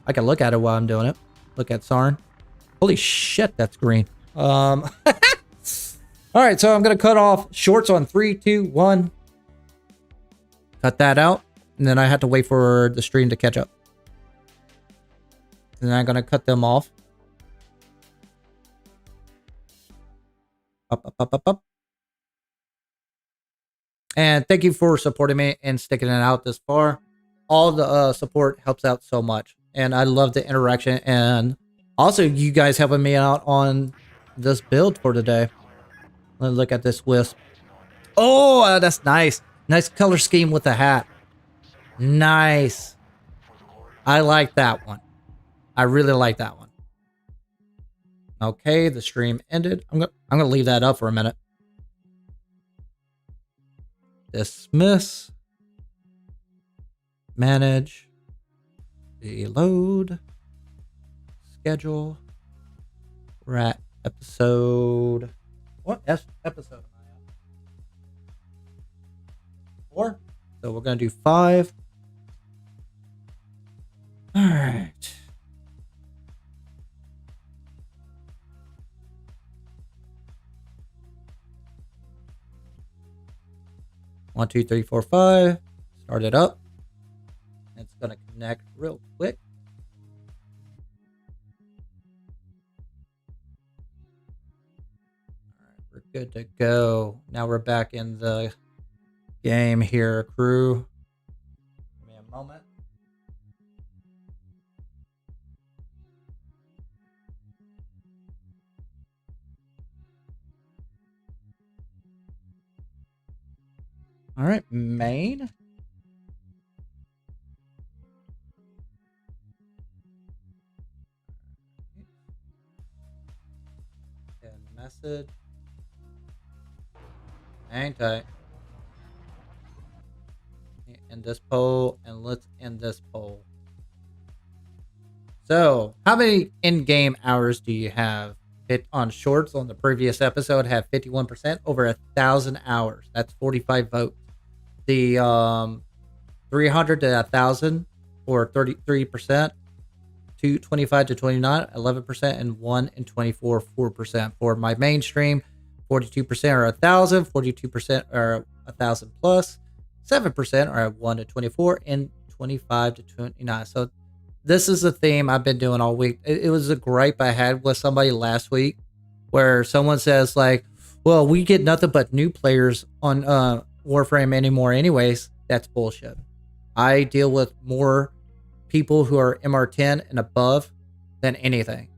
I can look at it while I'm doing it. Look at Sarn. Holy shit, that's green. All right, so I'm gonna cut off shorts on 3, 2, 1. Cut that out, and then I have to wait for the stream to catch up. And then I'm gonna cut them off. Up. And thank you for supporting me and sticking it out this far. All the support helps out so much, and I love the interaction, and also you guys helping me out on this build for today. Let's look at this wisp. Oh, that's nice. Nice color scheme with the hat. Nice. I like that one. I really like that one. Okay, the stream ended. I'm gonna leave that up for a minute. Dismiss. Manage. Reload. Schedule. We're at episode. What episode am I at? 4. So we're gonna do 5. All right. One, 2, 3, 4, 5. Start it up. It's gonna connect real quick. We're good to go. Now we're back in the game here, crew. Give me a moment. All right, main. And message. Hang tight. End this poll, and let's end this poll. So, how many in-game hours do you have? Hit on shorts on the previous episode have 51%, over 1,000 hours. That's 45 votes. The 300 to 1,000, or 33%. 25 to 29, 11%, and 1 and 24, 4%. For my mainstream, 42% are 1,000, 42% are 1,000 plus, 7% are 1 to 24, and 25 to 29. So this is a theme I've been doing all week. It was a gripe I had with somebody last week where someone says like, well, we get nothing but new players on Warframe anymore anyways. That's bullshit. I deal with more people who are MR10 and above than anything.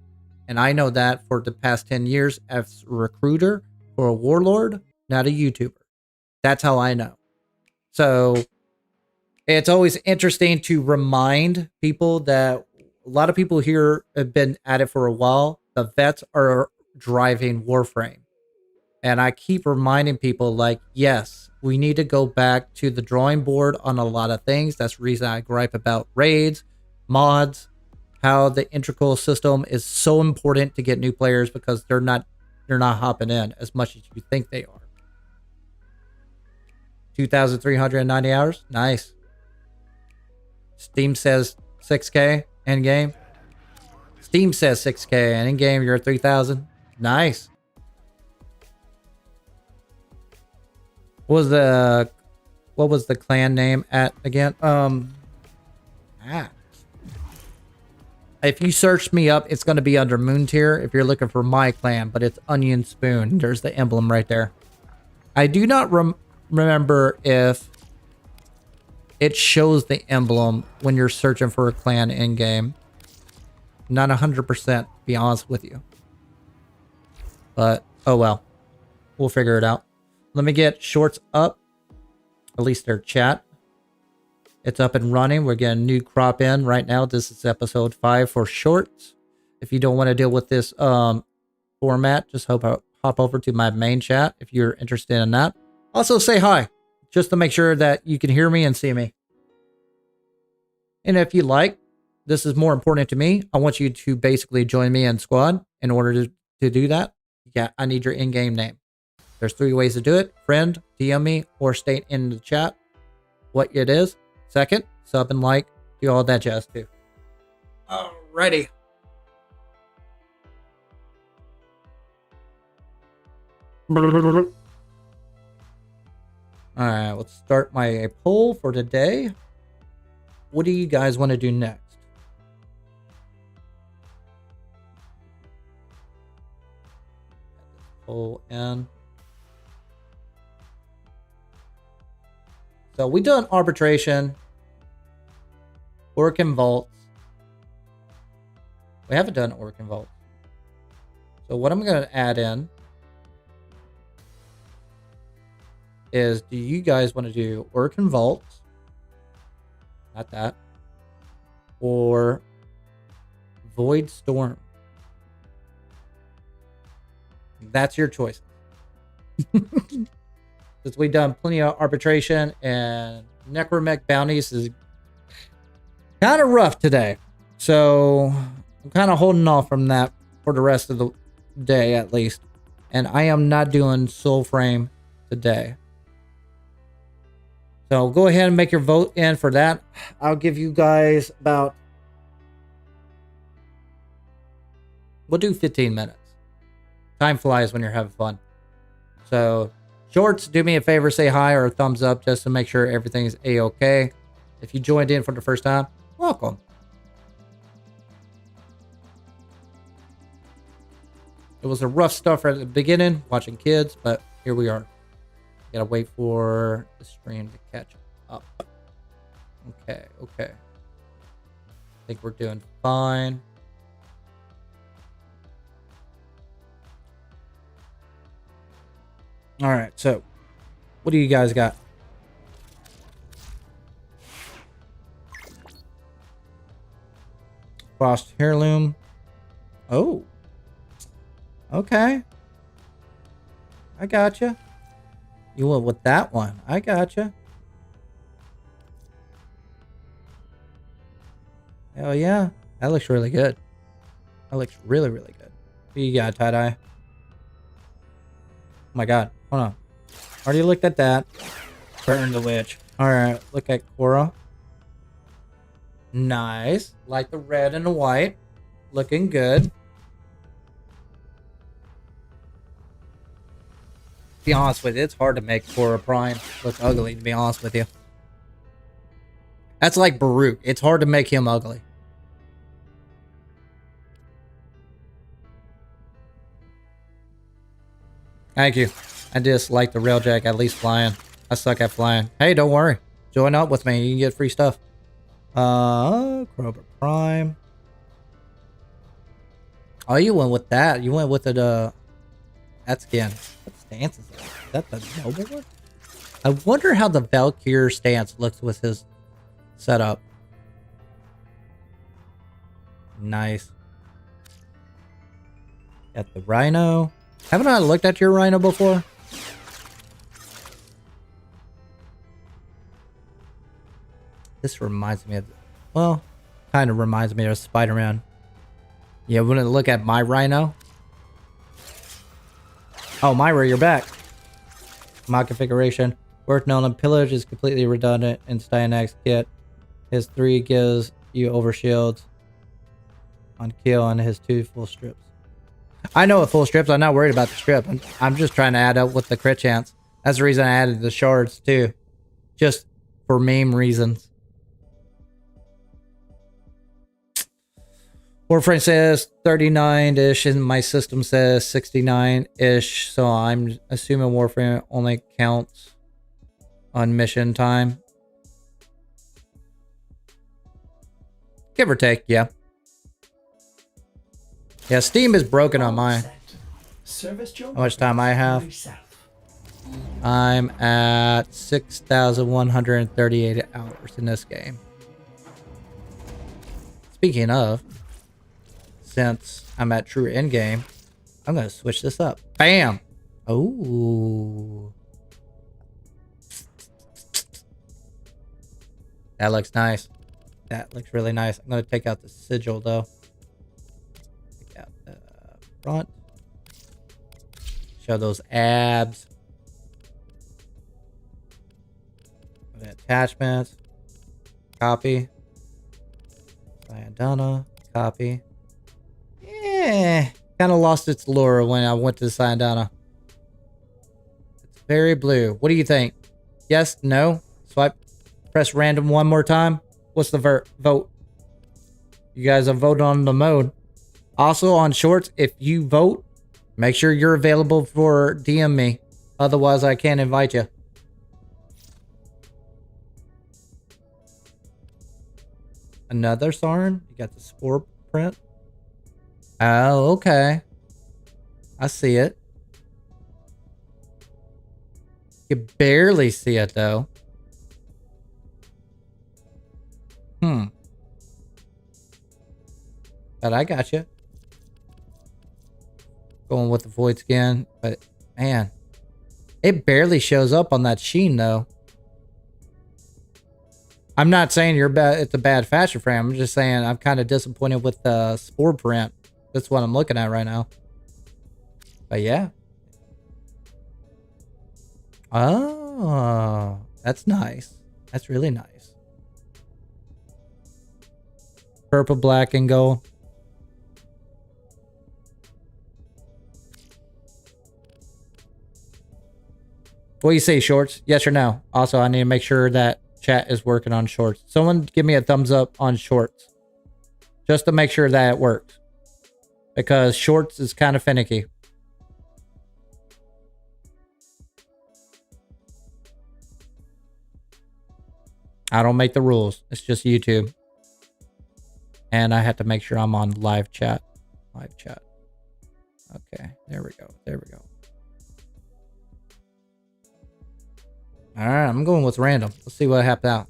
And I know that for the past 10 years as a recruiter for a warlord, not a YouTuber. That's how I know. So it's always interesting to remind people that a lot of people here have been at it for a while. The vets are driving Warframe. And I keep reminding people like, yes, we need to go back to the drawing board on a lot of things. That's the reason I gripe about raids, mods, how the integral system is so important to get new players because they're not hopping in as much as you think they are. 2,390 hours. Nice. Steam says 6K in game. Steam says 6K and in game you're at 3,000. Nice. What was the clan name at again? If you search me up, it's going to be under Moon Tier if you're looking for my clan, but it's Onion Spoon. There's the emblem right there. I do not remember if it shows the emblem when you're searching for a clan in game. Not 100%, to be honest with you. But, oh well. We'll figure it out. Let me get shorts up. At least their chat. It's up and running. We're getting a new crop in right now. This is episode 5 for shorts. If you don't want to deal with this format, just hop over to my main chat if you're interested in that. Also say hi, just to make sure that you can hear me and see me. And if you like, this is more important to me. I want you to basically join me in Squad. In order to do that, yeah, I need your in-game name. There's 3 ways to do it. Friend, DM me, or state in the chat what it is. Second, sub and like, do all that jazz too. Alrighty. Alright, let's start my poll for today. What do you guys want to do next? Poll in. So we done arbitration, Orc vaults. We haven't done Orc vaults. So what I'm going to add in is, do you guys want to do Orc vaults? Not that. Or Void Storm? That's your choice. Since we've done plenty of arbitration, and Necromech bounties is kind of rough today. So I'm kind of holding off from that for the rest of the day at least. And I am not doing soul frame today. So go ahead and make your vote in for that. I'll give you guys about, we'll do 15 minutes. Time flies when you're having fun. So shorts, do me a favor, say hi or a thumbs up just to make sure everything is a-okay. If you joined in for the first time, welcome. It was a rough stuff at the beginning, watching kids, but here we are. Gotta wait for the stream to catch up. Okay. I think we're doing fine. All right, so what do you guys got? Frost Heirloom. Oh. Okay. I gotcha. You went with that one. I gotcha. Hell yeah. That looks really good. That looks really, really good. What you got, tie-dye? Oh my god. Hold on. Already looked at that. Burn the witch. Alright, look at Cora. Nice. Like the red and the white. Looking good. To be honest with you, it's hard to make Cora Prime look ugly, to be honest with you. That's like Baruch. It's hard to make him ugly. Thank you. I just like the railjack, at least flying. I suck at flying. Hey, don't worry. Join up with me. You can get free stuff. Cobra Prime. Oh, you went with that. You went with it, that skin. What stance is that? Is that the noble one? I wonder how the Valkyr stance looks with his setup. Nice. Got the Rhino. Haven't I looked at your Rhino before? This reminds me of, well, kind of reminds me of Spider-Man. Yeah, want to look at my Rhino? Oh, Myra, you're back. Mod configuration. Worth known, pillage is completely redundant in Styanax kit. His 3 gives you overshields on kill and his 2 full strips. I know it full strips. I'm not worried about the strip. I'm just trying to add up with the crit chance. That's the reason I added the shards too. Just for meme reasons. Warframe says 39-ish and my system says 69-ish. So I'm assuming Warframe only counts on mission time. Give or take, yeah. Yeah, Steam is broken on mine. Set. Service How much time I have? Reset. I'm at 6,138 hours in this game. Speaking of, since I'm at true endgame, I'm gonna switch this up. Bam! Oh, that looks nice. That looks really nice. I'm gonna take out the sigil though. Take out the front. Show those abs. Attachments. Copy. Sciandana. Copy. Yeah. Kind of lost its lure when I went to Sciandana. It's very blue. What do you think? Yes? No? Swipe. Press random one more time. What's the vote? You guys have voted on the mode. Also on shorts, if you vote, make sure you're available for DM me. Otherwise, I can't invite you. Another Sarn? You got the spore print? Oh, okay. I see it. You barely see it, though. But I got you. Going with the void skin, but man, it barely shows up on that sheen, though. I'm not saying you're bad. It's a bad fashion frame. I'm just saying I'm kind of disappointed with the spore print. That's what I'm looking at right now. But yeah. Oh, that's nice. That's really nice. Purple, black, and gold. What do you say, shorts? Yes or no? Also, I need to make sure that chat is working on shorts. Someone give me a thumbs up on shorts. Just to make sure that it works. Because shorts is kind of finicky. I don't make the rules. It's just YouTube. And I have to make sure I'm on live chat. Live chat. Okay, there we go. There we go. Alright, I'm going with random. Let's see what happens out.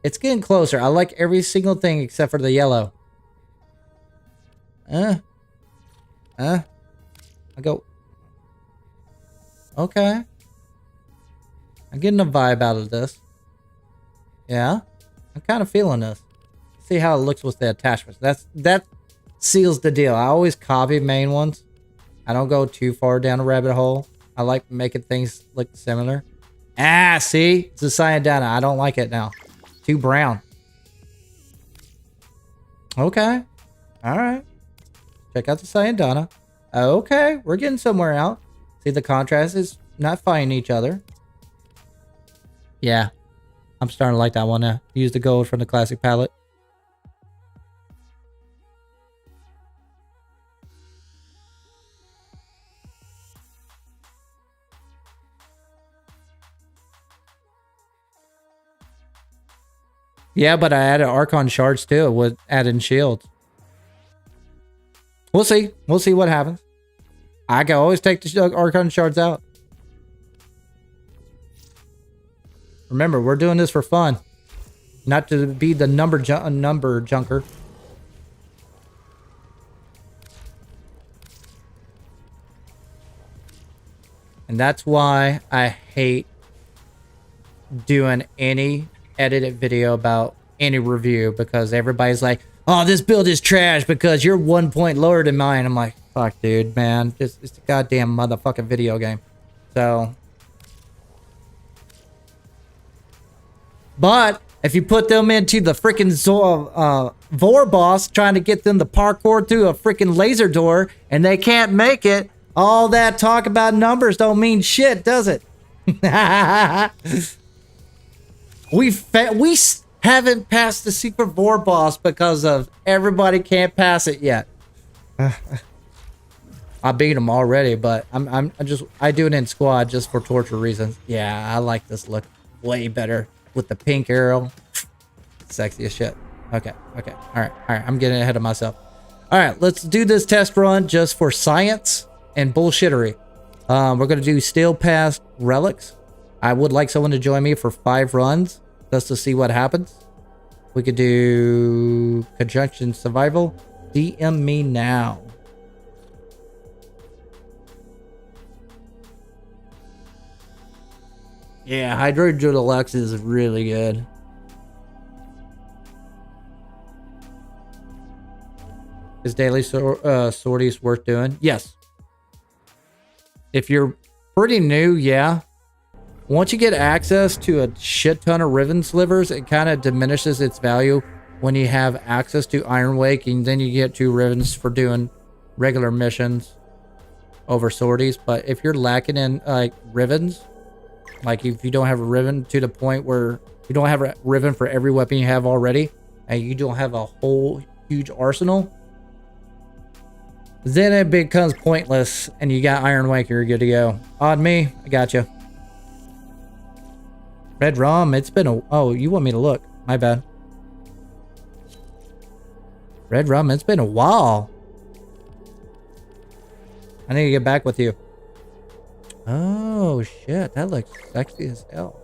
It's getting closer. I like every single thing except for the yellow. I go. Okay. I'm getting a vibe out of this. Yeah. I'm kind of feeling this. See how it looks with the attachments. That seals the deal. I always copy main ones. I don't go too far down a rabbit hole. I like making things look similar. Ah, see? It's a Sciandana. I don't like it now. Too brown. Okay. Alright. Check out the Sciandana. Okay. We're getting somewhere out. See, the contrast is not fighting each other. Yeah. I'm starting to like that one now. Use the gold from the classic palette. Yeah, but I added Archon shards too with adding shields. We'll see. We'll see what happens. I can always take the Archon shards out. Remember, we're doing this for fun. Not to be the number junker. And that's why I hate doing any edited video about any review, because everybody's like, oh, this build is trash because you're 1 point lower than mine. I'm like, fuck, dude, man. It's a goddamn motherfucking video game. So. But if you put them into the freaking Vor boss, trying to get them to parkour through a freaking laser door, and they can't make it, all that talk about numbers don't mean shit, does it? We haven't passed the secret Vor boss because of everybody can't pass it yet. I beat him already, but I do it in squad just for torture reasons. Yeah, I like this look way better with the pink arrow. Sexy as shit. Okay. Okay. All right. All right. I'm getting ahead of myself. All right. Let's do this test run just for science and bullshittery. We're going to do steel past relics. I would like someone to join me for 5 runs just to see what happens. We could do conjunction survival. DM me now. Yeah, Hydro Deluxe is really good. Is daily sorties worth doing? Yes. If you're pretty new, yeah. Once you get access to a shit ton of Riven slivers, it kind of diminishes its value when you have access to Iron Wake, and then you get 2 Rivens for doing regular missions over sorties. But if you're lacking in like Rivens, like if you don't have a Riven to the point where you don't have a Riven for every weapon you have already, and you don't have a whole huge arsenal, then it becomes pointless, and you got Iron Wake, you're good to go. Odd me, I got you. Red Rum, it's been a... Oh, you want me to look. My bad. Red Rum, it's been a while. I need to get back with you. Oh, shit. That looks sexy as hell.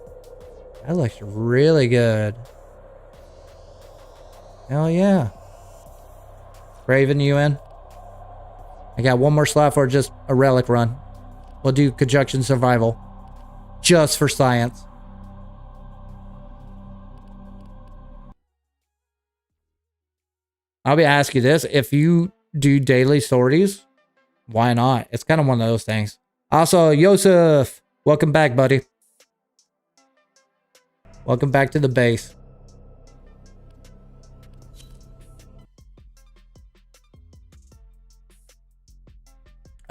That looks really good. Hell yeah. Raven, you in? I got 1 more slot for just a relic run. We'll do conjunction survival. Just for science. I'll be asking you this. If you do daily sorties, why not? It's kind of one of those things. Also, Yosef, welcome back, buddy. Welcome back to the base.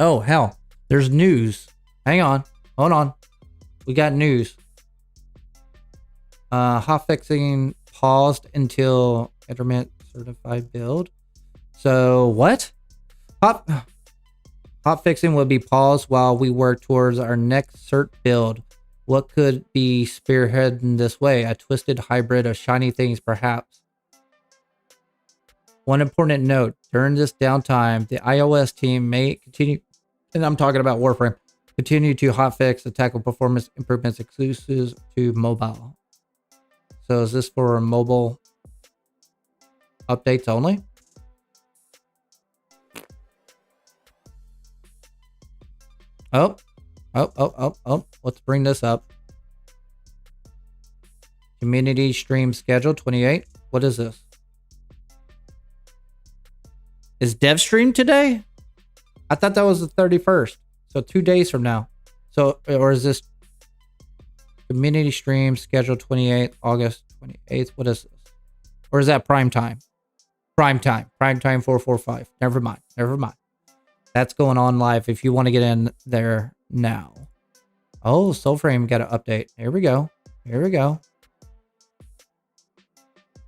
Oh, hell. There's news. Hang on. Hold on. We got news. Hotfixing paused until intermittent certified build. So, what? Hotfixing will be paused while we work towards our next cert build. What could be spearheading this way? A twisted hybrid of shiny things, perhaps. One important note. During this downtime, the iOS team may continue... And I'm talking about Warframe. Continue to hotfix the tackle performance improvements exclusive to mobile. So is this for mobile updates only? Oh. Let's bring this up. Community stream schedule 28. What is this? Is dev stream today? I thought that was the 31st. So 2 days from now. So, or is this community stream schedule 28, August 28th? What is this? Or is that prime time? Prime time 445. Never mind. That's going on live if you want to get in there now. Oh, Soulframe got an update. Here we go.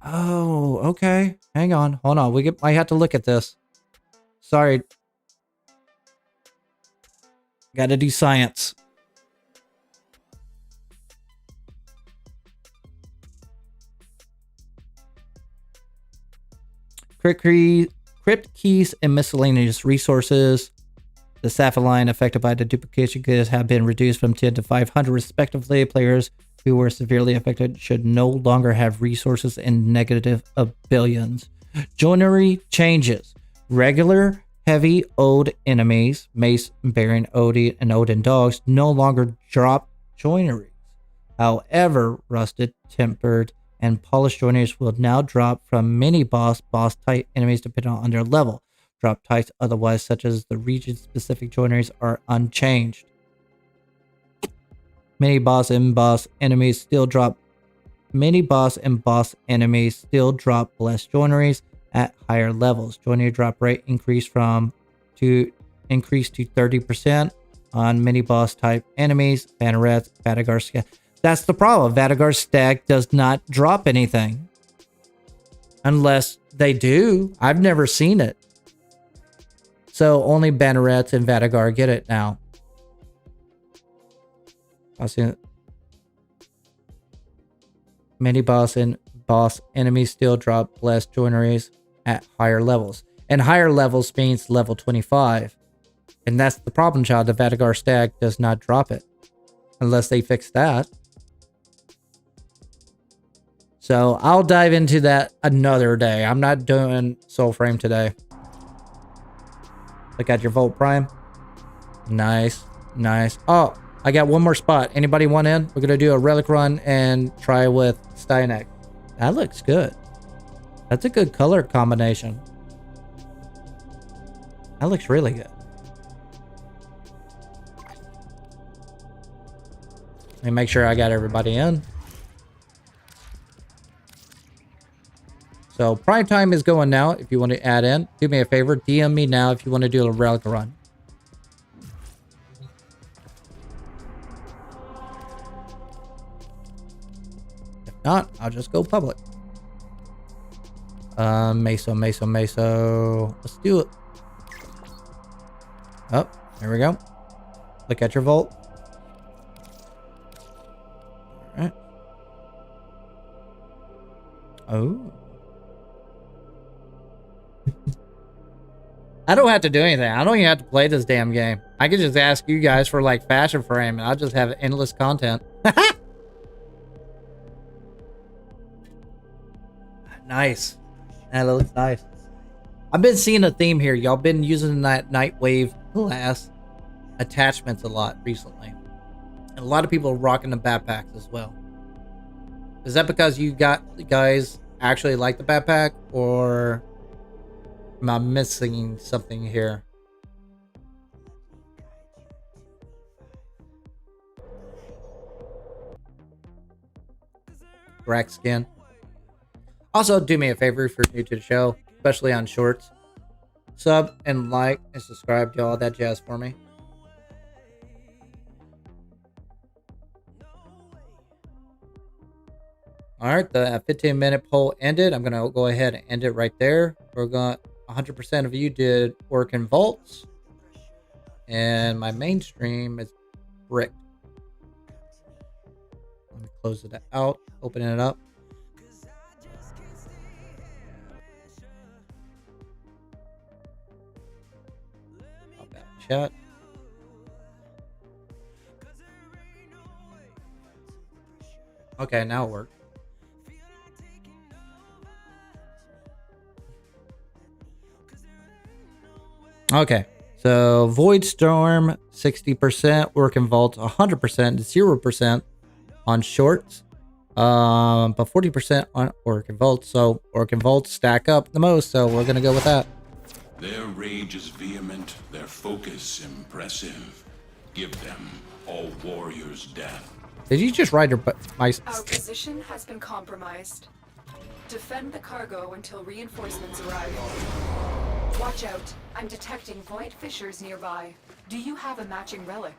Oh, okay. Hang on. Hold on. I have to look at this. Sorry. Gotta do science. Crypt keys and miscellaneous resources. The Sapphire line affected by the duplication goods have been reduced from 10 to 500 respectively. Players who were severely affected should no longer have resources in negative of billions. Joinery changes. Regular heavy Ode enemies, Mace bearing Ode and Odin dogs, no longer drop joineries. However, rusted, tempered, and polished joineries will now drop from mini-boss, boss-type enemies depending on their level. Drop types otherwise, such as the region-specific joineries, are unchanged. Mini-boss and boss enemies still drop. Mini-boss and boss enemies still drop blessed joineries at higher levels. Joinery drop rate increased to 30% on mini-boss type enemies. Bannerets, Vadagar Stag. That's the problem. Vadagar Stag does not drop anything. Unless they do. I've never seen it. So only Bannerets and Vadagar get it now. I've seen it. Mini boss and boss, enemies still drop less joineries at higher levels. And higher levels means level 25. And that's the problem, child. The Vatigar stag does not drop it. Unless they fix that. So I'll dive into that another day. I'm not doing Soul Frame today. Look at your Volt Prime. Nice. Nice. Oh, I got one more spot. Anybody want in? We're going to do a relic run and try with Styanax. That looks good. That's a good color combination. That looks really good. Let me make sure I got everybody in. So prime time is going now. If you want to add in, do me a favor. DM me now if you want to do a relic run. If not, I'll just go public. Meso. Let's do it. Oh, there we go. Look at your vault. All right. Oh. I don't have to do anything. I don't even have to play this damn game. I could just ask you guys for like fashion frame and I'll just have endless content. Nice. That looks nice. I've been seeing a theme here. Y'all been using that Nightwave glass attachments a lot recently. And a lot of people are rocking the backpacks as well. Is that because you guys actually like the backpack, or am I missing something here? Rack skin. Also, do me a favor if you're new to the show, especially on shorts. Sub and like and subscribe to all that jazz for me. Alright, the 15-minute poll ended. I'm going to go ahead and end it right there. We're going 100% of you did work in vaults. And my main stream is bricked. Let me close it out, open it up. Pop out chat. Okay, now it worked. Okay, so Void Storm 60%, Work in Vault 100%, 0% on shorts, but 40% on Work in Vault. So Work in Vault stack up the most, so we're gonna go with that. Their rage is vehement, their focus impressive. Give them all warriors' death. Did you just ride your my? Our position has been compromised. Defend the cargo until reinforcements arrive. Watch out. I'm detecting void fissures nearby. Do you have a matching relic?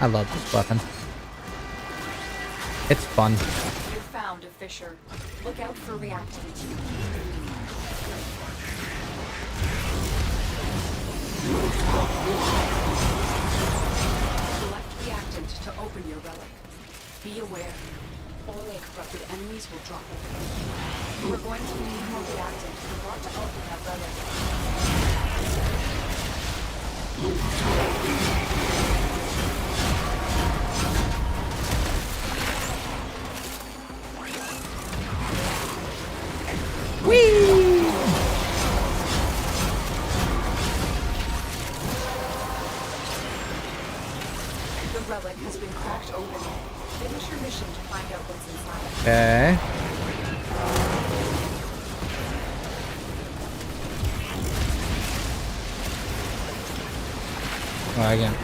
I love this weapon. It's fun. You found a fissure. Look out for reactant. Select reactant to open your relic. Be aware. Only corrupted enemies will drop it. We're going to need more reactant. We want to open that relic. Whee! The relic has been cracked open. Finish your mission to find out what's inside. Okay.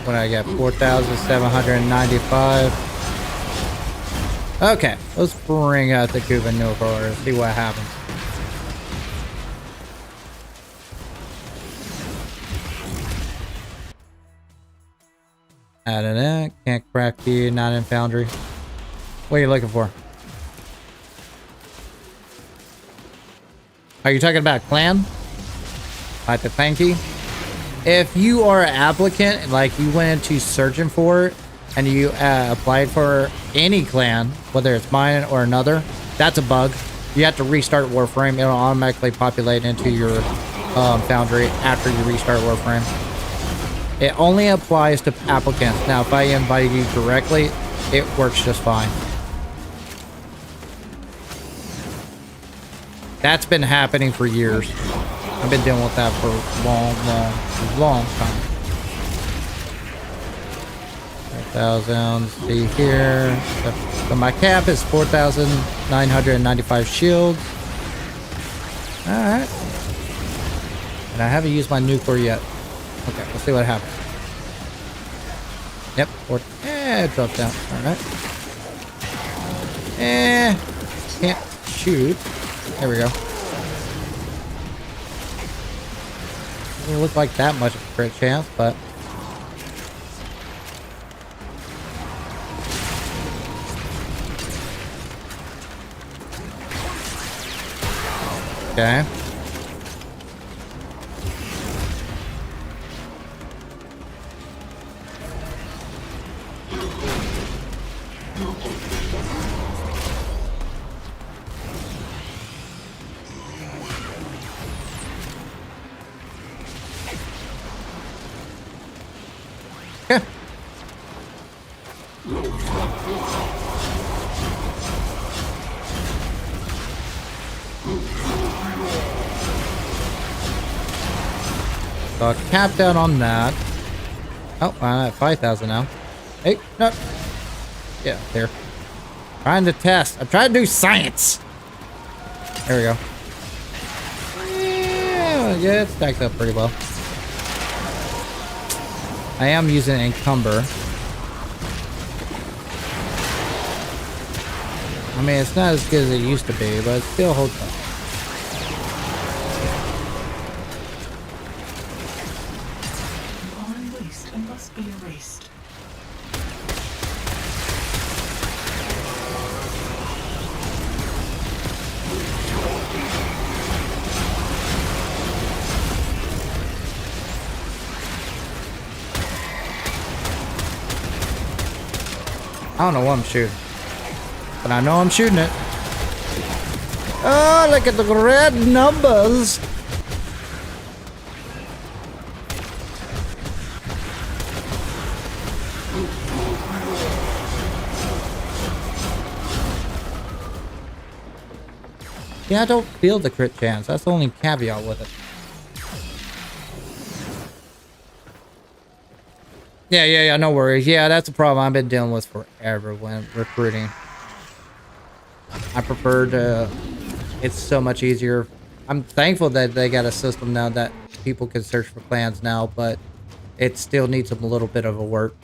What I get? 4,795. Okay, let's bring out the Cuban Nucor and see what happens. Add it in. Can't crack key, not in foundry. What are you looking for? Are you talking about clan? Like the tanky? if you are an applicant and like you went into searching for it and you applied for any clan, whether it's mine or another, that's a bug. You have to restart Warframe. It'll automatically populate into your foundry after you restart Warframe. It only applies to applicants. Now, if I invite you directly, it works just fine. That's been happening for years. I've been dealing with that for a long time. 4,000. See here. So my cap is 4,995 shields. All right. And I haven't used my nuclear yet. Okay, let's see what happens. Yep. It dropped down. All right. Can't shoot. There we go. Doesn't look like that much of a crit chance, but okay. So capped out on that. Oh, I'm at 5,000 now. Hey, no. Yeah, there. Trying to test. I'm trying to do science. There we go. Yeah, it stacks up pretty well. I am using Encumber. I mean, it's not as good as it used to be, but it still holds up. I don't know what I'm shooting, but I know I'm shooting it. Oh, look at the red numbers. Yeah, I don't feel the crit chance. That's the only caveat with it. Yeah, no worries. Yeah, that's a problem I've been dealing with forever when recruiting. I prefer to... It's so much easier. I'm thankful that they got a system now that people can search for clans now, but it still needs a little bit of a work.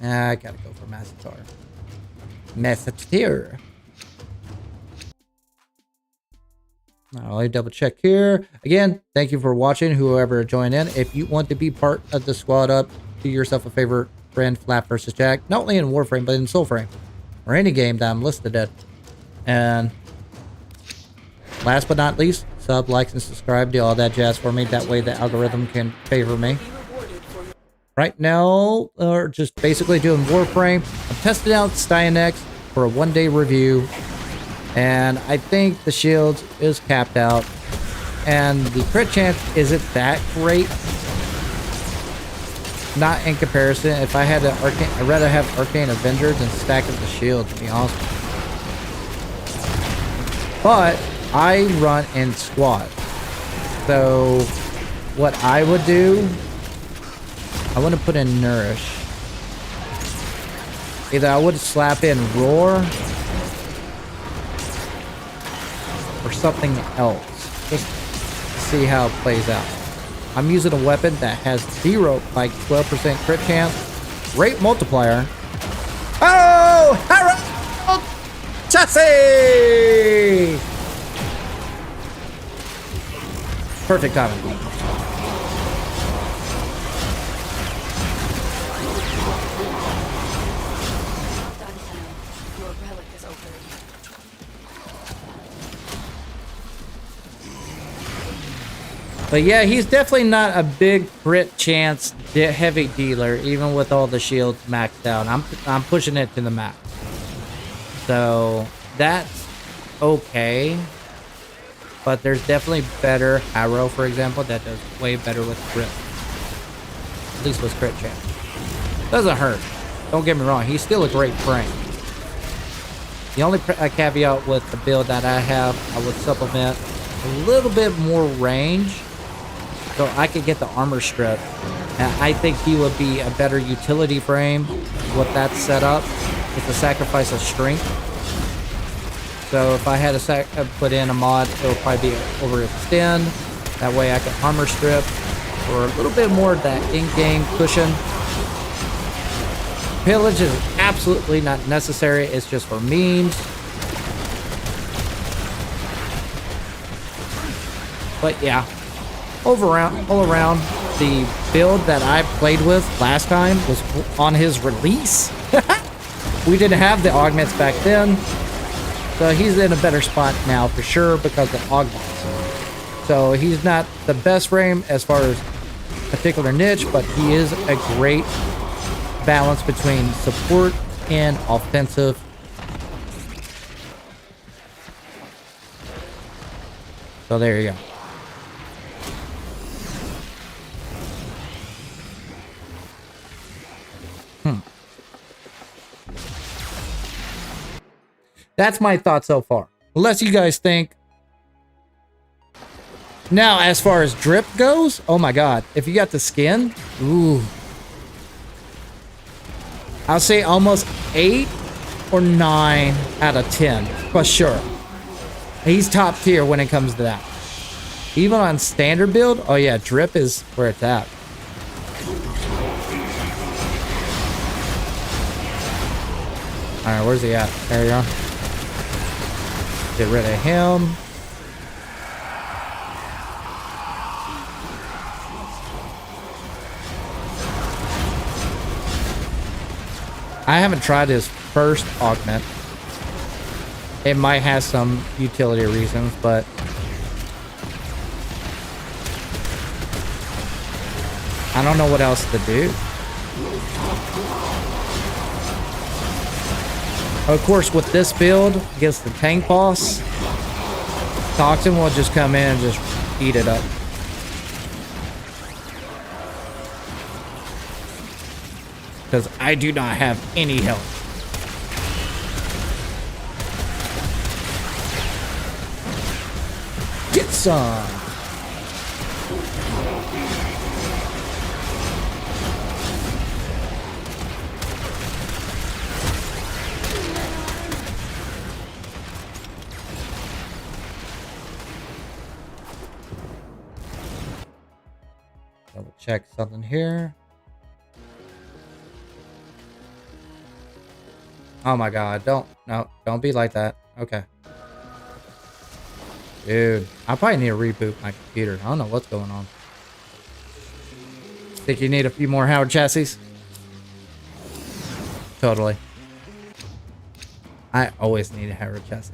I gotta go for Massacre. Massacre. I'll double check here. Again, thank you for watching, whoever joined in. If you want to be part of the squad up, do yourself a favor, friend flapvsjack, not only in Warframe, but in Soulframe, or any game that I'm listed at. And last but not least, sub, likes, and subscribe. Do all that jazz for me. That way the algorithm can favor me. Right now, we're just basically doing Warframe. I'm testing out Styanax for a one-day review. And I think the shield is capped out. And the crit chance isn't that great. Not in comparison. If I had an Arcane, I'd rather have Arcane Avenger than stack up the shield, to be honest. But I run in squad. So what I would do, I want to put in Nourish. Either I would slap in Roar or something else, just to see how it plays out. I'm using a weapon that has 0, like 12% crit chance, rate multiplier. Oh, Harold Chassis! Perfect timing. But yeah, he's definitely not a big crit chance heavy dealer, even with all the shields maxed out. I'm pushing it to the max. So that's okay. But there's definitely better Harrow, for example, that does way better with crit. At least with crit chance. Doesn't hurt. Don't get me wrong, he's still a great frame. The only caveat with the build that I have, I would supplement a little bit more range so I could get the armor strip. And I think he would be a better utility frame with that setup. It's a sacrifice of strength. So if I had to put in a mod, it would probably be overextend. That way I can armor strip for a little bit more of that in-game cushion. Pillage is absolutely not necessary. It's just for memes. But yeah, all around, the build that I played with last time was on his release. We didn't have the augments back then. So he's in a better spot now for sure because of augments. So he's not the best frame as far as particular niche, but he is a great balance between support and offensive. So there you go. That's my thought so far. Unless you guys think. Now, as far as drip goes, oh my god. If you got the skin, ooh. I'll say almost 8 or 9 out of 10, for sure. He's top tier when it comes to that. Even on standard build, oh yeah, drip is where it's at. Alright, where's he at? There you go. Get rid of him. I haven't tried his first augment. It might have some utility reasons, but I don't know what else to do. Of course, with this build against the tank boss, Toxin will just come in and just eat it up. Because I do not have any health. Get some! Double check something here. Oh my god, don't be like that. Okay. Dude, I probably need to reboot my computer. I don't know what's going on. Think you need a few more Howard chassis? Totally. I always need a Howard chassis.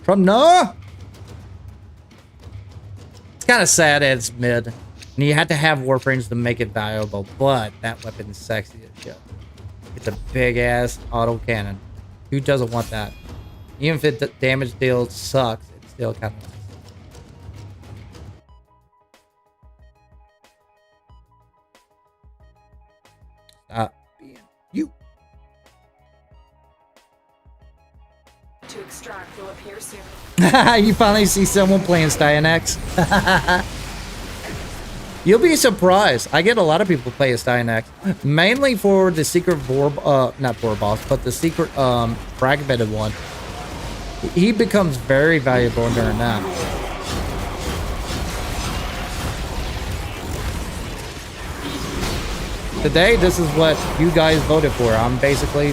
Trumna! It's kind of sad that it's mid. And you have to have Warframes to make it valuable, but that weapon's sexy as shit. It's a big ass auto cannon. Who doesn't want that? Even if it damage deal sucks, it's still kind of nice. Stop being you. To extract will appear soon. You finally see someone playing Styanax. You'll be surprised. I get a lot of people play a Styanax, mainly for the secret not boar boss, but the secret fragmented one. He becomes very valuable during that. Today, this is what you guys voted for. I'm basically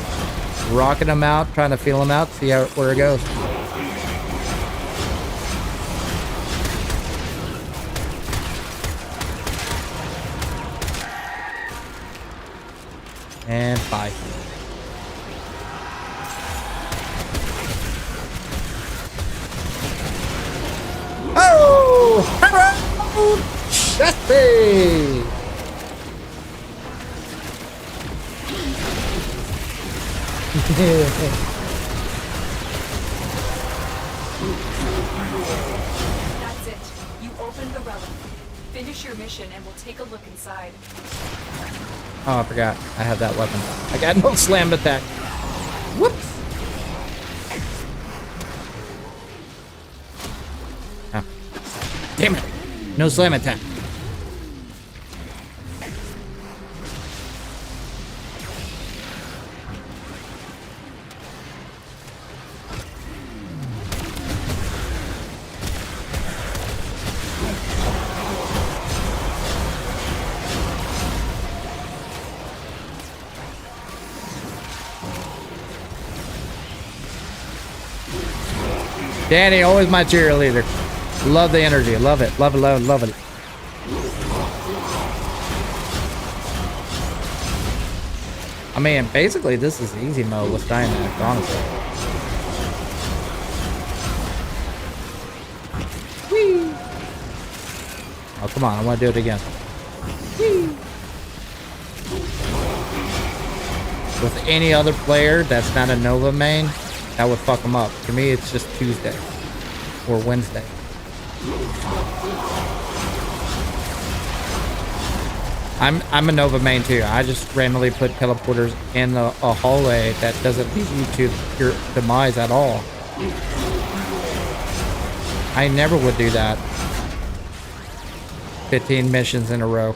rocking them out, trying to feel them out, see where it goes. And bye. Chesty! That's it. You opened the relic. Finish your mission and we'll take a look inside. Oh, I forgot. I have that weapon. I got no slam attack. Whoops. Oh. Damn it. No slam attack. Danny, always my cheerleader. Love the energy. Love it. Love it, love it, love it. I mean, basically, this is easy mode with Styanax, honestly. Whee! Oh, come on. I want to do it again. Whee! With any other player that's not a Nova main, that would fuck them up. To me, it's just Tuesday or Wednesday. I'm a Nova main too. I just randomly put teleporters in a hallway that doesn't lead you to your demise at all. I never would do that. 15 missions in a row.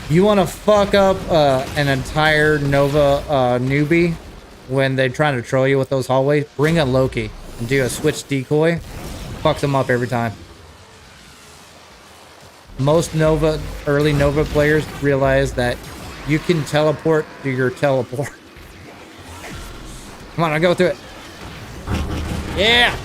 You want to fuck up an entire Nova newbie when they're trying to troll you with those hallways? Bring a Loki and do a switch decoy. Fucks them up every time. Most Nova, early Nova players realize that you can teleport to your teleport. Come on, I'll go through it. Yeah!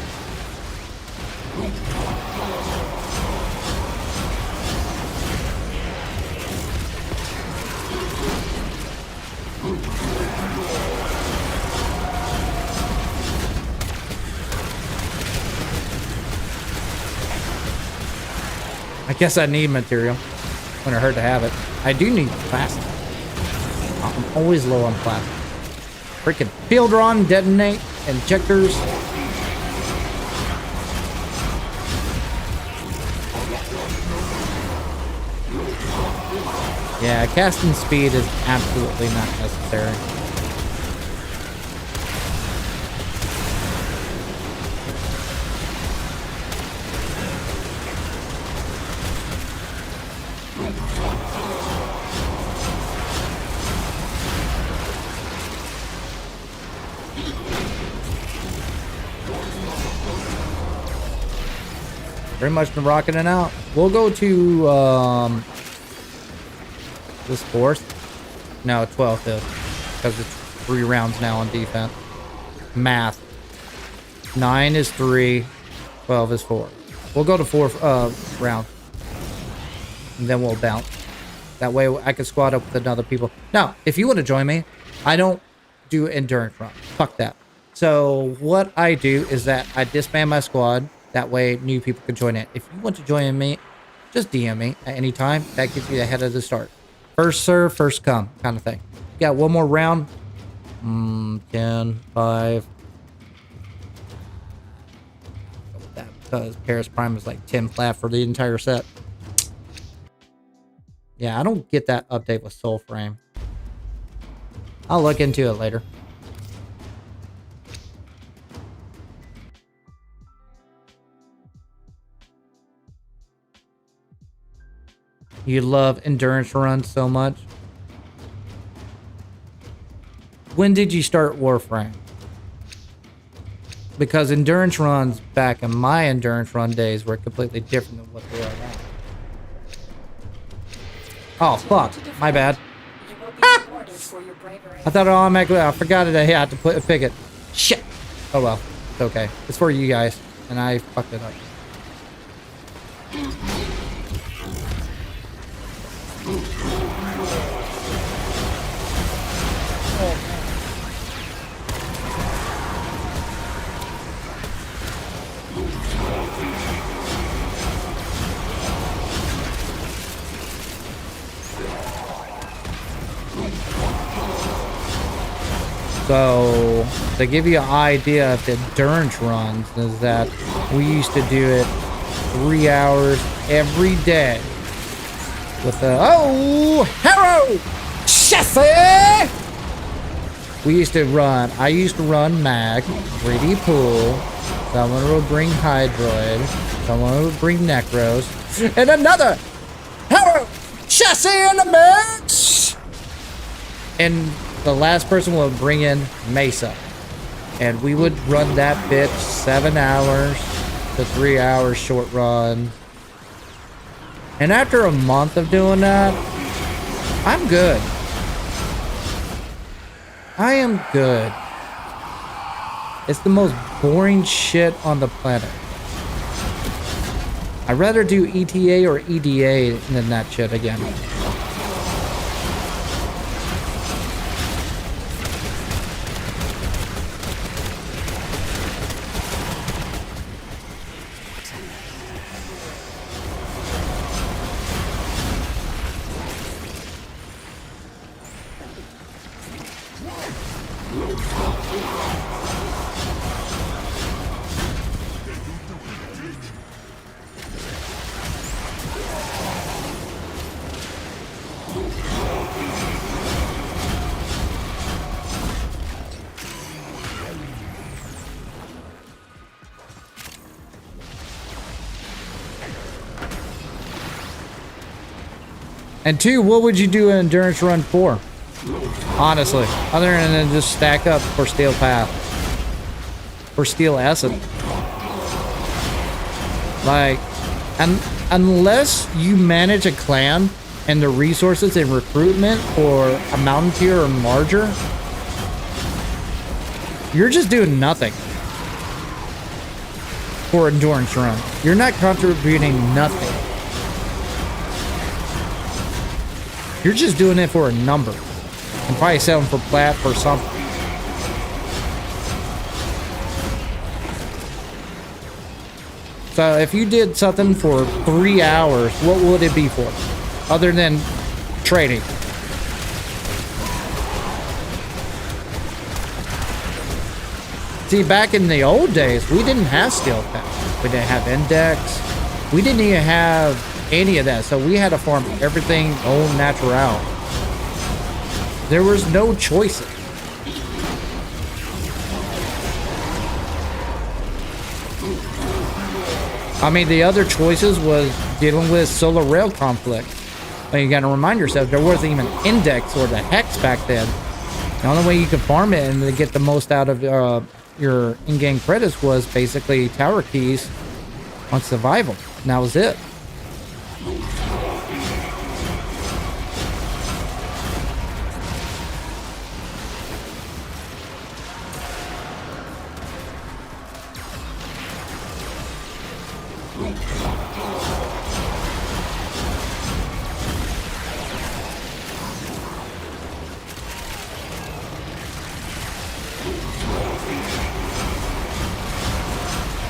I guess I need material. Wouldn't hurt to have it. I do need plastic. I'm always low on plastic. Freaking field run, detonate, injectors. Yeah, casting speed is absolutely not necessary. Pretty much been rocking it out. We'll go to this 4th. No, 12th is. Because it's 3 rounds now on defense. Math. 9 is 3. 12 is 4. We'll go to 4th round. And then we'll bounce. That way I can squad up with other people. Now, if you want to join me, I don't do endurance run. Fuck that. So what I do is that I disband my squad. That way new people can join it. If you want to join me, just DM me at any time. That gets you ahead of the start. First serve, first come kind of thing. Got one more round. 10, 5. That because Paris Prime is like 10 flat for the entire set. Yeah, I don't get that update with Soul Frame. I'll look into it later. You love endurance runs so much. When did you start Warframe? Because endurance runs back in my endurance run days were completely different than what they are now. Oh, fuck. My bad. Ah! I thought it automatically... I forgot it. I had to pick it. Shit. Oh, well. It's okay. It's for you guys. And I fucked it up. So to give you an idea of the endurance runs is that we used to do it 3 hours every day with the Harrow Chassis. We used to run. I used to run Mag, 3D Pool. Someone would bring Hydroid. Someone would bring Necros, and another Harrow Chassis in the mix. And the last person would bring in Mesa, and we would run that bitch 7 hours to 3 hours short run. And after a month of doing that, I'm good. I am good. It's the most boring shit on the planet. I'd rather do ETA or EDA than that shit again. And two, what would you do an endurance run for? Honestly, other than just stack up for Steel Path. For Steel Essence. Like, and unless you manage a clan and the resources and recruitment for a mountain tier or larger, you're just doing nothing for endurance run. You're not contributing nothing. You're just doing it for a number. And probably selling for plat or something. So if you did something for 3 hours, what would it be for? Other than trading. See, back in the old days, we didn't have Steel Path. We didn't have Index. We didn't even have any of that. So we had to farm everything au natural. There was no choices. I mean, the other choices was dealing with solar rail conflict. But you gotta remind yourself, there wasn't even Index or the Hex back then. The only way you could farm it and to get the most out of your in-game credits was basically tower keys on survival. And that was it.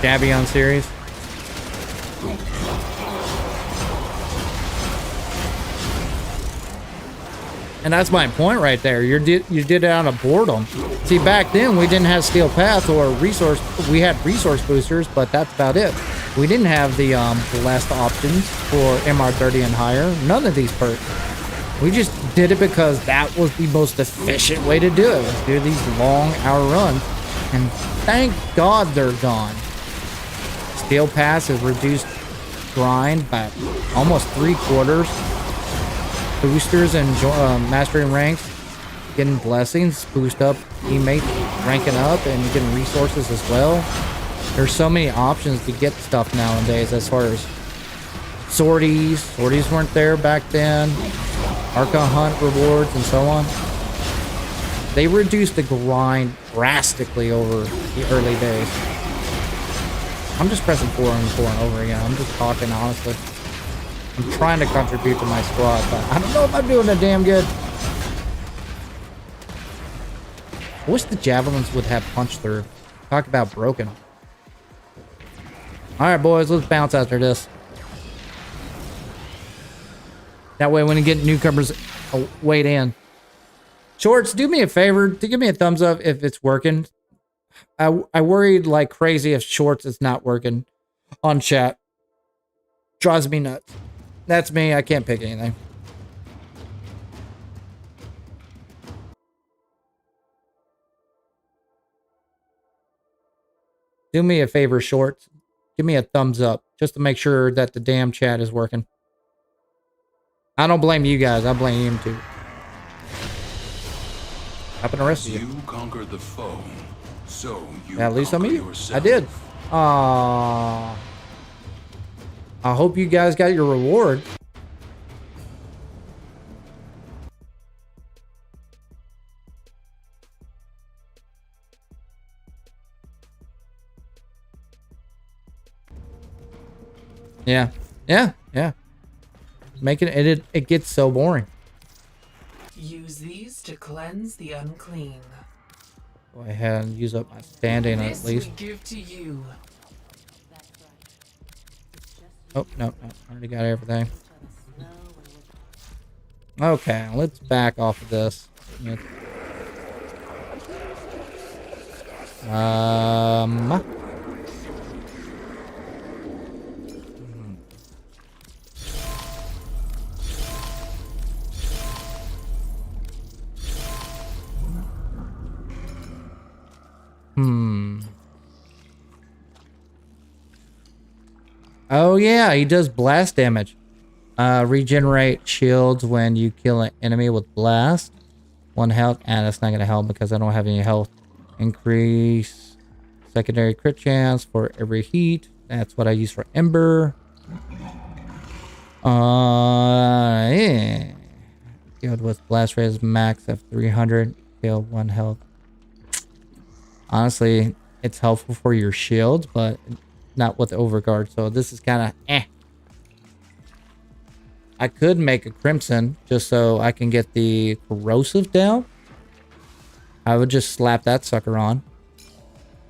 Davion series. And that's my point right there. You did it out of boredom. See, back then we didn't have Steel Path or resource. We had resource boosters, but that's about it. We didn't have the blessed options for MR30 and higher. None of these perks. We just did it because that was the most efficient way to do it. Was do these long hour runs, and thank God they're gone. Steel Pass has reduced grind by almost 3/4. Boosters and mastering ranks, getting blessings, boost up teammates, ranking up, and getting resources as well. There's so many options to get stuff nowadays as far as sorties. Sorties weren't there back then. Arca hunt rewards and so on. They reduced the grind drastically over the early days. I'm just pressing 4 and 4 and over again. I'm just talking honestly. I'm trying to contribute to my squad, but I don't know if I'm doing it damn good. I wish the javelins would have punch through. Talk about broken. Alright, boys, let's bounce after this. That way, when you get newcomers wait in, Shorts, do me a favor to give me a thumbs up if it's working. I worried like crazy if Shorts is not working on chat. Drives me nuts. That's me. I can't pick anything. Do me a favor, Shorts. Give me a thumbs up just to make sure that the damn chat is working. I don't blame you guys. I blame him too. Happen to rest of you. You conquered the foe, so you At least I'm conquer you. yourself. I did. I hope you guys got your reward. Yeah. Yeah. Yeah. Making it gets so boring. Use these to cleanse the unclean. Go ahead and use up my standing at This least. we give to you. Oh, no. I already got everything. Okay, let's back off of this. Oh yeah, he does blast damage. Regenerate shields when you kill an enemy with blast. 1 health, and that's not gonna help because I don't have any health. Increase secondary crit chance for every heat. That's what I use for Ember. Yeah. Killed with blast res max of 300. Kill 1 health. Honestly, it's helpful for your shields, but not with overguard. So this is kind of eh. I could make a crimson just so I can get the corrosive down. I would just slap that sucker on.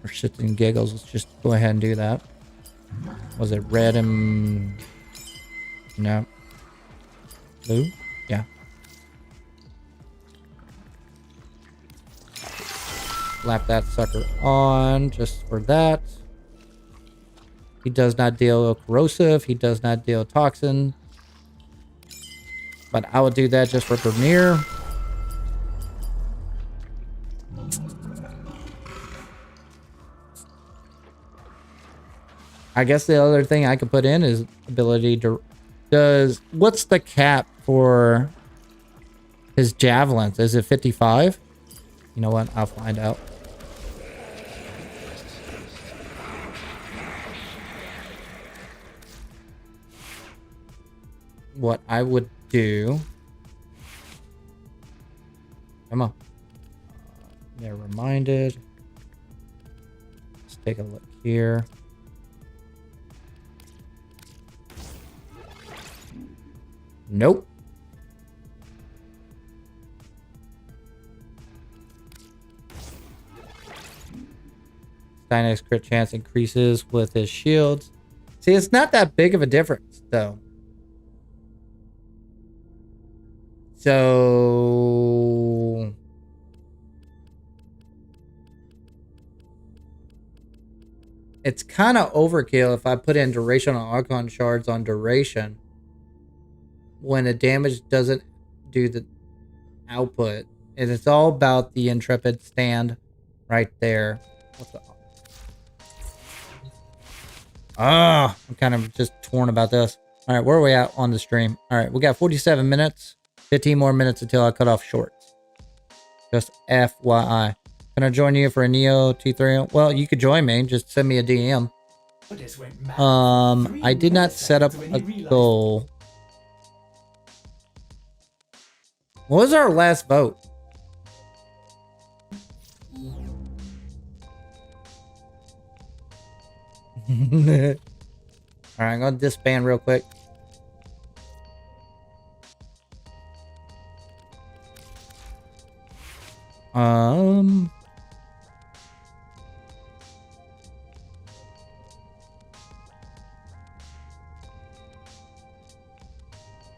For shits and giggles, let's just go ahead and do that. Was it red and... No. Blue? Yeah. Slap that sucker on just for that. He does not deal corrosive. He does not deal toxin. But I would do that just for Grenier. I guess the other thing I could put in is ability to... What's the cap for his javelins? Is it 55? You know what? I'll find out. What I would do... Come on. They're reminded. Let's take a look here. Nope. Styanax crit chance increases with his shields. See, it's not that big of a difference, though. So... It's kind of overkill if I put in duration on Archon shards on duration. When the damage doesn't do the output. And it's all about the Intrepid stand right there. What's the... I'm kind of just torn about this. All right, where are we at on the stream? All right, we got 47 minutes. 15 more minutes until I cut off shorts. Just FYI. Can I join you for a Neo T3? Well, you could join me. Just send me a DM. I did not set up a goal. What was our last vote? Alright, I'm gonna disband real quick.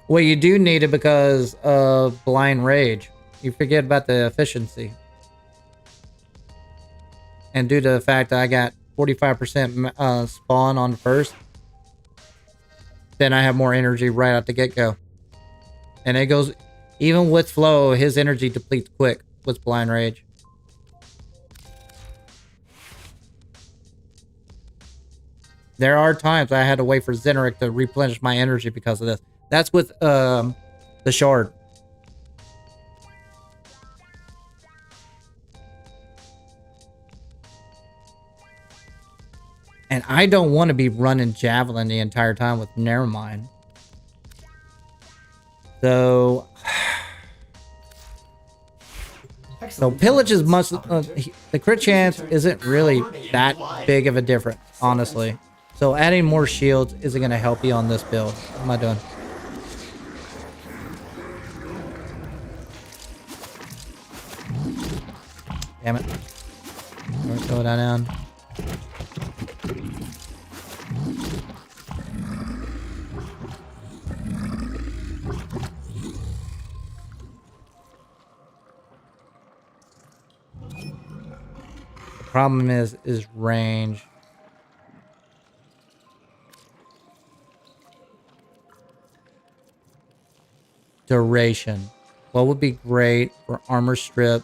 Well, you do need it because of Blind Rage. You forget about the efficiency. And due to the fact that I got 45% spawn on the first, then I have more energy right out the get-go. And it goes, even with flow, his energy depletes quick with blind rage. There are times I had to wait for Zeneric to replenish my energy because of this. That's with the shard. And I don't want to be running Javelin the entire time with Nevermind. So Pillage is much... the crit chance isn't really that big of a difference, honestly. So adding more shields isn't going to help you on this build. What am I doing? Damn it. Let's throw that down. The problem is range. Duration. What would be great for armor strip?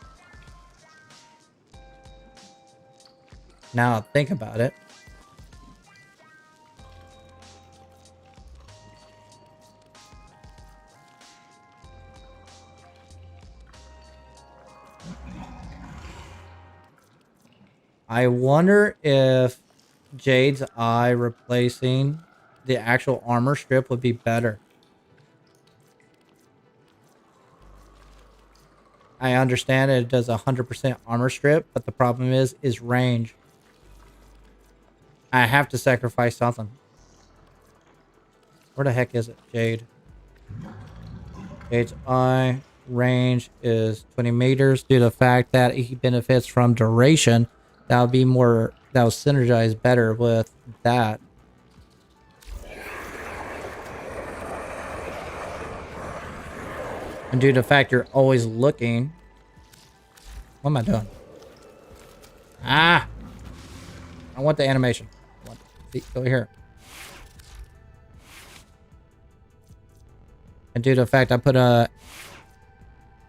Now think about it. I wonder if Jade's Eye replacing the actual armor strip would be better. I understand it does 100% armor strip, but the problem is range. I have to sacrifice something. Where the heck is it? Jade. Jade's Eye range is 20 meters due to the fact that he benefits from duration. That would be more, that would synergize better with that. And due to the fact you're always looking. What am I doing? Ah! I want the animation. Go here. And due to the fact I put a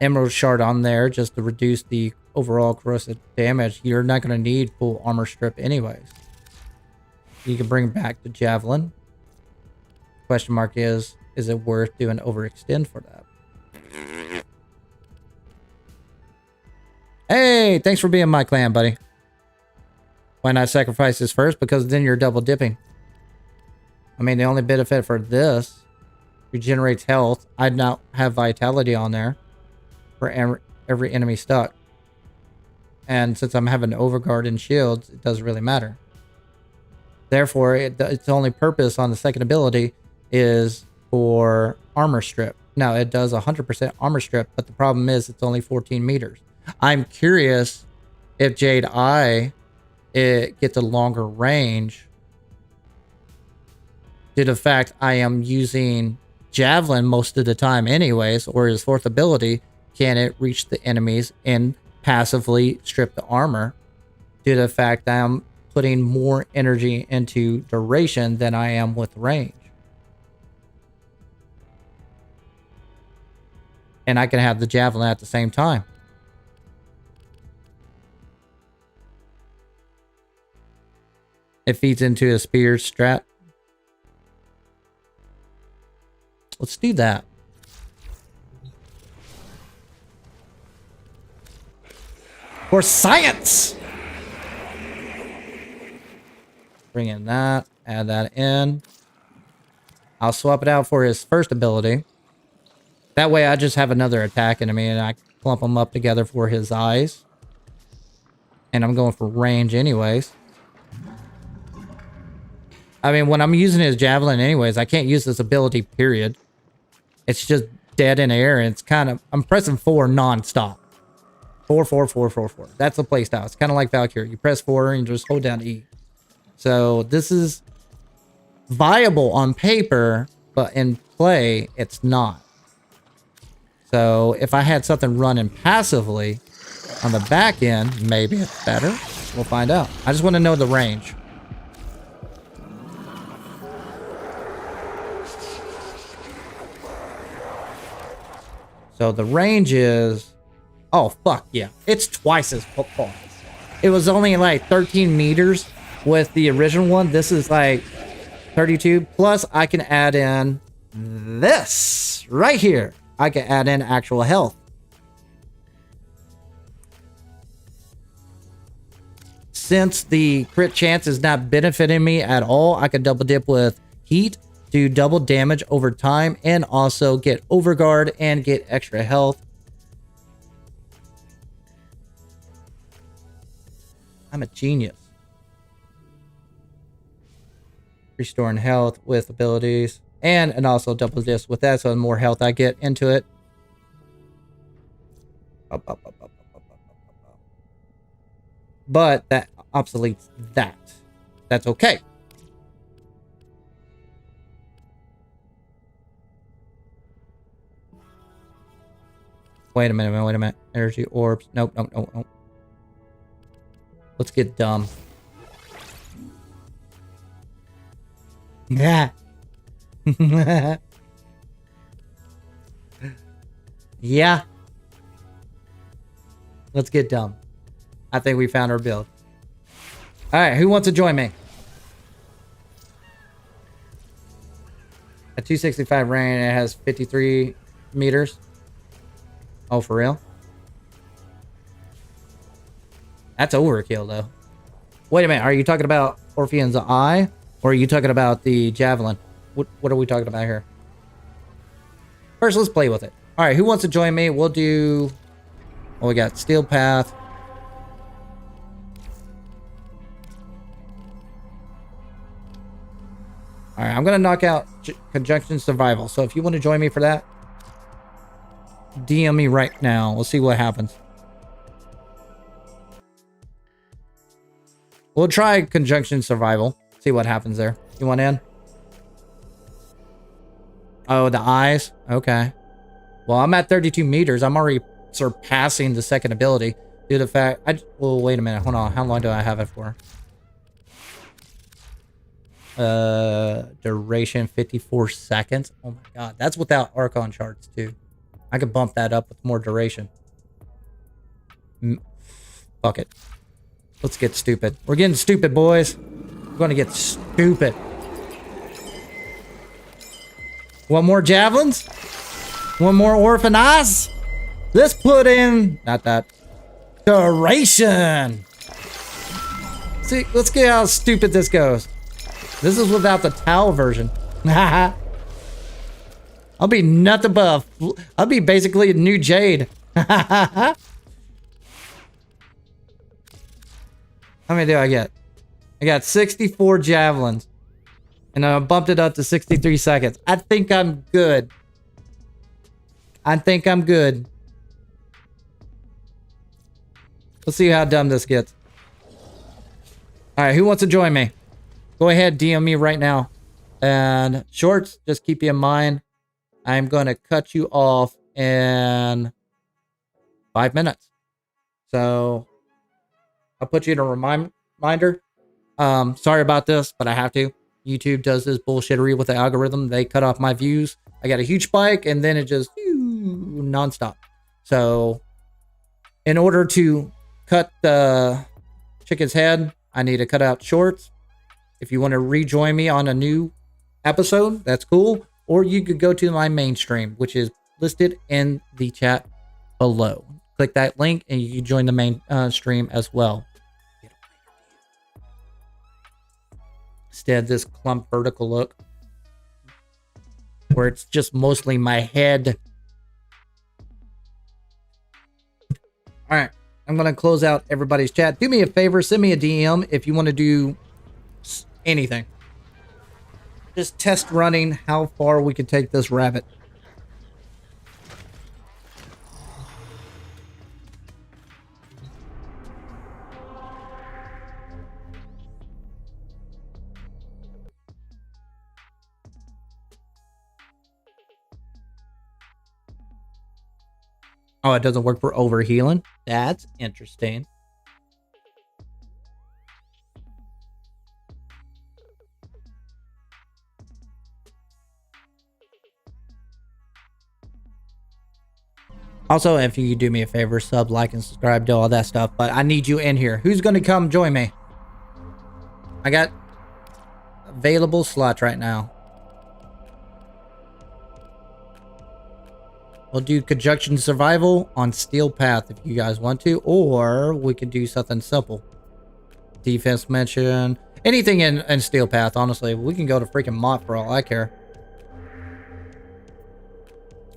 emerald shard on there just to reduce the overall corrosive damage, you're not going to need full armor strip anyways. You can bring back the javelin. Question mark is it worth doing overextend for that? Hey, thanks for being my clan, buddy. Why not sacrifice this first? Because then you're double dipping. I mean, the only benefit for this regenerates health. I'd not have vitality on there for every enemy stuck. And since I'm having overguard and shields, it doesn't really matter. Therefore, its only purpose on the second ability is for armor strip. Now, it does 100% armor strip, but the problem is it's only 14 meters. I'm curious if Jade Eye it gets a longer range due to the fact I am using Javelin most of the time anyways, or his fourth ability, can it reach the enemies and passively strip the armor due to the fact that I'm putting more energy into duration than I am with range. And I can have the Javelin at the same time. It feeds into a spear strat. Let's do that. For science! Bring in that. Add that in. I'll swap it out for his first ability. That way I just have another attack enemy and I clump them up together for his eyes. And I'm going for range anyways. I mean, when I'm using his javelin anyways, I can't use this ability, period. It's just dead in air, and it's kind of... I'm pressing 4 non-stop. 4, 4, 4, 4, 4. That's the playstyle. It's kind of like Valkyrie. You press 4 and just hold down E. So this is viable on paper, but in play, it's not. So if I had something running passively on the back end, maybe it's better. We'll find out. I just want to know the range. So the range is... Oh, fuck yeah. It's twice as far. It was only like 13 meters with the original one. This is like 32. Plus, I can add in this right here. I can add in actual health. Since the crit chance is not benefiting me at all, I can double dip with heat, do double damage over time, and also get overguard and get extra health. I'm a genius. Restoring health with abilities. And also double dip with that, so the more health I get into it. But that obsoletes that. That's okay. Wait a minute. Energy orbs. Nope. Let's get dumb. Yeah. Yeah. Let's get dumb. I think we found our build. Alright, who wants to join me? At 265 range, it has 53 meters. Oh, for real? That's overkill, though. Wait a minute, are you talking about Orpheon's Eye? Or are you talking about the Javelin? What are we talking about here? First, let's play with it. Alright, who wants to join me? We'll do... Well, we got Steel Path. Alright, I'm going to knock out Conjunction Survival. So if you want to join me for that, DM me right now. We'll see what happens. We'll try Conjunction Survival. See what happens there. You want in? Oh, the eyes? Okay. Well, I'm at 32 meters. I'm already surpassing the second ability due to the fact... Well, wait a minute. Hold on. How long do I have it for? Duration 54 seconds. Oh my god. That's without Archon charts, too. I could bump that up with more duration. Fuck it. Let's get stupid. We're getting stupid, boys. We're gonna get stupid. One more javelins? One more orphan eyes? Let's put in... Not that. Duration! See, let's get how stupid this goes. This is without the towel version. I'll be nothing but... I'll be basically a new Jade. How many do I get? I got 64 javelins. And I bumped it up to 63 seconds. I think I'm good. Let's see how dumb this gets. Alright, who wants to join me? Go ahead, DM me right now. And shorts, just keep you in mind. I'm going to cut you off in 5 minutes. So, I'll put you in a reminder. Sorry about this, but I have to. YouTube does this bullshittery with the algorithm. They cut off my views. I got a huge spike, and then it just nonstop. So, in order to cut the chicken's head, I need to cut out shorts. If you want to rejoin me on a new episode, that's cool. Or you could go to my main stream, which is listed in the chat below. Click that link, and you can join the main stream as well. Instead, this clump vertical look, where it's just mostly my head. All right, I'm going to close out everybody's chat. Do me a favor, send me a DM if you want to do anything. Just test running how far we can take this rabbit. Oh, it doesn't work for overhealing. That's interesting. Also, if you could do me a favor, sub, like, and subscribe, do all that stuff. But I need you in here. Who's going to come join me? I got available slots right now. We'll do Conjunction Survival on Steel Path if you guys want to. Or we could do something simple. Defense Mention. Anything in Steel Path, honestly. We can go to freaking Mott for all I care.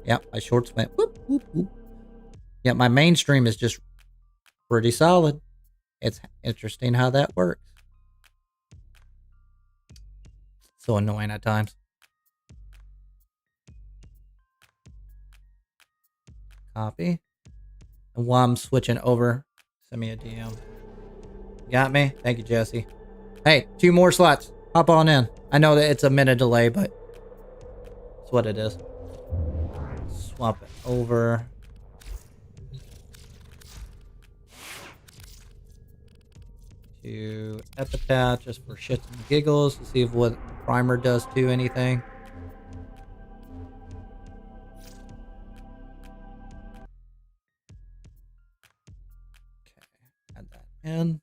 Yep, my shorts went whoop, whoop, whoop. Yeah, my mainstream is just pretty solid. It's interesting how that works. So annoying at times. Copy. And while I'm switching over, send me a DM. Got me? Thank you, Jesse. Hey, 2 more slots. Hop on in. I know that it's a minute delay, but it's what it is. Swap it over. To Epitaph just for shits and giggles to see if what primer does to anything. Okay, add that in.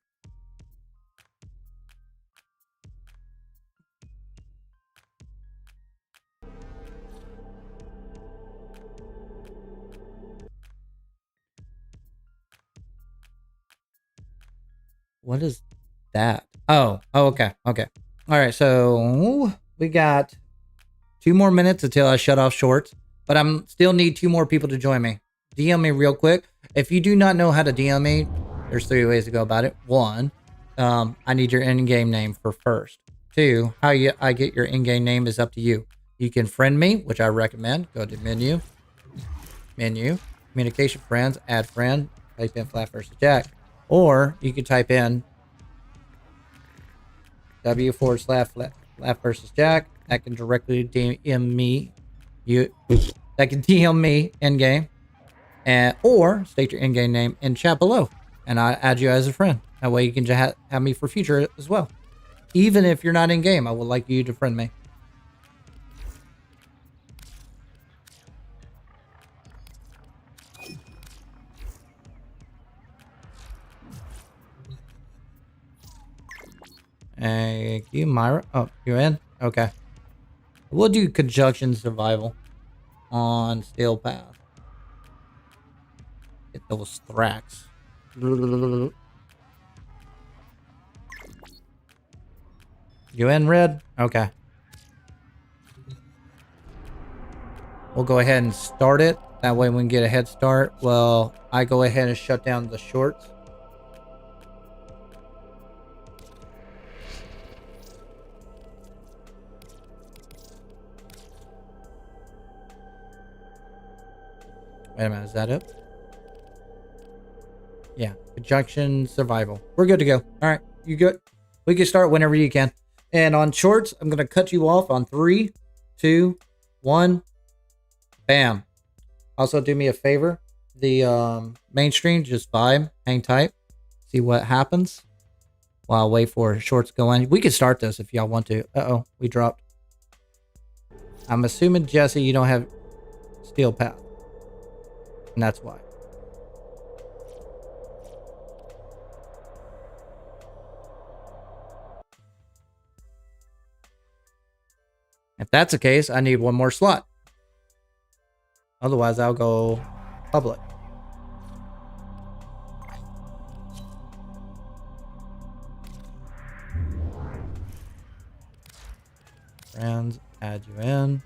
What is that? Oh, okay. All right, so we got 2 more minutes until I shut off shorts, but I'm still need 2 more people to join me. DM me real quick. If you do not know how to DM me, there's 3 ways to go about it. 1, I need your in-game name for first. 2, I get your in-game name is up to you. You can friend me, which I recommend. Go to menu, communication, friends, add friend, type in flapvsjack. Or you can type in w/flapvsjack. That can directly DM me. That can DM me in game, or state your in-game name in chat below, and I add you as a friend. That way you can just have me for future as well. Even if you're not in game, I would like you to friend me. Thank you, Myra. Oh, you're in? Okay. We'll do Conjunction Survival on Steel Path. Get those Thrax. You in, Red? Okay. We'll go ahead and start it. That way we can get a head start. Well, I go ahead and shut down the shorts. Wait a minute, is that it? Yeah, Conjunction Survival. We're good to go. All right, you good? We can start whenever you can. And on shorts, I'm going to cut you off on 3, 2, 1. Bam. Also, do me a favor. The mainstream, just vibe, hang tight. See what happens. While I wait for shorts to go in. We can start this if y'all want to. Uh-oh, we dropped. I'm assuming, Jesse, you don't have Steel Path. And that's why. If that's the case, I need 1 more slot. Otherwise, I'll go public. Friends, add you in.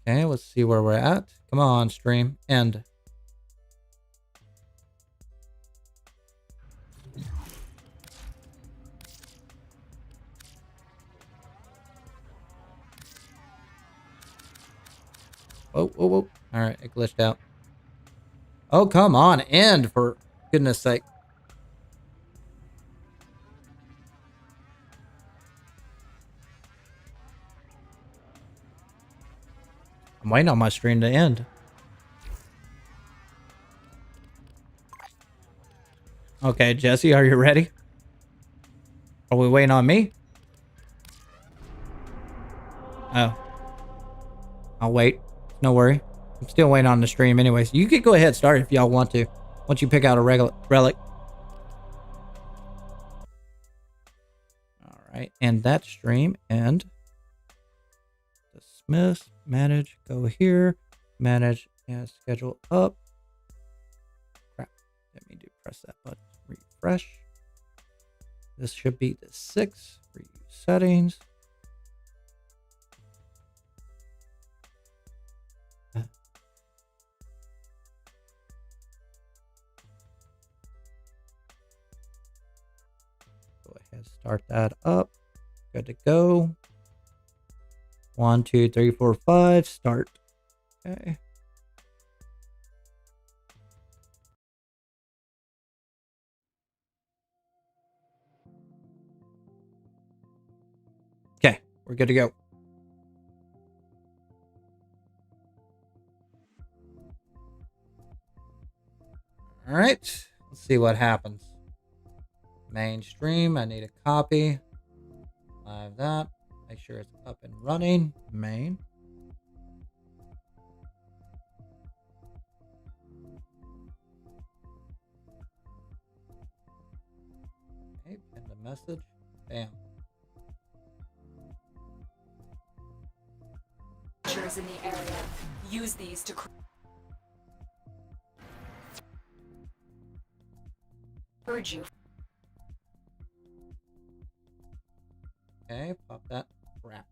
Okay, let's see where we're at. Come on, stream. End. Oh. All right, it glitched out. Oh, come on. End, for goodness sake. I'm waiting on my stream to end. Okay, Jesse, are you ready? Are we waiting on me? Oh. I'll wait. No worry. I'm still waiting on the stream anyway. So you can go ahead and start if y'all want to. Once you pick out a relic. Alright, end that stream and dismiss, manage, go here, manage and schedule up. Crap. Let me press that button. Refresh. This should be the 6. Review settings. Go ahead, start that up. Good to go. 1, 2, 3, 4, 5. Start. Okay. Okay, we're good to go. All right, let's see what happens. Mainstream, I need a copy. Live that. Make sure it's up and running. Main. Okay, pin the message. Bam. In the area. Use these to urge you. Okay, pop that. Crap.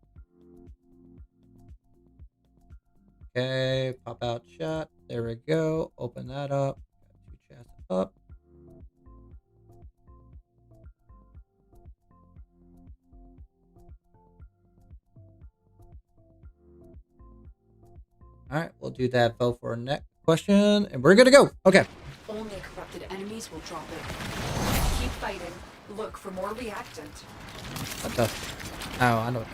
Okay, pop out chat. There we go. Open that up. Got 2 chats up. All right, we'll do that. Vote for our next question, and we're gonna go. Okay. Only corrupted enemies will drop it. Keep fighting. Look for more reactant. What the? Oh, I know what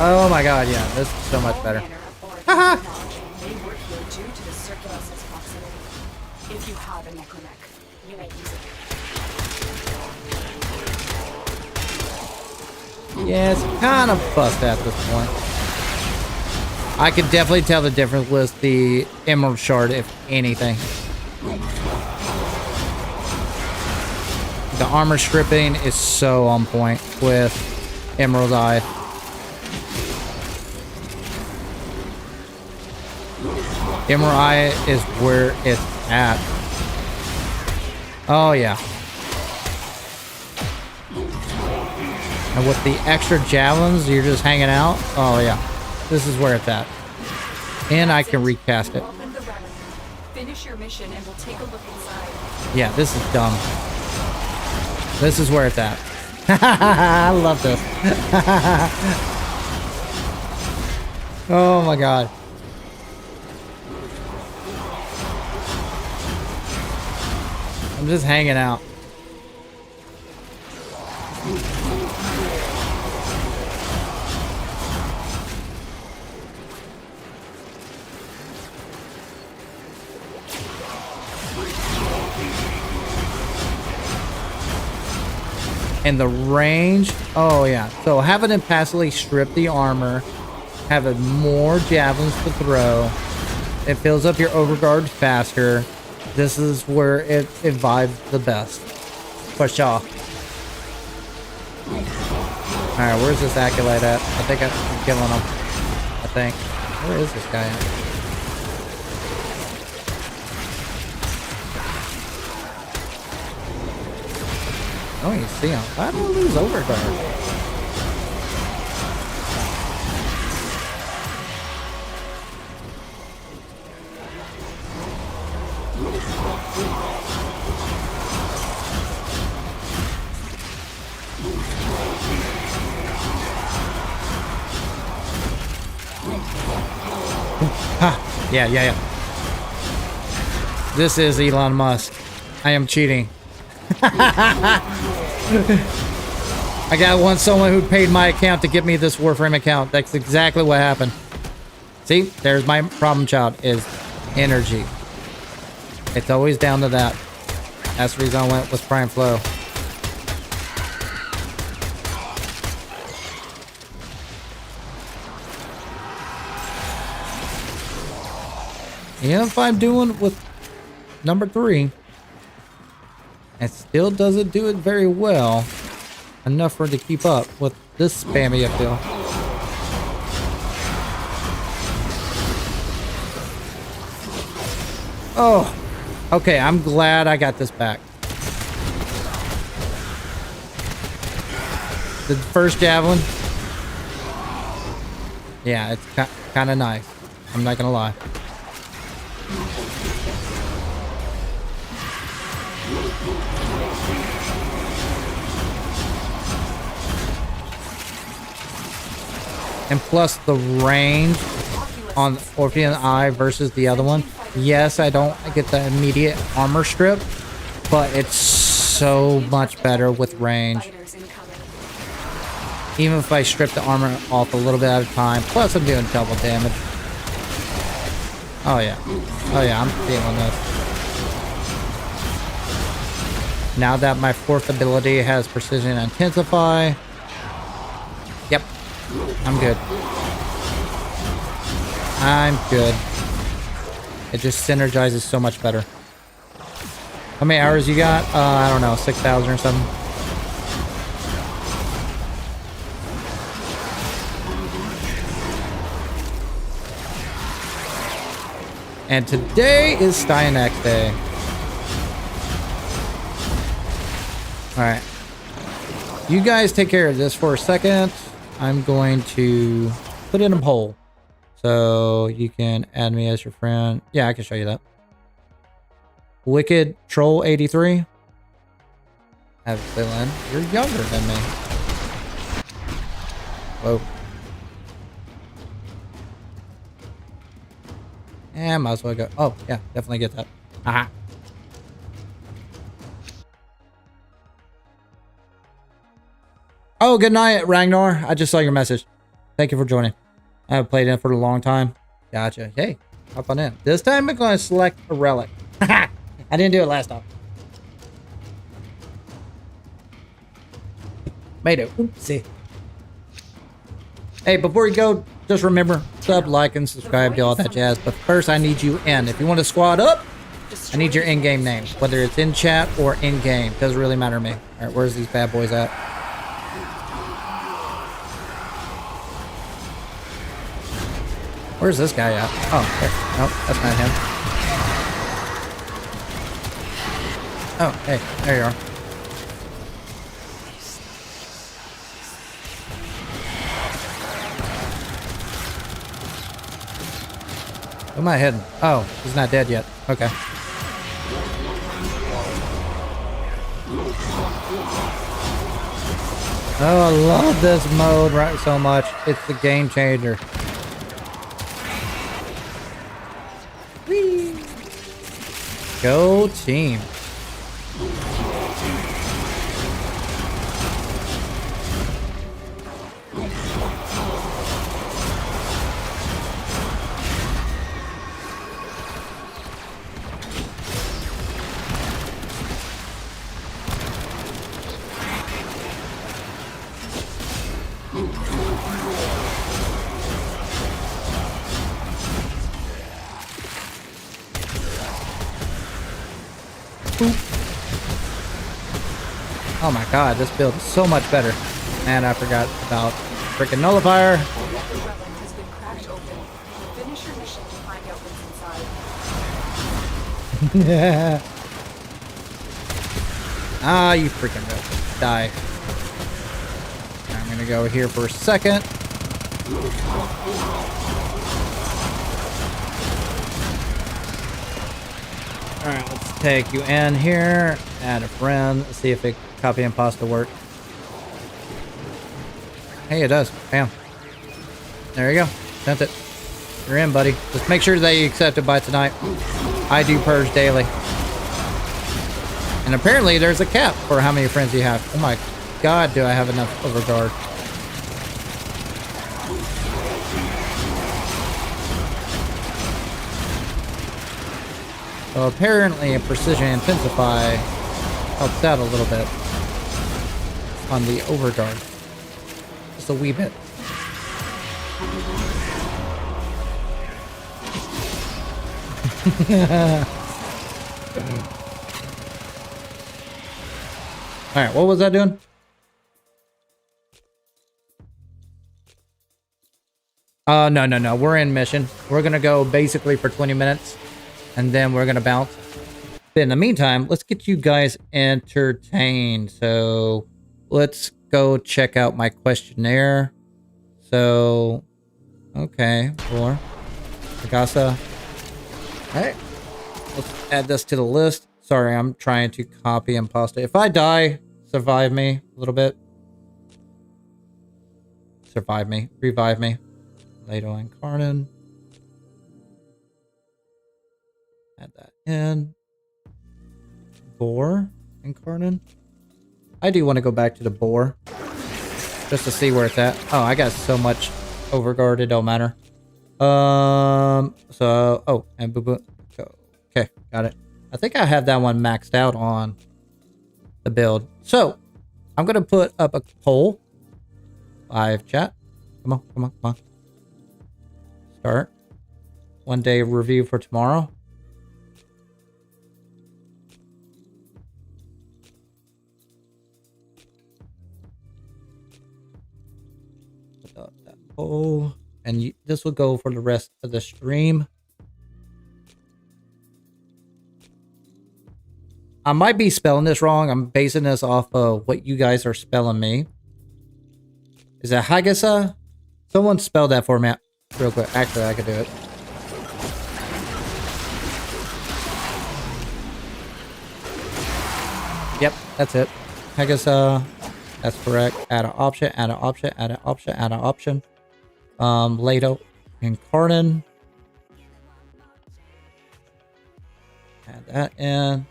Oh my god, yeah, this is so much better. Haha! They work here due to the circulus's proximity. If you have a necroneck, you may use it. Yeah, it's kind of bust at this point. I could definitely tell the difference with the Emerald Shard, if anything. The armor stripping is so on point with Emerald Eye. Emerald Eye is where it's at. Oh, yeah. And with the extra javelins, you're just hanging out. Oh, yeah. This is where it's at. And I can recast it. Open the relic. Finish your mission and we'll take a look inside. Yeah, this is dumb. This is where it's at. I love this. Oh, my God. I'm just hanging out. And the range, oh yeah. So having it passively strip the armor, having more javelins to throw, it fills up your overguard faster. This is where it vibes the best. Push off. Alright, where's this acolyte at? I think I'm killing him. I think. Where is this guy at? I don't even see him. Why do I lose overguard? Yeah, yeah, yeah. This is Elon Musk. I am cheating. I got someone who paid my account to get me this Warframe account. That's exactly what happened. See, there's my problem child, is energy. It's always down to that. That's the reason I went with Prime Flow. And if I'm doing with number 3, it still doesn't do it very well. Enough for it to keep up with this spammy appeal. Oh, okay, I'm glad I got this back. The first javelin. Yeah, it's kind of nice. I'm not gonna lie. And plus the range on Orphean Eye versus the other one. Yes, I don't get the immediate armor strip, but it's so much better with range. Even if I strip the armor off a little bit at a time. Plus I'm doing double damage. Oh yeah. Oh yeah, I'm feeling this. Now that my 4th ability has Precision Intensify. Yep. I'm good. I'm good. It just synergizes so much better. How many hours you got? I don't know, 6,000 or something. And today is Styanax Day. Alright. You guys take care of this for a second. I'm going to put in a poll. So you can add me as your friend. Yeah, I can show you that. Wicked Troll 83. Have a feeling you're younger than me. Whoa. Yeah, might as well go. Oh, yeah, definitely get that. Aha. Oh, good night, Ragnar. I just saw your message. Thank you for joining. I haven't played in for a long time. Gotcha. Hey, hop on in. This time I'm going to select a relic. I didn't do it last time. Made it. Oopsie. Hey, before you go, just remember, sub, like, and subscribe to all that jazz. But first, I need you in. If you want to squad up, I need your in-game name. Whether it's in chat or in-game. Doesn't really matter to me. All right, where's these bad boys at? Where's this guy at? Oh, there. Nope, that's not him. Oh, hey, there you are. Who am I hitting? Oh, he's not dead yet. Okay. Oh, I love this mode right so much. It's the game changer. Whee! Go team. Oh my god, this build is so much better. And I forgot about freaking nullifier. The relic has been cracked open. Finish your mission to find out what's inside. Yeah. Ah, you freaking go. Die. I'm gonna go here for a second. Alright, let's take you in here. Add a friend. Let's see if it copy and pasta work. Hey, it does. Bam. There you go. Sent it. You're in, buddy. Just make sure that you accept it by tonight. I do purge daily. And apparently there's a cap for how many friends you have. Oh my god, do I have enough overguard. So apparently a precision intensify helps out a little bit on the overguard. Just a wee bit. Alright, what was that doing? No. We're in mission. We're gonna go basically for 20 minutes. And then we're gonna bounce. But in the meantime, let's get you guys entertained. So let's go check out my questionnaire. So, okay, or Agasa. Alright. Let's add this to the list. Sorry, I'm trying to copy and paste it. If I die, survive me a little bit. Survive me. Revive me. Lato and Carnan. Add that in. Boar and Carnan. I do want to go back to the boar. Just to see where it's at. Oh, I got so much overguard, it don't matter. So, oh, and boo boo. Okay, got it. I think I have that one maxed out on the build. So, I'm going to put up a poll. Live chat. Come on. Start. 1 day review for tomorrow. Put up that poll. And this will go for the rest of the stream. I might be spelling this wrong. I'm basing this off of what you guys are spelling me. Is that Hagasa? Someone spell that for me real quick. Actually, I could do it. Yep, that's it. Hagasa. That's correct. Add an option, add an option, add an option, add an option. Lato and Carnan. Add that in.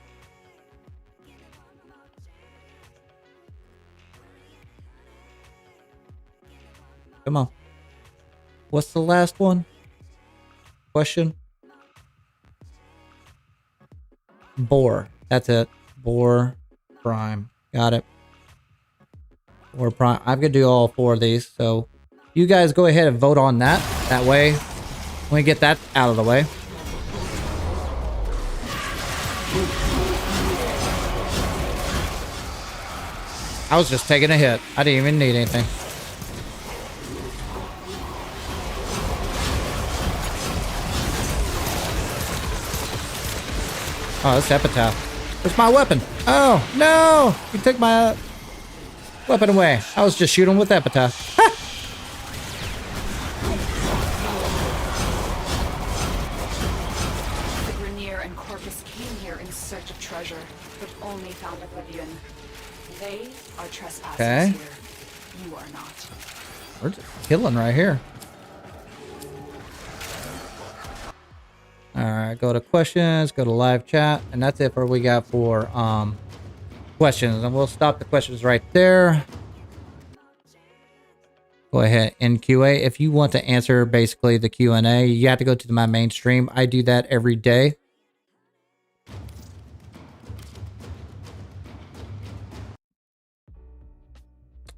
Come on. What's the last one? Question? Boar. That's it. Boar Prime. Got it. Boar Prime. I'm going to do all 4 of these. So you guys go ahead and vote on that. That way we get that out of the way. I was just taking a hit. I didn't even need anything. Oh, that's epitaph. Where's my weapon? Oh, no! You took my weapon away. I was just shooting with epitaph. Ha! The Grenier and Corpus came here in search of treasure, but only found oblivion. They are trespassers Okay. here. You are not. We're just killing right here. Alright, go to questions, go to live chat, and that's it for what we got for questions. And we'll stop the questions right there. Go ahead and QA. If you want to answer basically the Q&A, you have to go to my main stream. I do that every day.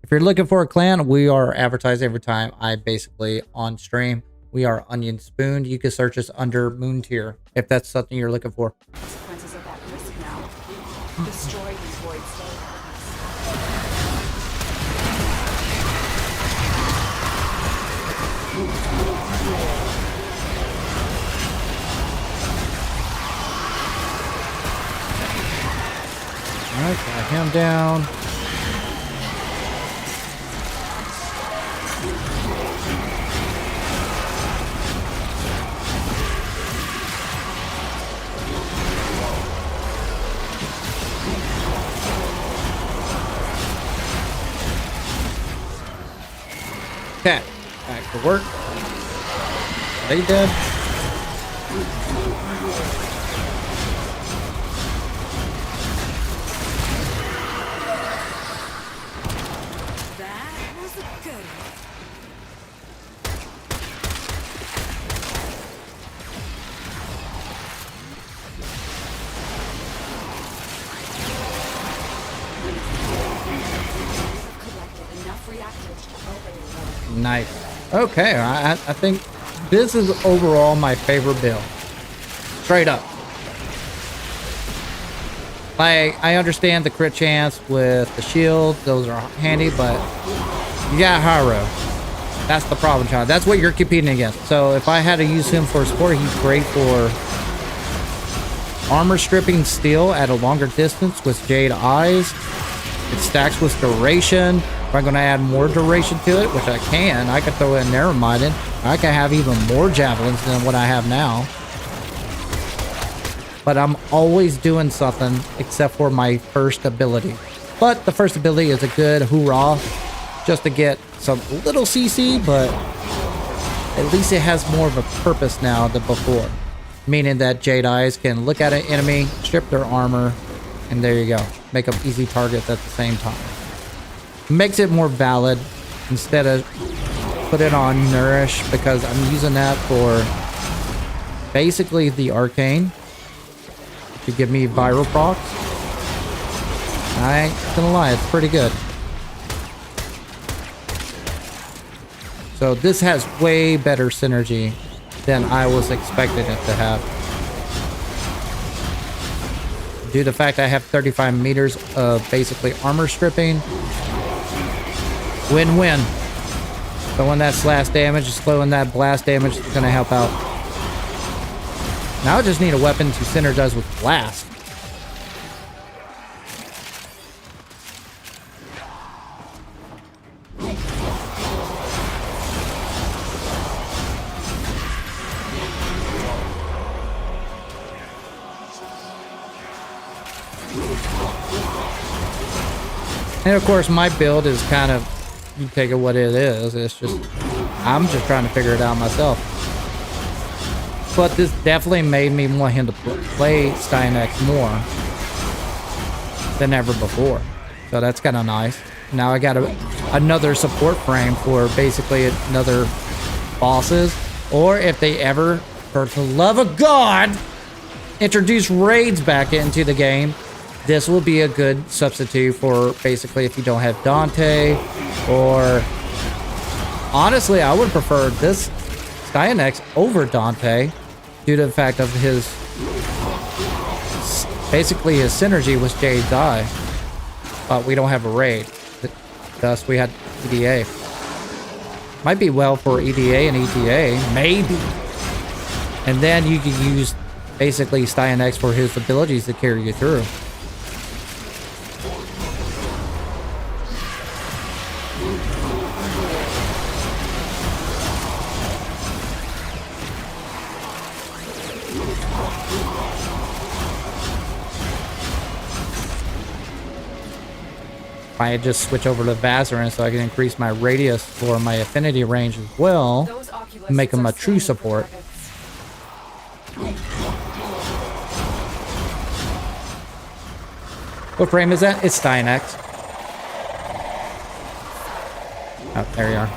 If you're looking for a clan, we are advertised every time I basically on stream. We are Onion Spoon. You can search us under Moon Tier if that's something you're looking for. Consequences of that risk now. Destroy these void stones. Alright, got him down. Okay, back to work. they dead? That was a good one. Nice. Okay, I think this is overall my favorite build. Straight up. Like, I understand the crit chance with the shield. Those are handy, but you got Haro. That's the problem, child. That's what you're competing against. So if I had to use him for support, he's great for armor stripping steel at a longer distance with Jade Eyes. It stacks with duration. If I'm going to add more duration to it, which I could throw in narrow minded. I can have even more javelins than what I have now. But I'm always doing something except for my first ability. But the first ability is a good hoorah just to get some little CC, but at least it has more of a purpose now than before. Meaning that Jade Eyes can look at an enemy, strip their armor, and there you go. Make them easy targets at the same time. Makes it more valid instead of put it on Nourish, because I'm using that for basically the arcane to give me viral procs. I ain't gonna lie, it's pretty good. So this has way better synergy than I was expecting it to have. Due to the fact I have 35 meters of basically armor stripping. Win-win. Slowing that slash damage, slowing that blast damage is going to help out. Now I just need a weapon to synergize with blast. And of course my build is kind of, you take it what it is, it's just, I'm just trying to figure it out myself. But this definitely made me want him to play Styanax more than ever before. So that's kind of nice. Now I got another support frame for basically another bosses. Or if they ever, for the love of God, introduce raids back into the game, this will be a good substitute for basically if you don't have Dante, or honestly, I would prefer this Styanax over Dante due to the fact of his, basically his synergy with Jade's Eye. But we don't have a raid, thus we had EDA. Might be well for EDA and EDA, maybe. And then you can use basically Styanax for his abilities to carry you through. I just switch over to Vazarin so I can increase my radius for my affinity range as well, and make him a true support. What frame is that? It's Styanax. Oh, there you are.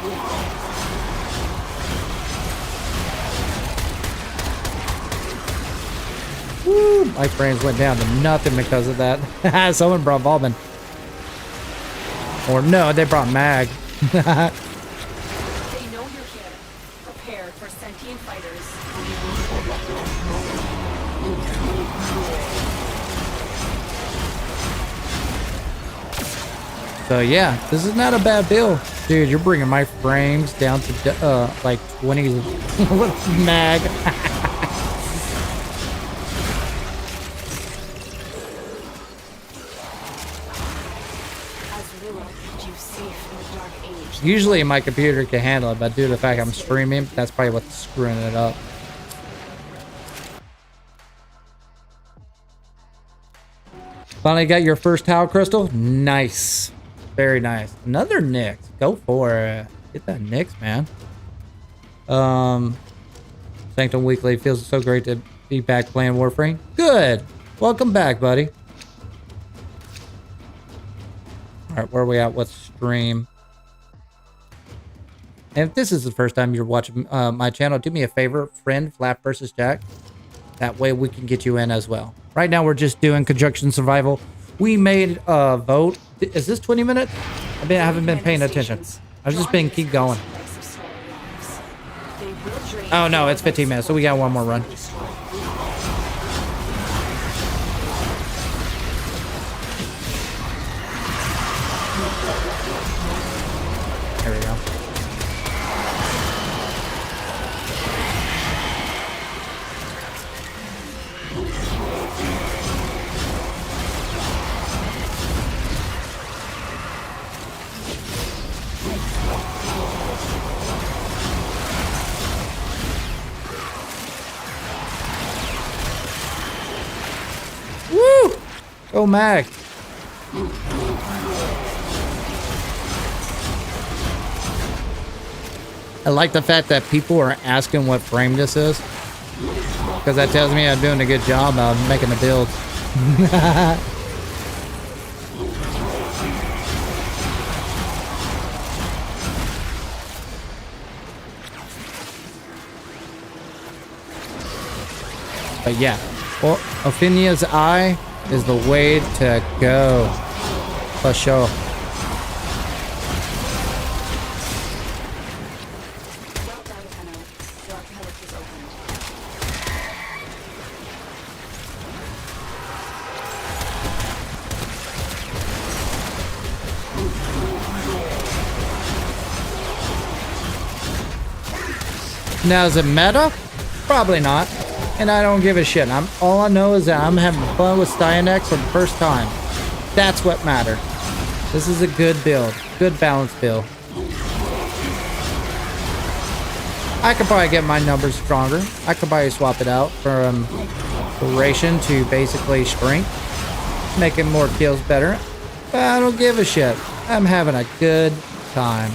Woo! My frames went down to nothing because of that. Someone brought Volman. Or no, they brought Mag. They know you're here. Prepare for sentient fighters. So yeah, this is not a bad build. Dude, you're bringing my frames down to like 20 with Mag. Usually my computer can handle it, but due to the fact I'm streaming, that's probably what's screwing it up. Finally got your first tower crystal? Nice. Very nice. Another Nyx. Go for it. Get that Nyx, man. Sanctum Weekly. Feels so great to be back playing Warframe. Good. Welcome back, buddy. All right, where are we at? What stream? And if this is the first time you're watching my channel, do me a favor, friend flapvsjack. That way we can get you in as well. Right now we're just doing conjunction survival. We made a vote. Is this 20 minutes? I haven't been paying attention. I've just been keep going. Oh no, it's 15 minutes, so we got one more run. There we go. Woo! Go Mag. I like the fact that people are asking what frame this is, because that tells me I'm doing a good job of making the build. But yeah, well, Ophinia's Eye is the way to go. For sure. Now, is it meta? Probably not. And I don't give a shit. All I know is that I'm having fun with Styanax for the first time. That's what matters. This is a good build. Good balanced build. I could probably get my numbers stronger. I could probably swap it out from duration to basically strength. Making more kills better. But I don't give a shit. I'm having a good time.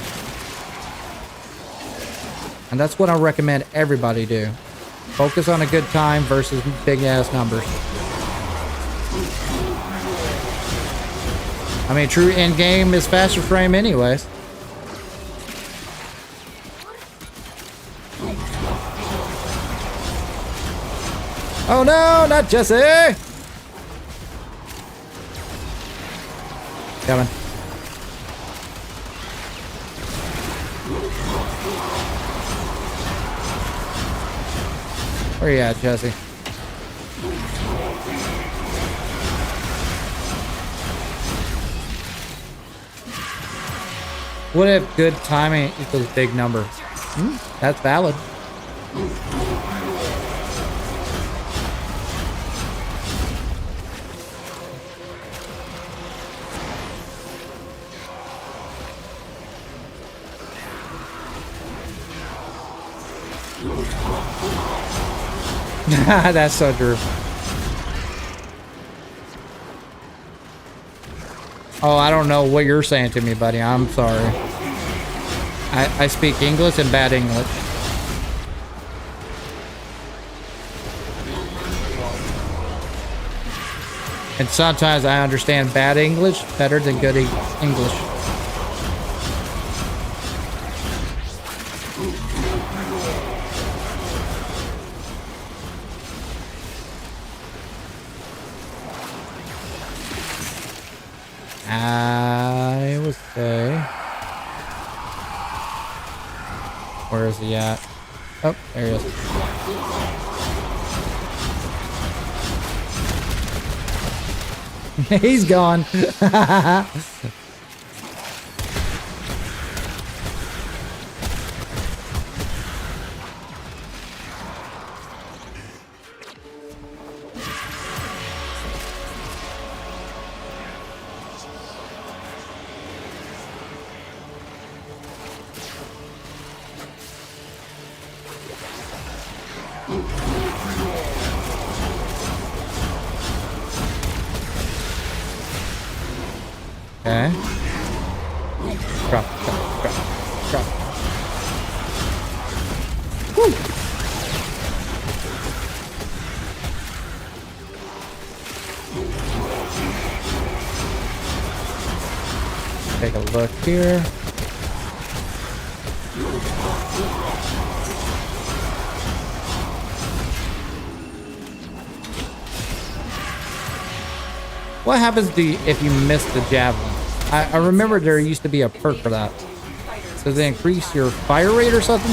And that's what I recommend everybody do. Focus on a good time versus big ass numbers. I mean, true end game is faster frame anyways. Oh no, not Jesse! Coming. Where you at, Jesse? What if good timing equals big number? That's valid. That's so true. Oh, I don't know what you're saying to me, buddy. I'm sorry. I speak English and bad English. And sometimes I understand bad English better than good English. I would say, where is he at? Oh, there he is. He's gone. Okay. Drop. Woo. look here. What happens to you if you miss the javelin? I remember there used to be a perk for that. Does it increase your fire rate or something?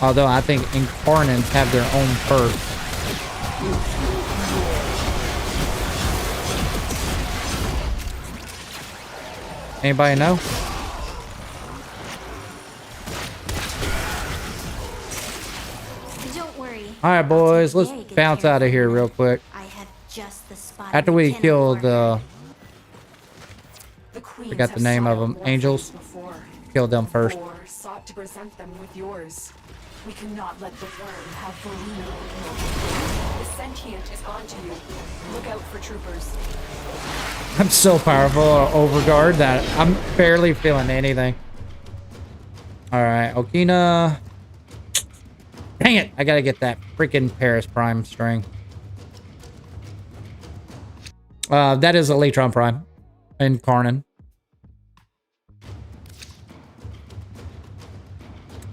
Although I think Incarnants have their own perk. Anybody know? Don't worry. All right, boys, let's bounce out of here real quick. I have just the spot. After we killed, The forgot the name of them, angels. Killed them first. Or sought to present them with yours. We cannot let the worm have Verino. The sentient is onto you. Look out for troopers. I'm so powerful overguard that I'm barely feeling anything. All right, Okina. Dang it! I gotta get that freaking Paris Prime string. That is Electron Prime. Incarnate.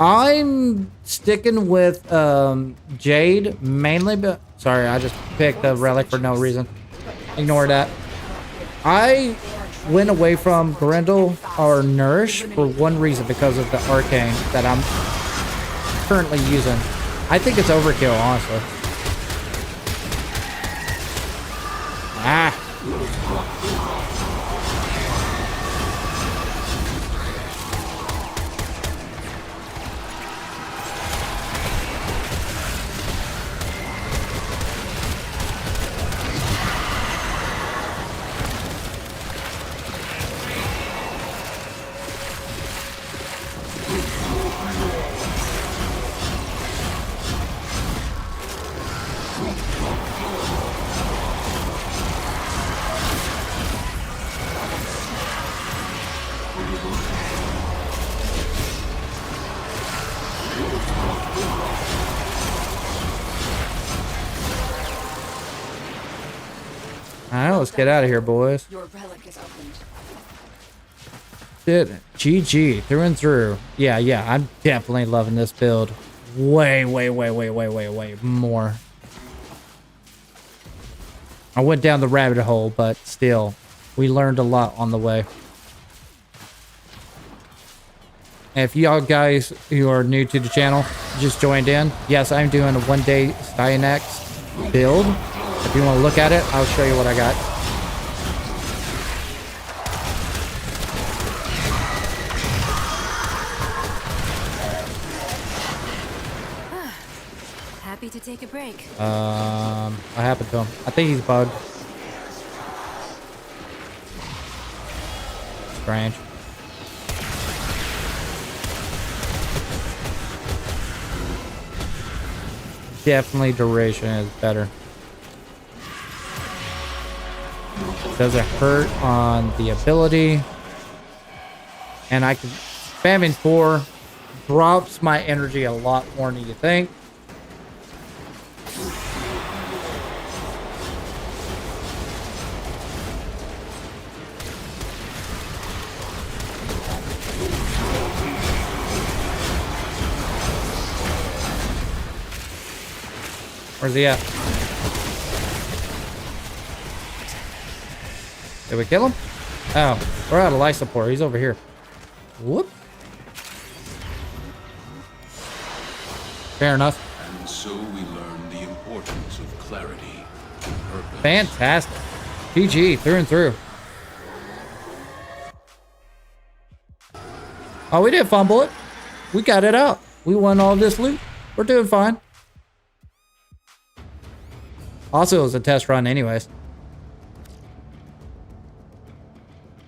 I'm sticking with Jade mainly, but sorry, I just picked a relic for no reason. Ignore that. I went away from Grendel or Nourish for one reason, because of the arcane that I'm currently using. I think it's overkill, honestly. Ah. Alright, let's get out of here, boys. Your relic is opened. Shit, GG, through and through. Yeah, I'm definitely loving this build. Way more. I went down the rabbit hole, but still, we learned a lot on the way. And if y'all guys who are new to the channel just joined in, yes, I'm doing a one-day Styanax build. If you want to look at it, I'll show you what I got. Happy to take a break. What happened to him? I think he's bugged. Strange. Definitely duration is better. Does it hurt on the ability? And I can spamming 4 drops my energy a lot more than you think. Where's he at? Did we kill him? Oh, we're out of life support. He's over here. Whoop. Fair enough. And so we learn the importance of clarity and purpose. Fantastic. GG, through and through. Oh, we didn't fumble it. We got it out. We won all this loot. We're doing fine. Also, it was a test run anyways.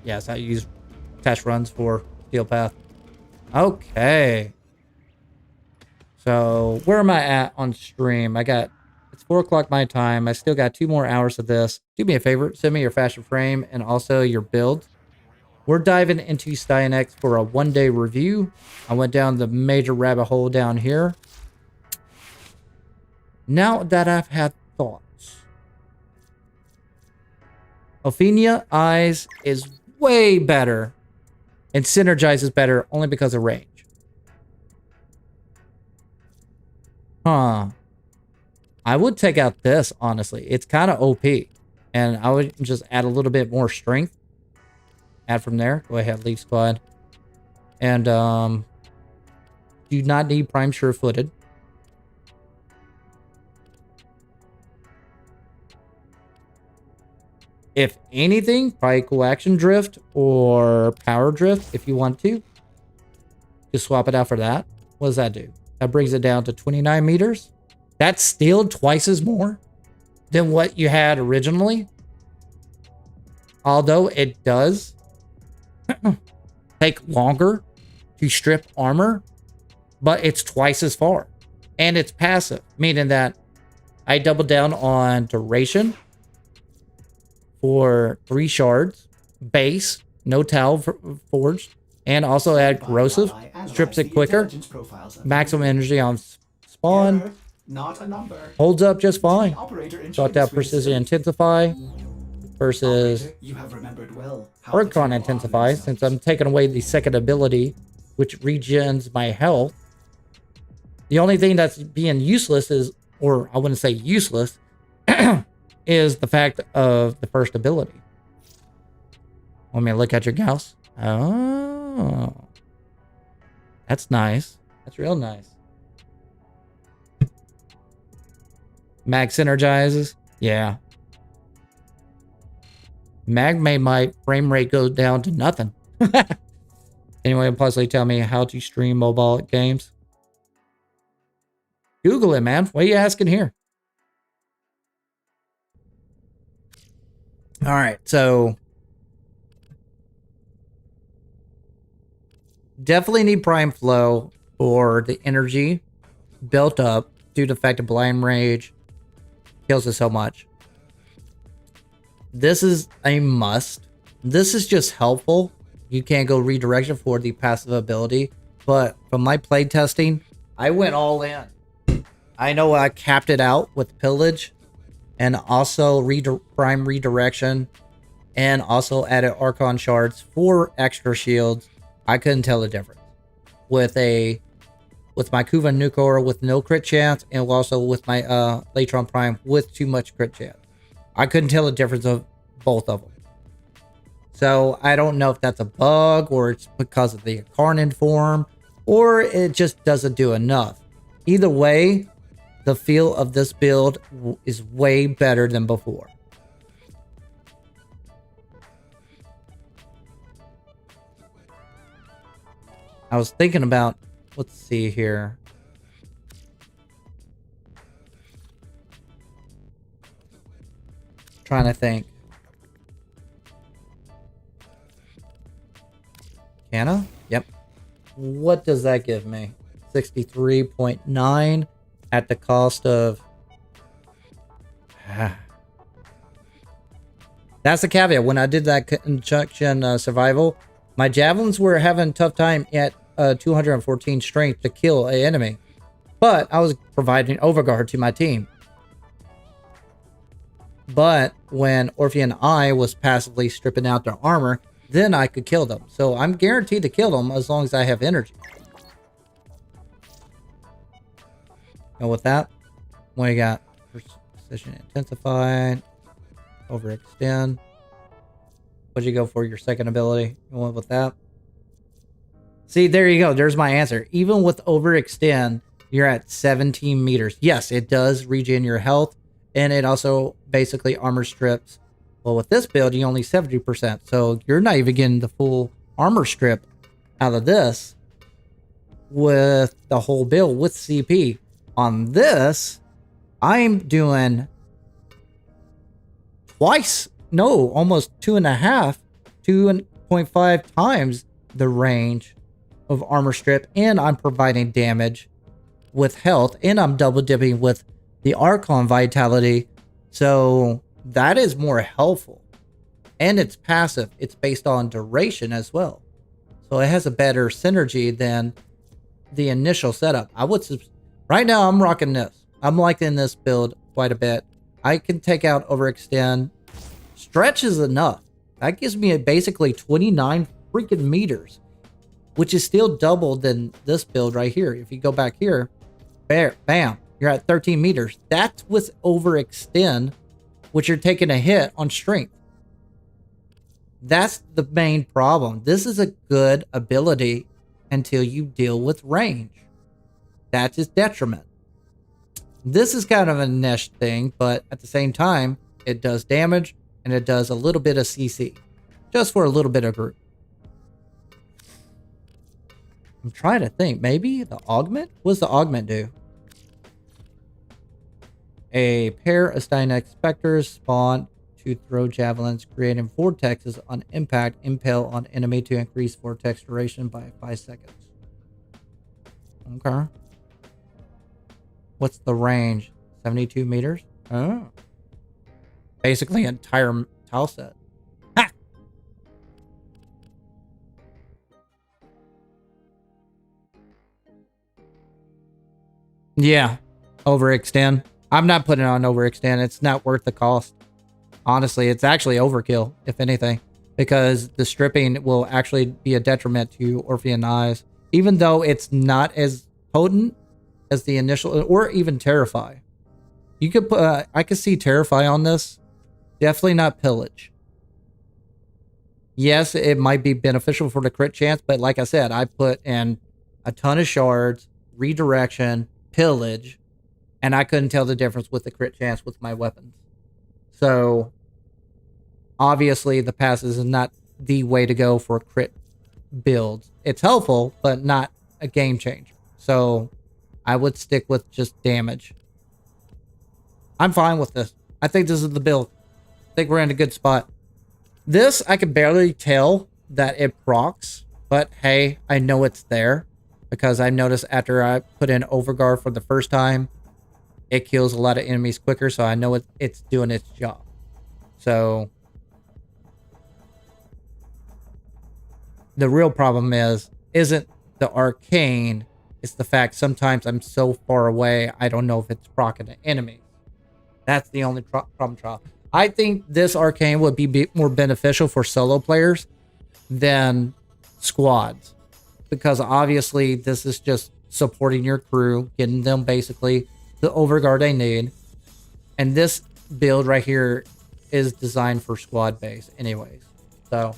Yes, I use test runs for Steel Path. Okay. So, where am I at on stream? It's 4 o'clock my time. I still got 2 more hours of this. Do me a favor, send me your fashion frame and also your build. We're diving into Styanax for a one-day review. I went down the major rabbit hole down here. Now that I've had thoughts, Ophinia Eyes is way better and synergizes better only because of range. Huh. I would take out this, honestly. It's kind of OP. And I would just add a little bit more strength. Add from there. Go ahead, leave squad. And, do not need prime sure-footed. If anything, probably cool action drift or power drift if you want to. Just swap it out for that. What does that do? That brings it down to 29 meters. That's still twice as more than what you had originally. Although it does take longer to strip armor, but it's twice as far. And it's passive, meaning that I double down on duration for 3 shards, base, no towel forged, and also add corrosive, strips it quicker, maximum energy on spawn, not a number. Holds up just fine. Got that precision intensify versus you have remembered well Archon intensify, since I'm taking away the second ability, which regens my health. The only thing that's being useless is, or I wouldn't say useless, is the fact of the first ability. Want me to look at your Gauss? Oh. That's nice. That's real nice. Mag synergizes? Yeah. Mag made my frame rate go down to nothing. Anyway, possibly tell me how to stream mobile games. Google it, man. What are you asking here? All right, so definitely need Prime Flow for the energy built up due to the fact of Blind Rage kills us so much. This is a must. This is just helpful. You can't go redirection for the passive ability, but from my play testing, I went all in. I know I capped it out with Pillage and also Prime Redirection and also added Archon Shards for extra shields. I couldn't tell the difference. With my Kuva Nucor with no crit chance and also with my Latron Prime with too much crit chance. I couldn't tell the difference of both of them. So I don't know if that's a bug or it's because of the Carnan form or it just doesn't do enough. Either way, the feel of this build is way better than before. I was thinking about, let's see here. Trying to think. Canna? Yep. What does that give me? 63.9 at the cost of... That's the caveat. When I did that conjunction survival, my javelins were having a tough time at 214 strength to kill an enemy. But I was providing overguard to my team. But when Orphean Eye was passively stripping out their armor, then I could kill them. So I'm guaranteed to kill them as long as I have energy. And with that, what you got? Precision intensified. Overextend. What'd you go for your second ability? You went with that? See, there you go. There's my answer. Even with overextend, you're at 17 meters. Yes, it does regen your health. And it also basically armor strips. Well, with this build, you only 70%. So you're not even getting the full armor strip out of this with the whole build with CP. On this, I'm doing twice. No, almost 2.5 times the range of armor strip. And I'm providing damage with health. And I'm double dipping with the Archon Vitality. So that is more helpful. And it's passive. It's based on duration as well. So it has a better synergy than the initial setup. Right now I'm rocking this. I'm liking this build quite a bit. I can take out overextend Stretch is enough. That gives me basically 29 freaking meters, which is still double than this build right here. If you go back here, bam, you're at 13 meters. That's with overextend, which you're taking a hit on strength. That's the main problem. This is a good ability until you deal with range. That's its detriment. This is kind of a niche thing, but at the same time, it does damage and it does a little bit of CC. Just for a little bit of group. I'm trying to think. Maybe the augment? What does the augment do? A pair of Styanax specters spawn to throw javelins, creating vortexes on impact, impale on enemy to increase vortex duration by 5 seconds. Okay. What's the range? 72 meters? Oh. Basically entire tile set. Ha! Yeah. Overextend. I'm not putting it on overextend. It's not worth the cost. Honestly, it's actually overkill, if anything, because the stripping will actually be a detriment to Orphean Eyes, even though it's not as potent as the initial, or even Terrify. You could put, I could see Terrify on this. Definitely not Pillage. Yes, it might be beneficial for the crit chance, but like I said, I put in a ton of shards, redirection, Pillage, and I couldn't tell the difference with the crit chance with my weapons. So, obviously, the passes is not the way to go for crit builds. It's helpful, but not a game changer. So, I would stick with just damage. I'm fine with this. I think this is the build. I think we're in a good spot. This, I can barely tell that it procs, but hey, I know it's there because I noticed after I put in Overguard for the first time, it kills a lot of enemies quicker, so I know it's doing its job. So, the real problem isn't the arcane, it's the fact sometimes I'm so far away, I don't know if it's proccing an enemy. That's the only problem child. I think this arcane would be more beneficial for solo players than squads, because obviously this is just supporting your crew, getting them basically the overguard they need, and this build right here is designed for squad base anyways. So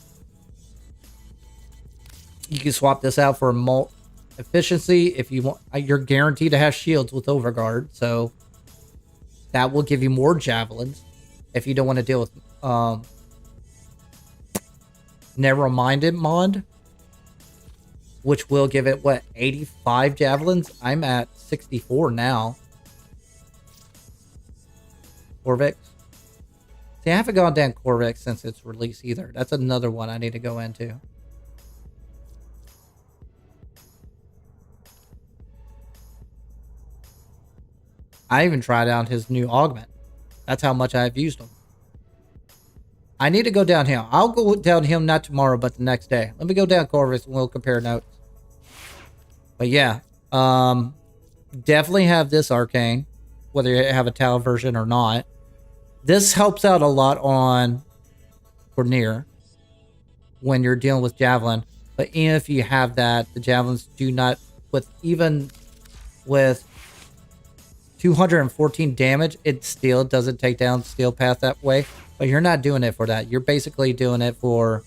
you can swap this out for mult efficiency if you want. You're guaranteed to have shields with overguard, so that will give you more javelins if you don't want to deal with narrow-minded mod, which will give it what, 85 javelins. I'm at 64 now. Corvix. See, I haven't gone down Corvix since its release either. That's another one I need to go into. I even tried out his new augment. That's how much I've used him. I need to go down him. I'll go down him not tomorrow, but the next day. Let me go down Corvus and we'll compare notes. But yeah, definitely have this arcane, whether you have a Tau version or not. This helps out a lot on Cornier when you're dealing with Javelin. But even if you have that, the Javelins do not, even with 214 damage, it still doesn't take down Steel Path that way. But you're not doing it for that. You're basically doing it for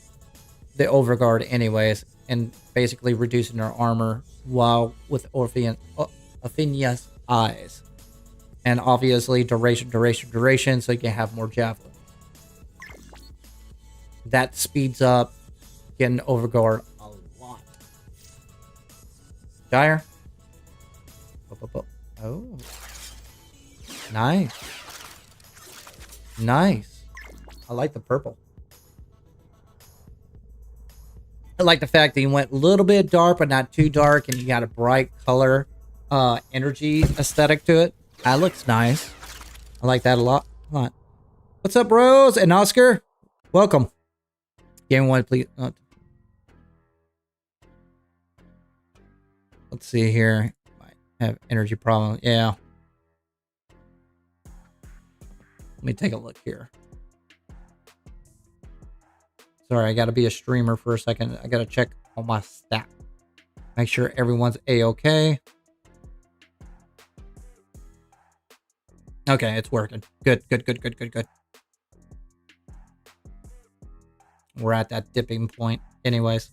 the Overguard anyways, and basically reducing their armor while with Orpheus eyes. And obviously duration, so you can have more javelins. That speeds up getting Overguard a lot. Gyre. Oh. Nice. Nice. I like the purple. I like the fact that you went a little bit dark, but not too dark, and you got a bright color, energy aesthetic to it. That looks nice. I like that a lot. What's up, Rose and Oscar? Welcome. Game one, please. Let's see here. Might have energy problem. Yeah. Let me take a look here. Sorry, I gotta be a streamer for a second. I gotta check all my stats. Make sure everyone's A-okay. Okay, it's working. Good, good, good, good, good, good. We're at that dipping point. Anyways.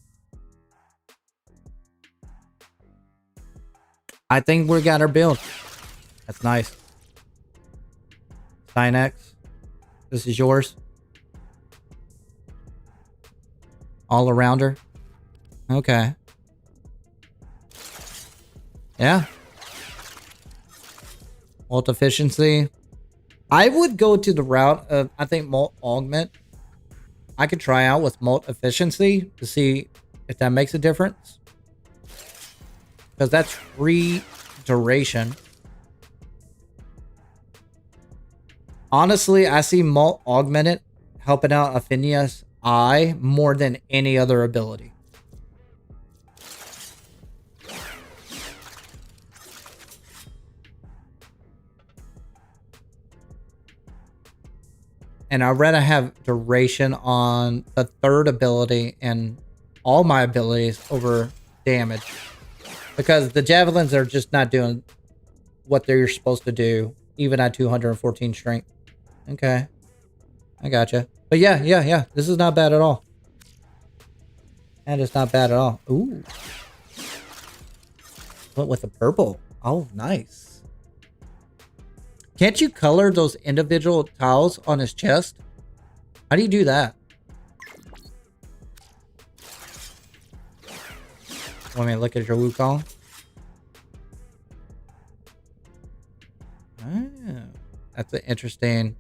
I think we got our build. That's nice. Styanax, this is yours. All arounder. Okay. Yeah. Molt efficiency. I would go to the route of, I think, molt augment. I could try out with molt efficiency to see if that makes a difference. Because that's free duration. Honestly, I see molt augmented helping out Affinia's eye more than any other ability. And I'd rather have duration on the third ability and all my abilities over damage. Because the javelins are just not doing what they're supposed to do, even at 214 strength. Okay. I gotcha. But yeah. This is not bad at all. That is not bad at all. Ooh. What with the purple? Oh, nice. Can't you color those individual tiles on his chest? How do you do that? Want me to look at your Wukong? Oh, that's an interesting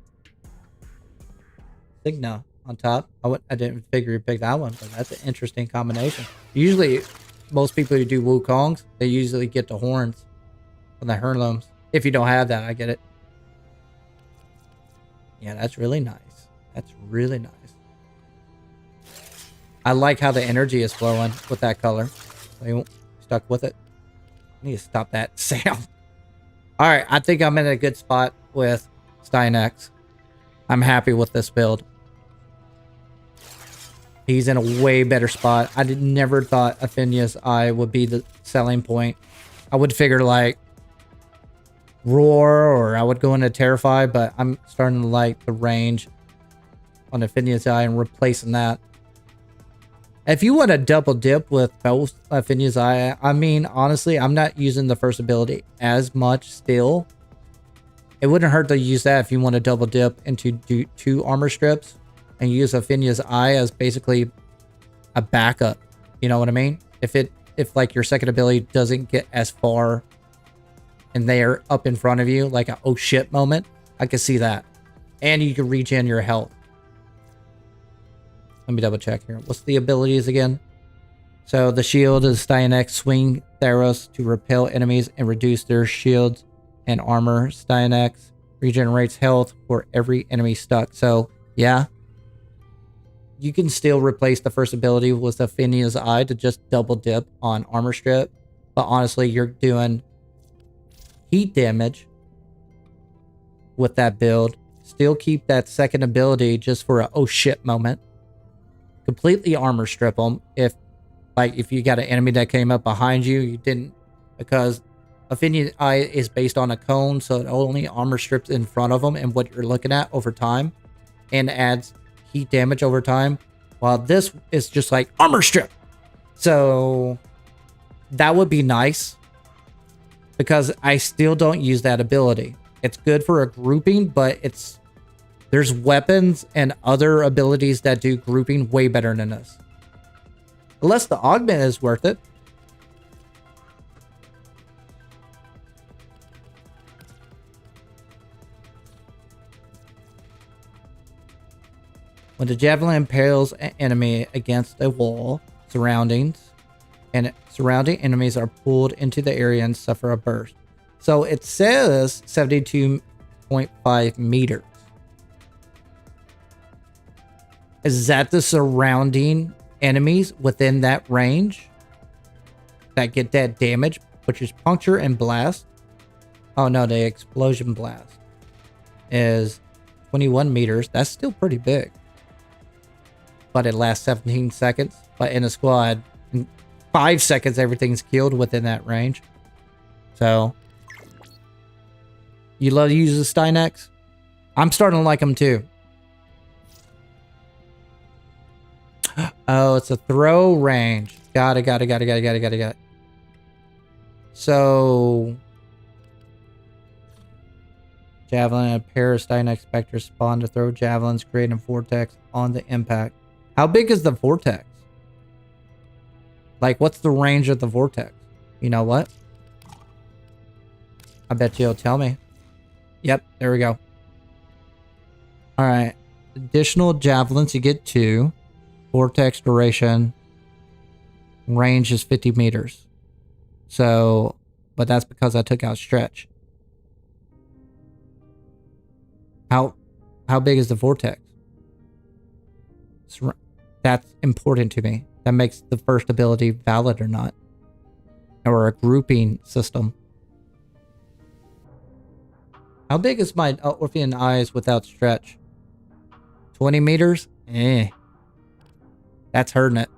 Signa on top. I didn't figure you'd pick that one, but that's an interesting combination. Usually, most people who do Wukongs, they usually get the horns from the heirlooms. If you don't have that, I get it. Yeah, that's really nice. That's really nice. I like how the energy is flowing with that color. So you stuck with it. I need to stop that sound. All right, I think I'm in a good spot with Styanax. I'm happy with this build. He's in a way better spot. I never thought Affinia's eye would be the selling point. I would figure like Roar, or I would go into Terrify, but I'm starting to like the range on Affinia's eye and replacing that. If you want to double dip with both Affinia's eye, I mean, honestly, I'm not using the first ability as much still. It wouldn't hurt to use that if you want to double dip into two armor strips and use Affinia's eye as basically a backup. You know what I mean? If like your second ability doesn't get as far and they're up in front of you, like a oh shit moment, I can see that. And you can regen your health. Let me double check here. What's the abilities again? So the shield is Styanax swing Theros to repel enemies and reduce their shields and armor. Styanax regenerates health for every enemy stuck. So yeah, you can still replace the first ability with Affinia's eye to just double dip on armor strip. But honestly, you're doing heat damage with that build. Still keep that second ability just for a oh shit moment. Completely armor strip them. If you got an enemy that came up behind you, you didn't, because Affinia's eye is based on a cone, so it only armor strips in front of them and what you're looking at over time, and adds heat damage over time. While this is just like armor strip. So that would be nice, because I still don't use that ability. It's good for a grouping, but there's weapons and other abilities that do grouping way better than this. Unless the augment is worth it. When the javelin impales an enemy against a wall, surrounding enemies are pulled into the area and suffer a burst. So it says 72.5 meters. Is that the surrounding enemies within that range that get that damage, which is puncture and blast? Oh no, the explosion blast is 21 meters. That's still pretty big. but it lasts 17 seconds. But in a squad, in 5 seconds, everything's killed within that range. So, you love to use the Styanax? I'm starting to like them too. Oh, it's a throw range. Got it. So, javelin and a pair of Styanax specters spawn to throw javelins, creating a vortex on the impact. How big is the vortex? Like, what's the range of the vortex? You know what? I bet you'll tell me. Yep, there we go. Alright. Additional javelins, you get 2. Vortex duration. Range is 50 meters. So, but that's because I took out stretch. How big is the vortex? That's important to me. That makes the first ability valid or not. Or a grouping system. How big is my Orphean eyes without stretch? 20 meters? Eh. That's hurting it.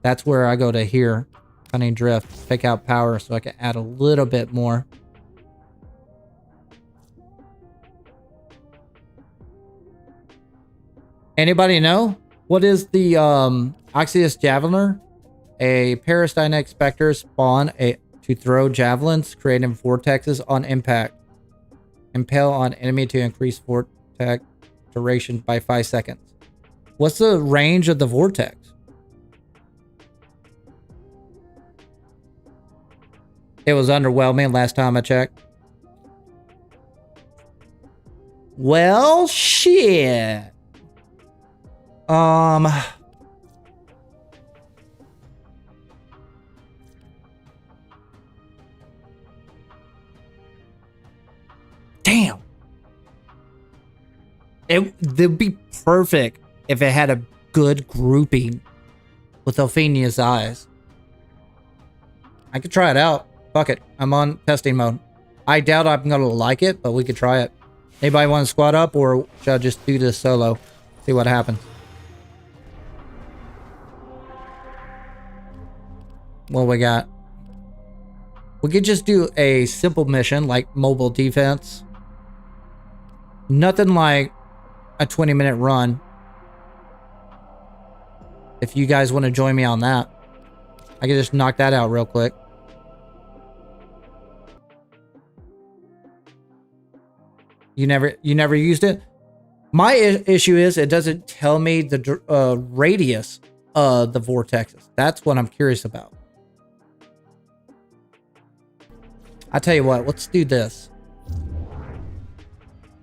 That's where I go to here. Cunning drift. Pick out power so I can add a little bit more. Anybody know? What is the Oxyus Javeliner? A pair of Styanax specters spawn to throw javelins, creating vortexes on impact. Impale on enemy to increase vortex duration by 5 seconds. What's the range of the vortex? It was underwhelming last time I checked. Well, shit. Damn. It'd be perfect if it had a good grouping with Ophenia's eyes. I could try it out. Fuck it. I'm on testing mode. I doubt I'm gonna like it, but we could try it. Anybody want to squad up, or should I just do this solo? See what happens. What we got? We could just do a simple mission like mobile defense. Nothing like a 20-minute run. If you guys want to join me on that, I can just knock that out real quick. You never used it? My issue is it doesn't tell me the radius of the vortexes. That's what I'm curious about. I tell you what, let's do this.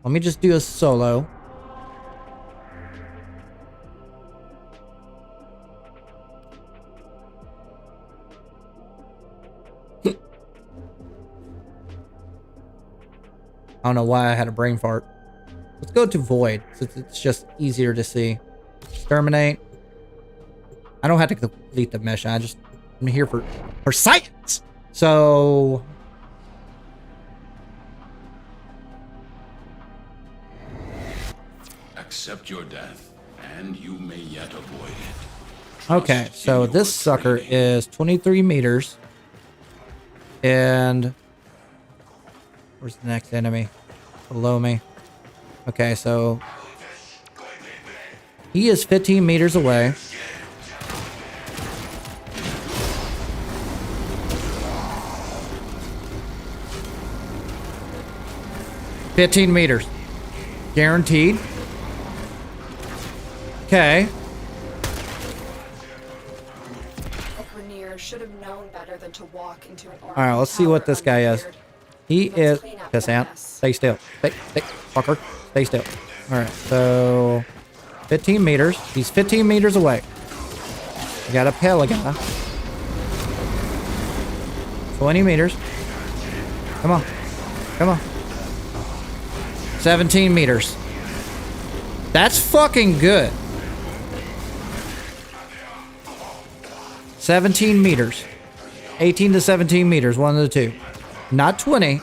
Let me just do a solo. I don't know why I had a brain fart. Let's go to Void, since it's just easier to see. Exterminate. I don't have to complete the mission. I'm here for science. So accept your death, and you may yet avoid it. okay, so this sucker is 23 meters. And where's the next enemy? Below me. Okay, so he is 15 meters away. $15 meters. Guaranteed. Okay. Grenier should have known better than to walk into an All right, let's see what this guy is. He is pissant. Stay still. Stay, fucker. Stay still. All right, so 15 meters. He's 15 meters away. We got a Pelican. 20 meters. Come on. Come on. 17 meters. That's fucking good. 17 meters. 18 to 17 meters. One of the two. Not 20.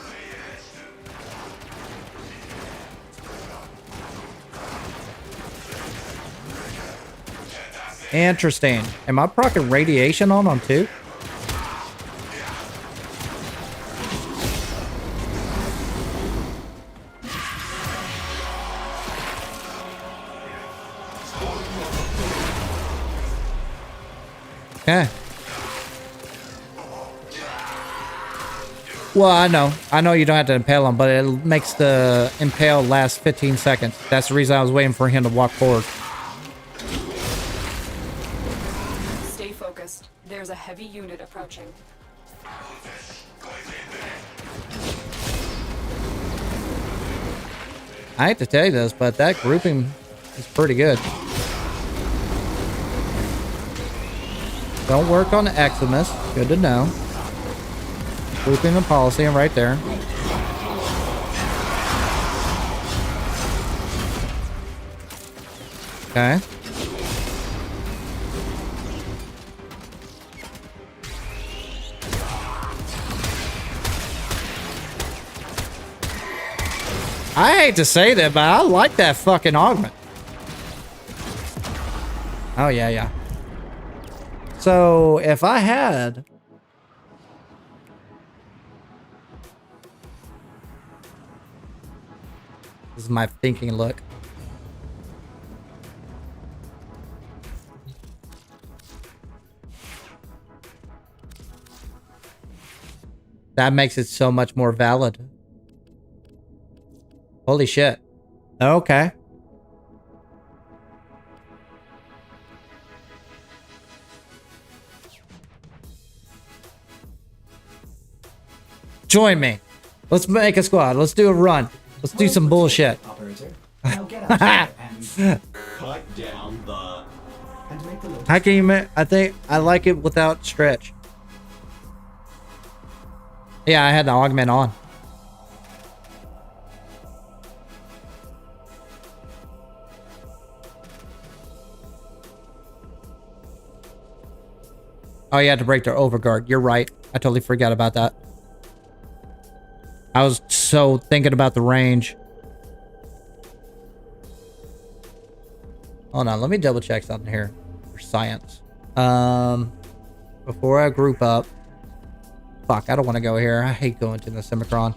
Interesting. Am I proccing radiation on them too? Okay. Well, I know you don't have to impale him, but it makes the impale last 15 seconds. That's the reason I was waiting for him to walk forward. Stay focused. There's a heavy unit approaching. I hate to tell you this, but that grouping is pretty good. Don't work on the Eximus. Good to know. Grouping the policy right there. Okay. I hate to say that, but I like that fucking augment. Oh, yeah, yeah. So, if I had... This is my thinking look. That makes it so much more valid. Holy shit. Okay. Join me. Let's make a squad. Let's do a run. Let's do some bullshit. Operator. Now get out and cut down the and make the How can you make... I think I like it without stretch. Yeah, I had the augment on. Oh, you had to break their overguard. You're right. I totally forgot about that. I was so thinking about the range. Hold on, let me double check something here for science. Before I group up. Fuck, I don't want to go here. I hate going to the Simicron.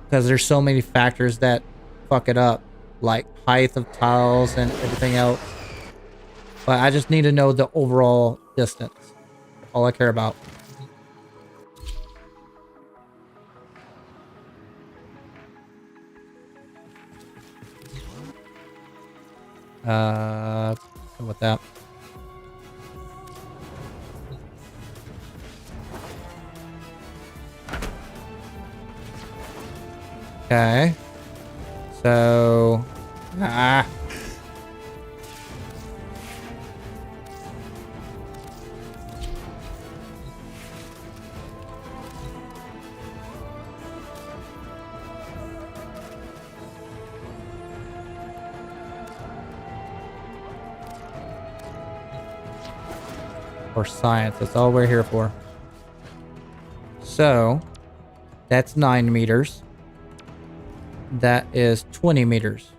Because there's so many factors that fuck it up. Like height of tiles and everything else. But I just need to know the overall distance. All I care about. With that. Okay. So... For science, that's all we're here for. So, that's 9 meters. That is 20 meters.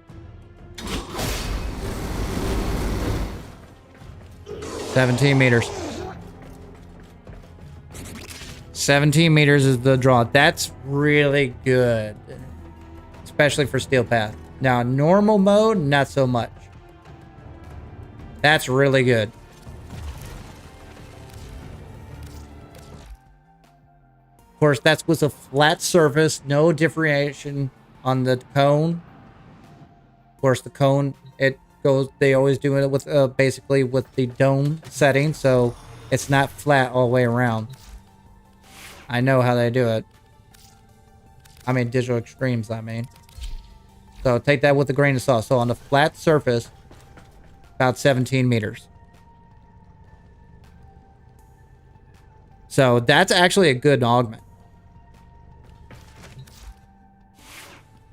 17 meters. 17 meters is the draw. That's really good. Especially for Steel Path. Now, normal mode, not so much. That's really good. Of course, that's with a flat surface, no differentiation on the cone. Of course, the cone, it goes, they always do it with basically with the dome setting, so it's not flat all the way around. I know how they do it. I mean, Digital Extremes, I mean. So take that with a grain of salt. So on the flat surface, about 17 meters. So that's actually a good augment.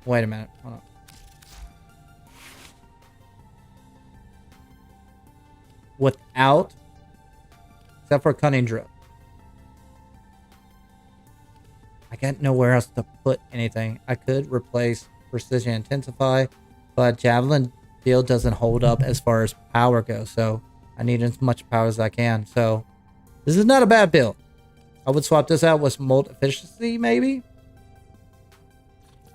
Wait a minute. Hold on. Without, except for cunning drill. I got nowhere else to put anything. I could replace precision intensify, but javelin build doesn't hold up as far as power goes. So I need as much power as I can. So this is not a bad build. I would swap this out with molt efficiency maybe,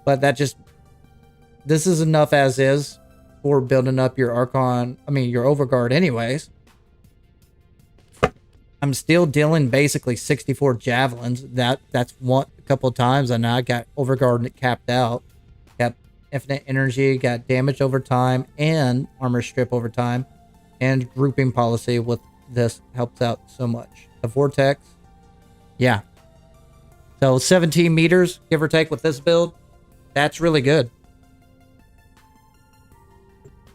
but this is enough as is for building up your Archon, your Overguard anyways. I'm still dealing basically 64 javelins. That's a couple of times, and I got Overguard capped out. Got infinite energy, got damage over time, and armor strip over time, and grouping policy with this helps out so much. The Vortex, yeah. So 17 meters, give or take, with this build. That's really good.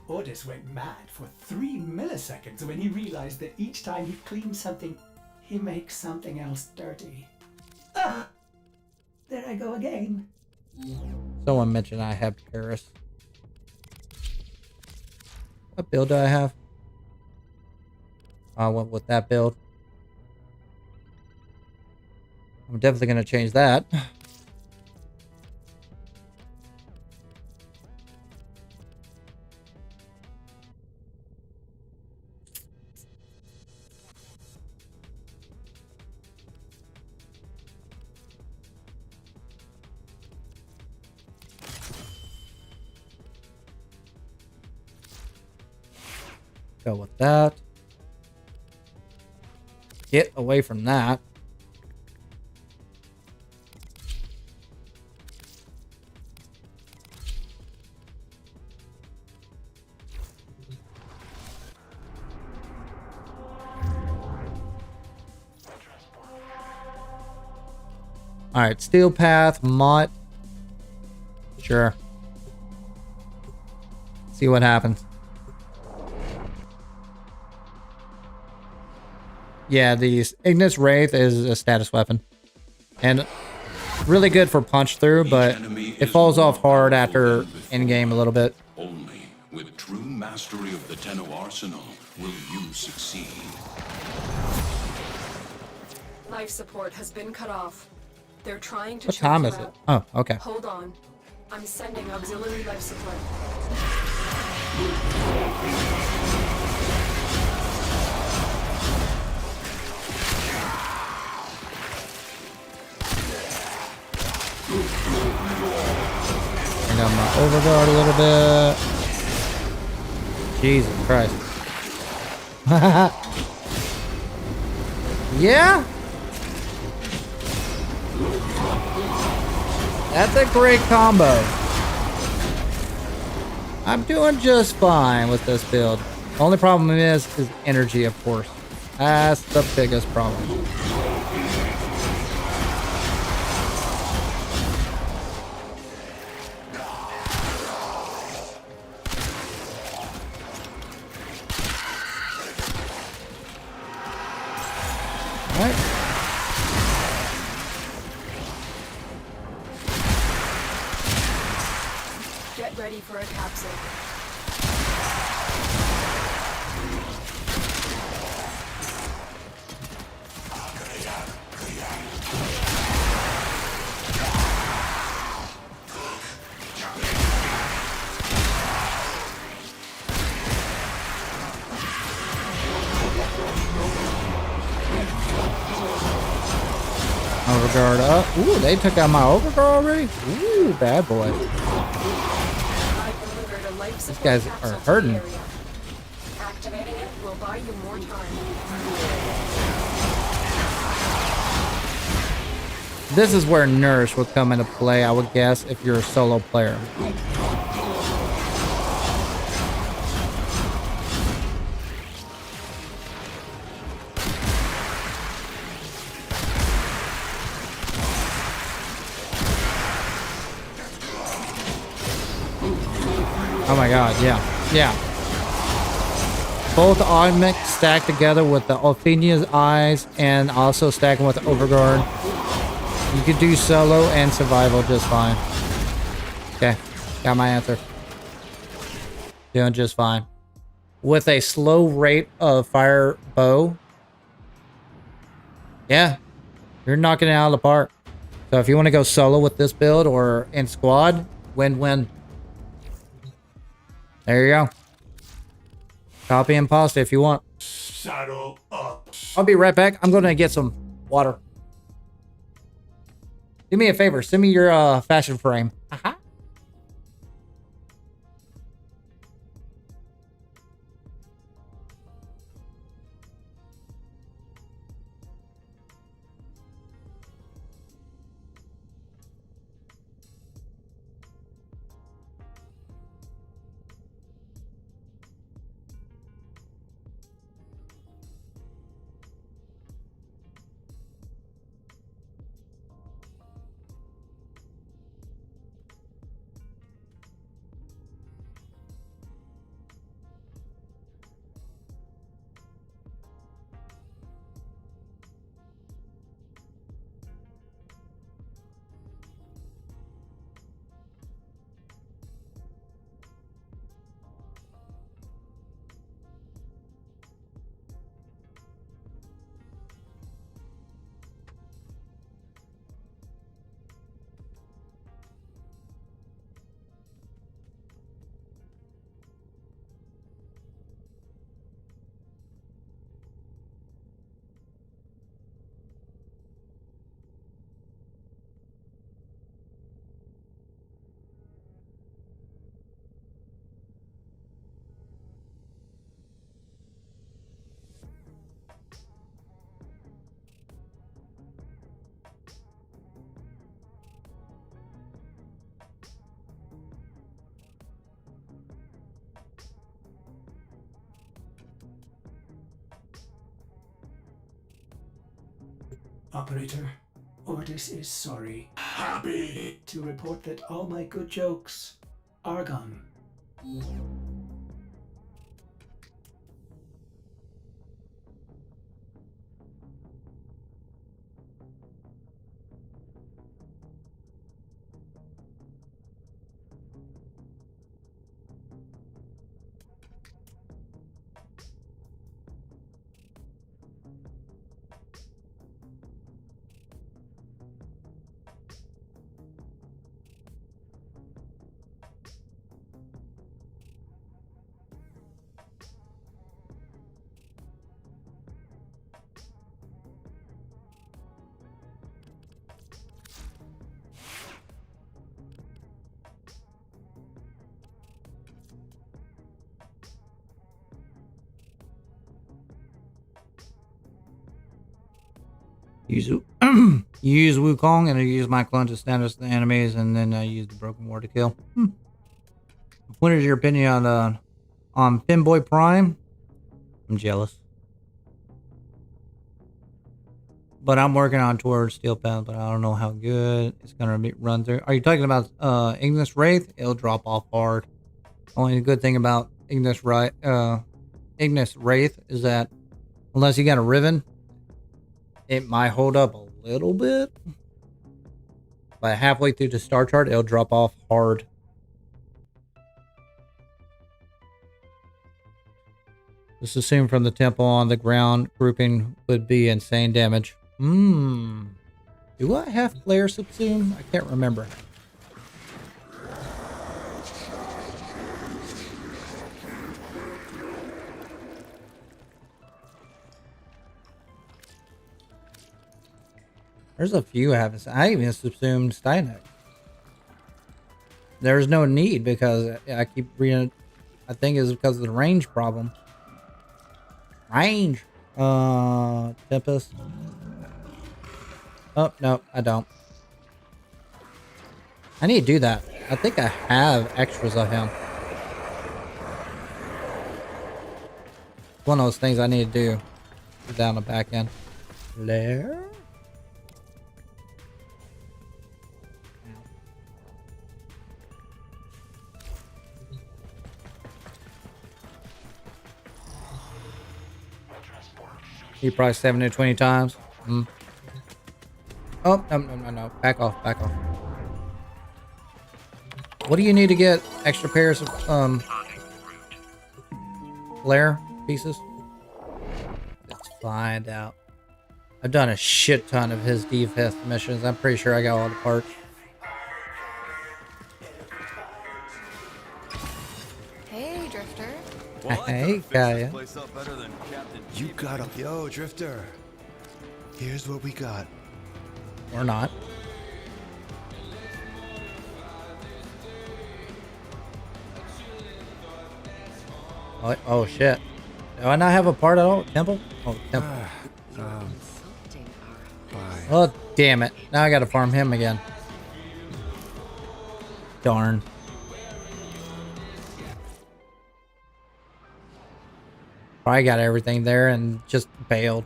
Ordis went mad for 3 milliseconds when he realized that each time he cleans something, he makes something else dirty. Ah! There I go again. Someone mentioned I have Paris. What build do I have? I went with that build. I'm definitely going to change that. Go with that. Get away from that. Alright, Steel Path, Mott. Sure. See what happens. Yeah, the Ignis Wraith is a status weapon. And really good for punch through, but it falls off hard after in-game a little bit. Only with true mastery of the Tenno arsenal will you succeed. Life support has been cut off. They're trying to What time is it? Oh, okay. Hold on. I'm sending auxiliary life support. I got my Overguard a little bit. Jesus Christ. Yeah? That's a great combo. I'm doing just fine with this build. Only problem is energy, of course. That's the biggest problem. Get ready for a capsule. Overguard up. Ooh, they took out my Overguard already? Ooh, bad boy. These guys are hurting. Activating it will buy you more time. This is where Nourish would come into play, I would guess, if you're a solo player. Oh my god, yeah. Yeah. Both augments stacked together with the Ophenia's eyes and also stacking with the Overguard. You could do solo and survival just fine. Okay, got my answer. Doing just fine. With a slow rate of fire bow. Yeah, you're knocking it out of the park. So if you want to go solo with this build or in squad, Win-win. There you go. Copy and paste if you want. Saddle up. I'll be right back. I'm going to get some water. Do me a favor. Send me your fashion frame. Uh-huh. Operator, Ordis is sorry Happy. to report that all my good jokes are gone. Use use Wukong, and I use my clone to stand us the enemies, and then I use the broken war to kill. What is your opinion on Pinboy Prime? I'm jealous, but I'm working on towards Steel Pen, but I don't know how good it's gonna be run through. Are you talking about Ignis Wraith? It'll drop off hard. Only good thing about Ignis Wraith is that unless you got a Riven, it might hold up a little bit, but halfway through the star chart, it'll drop off hard. Just assume from the temple on the ground grouping would be insane damage. Do I have flare subsume? I can't remember. There's a few I haven't. I even subsumed Styanax. There's no need because I keep reading. I think it's because of the range problem. Range. Tempest. Oh no, I don't. I need to do that. I think I have extras of him. One of those things I need to do. Down the back end. Flare. You probably 7 to 20 times. Oh, no. Back off. What do you need to get extra pairs of flare pieces? Let's find out. I've done a shit ton of his defense missions. I'm pretty sure I got all the parts. Hey, Drifter. Hey, Kaya. You got a yo, Drifter. Here's what we got. Or not. Oh shit. Do I not have a part at all? Temple? Oh, temple. Oh, damn it. Now I gotta farm him again. Darn. Probably got everything there and just bailed.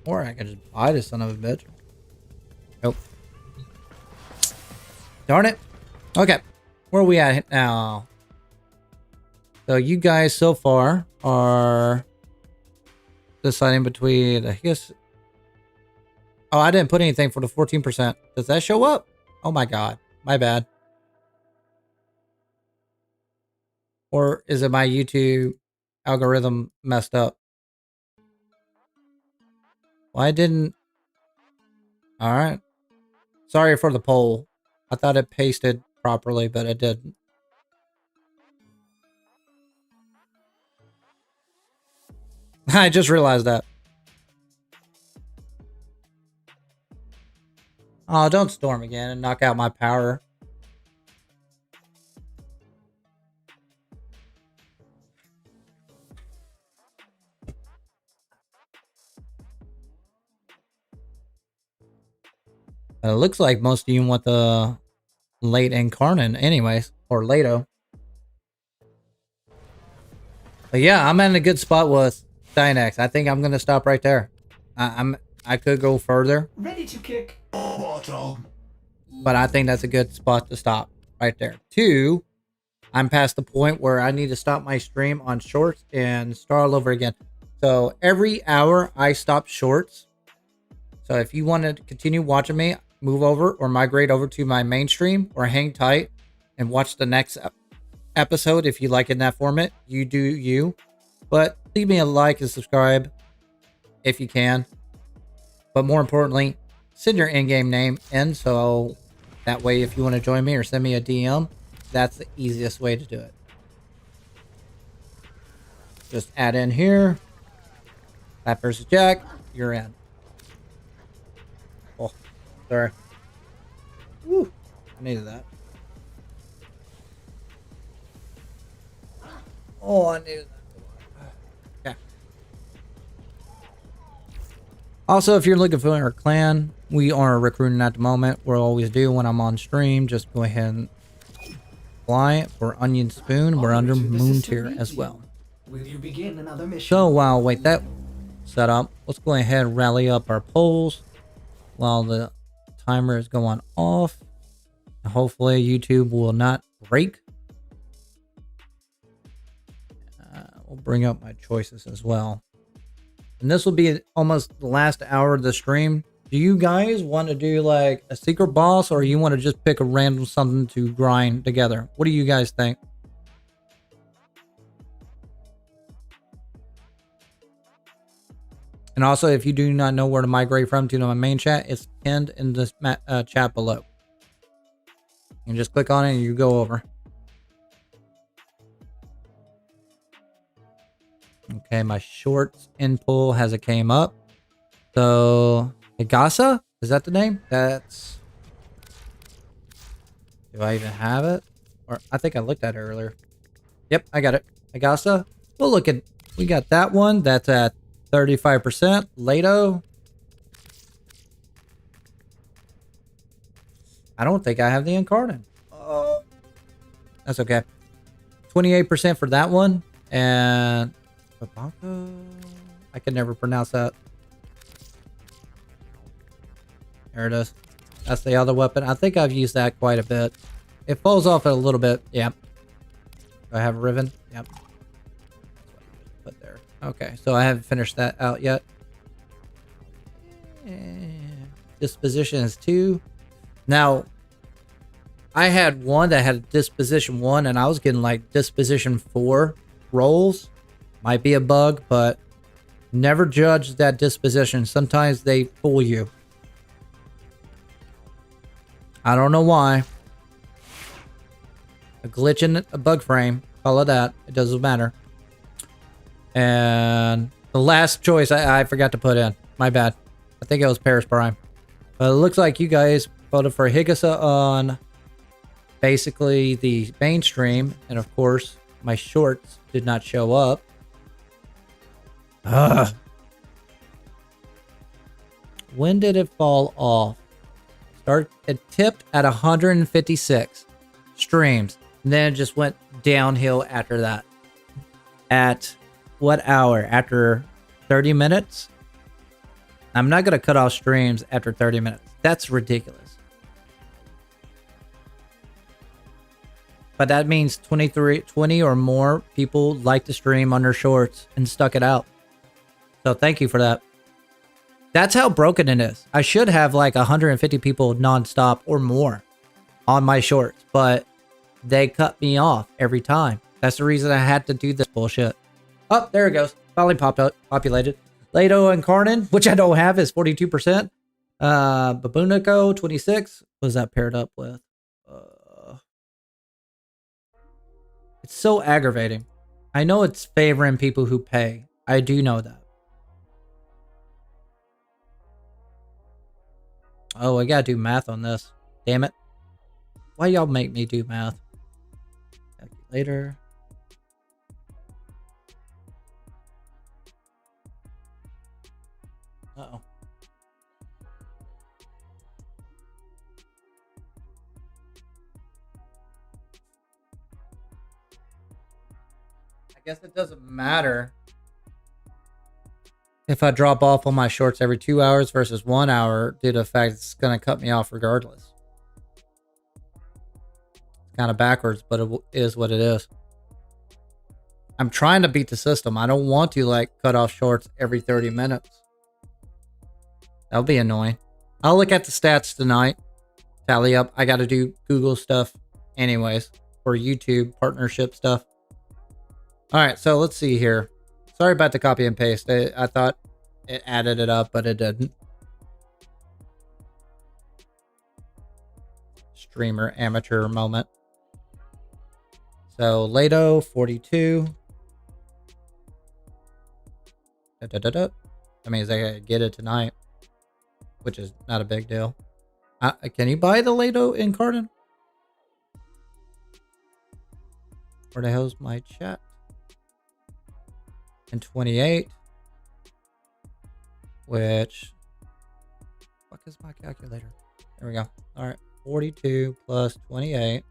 Or I could just buy this son of a bitch. Nope. Darn it. Okay. Where are we at now? So you guys so far are deciding between, I guess. Oh, I didn't put anything for the 14%. Does that show up? Oh my god. My bad. Or is it my YouTube algorithm messed up? Why didn't... Alright. Sorry for the poll. I thought it pasted properly, but it didn't. I just realized that. Oh, don't storm again and knock out my power. It looks like most of you want the late incarnate anyways, or Lato. But yeah, I'm in a good spot with Styanax. I think I'm gonna stop right there. I could go further. Ready to kick bottom. But I think that's a good spot to stop right there. 2, I'm past the point where I need to stop my stream on shorts and start all over again. So every hour I stop shorts. So if you want to continue watching me, move over or migrate over to my main stream or hang tight and watch the next episode if you like in that format. You do you. But leave me a like and subscribe if you can. But more importantly, send your in-game name in, so that way if you want to join me or send me a DM, that's the easiest way to do it. Just add in here. Flapvsjack, you're in. Oh, sorry. Woo, I needed that. Oh, I needed that. Okay. Also, if you're looking for our clan, we are recruiting at the moment. We'll always do when I'm on stream. Just go ahead and apply for Onion Spoon. We're under Moon Tier as well. Will you begin another mission? So while wait that set up, let's go ahead and rally up our polls while the timer is going off. Hopefully YouTube will not break. We'll bring up my choices as well. And this will be almost the last hour of the stream. Do you guys want to do like a secret boss, or you want to just pick a random something to grind together? What do you guys think? And also, if you do not know where to migrate from to my main chat, it's pinned in this chat below. You just click on it and you go over. Okay, my shorts in pull has it came up. So, Higasa? Is that the name? That's... Do I even have it? Or I think I looked at it earlier. Yep, I got it. Higasa. We'll look at... We got that one. That's at 35%. Lato. I don't think I have the incarnate. Oh. That's okay. 28% for that one. And... I can never pronounce that. There it is. That's the other weapon. I think I've used that quite a bit. It falls off a little bit. Yep. Do I have a ribbon? Yep. Put there. Okay, so I haven't finished that out yet. Disposition is 2. Now, I had one that had disposition 1, and I was getting like disposition 4 rolls. Might be a bug, but never judge that disposition. Sometimes they fool you. I don't know why. A glitch in a bug frame. Call it that. It doesn't matter. And the last choice I forgot to put in. My bad. I think it was Paris Prime. But it looks like you guys voted for Higasa on basically the mainstream. And of course, my shorts did not show up. Ugh. When did it fall off? It tipped at 156 streams. And then it just went downhill after that. At what hour? After 30 minutes? I'm not going to cut off streams after 30 minutes. That's ridiculous. But that means 20 or more people liked the stream under shorts and stuck it out. So thank you for that. That's how broken it is. I should have like 150 people nonstop or more on my shorts, but they cut me off every time. That's the reason I had to do this bullshit. Oh, there it goes. Finally populated. Lato and Karnan, which I don't have, is 42%. Babunico, 26. What is that paired up with? It's so aggravating. I know it's favoring people who pay. I do know that. Oh, I gotta do math on this. Damn it. Why y'all make me do math? Calculator. Uh-oh. I guess it doesn't matter if I drop off on my shorts every 2 hours versus 1 hour due to the fact it's going to cut me off regardless. It's kind of backwards, but it is what it is. I'm trying to beat the system. I don't want to like cut off shorts every 30 minutes. That'll be annoying. I'll look at the stats tonight. Tally up. I got to do Google stuff anyways for YouTube partnership stuff. All right, so let's see here. Sorry about the copy and paste. I thought it added it up, but it didn't. Streamer amateur moment. So Lato 42. That means I gotta get it tonight, which is not a big deal. Can you buy the Lato in Karnan? Where the hell's my chat? And 28, which fuck is my calculator? There we go. All right, 42 plus 28.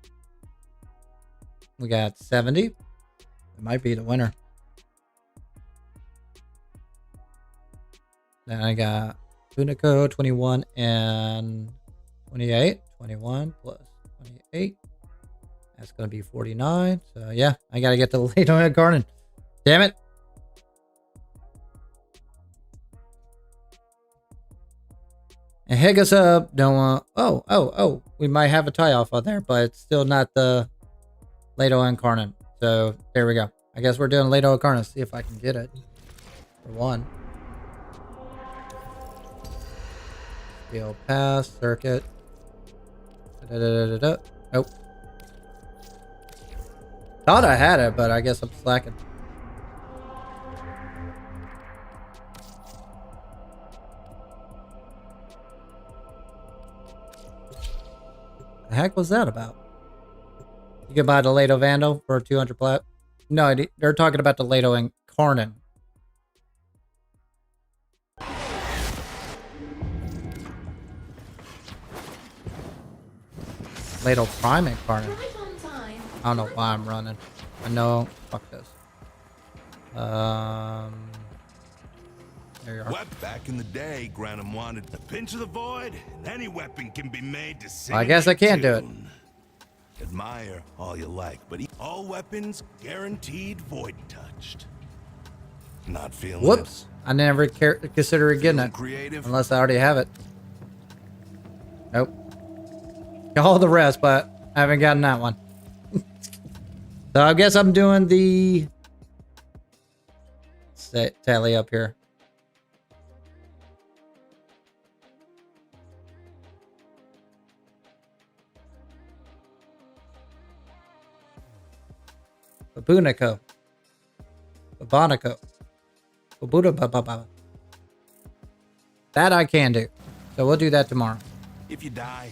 We got 70. It might be the winner. Then I got Unico 21 and 28. 21 plus 28. That's gonna be 49. So yeah, I gotta get the Lato Garden. Damn it. And Higasa don't want. Oh. We might have a tie off on there, but it's still not the Lato Incarnate. So there we go. I guess we're doing Lato Incarnate. See if I can get it for one. Skill pass circuit. Nope. Thought I had it, but I guess I'm slacking. The heck was that about? You can buy the Lato Vandal for 200 plat. No, they're talking about the Lato Incarnate. Lato Prime Incarnate. I don't know why I'm running. I know. Fuck this. There you are. Back in the day, Granum wanted a pinch of the void, and any weapon can be made to sing. I guess I can't do it. Admire all you like, but all weapons guaranteed void touched. Not feeling Whoops. it. I never consider getting it. Creative. Unless I already have it. Nope. Got all the rest, but I haven't gotten that one. So I guess I'm doing the tally up here. Babunico. Babonico. Babuna. That I can do. So we'll do that tomorrow. If you die.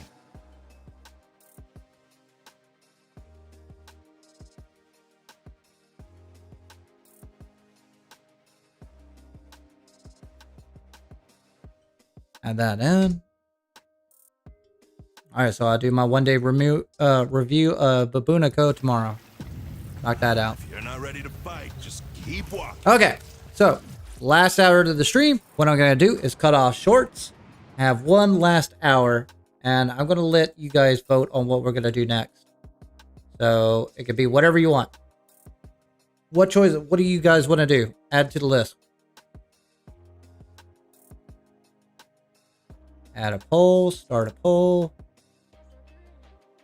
Add that in. Alright, so I'll do my 1 day review of Babunico tomorrow. Knock that out. If you're not ready to fight, just keep walking. Okay, so last hour of the stream, what I'm going to do is cut off shorts. Have one last hour, and I'm going to let you guys vote on what we're going to do next. So it could be whatever you want. What do you guys want to do? Add to the list. Add a poll, start a poll.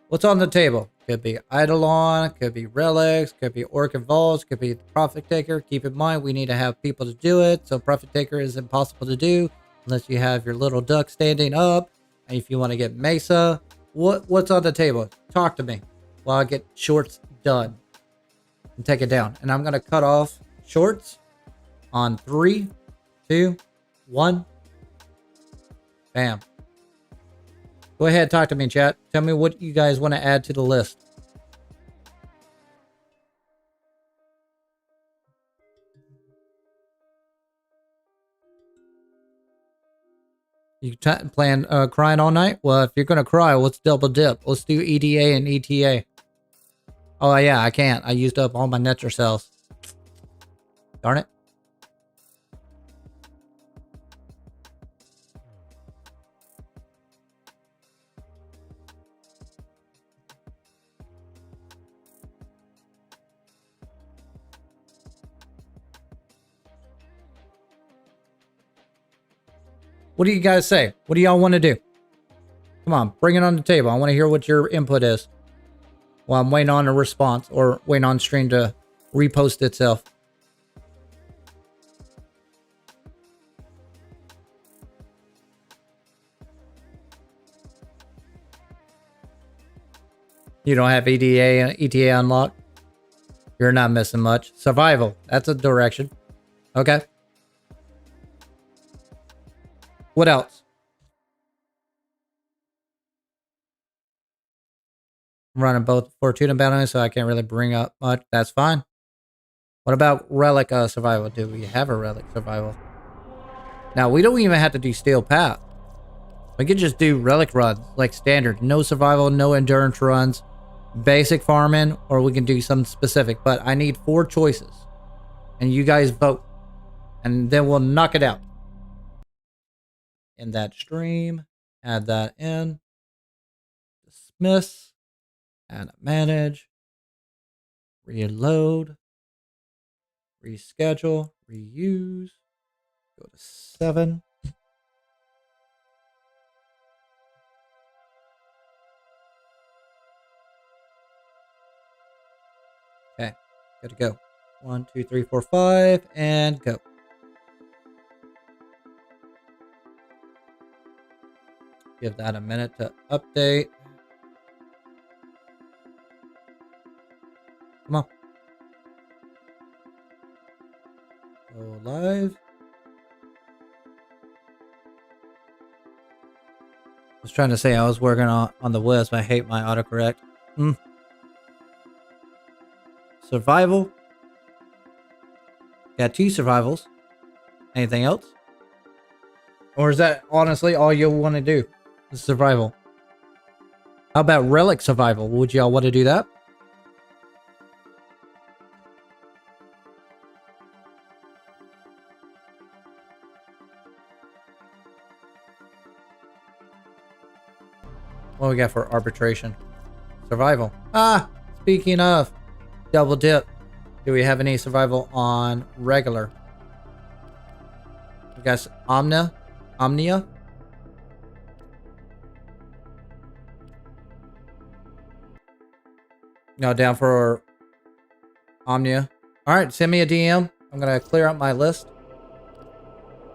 What's on the table? Could be Eidolon, could be Relics, could be Orc and Vols, could be the Profit Taker. Keep in mind, we need to have people to do it. So Profit Taker is impossible to do unless you have your little duck standing up. And if you want to get Mesa, what's on the table? Talk to me while I get shorts done and take it down. And I'm going to cut off shorts on 3, 2, 1. Bam. Go ahead, talk to me, chat. Tell me what you guys want to add to the list. You plan crying all night? Well, if you're going to cry, let's double dip. Let's do EDA and ETA. Oh, yeah, I can't. I used up all my Netzer cells. Darn it. What do you guys say? What do y'all want to do? Come on, bring it on the table. I want to hear what your input is. While I'm waiting on a response or waiting on stream to repost itself. You don't have EDA and ETA unlocked? You're not missing much. Survival. That's a direction. Okay. What else? I'm running both Fortuna bounties, so I can't really bring up much. That's fine. What about Relic survival? Do we have a Relic survival? Now, we don't even have to do Steel Path. We could just do Relic runs, like standard. No survival, no endurance runs. Basic farming, or we can do something specific. But I need 4 choices. And you guys vote. And then we'll knock it out. In that stream, add that in, dismiss, add manage, reload, reschedule, reuse, go to 7. Okay, good to go. 1, 2, 3, 4, 5, and go. Give that a minute to update. Come on. Go live. I was trying to say I was working on the Wisp. I hate my autocorrect. Survival. Got 2 survivals. Anything else? Or is that honestly all you want to do? Is survival. How about Relic survival? Would y'all want to do that? What we got for arbitration? Survival. Ah, speaking of double dip, do we have any survival on regular? We got Omnia? No, down for Omnia. Alright, send me a DM. I'm going to clear out my list.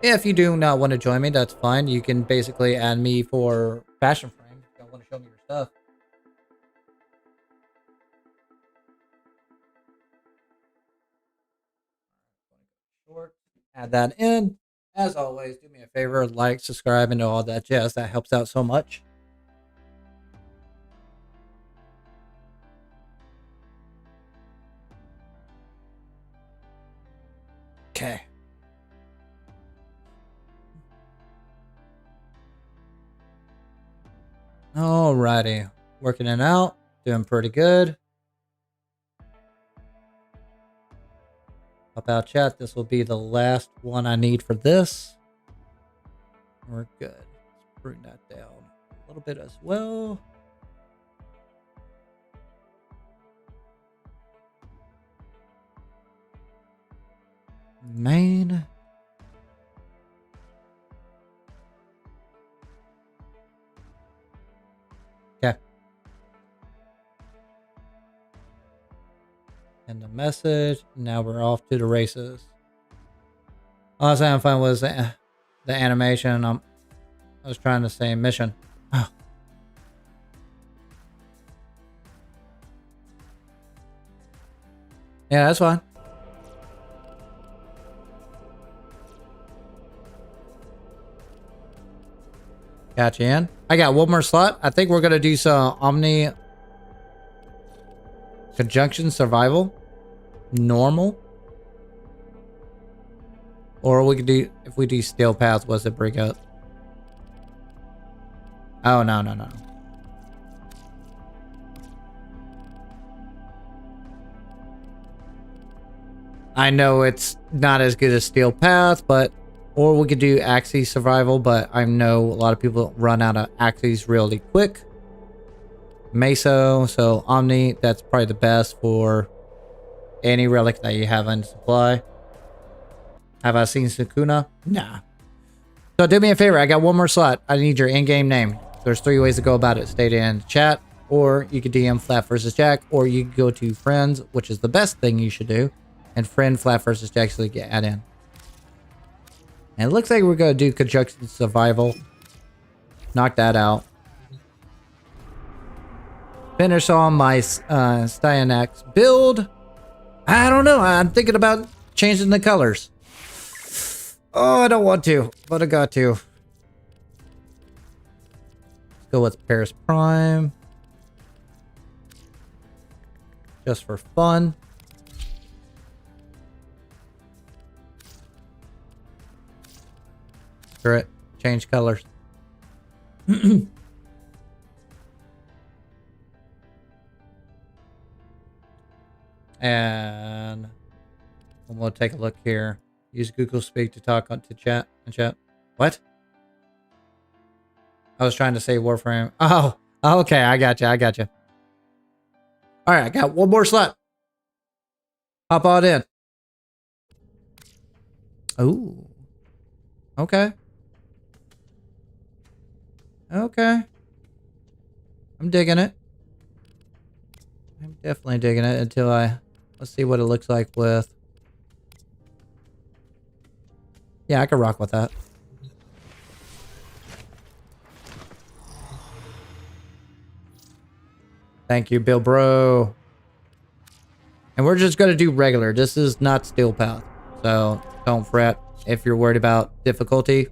If you do not want to join me, that's fine. You can basically add me for Fashion Frame. If you don't want to show me your stuff. add that in. As always, do me a favor, like, subscribe, and all that jazz. That helps out so much. Okay. Alrighty. Working it out. Doing pretty good. Pop out chat. This will be the last one I need for this. We're good. Let's bring that down a little bit as well. Main. Okay. And the message. Now we're off to the races. All I was having fun was the animation. I was trying to say mission. Oh. Yeah, that's fine. Got you in. I got one more slot. I think we're gonna do some Omni Conjunction Survival. Normal. Or we could do, if we do Steel Paths, what's it bring up? Oh, no. I know it's not as good as Steel Path, but or we could do Axis Survival, but I know a lot of people run out of Axis really quick. Meso, so Omni, that's probably the best for any relic that you have in supply. Have I seen Sukuna? Nah. So do me a favor, I got one more slot. I need your in-game name. There's 3 ways to go about it. State it in the chat, or you could DM flapvsjack, or you can go to friends, which is the best thing you should do, and friend flapvsjack so you can add in. And it looks like we're going to do Conjunction Survival. Knock that out. Finish on my Styanax build. I don't know. I'm thinking about changing the colors. Oh, I don't want to, but I got to. Let's go with Paris Prime. Just for fun. Screw it. Change colors. And I'm gonna take a look here. Use Google Speak to talk to chat. What? I was trying to say Warframe. Oh, okay. I got you. All right, I got one more slot. Hop on in. Ooh. Okay. I'm digging it. I'm definitely digging it until let's see what it looks like with. Yeah, I could rock with that. Thank you, Bill Bro. And we're just going to do regular. This is not Steel Path. So don't fret if you're worried about difficulty.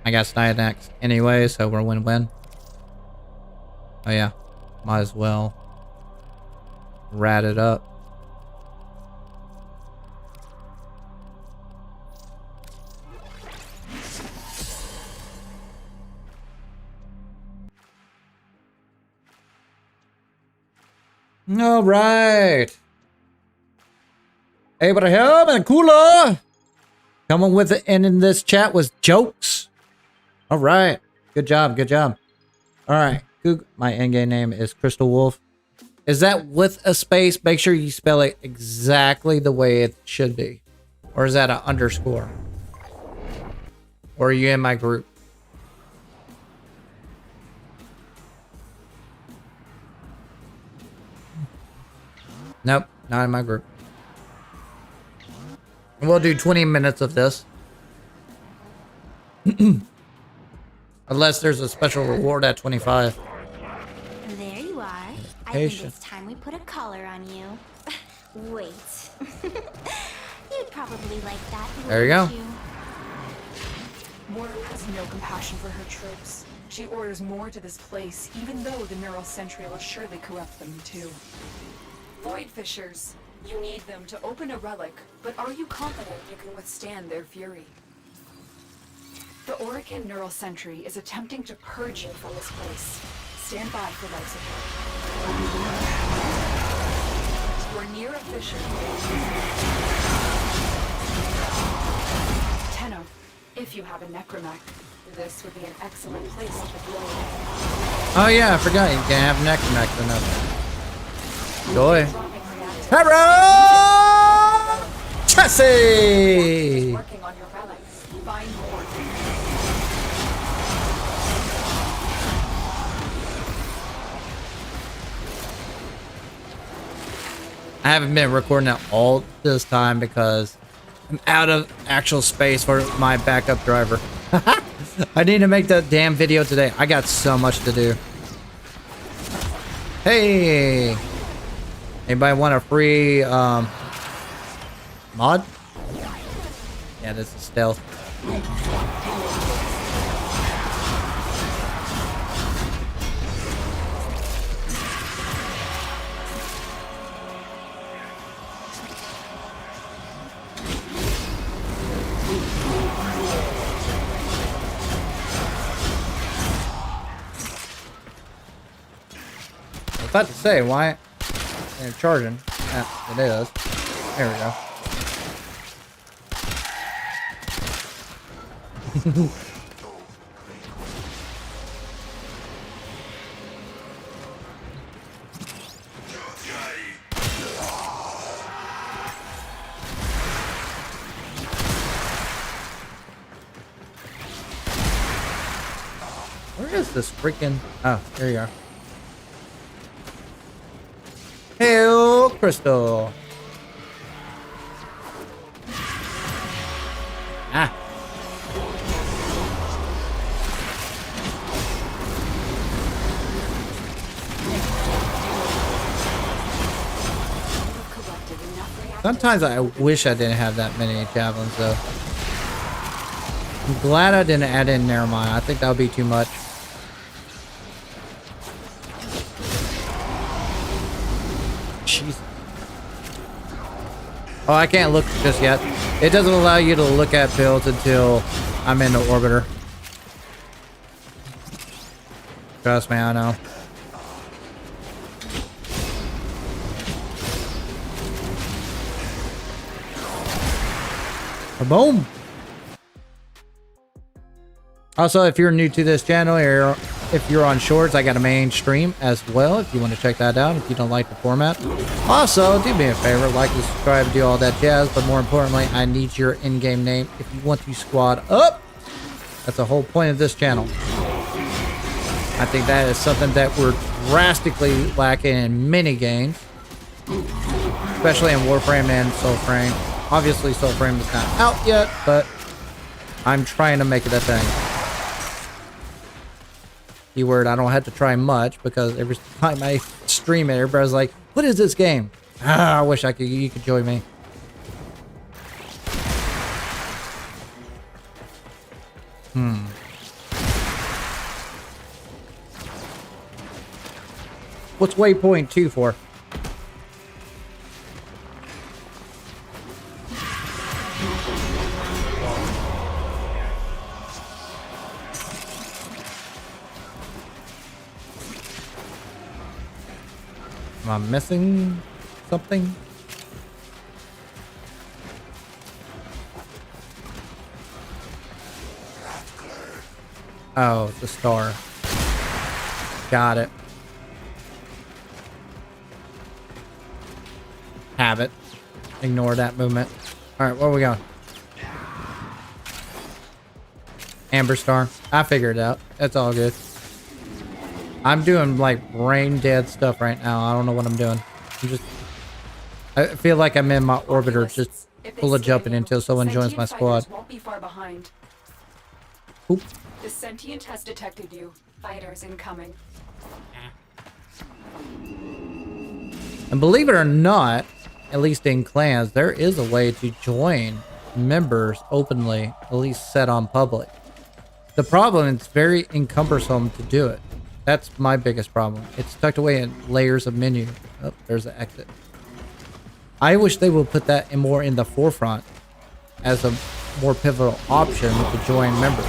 I got Styanax anyway, so we're win-win. Oh yeah, might as well rat it up. All right. Abraham and Kula coming with it, and in this chat was jokes. All right. Good job. All right. Google, my in-game name is Crystal Wolf. Is that with a space? Make sure you spell it exactly the way it should be. Or is that an underscore? Or are you in my group? Nope, not in my group. We'll do 20 minutes of this. Unless there's a special reward at 25. There you are. I think it's time we put a collar on you. Wait. You'd probably like that. There you go. wouldn't Mortar has no compassion for her troops. She orders more to this place, even though the neural sentry will surely corrupt them too. Void Fishers, you need them to open a relic, but are you confident you can withstand their fury? The Orican neural sentry is attempting to purge you from this place. Stand by for life support. We're near a fissure. Tenno, if you have a necromech, this would be an excellent place to deploy. Oh yeah, I forgot you can't have necromech enough. Joy. Hello! Chessie! Working on your relics. Find more. I haven't been recording it all this time because I'm out of actual space for my backup driver. I need to make that damn video today. I got so much to do. Hey! Anybody want a free mod? Yeah, this is stealth. I was about to say, why? They're charging. Yeah, it is. There we go. Where is this freaking... Oh, there you are. Hail Crystal. Ah. Sometimes I wish I didn't have that many javelins though. I'm glad I didn't add in Neremine. I think that would be too much. Jesus. Oh, I can't look just yet. It doesn't allow you to look at builds until I'm in the orbiter. Trust me, I know. Boom. Also, if you're new to this channel, or if you're on shorts, I got a main stream as well if you want to check that out if you don't like the format. Also, do me a favor, like and subscribe, do all that jazz, but more importantly, I need your in-game name if you want to squad up. That's the whole point of this channel. I think that is something that we're drastically lacking in many games, especially in Warframe and Soulframe. Obviously, Soulframe is not out yet, but I'm trying to make it a thing. Keyword, I don't have to try much because every time I stream it, everybody's like, what is this game? Ah, I wish I could. You could join me. What's waypoint 2 for? Am I missing something? Oh, the star. Got it. Have it. Ignore that movement. Alright, where are we going? Amber Star. I figured it out. That's all good. I'm doing like brain dead stuff right now. I don't know what I'm doing. I feel like I'm in my orbiter just full of jumping until someone joins my squad. Won't be far behind. Oop. The sentient has detected you. Fighters incoming. And believe it or not, at least in clans, there is a way to join members openly, at least set on public. The problem, it's very encumbersome to do it. That's my biggest problem. It's tucked away in layers of menu. Oh, there's the exit. I wish they would put that in more in the forefront as a more pivotal option to join members,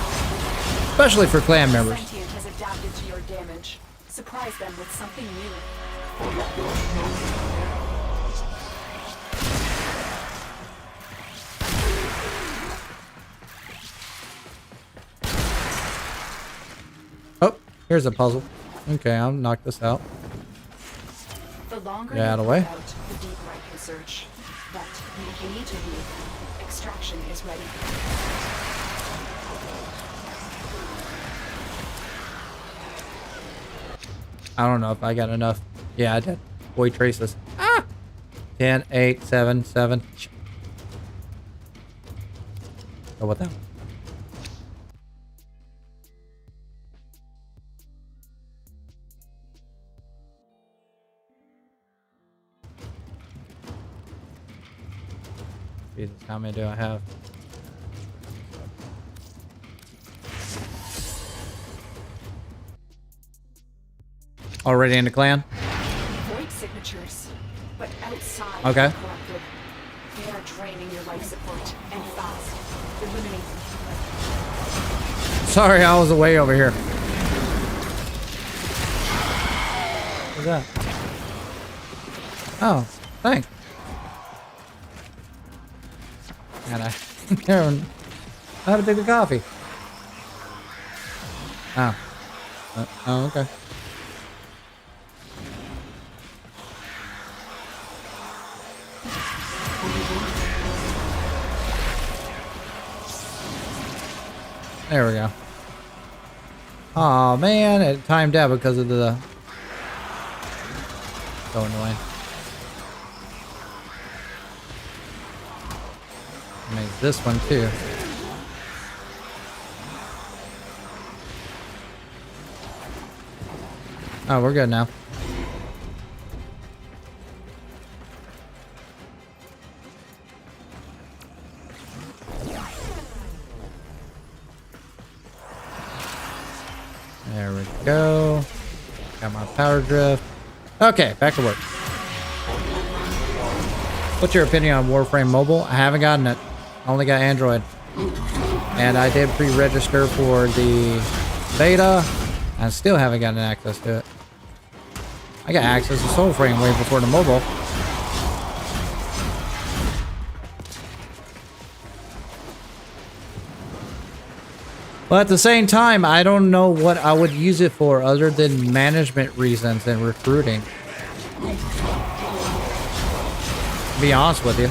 especially for clan members. Sentient has adapted to your damage. Surprise them with something new. Oh, here's a puzzle. Okay, I'll knock this out. The longer Get out of the way. out, the deeper I can search. But if you need to leave, extraction is ready. I don't know if I got enough. Yeah, I did. Void traces. Ah! 10, 8, 7, 7. Go with that. Jesus, how many do I have? Already in the clan? Void signatures, but outside Okay. the collective. They are draining your life support, and fast. Eliminate them. Sorry, I was away over here. What's that? Oh, thanks. And I don't know how to take the coffee. Oh. Oh, okay. There we go. Oh man, it timed out because of the so annoying. Makes this one too. Oh, we're good now. There we go. Got my power drift. Okay, back to work. What's your opinion on Warframe Mobile? I haven't gotten it. I only got Android. And I did pre-register for the beta. I still haven't gotten access to it. I got access to Soulframe way before the mobile. But at the same time, I don't know what I would use it for other than management reasons and recruiting. To be honest with you.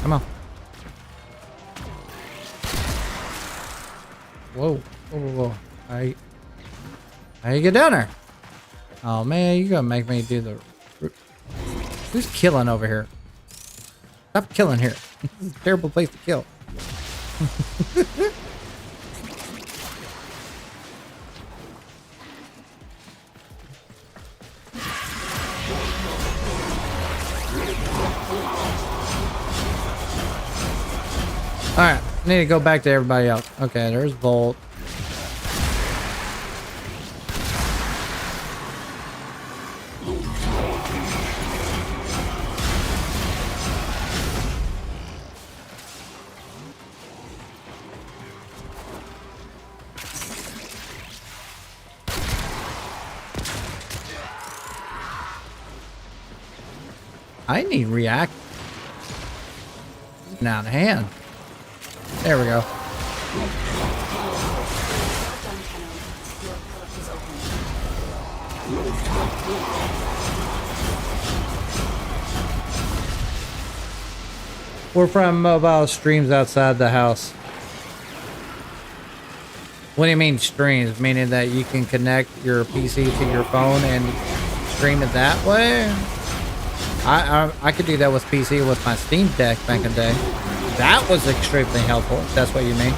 Come on. Whoa. Whoa, whoa, whoa. How you get down there? Oh man, you're gonna make me do the... Who's killing over here? Stop killing here. This is a terrible place to kill. Alright, I need to go back to everybody else. Okay, there's Volt. I need react. Now in hand. There we go. We're from mobile streams outside the house. What do you mean streams? Meaning that you can connect your PC to your phone and stream it that way? I could do that with PC with my Steam Deck back in the day. That was extremely helpful, if that's what you mean.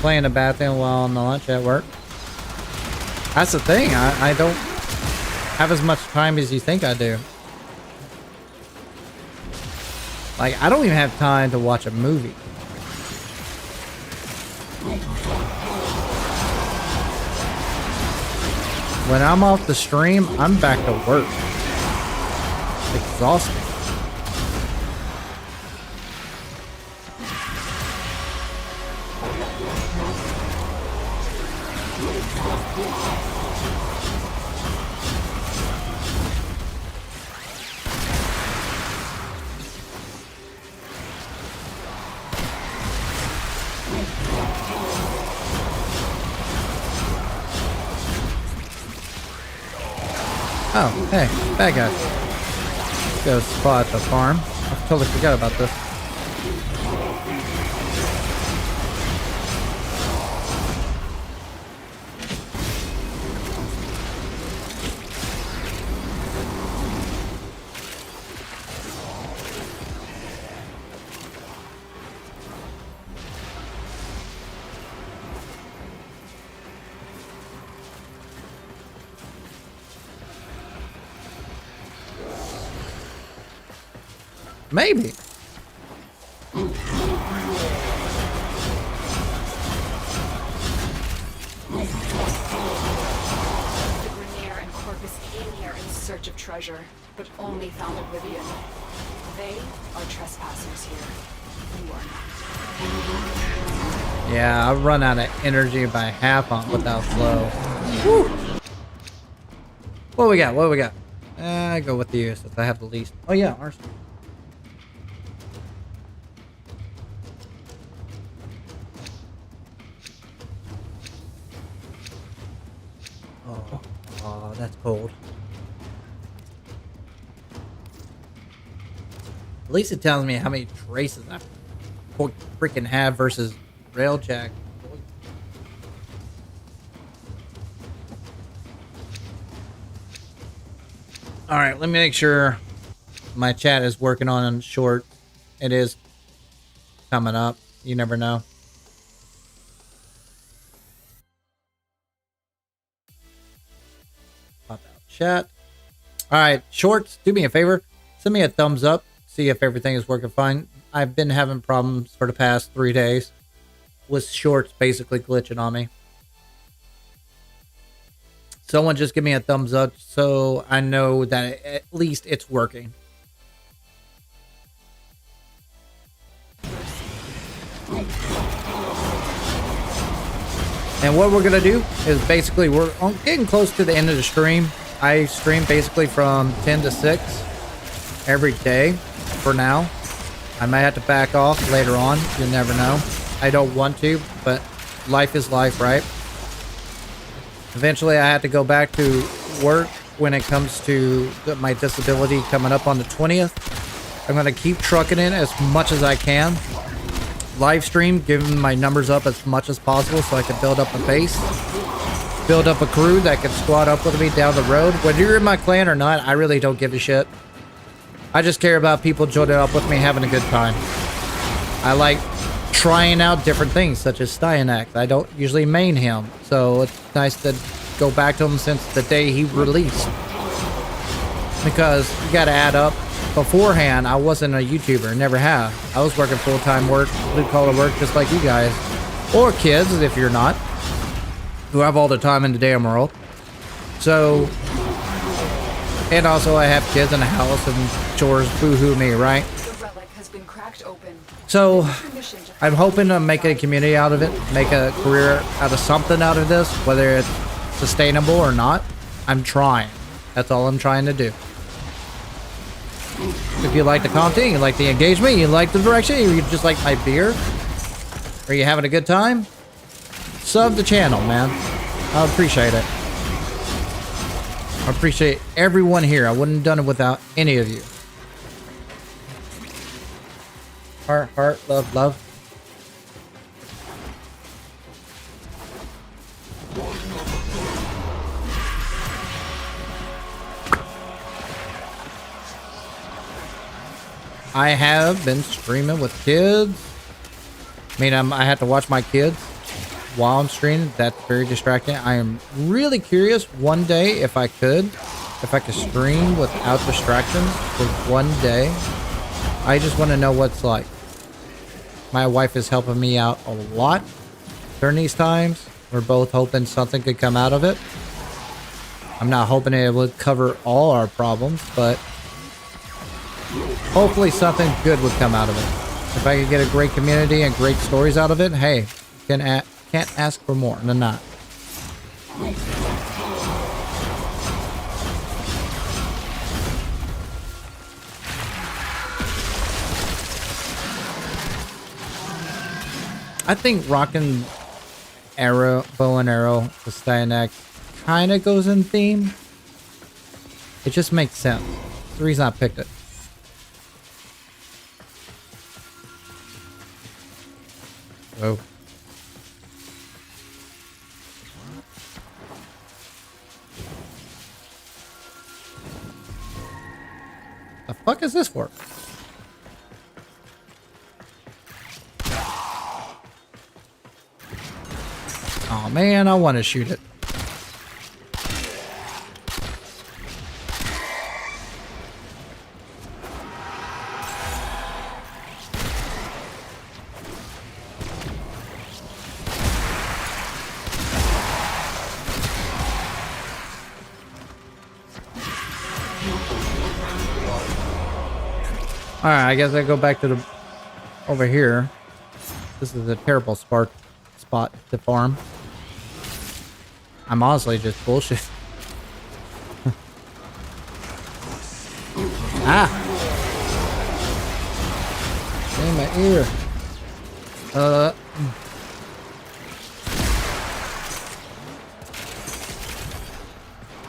Playing the bathroom while on the lunch at work. That's the thing. I don't have as much time as you think I do. Like, I don't even have time to watch a movie. When I'm off the stream, I'm back to work. Exhausting. Oh, hey, bad guy. Let's go spot the farm. I totally forgot about this. Maybe. The Grenier and Corpus came here in search of treasure, but only found oblivion. They are trespassers here. You are not. Yeah, I run out of energy by half on without flow. Woo. What we got? What we got? I go with you since I have the least. Oh yeah, arsenal. Oh, that's cold. At least it tells me how many traces I freaking have versus railjack. All right, let me make sure my chat is working on short. It is coming up. You never know. Pop out chat. All right, shorts, do me a favor. Send me a thumbs up. See if everything is working fine. I've been having problems for the past 3 days with shorts basically glitching on me. Someone just give me a thumbs up so I know that at least it's working. And what we're going to do is basically we're getting close to the end of the stream. I stream basically from 10 to 6 every day for now. I might have to back off later on. You never know. I don't want to, but life is life, right? Eventually, I have to go back to work when it comes to my disability coming up on the 20th. I'm going to keep trucking in as much as I can. Live stream, giving my numbers up as much as possible so I can build up a base. Build up a crew that can squad up with me down the road. Whether you're in my clan or not, I really don't give a shit. I just care about people joining up with me having a good time. I like trying out different things, such as Styanax. I don't usually main him, so it's nice to go back to him since the day he released. Because you gotta add up. Beforehand, I wasn't a YouTuber, never have. I was working full-time work, blue-collar work, just like you guys. Or kids, if you're not. Who have all the time in the damn world. So, and also I have kids in the house and chores, boo-hoo me, right? The relic has been cracked open. So, I'm hoping to make a community out of it, make a career out of something out of this, whether it's sustainable or not. I'm trying. That's all I'm trying to do. If you like the content, you like the engagement, you like the direction, you just like my beer, are you having a good time? Sub the channel, man. I appreciate it. I appreciate everyone here. I wouldn't have done it without any of you. Heart, heart, love, love. I have been streaming with kids. I mean, I have to watch my kids while I'm streaming. That's very distracting. I am really curious one day if I could stream without distractions for one day. I just want to know what it's like. My wife is helping me out a lot during these times. We're both hoping something could come out of it. I'm not hoping it would cover all our problems, but hopefully something good would come out of it. If I could get a great community and great stories out of it, hey, can't ask for more than that. I think rocking bow and arrow, the Styanax, kind of goes in theme. It just makes sense. That's the reason I picked it. Oh. The fuck is this for? Oh man, I want to shoot it. Alright, I guess I go back to the over here. This is a terrible spot to farm. I'm honestly just bullshit. Ah! In my ear.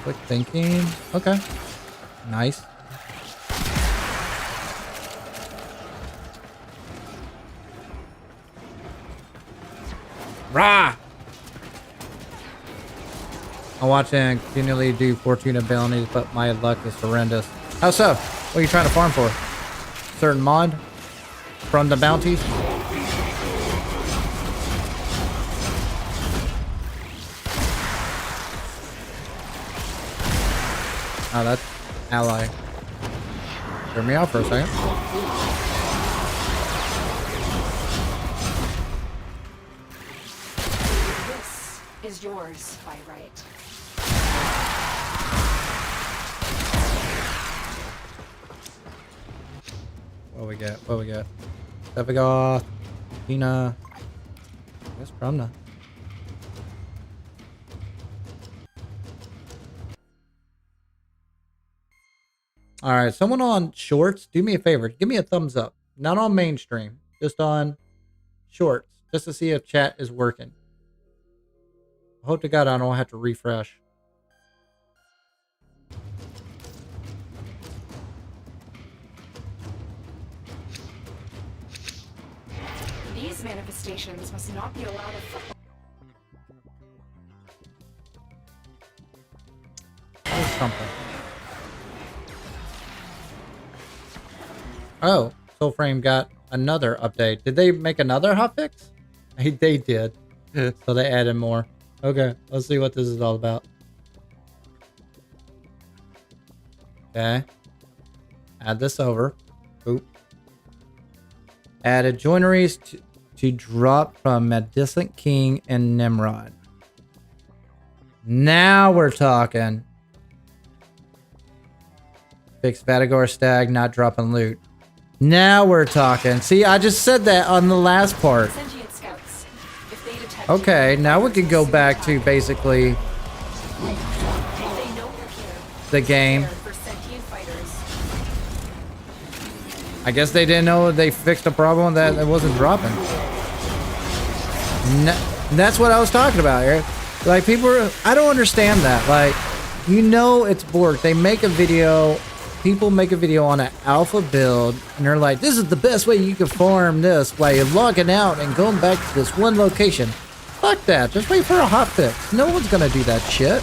Quick thinking. Okay. Nice. Rah! I watch and continually do fortune bounties, but my luck is horrendous. How so? What are you trying to farm for? Certain mod? From the bounties? Oh, that's ally. Threw me out for a second. This is yours by right. What we got? What we got? Stefagoth, Tina. I guess Trumna. Alright, someone on shorts, do me a favor. Give me a thumbs up. Not on mainstream. Just on shorts. Just to see if chat is working. I hope to God I don't have to refresh. These manifestations must not be allowed to. There's something. Oh, Soulframe got another update. Did they make another hotfix? They did. So they added more. Okay, let's see what this is all about. Okay. Add this over. Oop. Added joineries to drop from Medicent King and Nimrod. Now we're talking. Fix Vadagor Stag, not dropping loot. Now we're talking. See, I just said that on the last part. Okay, now we can go back to basically the game. I guess they didn't know they fixed a problem that it wasn't dropping. That's what I was talking about here. Like, people are, I don't understand that. Like, you know it's Borg. They make a video, people make a video on an alpha build, and they're like, this is the best way you can farm this while you're logging out and going back to this one location. Fuck that. Just wait for a hotfix. No one's gonna do that shit.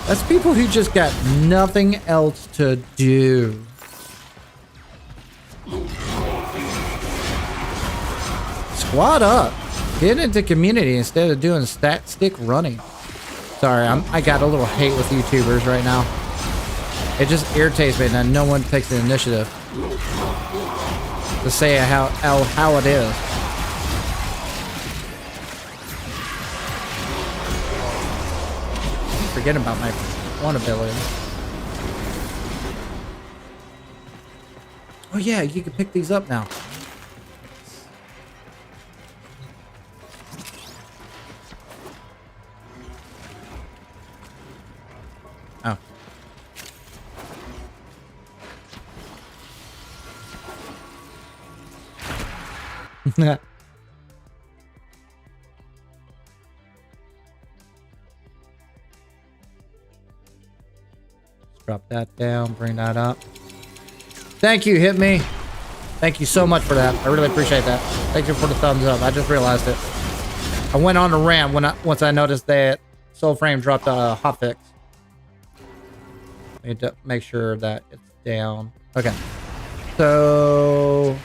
That's people who just got nothing else to do. Squad up. Get into community instead of doing stat stick running. Sorry, I got a little hate with YouTubers right now. It just irritates me that no one takes the initiative to say how it is. I'm forgetting about my one ability. Oh yeah, you can pick these up now. Oh. Drop that down, bring that up. Thank you, Hit Me. Thank you so much for that. I really appreciate that. Thank you for the thumbs up. I just realized it. I went on a rant once I noticed that Soulframe dropped a hotfix. Need to make sure that it's down. Okay. So,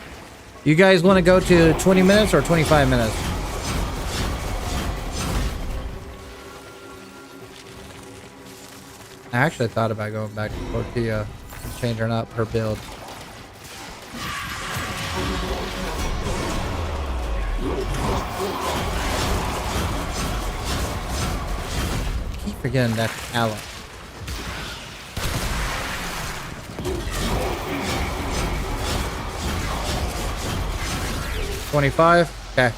you guys want to go to 20 minutes or 25 minutes? I actually thought about going back to Tortilla and changing up her build. I keep forgetting that's Alex. $25? Okay.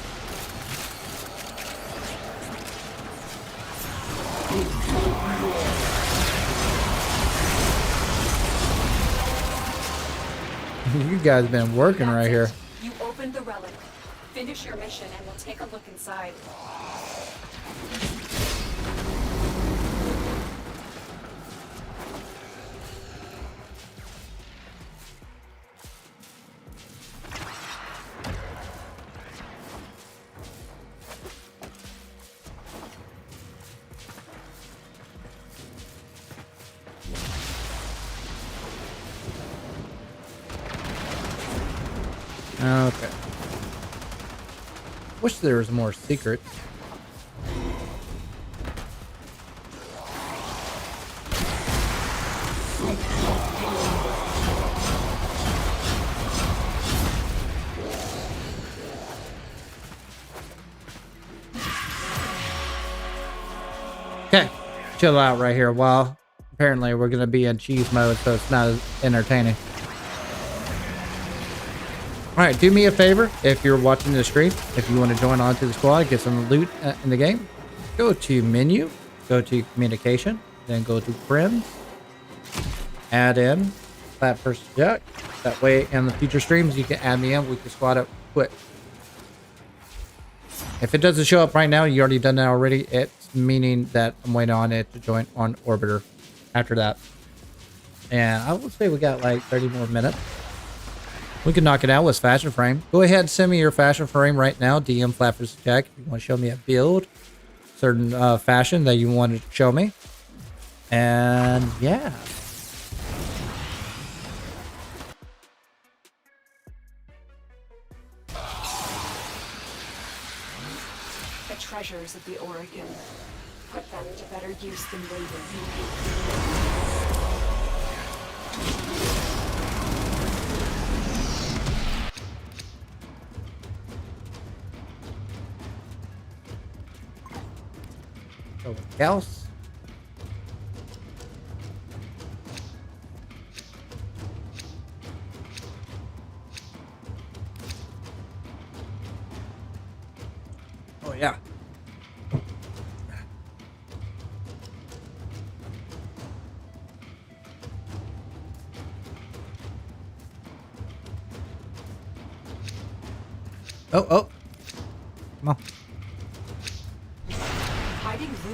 You guys been working right here. You opened the relic. Finish your mission and we'll take a look inside. Okay. Wish there was more secrets. Okay, chill out right here a while. Apparently we're gonna be in cheese mode, so it's not as entertaining. Alright, do me a favor, if you're watching the stream, if you want to join on to the squad, get some loot in the game, go to menu, go to communication, then go to friends, add in flapvsjack. That way in the future streams you can add me in, we can squad up quick. If it doesn't show up right now, you already done that already, it's meaning that I'm waiting on it to join on Orbiter after that. And I would say we got like 30 more minutes. We can knock it out with fashion frame. Go ahead and send me your fashion frame right now. DM flapvsjack if you want to show me a build, certain fashion that you want to show me. And yeah. The treasures of the Oregon. Put them to better use than later. Else. Oh yeah. Oh. Come on.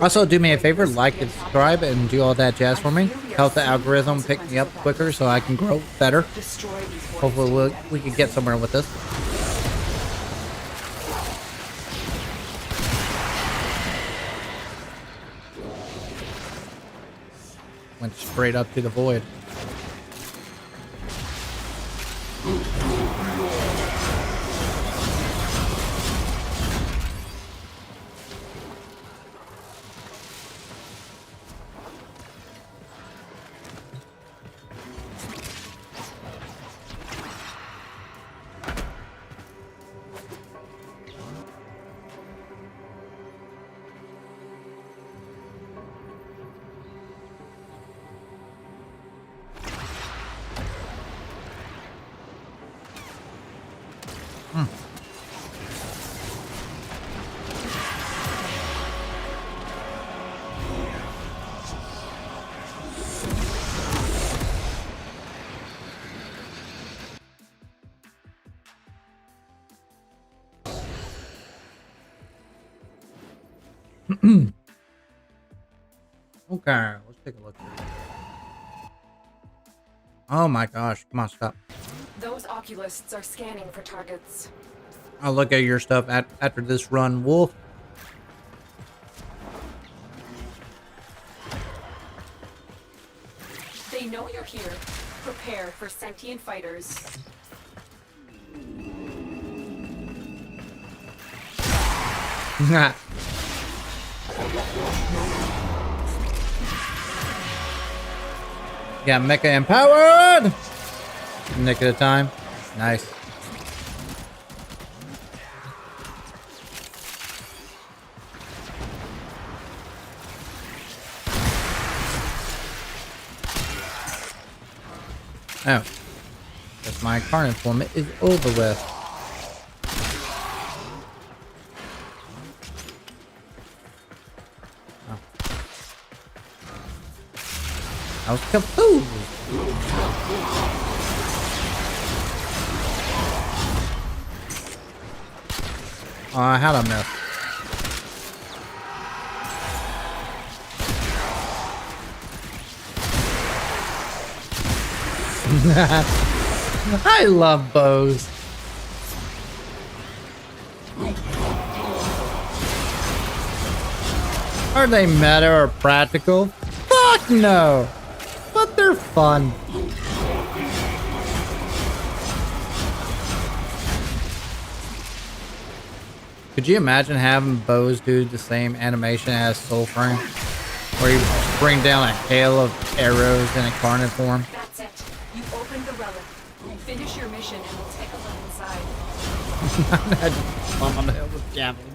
Also, do me a favor, like and subscribe and do all that jazz for me. Help the algorithm pick me up quicker so I can grow better. Hopefully we can get somewhere with this. straight up to the void. Okay, let's take a look. Oh my gosh, come on, stop. Those oculists are scanning for targets. I'll look at your stuff after this run, Wolf. They know you're here. Prepare for sentient fighters. Got mecha empowered! Nick at a time. Nice. Oh. Because my carniform is over with. Oh. I was confused. Oh, how'd I miss? I love bows. Are they meta or practical? Fuck no! But they're fun. Could you imagine having bows do the same animation as Soulframe? Where you bring down a hail of arrows in a carniform? That's it. You opened the relic. Finish your mission and we'll take a look inside. I just bump on the hill with javelin.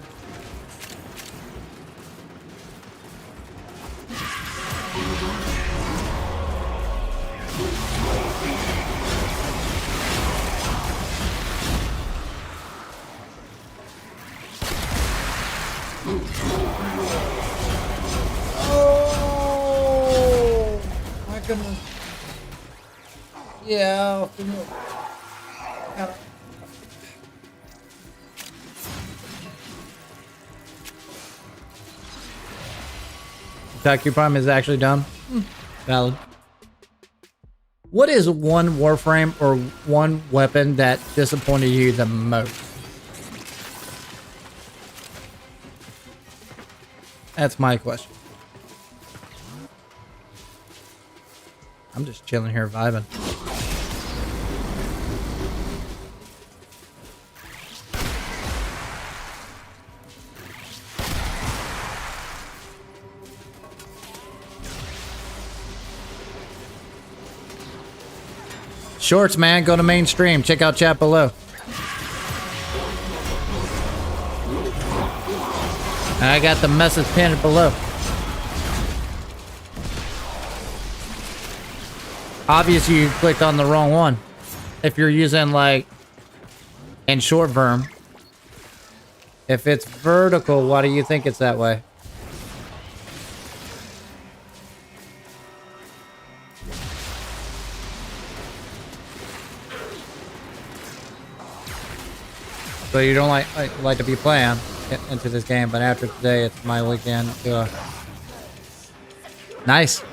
Oh my goodness. Yeah. Prime is actually done. Valid. What is one Warframe or one weapon that disappointed you the most? That's my question. I'm just chilling here vibing. Shorts, man, go to mainstream. Check out chat below. And I got the message pinned below. Obviously, you clicked on the wrong one. If you're using, like, in short verm. If it's vertical, why do you think it's that way? So you don't like to be playing into this game, but after today, it's my weekend. Nice.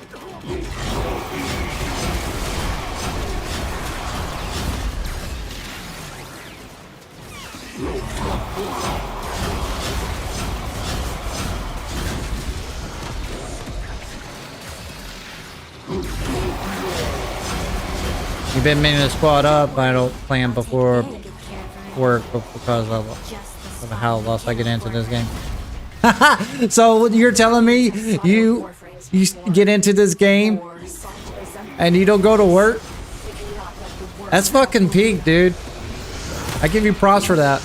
You've been meaning to squad up, but I don't plan before work because of how lost I get into this game. So you're telling me you get into this game and you don't go to work? That's fucking peak, dude. I give you props for that.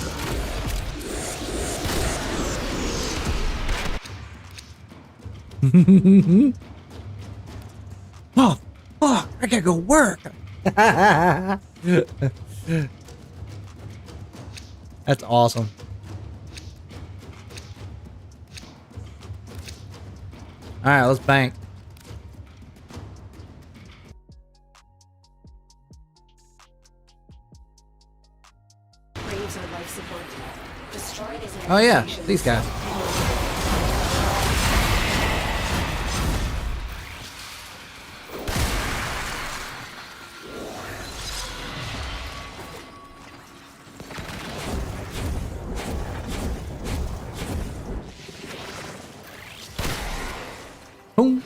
Oh, fuck, I gotta go work. That's awesome. All right, let's bank. Oh yeah, these guys. Boom.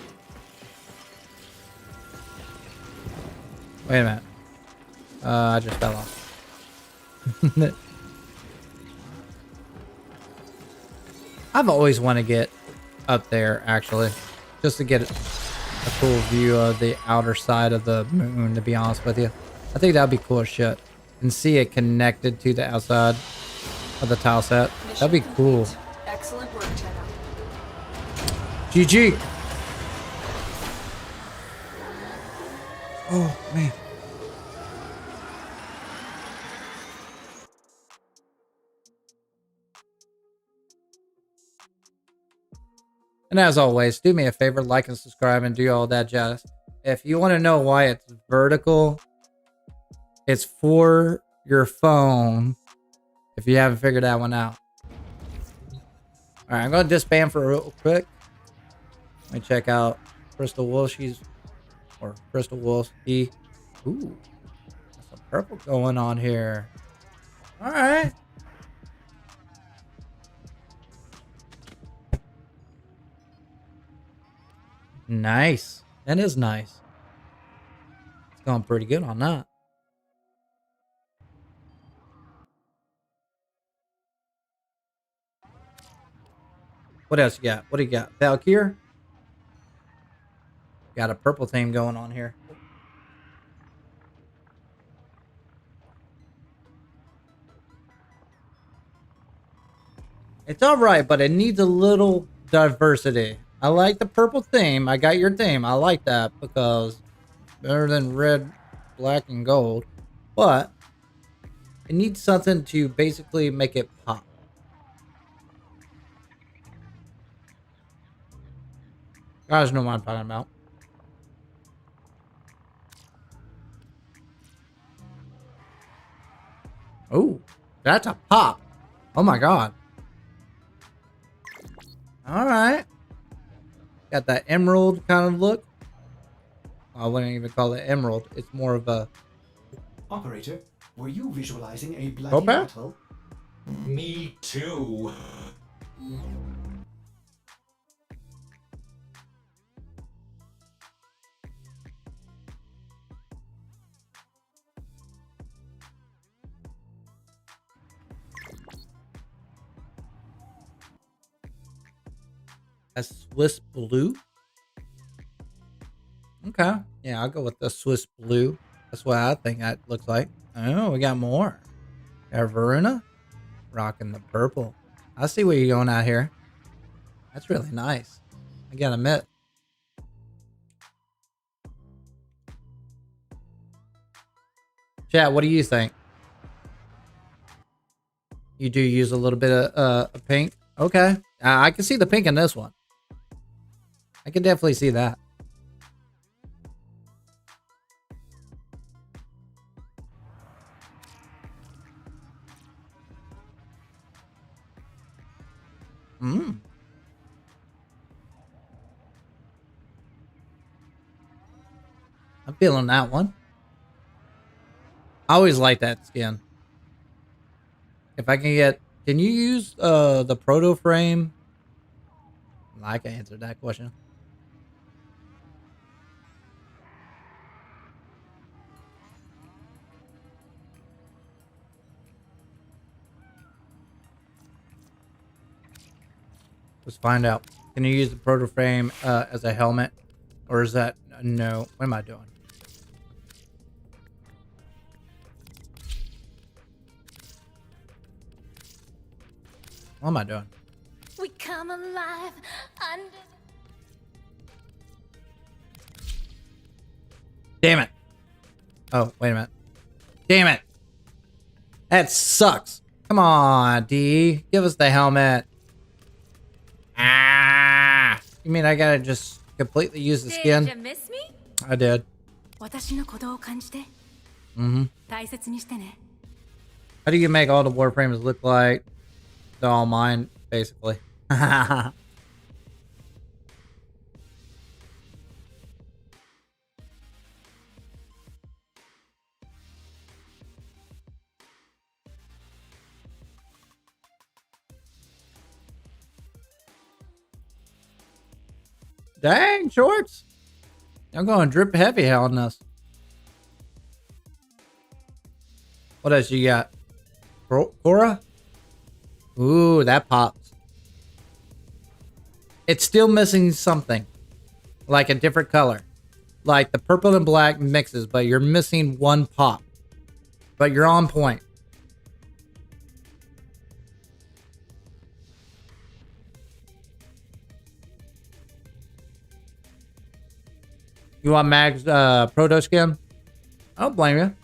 Wait a minute. I just fell off. I've always wanted to get up there, actually, just to get a cool view of the outer side of the moon, to be honest with you. I think that'd be cool as shit. And see it connected to the outside of the tile set. That'd be cool. Excellent work, Tenno. GG. Oh, man. And as always, do me a favor, like and subscribe and do all that jazz. If you want to know why it's vertical, it's for your phone. If you haven't figured that one out. All right, I'm going to disband for real quick. Let me check out Crystal Wolf. Or Crystal Wolf. Ooh, that's some purple going on here. All right. Nice. That is nice. It's going pretty good on that. What else you got? What do you got? Valkyr? Got a purple theme going on here. It's alright, but it needs a little diversity. I like the purple theme. I got your theme. I like that because better than red, black, and gold. But it needs something to basically make it pop. You guys know what I'm talking about. Oh, that's a pop. Oh my god. Alright. Got that emerald kind of look. I wouldn't even call it emerald. It's more of a... Operator, were you visualizing a bloody Okay. battle? Me too. A Swiss blue? Okay. Yeah, I'll go with the Swiss blue. That's what I think that looks like. Oh, we got more. Got Verona. Rocking the purple. I see where you're going out here. That's really nice. I gotta admit. Chat, what do you think? You do use a little bit of pink? Okay. I can see the pink in this one. I can definitely see that. I'm feeling that one. I always like that skin. If I can get... Can you use the proto frame? I can answer that question. Let's find out. Can you use the proto frame as a helmet? Or is that... No. What am I doing? What am I doing? We come alive under... Damn it. Oh, wait a minute. Damn it. That sucks. Come on, D. Give us the helmet. Ah. You mean I gotta just completely use the skin? Did you miss me? I did. 私の鼓動を感じて Mm-hmm. 大切にしてね How do you make all the warframes look like they're all mine, basically? Dang, shorts. I'm going drip heavy on this. What else you got? Cora? Ooh, that pops. It's still missing something. Like a different color. Like the purple and black mixes, but you're missing one pop. But you're on point. You want Mag's proto skin? I don't blame you.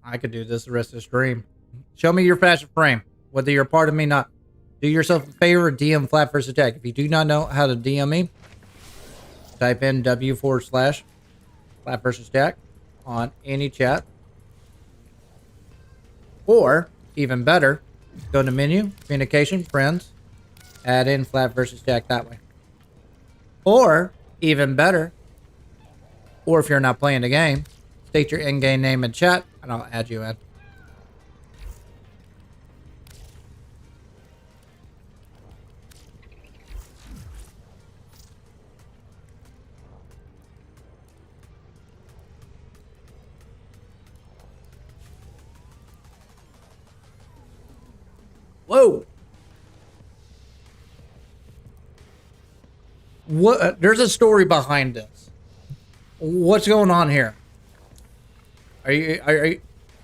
I could do this the rest of the stream. Show me your fashion frame, whether you're part of me or not. Do yourself a favor, DM flapvsjack. If you do not know how to DM me, type in w/flapvsjack on any chat. Or, even better, go to menu, communication, friends, add in flapvsjack that way. Or, even better, or if you're not playing the game, state your in-game name in chat, and I'll add you in. Whoa! What? There's a story behind this. What's going on here? Are you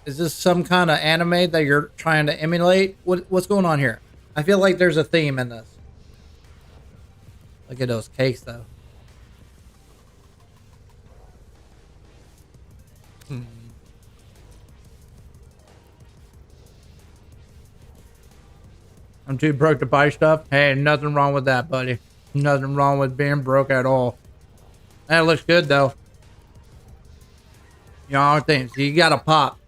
is this some kind of anime that you're trying to emulate? What's going on here? I feel like there's a theme in this. Look at those cakes, though. I'm too broke to buy stuff. Hey, nothing wrong with that, buddy. Nothing wrong with being broke at all. That looks good, though. You know, things. You got to pop.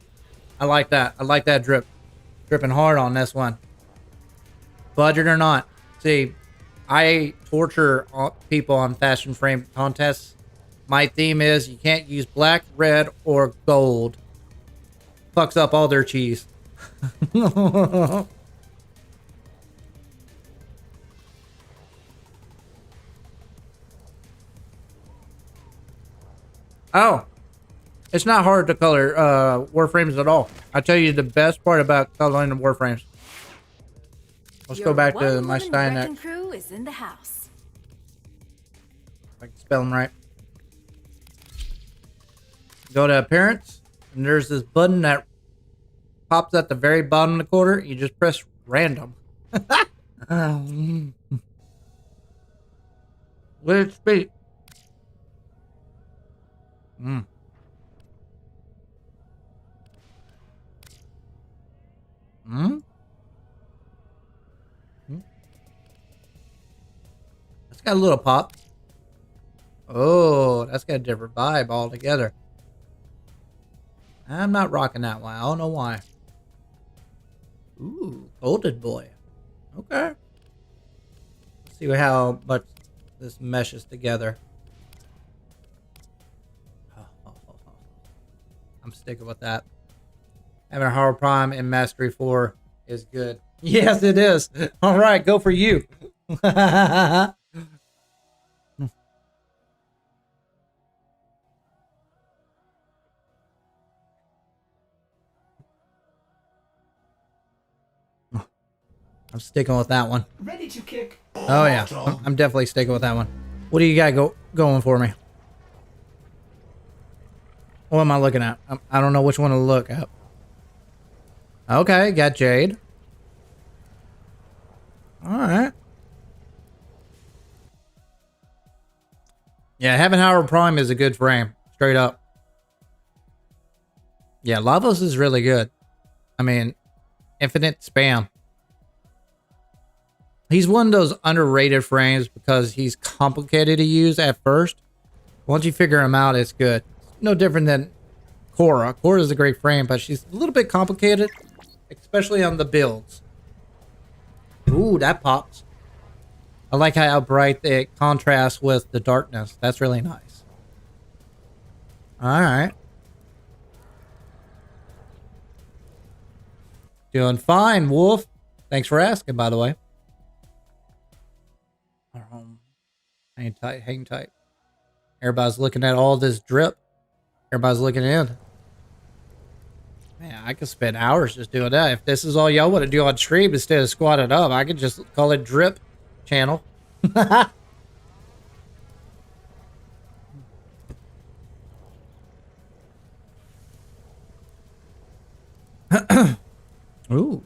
I like that. I like that drip. Dripping hard on this one. Budget or not. See, I torture people on fashion frame contests. My theme is you can't use black, red, or gold. Fucks up all their cheese. Oh, it's not hard to color Warframes at all. I tell you the best part about coloring the Warframes. Let's go back to my Styanax. Crew is in the house. If I can spell them right. Go to appearance, and there's this button that pops at the very bottom of the corner. You just press random. Let it speak. Mm. Hmm? That's got a little pop. Oh, that's got a different vibe altogether. I'm not rocking that one. I don't know why. Ooh, golden boy. Okay. Let's see how much this meshes together. I'm sticking with that. Having a hard prime in Mastery 4 is good. Yes, it is. All right, go for you. I'm sticking with that one. Ready to kick. Oh yeah, I'm definitely sticking with that one. What do you got going for me? What am I looking at? I don't know which one to look at. Okay, got Jade. Alright. Yeah, having Howard Prime is a good frame. Straight up. Yeah, Lavos is really good. I mean, infinite spam. He's one of those underrated frames because he's complicated to use at first. Once you figure him out, it's good. No different than Cora. Cora is a great frame, but she's a little bit complicated, especially on the builds. Ooh, that pops. I like how bright it contrasts with the darkness. That's really nice. Alright. Doing fine, Wolf. Thanks for asking, by the way. Hang tight, hang tight. Everybody's looking at all this drip. Everybody's looking in. Man, I could spend hours just doing that. If this is all y'all want to do on stream instead of squatting up, I could just call it drip channel. Ooh.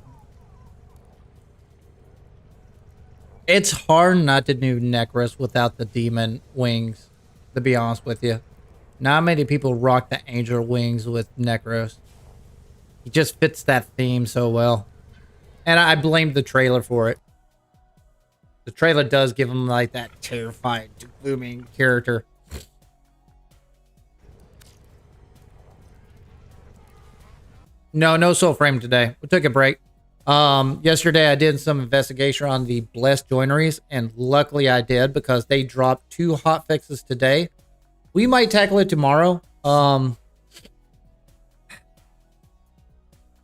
It's hard not to do Necros without the demon wings, to be honest with you. Not many people rock the angel wings with Necros. He just fits that theme so well. And I blame the trailer for it. The trailer does give him like that terrifying, glooming character. No soul frame today. We took a break. Yesterday I did some investigation on the blessed joineries, and luckily I did because they dropped 2 hot fixes today. We might tackle it tomorrow.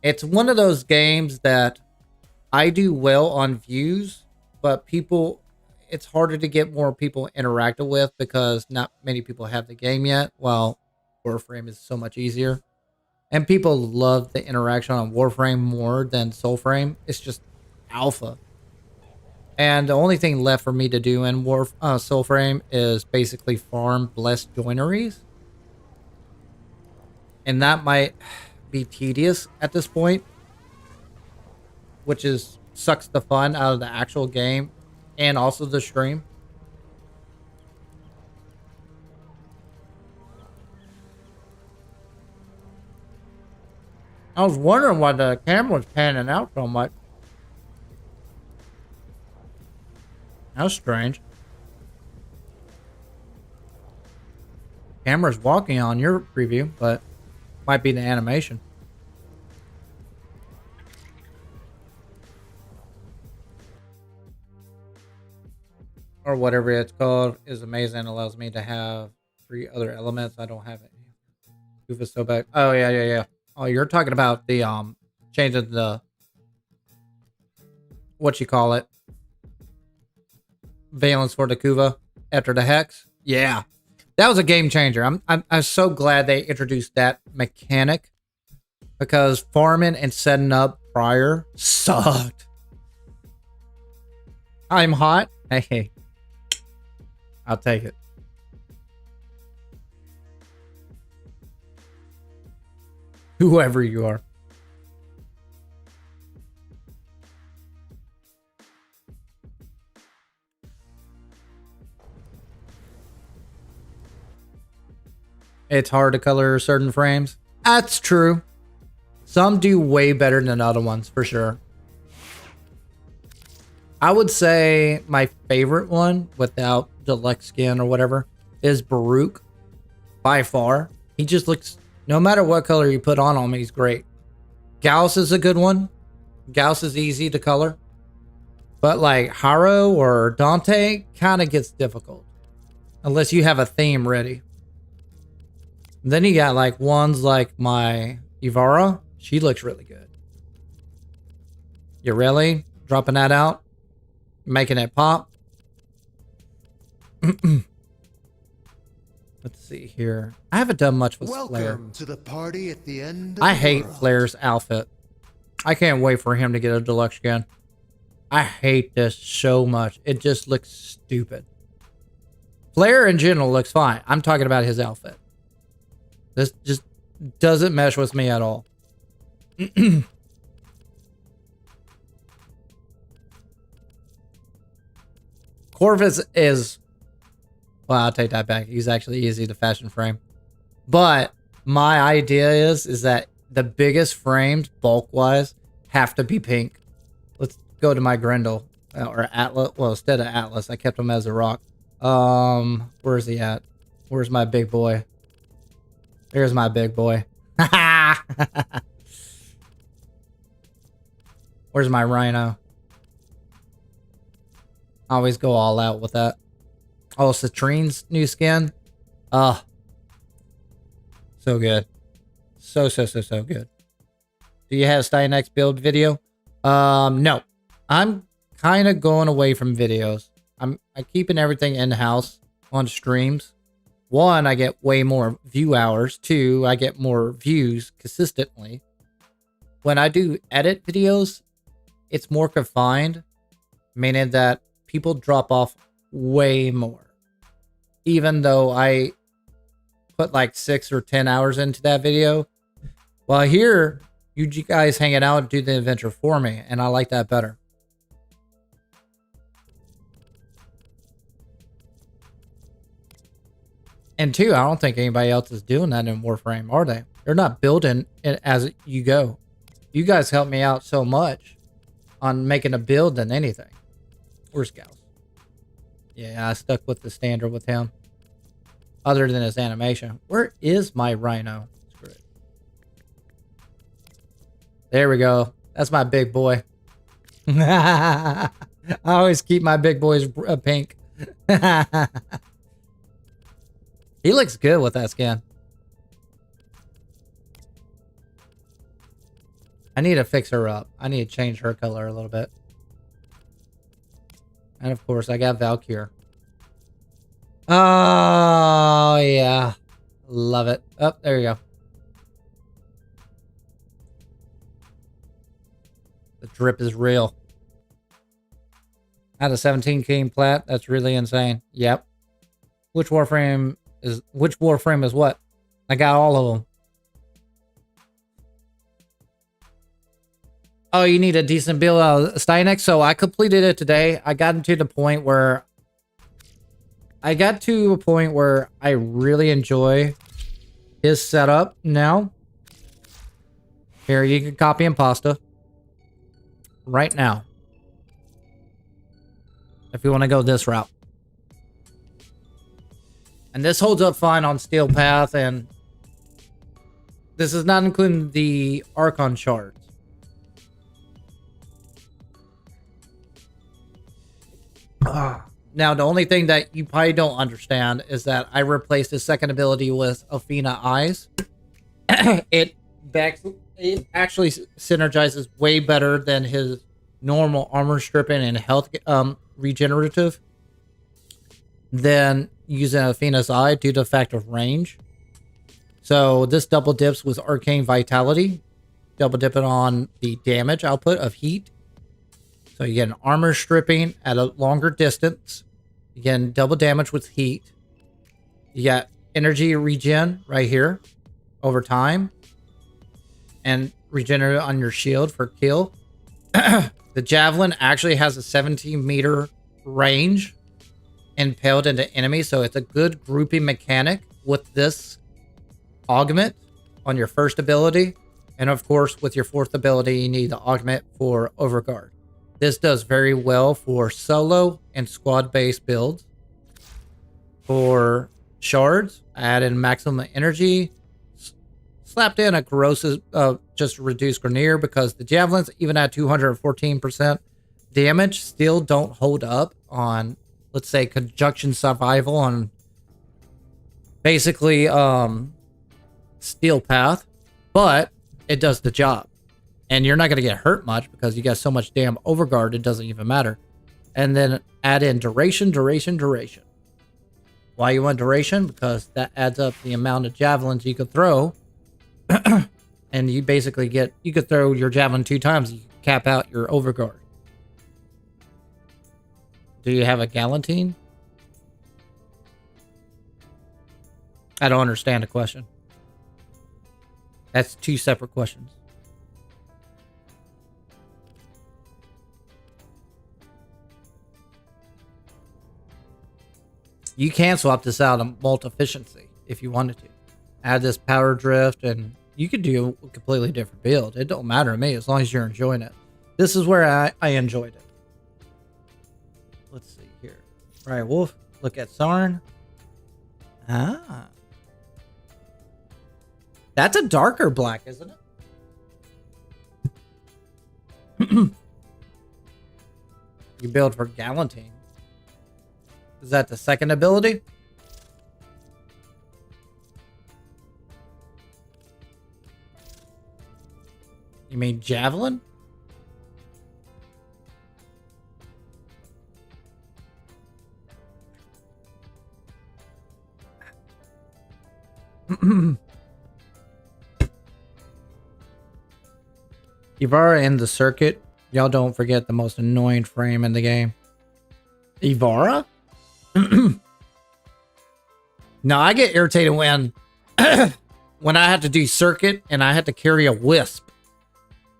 It's one of those games that I do well on views, but it's harder to get more people interactive with because not many people have the game yet, while Warframe is so much easier. And people love the interaction on Warframe more than Soulframe. It's just alpha. And the only thing left for me to do in Soulframe is basically farm blessed joineries. And that might be tedious at this point, which sucks the fun out of the actual game and also the stream. I was wondering why the camera was panning out so much. That was strange. Camera's walking on your preview, but might be the animation. Or whatever it's called is amazing. It allows me to have 3 other elements. I don't have it. Goof is so bad. Oh yeah. Oh, you're talking about the changing the what you call it, valence for the Kuva after the hex. Yeah, that was a game changer. I'm so glad they introduced that mechanic because farming and setting up prior sucked. I'm hot. Hey, I'll take it. Whoever you are. It's hard to color certain frames. That's true. Some do way better than other ones, for sure. I would say my favorite one, without deluxe skin or whatever, is Baruch. By far. He just looks... No matter what color you put on him, he's great. Gauss is a good one. Gauss is easy to color. But like Haro or Dante kind of gets difficult. Unless you have a theme ready. Then you got like ones like my Ivara. She looks really good. You really? Dropping that out? Making it pop? Let's see here. I haven't done much with Flare. Welcome to the party at the end of I the hate world. Flare's outfit. I can't wait for him to get a deluxe skin. I hate this so much. It just looks stupid. Flare in general looks fine. I'm talking about his outfit. This just doesn't mesh with me at all. Corvus is... Well, I'll take that back. He's actually easy to fashion frame. But my idea is that the biggest frames, bulk-wise, have to be pink. Let's go to my Grendel. Or Atlas. Well, instead of Atlas, I kept him as a rock. Where's he at? Where's my big boy? There's my big boy. Where's my Rhino? Always go all out with that. Oh, Citrine's new skin. So good. So good. Do you have Styanax build video? No. I'm kind of going away from videos. I'm keeping everything in-house on streams. 1, I get way more view hours. 2, I get more views consistently. When I do edit videos, it's more confined, meaning that people drop off way more. Even though I put like 6 or 10 hours into that video. Well, here, you guys hanging out and do the adventure for me, and I like that better. And 2, I don't think anybody else is doing that in Warframe, are they? They're not building it as you go. You guys help me out so much on making a build than anything. Where's Gauss? Yeah, I stuck with the standard with him. Other than his animation. Where is my Rhino? Screw it. There we go. That's my big boy. I always keep my big boys pink. He looks good with that skin. I need to fix her up. I need to change her color a little bit. And of course, I got Valkyr. Oh, yeah. Love it. Oh, there you go. The drip is real. Out of 17 King Plat, that's really insane. Yep. Which Warframe is what? I got all of them. Oh, you need a decent build of Styanax? So I completed it today. I got to a point where I really enjoy his setup now. Here, you can copy and pasta. Right now. If you want to go this route. And this holds up fine on Steel Path, and this is not including the Archon shards. Now, the only thing that you probably don't understand is that I replaced his second ability with Athena Eyes. It actually synergizes way better than his normal armor stripping and health regenerative than using Athena's Eye due to the fact of range. So this double dips with Arcane Vitality, double dipping on the damage output of heat. So you get an armor stripping at a longer distance. You get double damage with heat. You got energy regen right here over time. And regenerate on your shield for kill. The Javelin actually has a 17-meter range impaled into enemies. So it's a good grouping mechanic with this augment on your first ability. And of course, with your fourth ability, you need the augment for Overguard. This does very well for solo and squad-based builds. For shards, add in maximum energy. Slapped in a corrosive, just reduced Grenier because the Javelins, even at 214% damage, still don't hold up on, let's say, Conjunction Survival on basically Steel Path. But it does the job. And you're not going to get hurt much because you got so much damn Overguard, it doesn't even matter. And then add in duration. Why you want duration? Because that adds up the amount of javelins you could throw. And you basically you could throw your javelin 2 times, you cap out your Overguard. Do you have a galantine? I don't understand the question. That's two separate questions. You can swap this out on multi-efficiency if you wanted to. Add this power drift, and you could do a completely different build. It don't matter to me as long as you're enjoying it. This is where I enjoyed it. Let's see here. All right, Wolf. Look at Sarn. Ah. That's a darker black, isn't it? You build for Galantine. Is that the second ability? You mean Javelin? Ivara in the circuit. Y'all don't forget the most annoying frame in the game. Ivara? No, I get irritated when when I have to do circuit and I have to carry a wisp.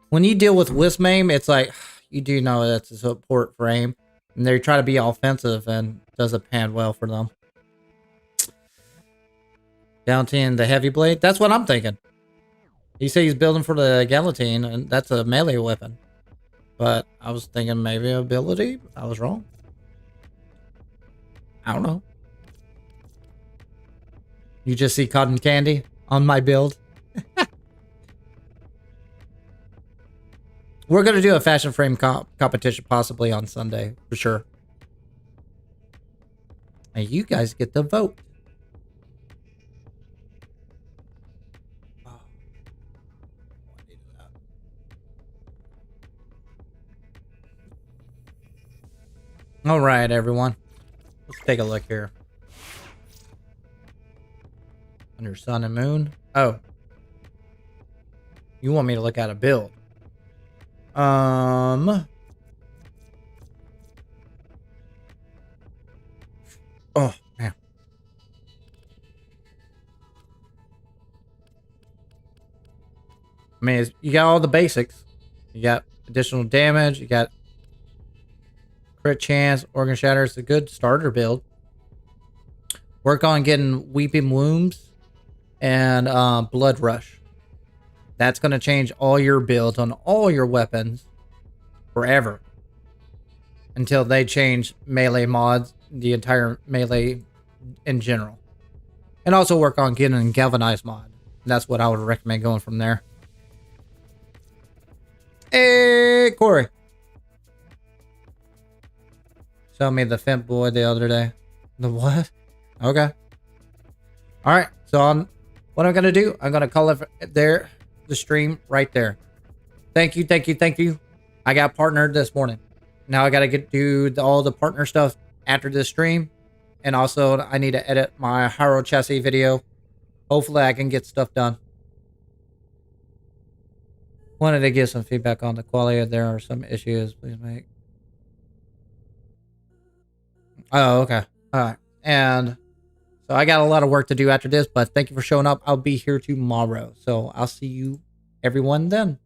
When you deal with wisp maim, it's like you do know that's a support frame, and they try to be offensive and doesn't pan well for them. Galantine, the heavy blade. That's what I'm thinking. He said he's building for the Galantine, and that's a melee weapon. But I was thinking maybe ability. I was wrong. I don't know. You just see cotton candy on my build. We're going to do a fashion frame competition possibly on Sunday, for sure. And you guys get to vote. All right, everyone. Let's take a look here. Under sun and moon. Oh. You want me to look at a build? Oh, man. I mean, you got all the basics. You got additional damage. You got crit chance, organ shatter. It's a good starter build. Work on getting weeping wounds and blood rush. That's going to change all your builds on all your weapons forever until they change melee mods, the entire melee in general. And also work on getting a galvanized mod. That's what I would recommend going from there. Hey, Corey. Showed me the Fimp boy the other day. The what? Okay. All right. So what I'm going to do, I'm going to call it there, the stream right there. Thank you. Thank you. Thank you. I got partnered this morning. Now I got to do all the partner stuff after this stream. And also I need to edit my Haro chassis video. Hopefully I can get stuff done. Wanted to give some feedback on the quality. There are some issues. Please make. Oh, okay. All right. And so I got a lot of work to do after this, but thank you for showing up. I'll be here tomorrow. So I'll see you everyone then.